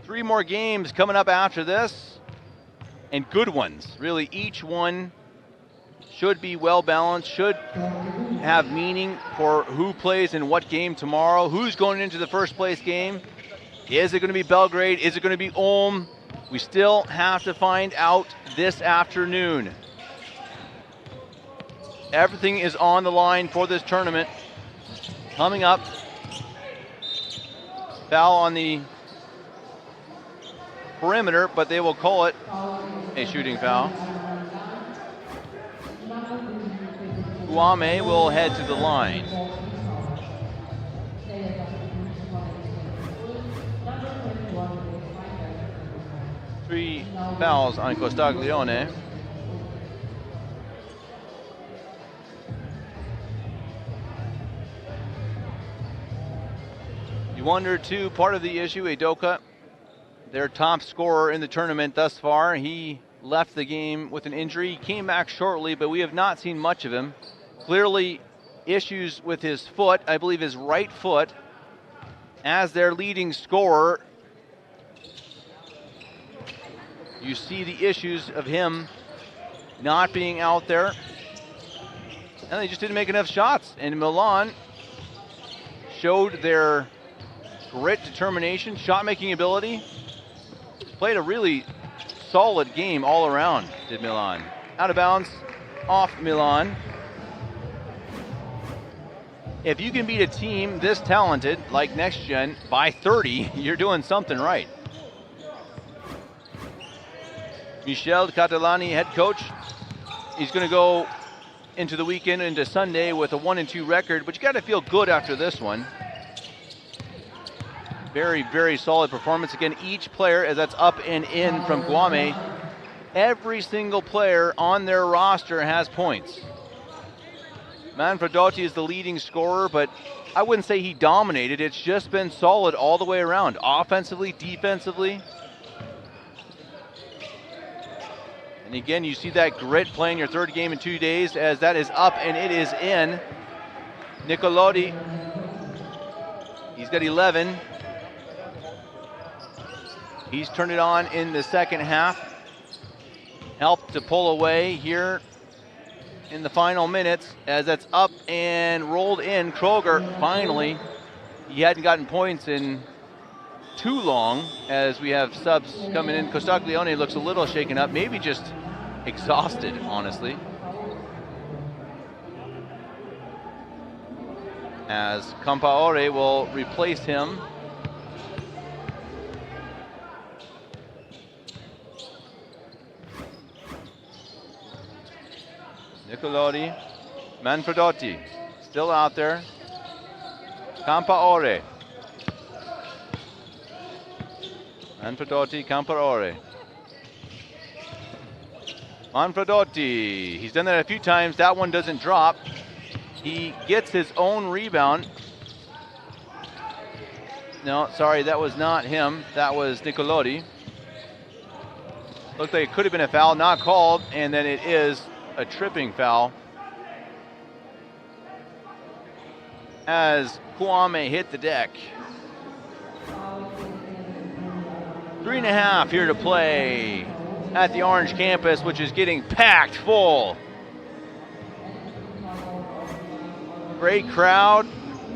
3 more games coming up after this, and good ones. Really, each one should be well balanced, should have meaning for who plays in what game tomorrow, who's going into the first place game. Is it going to be Belgrade? Is it going to be Ulm? We still have to find out this afternoon. Everything is on the line for this tournament. Coming up, foul on the perimeter, but they will call it a shooting foul. Guame will head to the line. Three fouls on Costaglione. You wonder too, part of the issue, Udoka, their top scorer in the tournament thus far, he left the game with an injury. He came back shortly, but we have not seen much of him. Clearly issues with his foot, I believe his right foot, as their leading scorer. You see the issues of him not being out there. And they just didn't make enough shots. And Milan showed their grit, determination, shot-making ability. Played a really solid game all around, did Milan. Out of bounds, off Milan. If you can beat a team this talented, like NextGen, by 30, you're doing something right. Michel Catalani, head coach. He's going to go into the weekend, into Sunday, with a 1-2 record, but you got to feel good after this one. Very, very solid performance. Again, each player, as that's up and in from Guame, every single player on their roster has points. Manfredotti is the leading scorer, but I wouldn't say he dominated. It's just been solid all the way around, offensively, defensively. And again, you see that grit playing your third game in 2 days, as that is up and it is in. Nicolodi, he's got 11. He's turned it on in the second half. Helped to pull away here in the final minutes, as that's up and rolled in. Kroger, finally, he hadn't gotten points in too long, as we have subs coming in. Costaglione looks a little shaken up, maybe just exhausted, honestly. As Campaore will replace him. Nicolodi, Manfredotti, still out there. Campaore. Manfredotti, Campaore. Manfredotti, he's done that a few times. That one doesn't drop. He gets his own rebound. No, sorry, that was not him. That was Nicolodi. Looked like it could have been a foul, not called, and then it is a tripping foul. As Kwame hit the deck. 3.5 here to play at the Orange campus, which is getting packed full. Great crowd.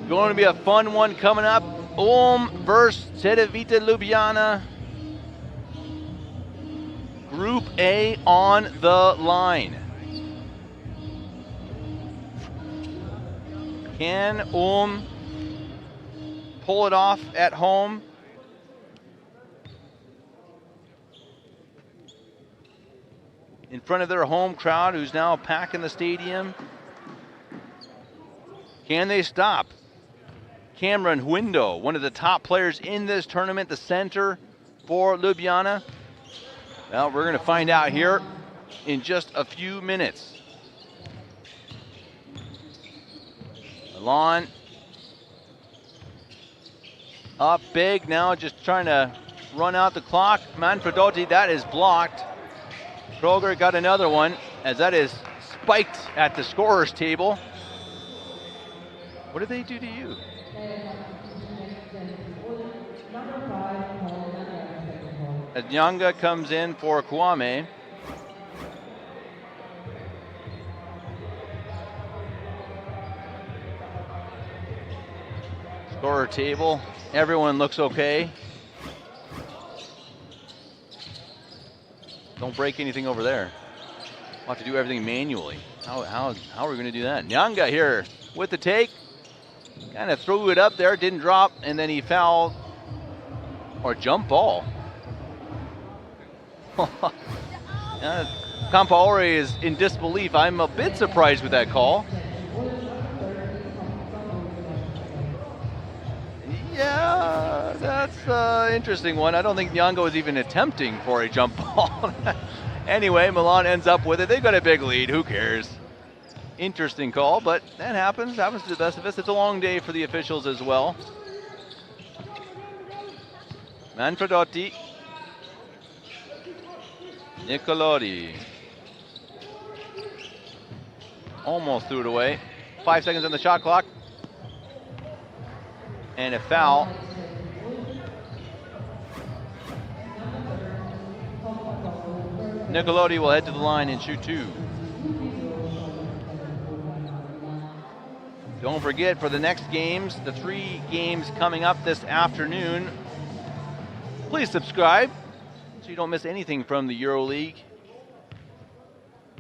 Going to be a fun one coming up. Ulm versus Cedevita Ljubljana. Group A on the line. Can Ulm pull it off at home? In front of their home crowd, who's now packing the stadium. Can they stop Cameron Huindo, one of the top players in this tournament, the center for Ljubljana? Well, we're going to find out here in just a few minutes. Milan up big now, just trying to run out the clock. Manfredotti, that is blocked. Kroger got another one, as that is spiked at the scorer's table. What did they do to you? As Nyanga comes in for Kwame. Scorer table, everyone looks okay. Don't break anything over there. We'll have to do everything manually. How are we going to do that? Nyanga here with the take. Kind of threw it up there, didn't drop, and then he fouled. Or jump ball. Campaore is in disbelief. I'm a bit surprised with that call. Yeah, that's an interesting one. I don't think Nyanga was even attempting for a jump ball. Anyway, Milan ends up with it. They've got a big lead. Who cares? Interesting call, but that happens. Happens to the best of us. It's a long day for the officials as well. Manfredotti. Nicolotti. Almost threw it away. 5 seconds on the shot clock. And a foul. Nicolotti will head to the line and shoot 2. Don't forget, for the next games, the 3 games coming up this afternoon, please subscribe so you don't miss anything from the EuroLeague,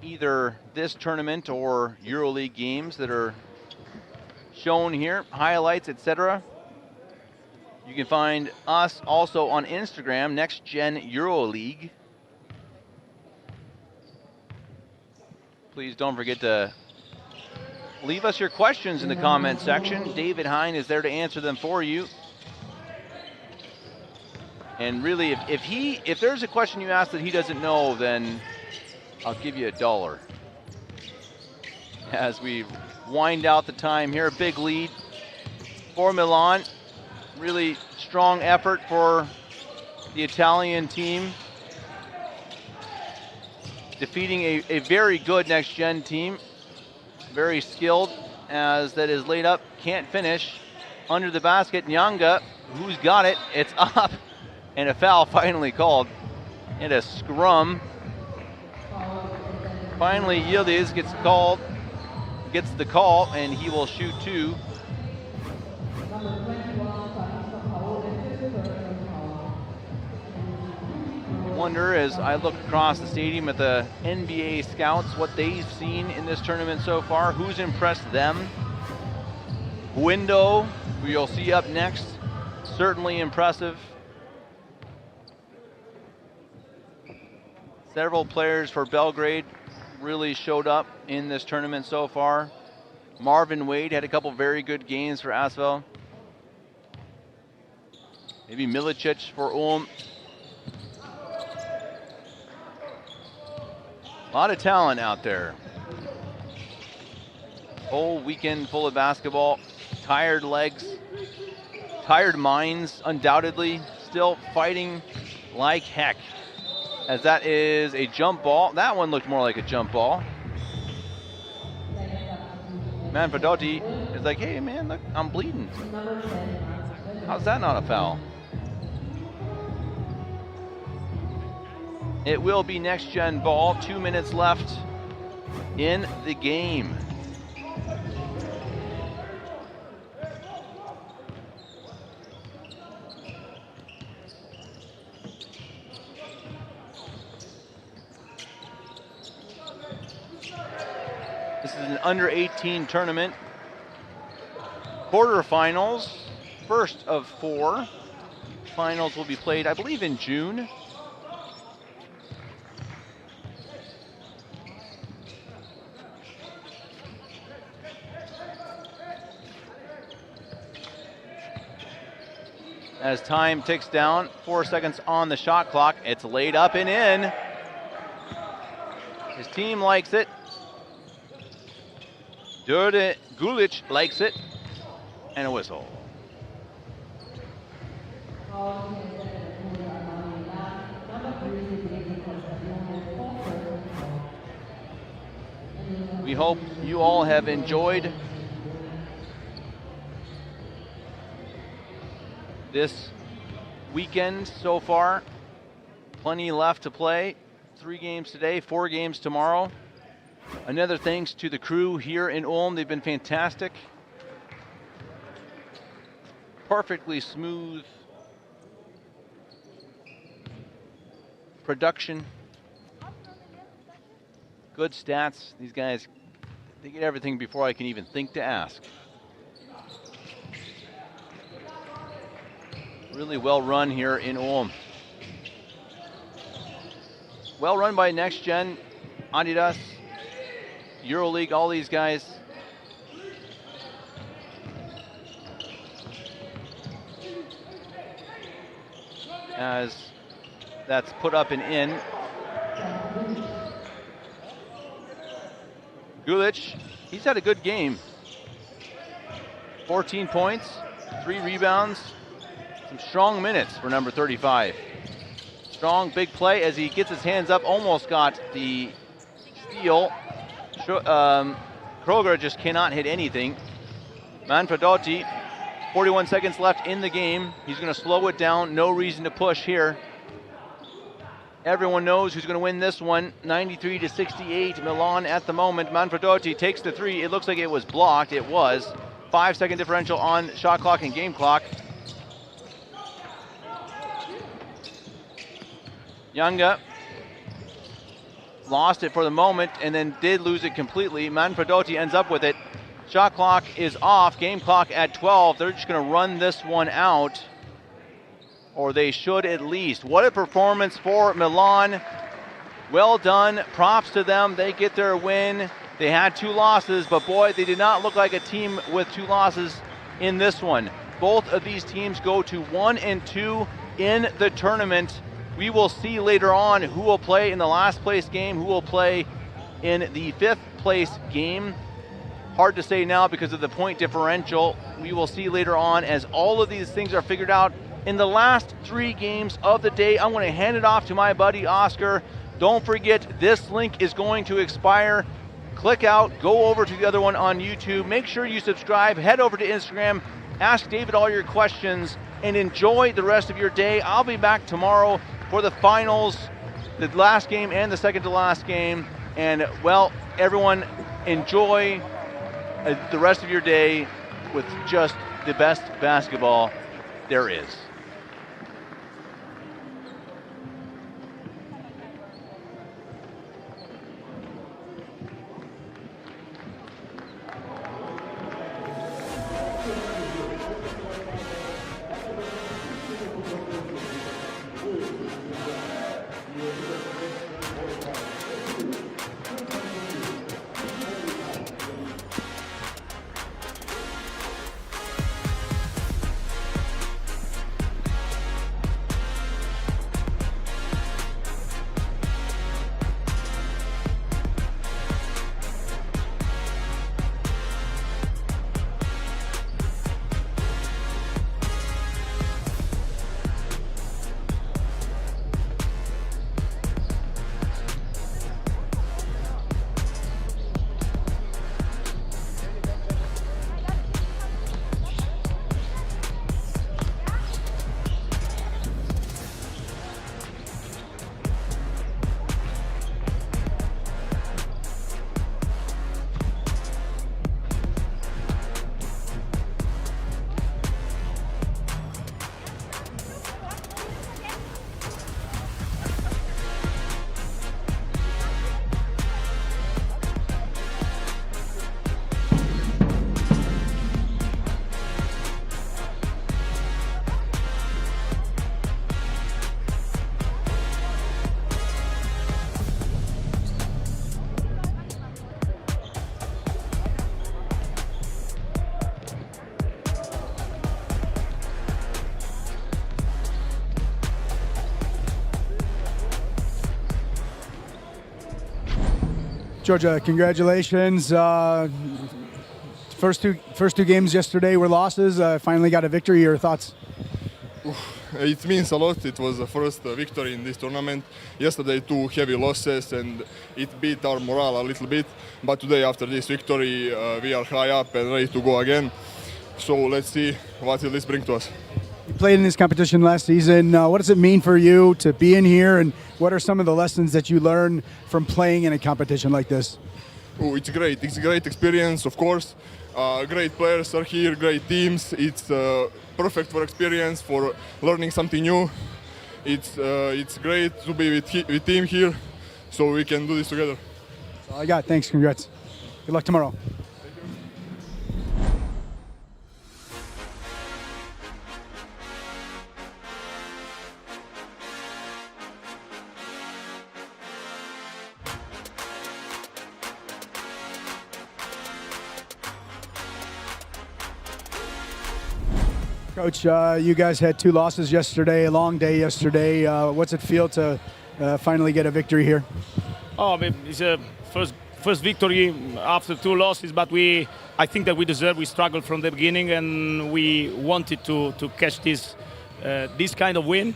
either this tournament or EuroLeague games that are shown here, highlights, etc. You can find us also on Instagram, NextGen EuroLeague. Please don't forget to leave us your questions in the comment section. David Hine is there to answer them for you. And really, if there's a question you ask that he doesn't know, then I'll give you $1. As we wind out the time here, big lead for Milan. Really strong effort for the Italian team, defeating a very good Next Gen team. Very skilled, as that is laid up, can't finish. Under the basket, Nyanga, who's got it? It's up. And a foul finally called. And a scrum. Finally, Yildiz gets the call, and he will shoot 2. Wonder, as I look across the stadium at the NBA scouts, what they've seen in this tournament so far, who's impressed them. Huindo, who you'll see up next, certainly impressive. Several players for Belgrade really showed up in this tournament so far. Marvin Wade had a couple very good games for Asvel. Maybe Milicic for Ulm. A lot of talent out there. Whole weekend full of basketball. Tired legs, tired minds, undoubtedly. Still fighting like heck. As that is a jump ball. That one looked more like a jump ball. Manfredotti is like, hey man, look, I'm bleeding. How's that not a foul? It will be Next Gen ball. 2 minutes left in the game. is an under 18 tournament. Quarterfinals, first of 4. Finals will be played, I believe, in June. As time ticks down, 4 seconds on the shot clock, it's laid up and in. His team likes it. Đure Gulic likes it. And a whistle. We hope you all have enjoyed this weekend so far. Plenty left to play. 3 games today, 4 games tomorrow. Another thanks to the crew here in Ulm. They've been fantastic. Perfectly smooth production. Good stats. These guys, they get everything before I can even think to ask. Really well run here in Ulm. Well run by NextGen, Adidas, EuroLeague, all these guys. As that's put up and in. Gulic, he's had a good game. 14 points, 3 rebounds, some strong minutes for number 35. Strong big play as he gets his hands up, almost got the steal. Kroger just cannot hit anything. Manfredotti, 41 seconds left in the game. He's going to slow it down. No reason to push here. Everyone knows who's going to win this one. 93-68, Milan at the moment. Manfredotti takes the 3. It looks like it was blocked. It was. 5-second differential on shot clock and game clock. Younga lost it for the moment and then did lose it completely. Manfredotti ends up with it. Shot clock is off, game clock at 12. They're just going to run this one out, or they should at least. What a performance for Milan. Well done, props to them. They get their win. They had 2 losses, but boy, they did not look like a team with 2 losses in this one. Both of these teams go to 1-2 in the tournament. We will see later on who will play in the last place game, who will play in the 5th place game. Hard to say now because of the point differential. We will see later on as all of these things are figured out. In the last 3 games of the day, I'm going to hand it off to my buddy Oscar. Don't forget, this link is going to expire. Click out, go over to the other one on YouTube. Make sure you subscribe, head over to Instagram, ask David all your questions, and enjoy the rest of your day. I'll be back tomorrow for the finals, the last game and the second to last game. And, well, everyone, enjoy the rest of your day with just the best basketball there is. Georgia, congratulations. First two games yesterday were losses. Finally got a victory. Your thoughts? It means a lot. It was the first victory in this tournament. Yesterday, 2 heavy losses, and it beat our morale a little bit. But today, after this victory, we are high up and ready to go again. So let's see what will this bring to us. You played in this competition last season. What does it mean for you to be in here, and what are some of the lessons that you learn from playing in a competition like this? Oh, it's great. It's a great experience, of course. Great players are here, great teams. It's perfect for experience, for learning something new. It's great to be with team here, so we can do this together. That's all I got. Thanks. Congrats. Good luck tomorrow. Coach, you guys had 2 losses yesterday, a long day yesterday. What's it feel to finally get a victory here? Oh, I mean, it's a first victory after 2 losses, but I think that we deserve. We struggled from the beginning, and we wanted to catch this kind of win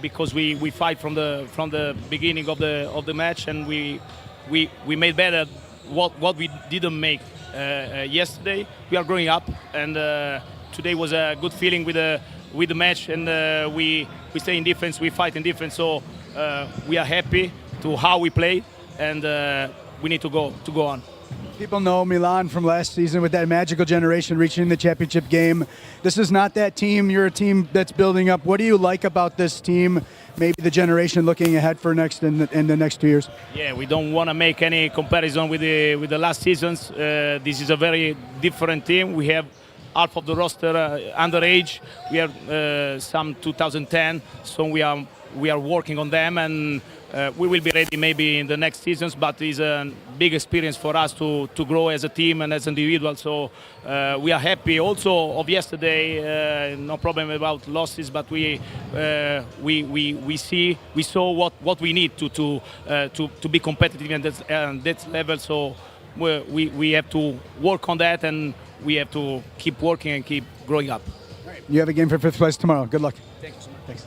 because we fight from the beginning of the match, and we made better what we didn't make yesterday. We are growing up, and today was a good feeling with the match, and we stay in defense, we fight in defense, so we are happy to how we played, and we need to go on. People know Milan from last season with that magical generation reaching the championship game. This is not that team. You're a team that's building up. What do you like about this team? Maybe the generation looking ahead for in the next 2 years. Yeah, we don't want to make any comparison with the last seasons. This is a very different team. We have half of the roster underage. We have some 2010, so we are working on them, and we will be ready maybe in the next seasons. But it's a big experience for us to grow as a team and as individuals. So we are happy also of yesterday. No problem about losses, but we saw what we need to be competitive at that level. So we have to work on that, and we have to keep working and keep growing up. All right. You have a game for 5th place tomorrow. Good luck. Thank you so much. Thanks.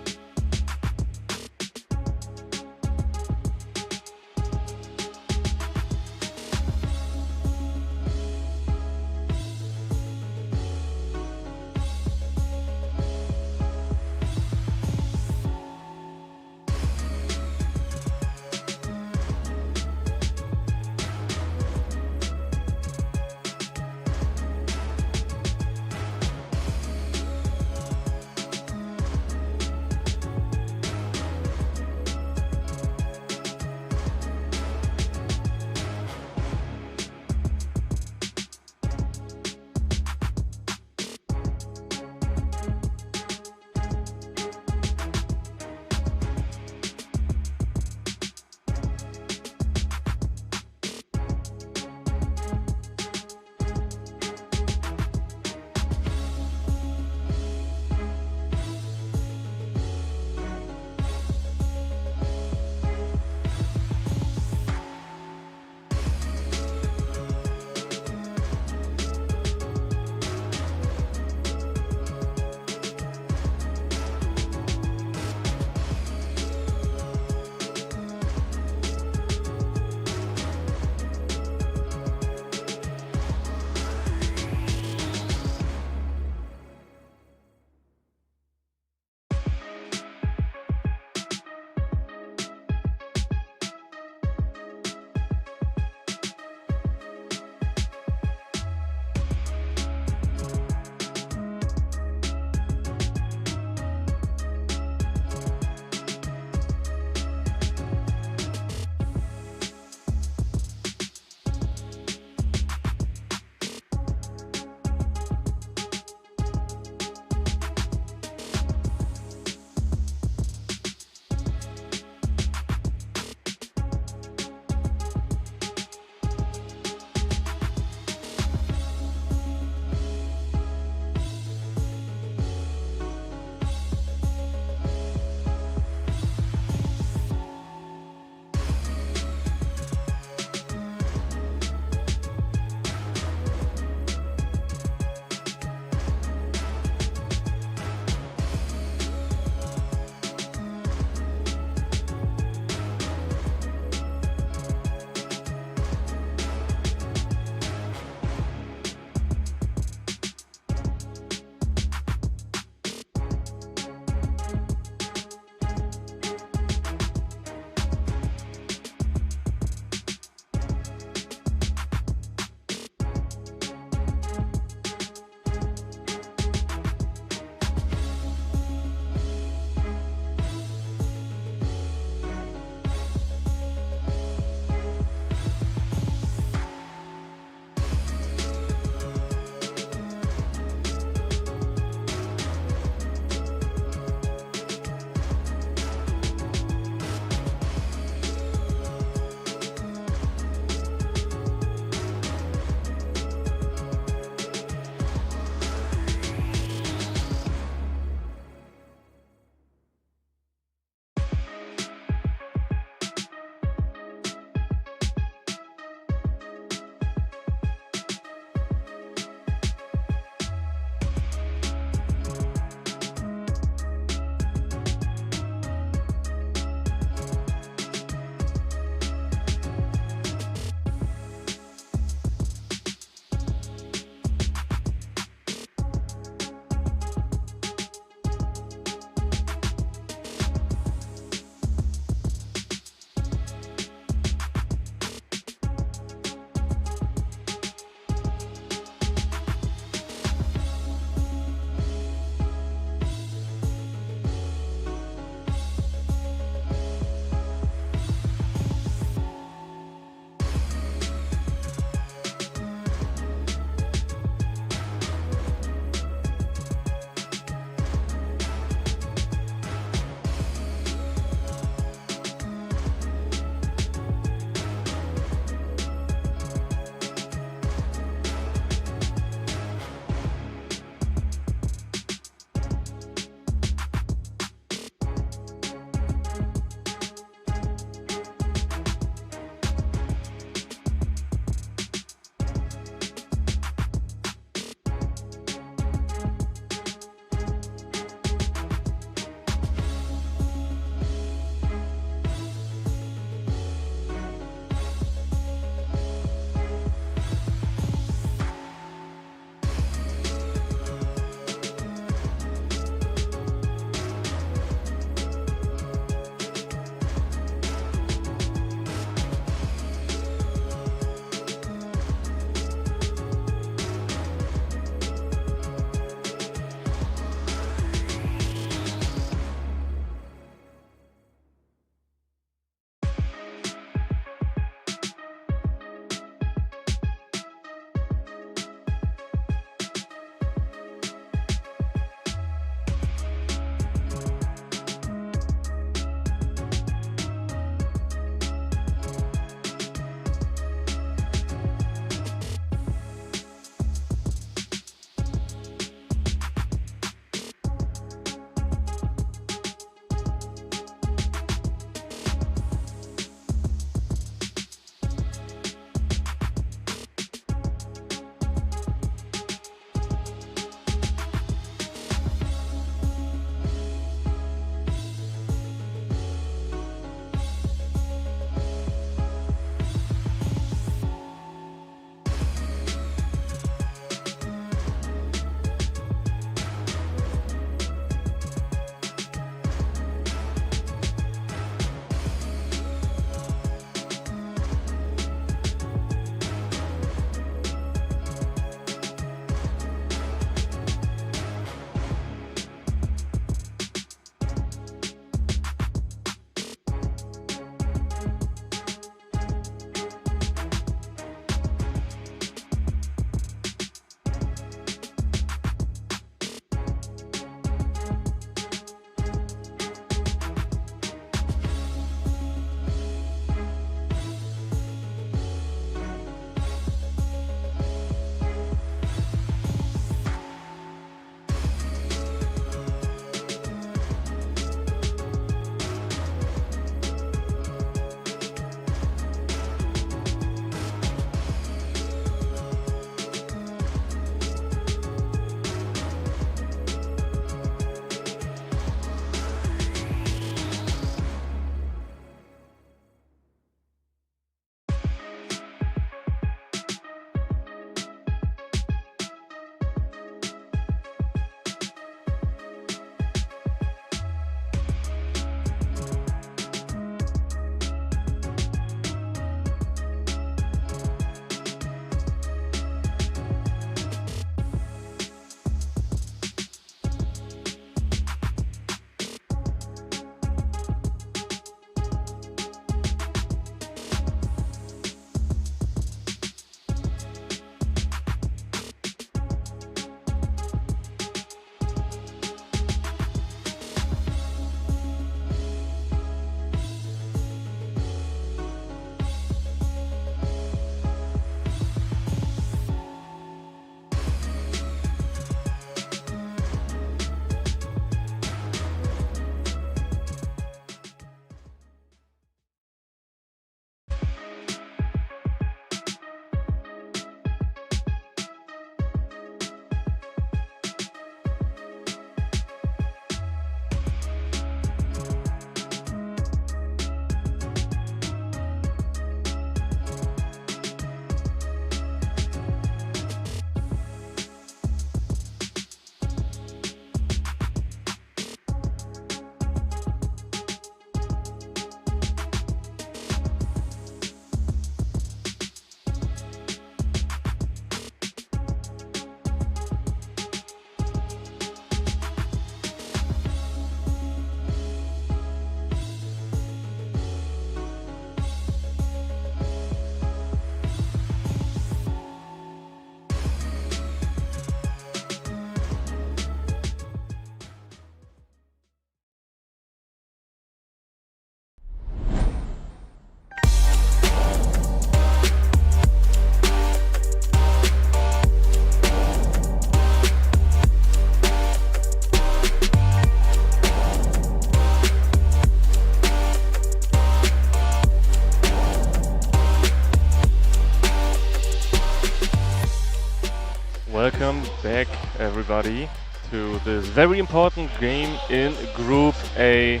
everybody, to this very important game in Group A.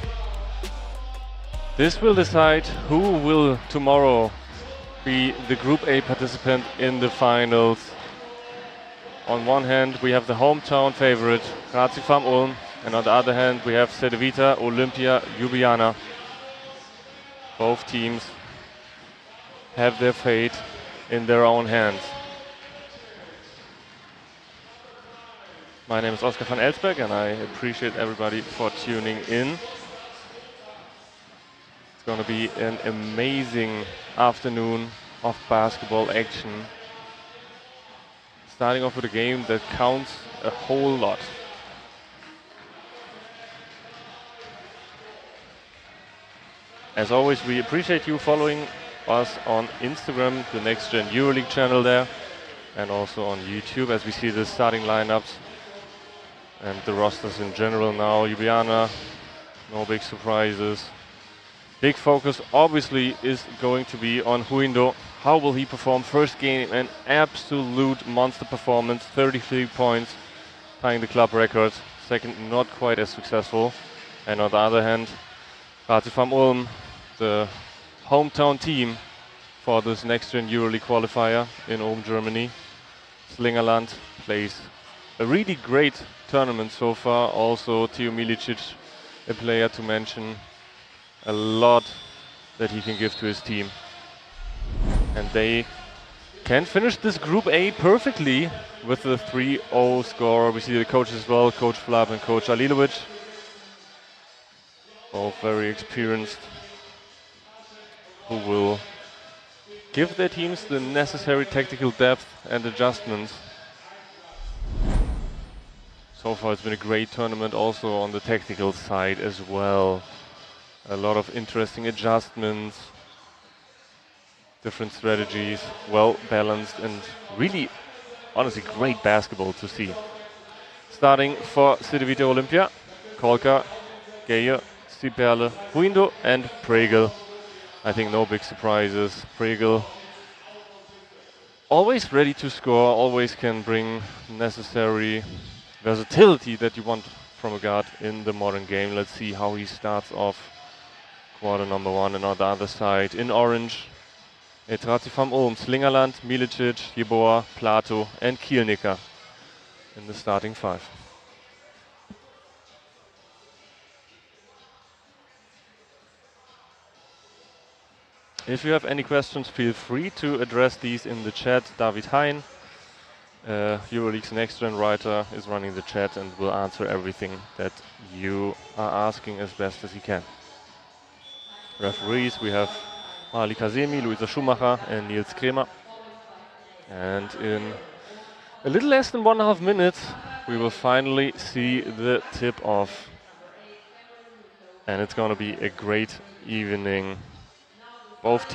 This will decide who will tomorrow be the Group A participant in the finals. On one hand, we have the hometown favorite, Farm Ulm, and on the other hand, we have Cedevita Olympia Ljubljana. Both teams have their fate in their own hands. My name is Oscar van Elsberg, and I appreciate everybody for tuning in. It's going to be an amazing afternoon of basketball action. Starting off with a game that counts a whole lot. As always, we appreciate you following us on Instagram, the NextGen EuroLeague channel there, and also on YouTube as we see the starting lineups and the rosters in general now. Ljubljana, no big surprises. Big focus obviously is going to be on Huindo. How will he perform? First game, an absolute monster performance, 33 points, tying the club record. Second, not quite as successful. And on the other hand, Farm Ulm, the hometown team for this NextGen EuroLeague qualifier in Ulm, Germany. Slingerland plays a really great tournament so far. Also, Theo Milicic, a player to mention. A lot that he can give to his team. And they can finish this Group A perfectly with the 3-0 score. We see the coaches as well, Coach Flab and Coach Alilovic. Both very experienced, who will give their teams the necessary tactical depth and adjustments. So far it's been a great tournament also on the tactical side as well. A lot of interesting adjustments, different strategies, well balanced, and really, honestly, great basketball to see. Starting for Cedevita Olympia, Kolka, Geyer, Stiperle, Huindo and Pregel. I think no big surprises. Pregel always ready to score, always can bring necessary versatility that you want from a guard in the modern game. Let's see how he starts off quarter number one. And on the other side, in orange, it's Farm Ulm, Slingerland, Milicic, Jeboa, Plato and Kielnicker in the starting five. If you have any questions, feel free to address these in the chat. David Hein, EuroLeague's NextGen writer, is running the chat and will answer everything that you are asking as best as he can. Referees, we have Marli Kazemi, Luisa Schumacher and Nils Kremer. And in a little less than 1.5 minutes, we will finally see the tip-off. And it's going to be a great evening. Both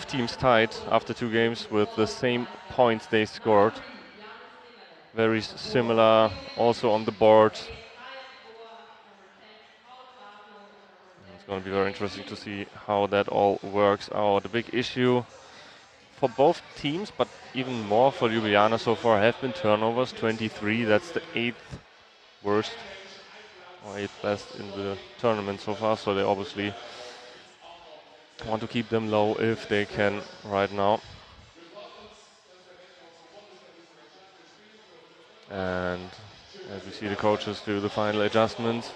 teams tied after 2 games with the same points they scored. Very similar also on the board. It's going to be very interesting to see how that all works out. The big issue for both teams, but even more for Ljubljana so far, have been turnovers. 23, that's the 8th worst or 8th best in the tournament so far. So they obviously want to keep them low if they can right now. And as we see the coaches do the final adjustments,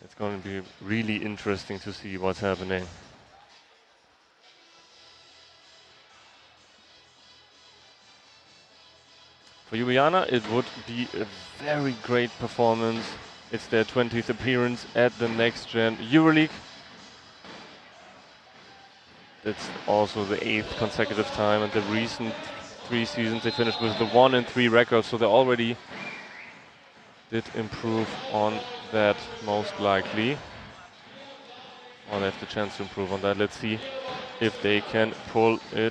it's going to be really interesting to see what's happening. For Ljubljana, it would be a very great performance. It's their 20th appearance at the NextGen EuroLeague. It's also the 8th consecutive time, and the recent 3 seasons they finished with the 1-3 record, so they already did improve on that most likely. Or they have the chance to improve on that. Let's see if they can pull it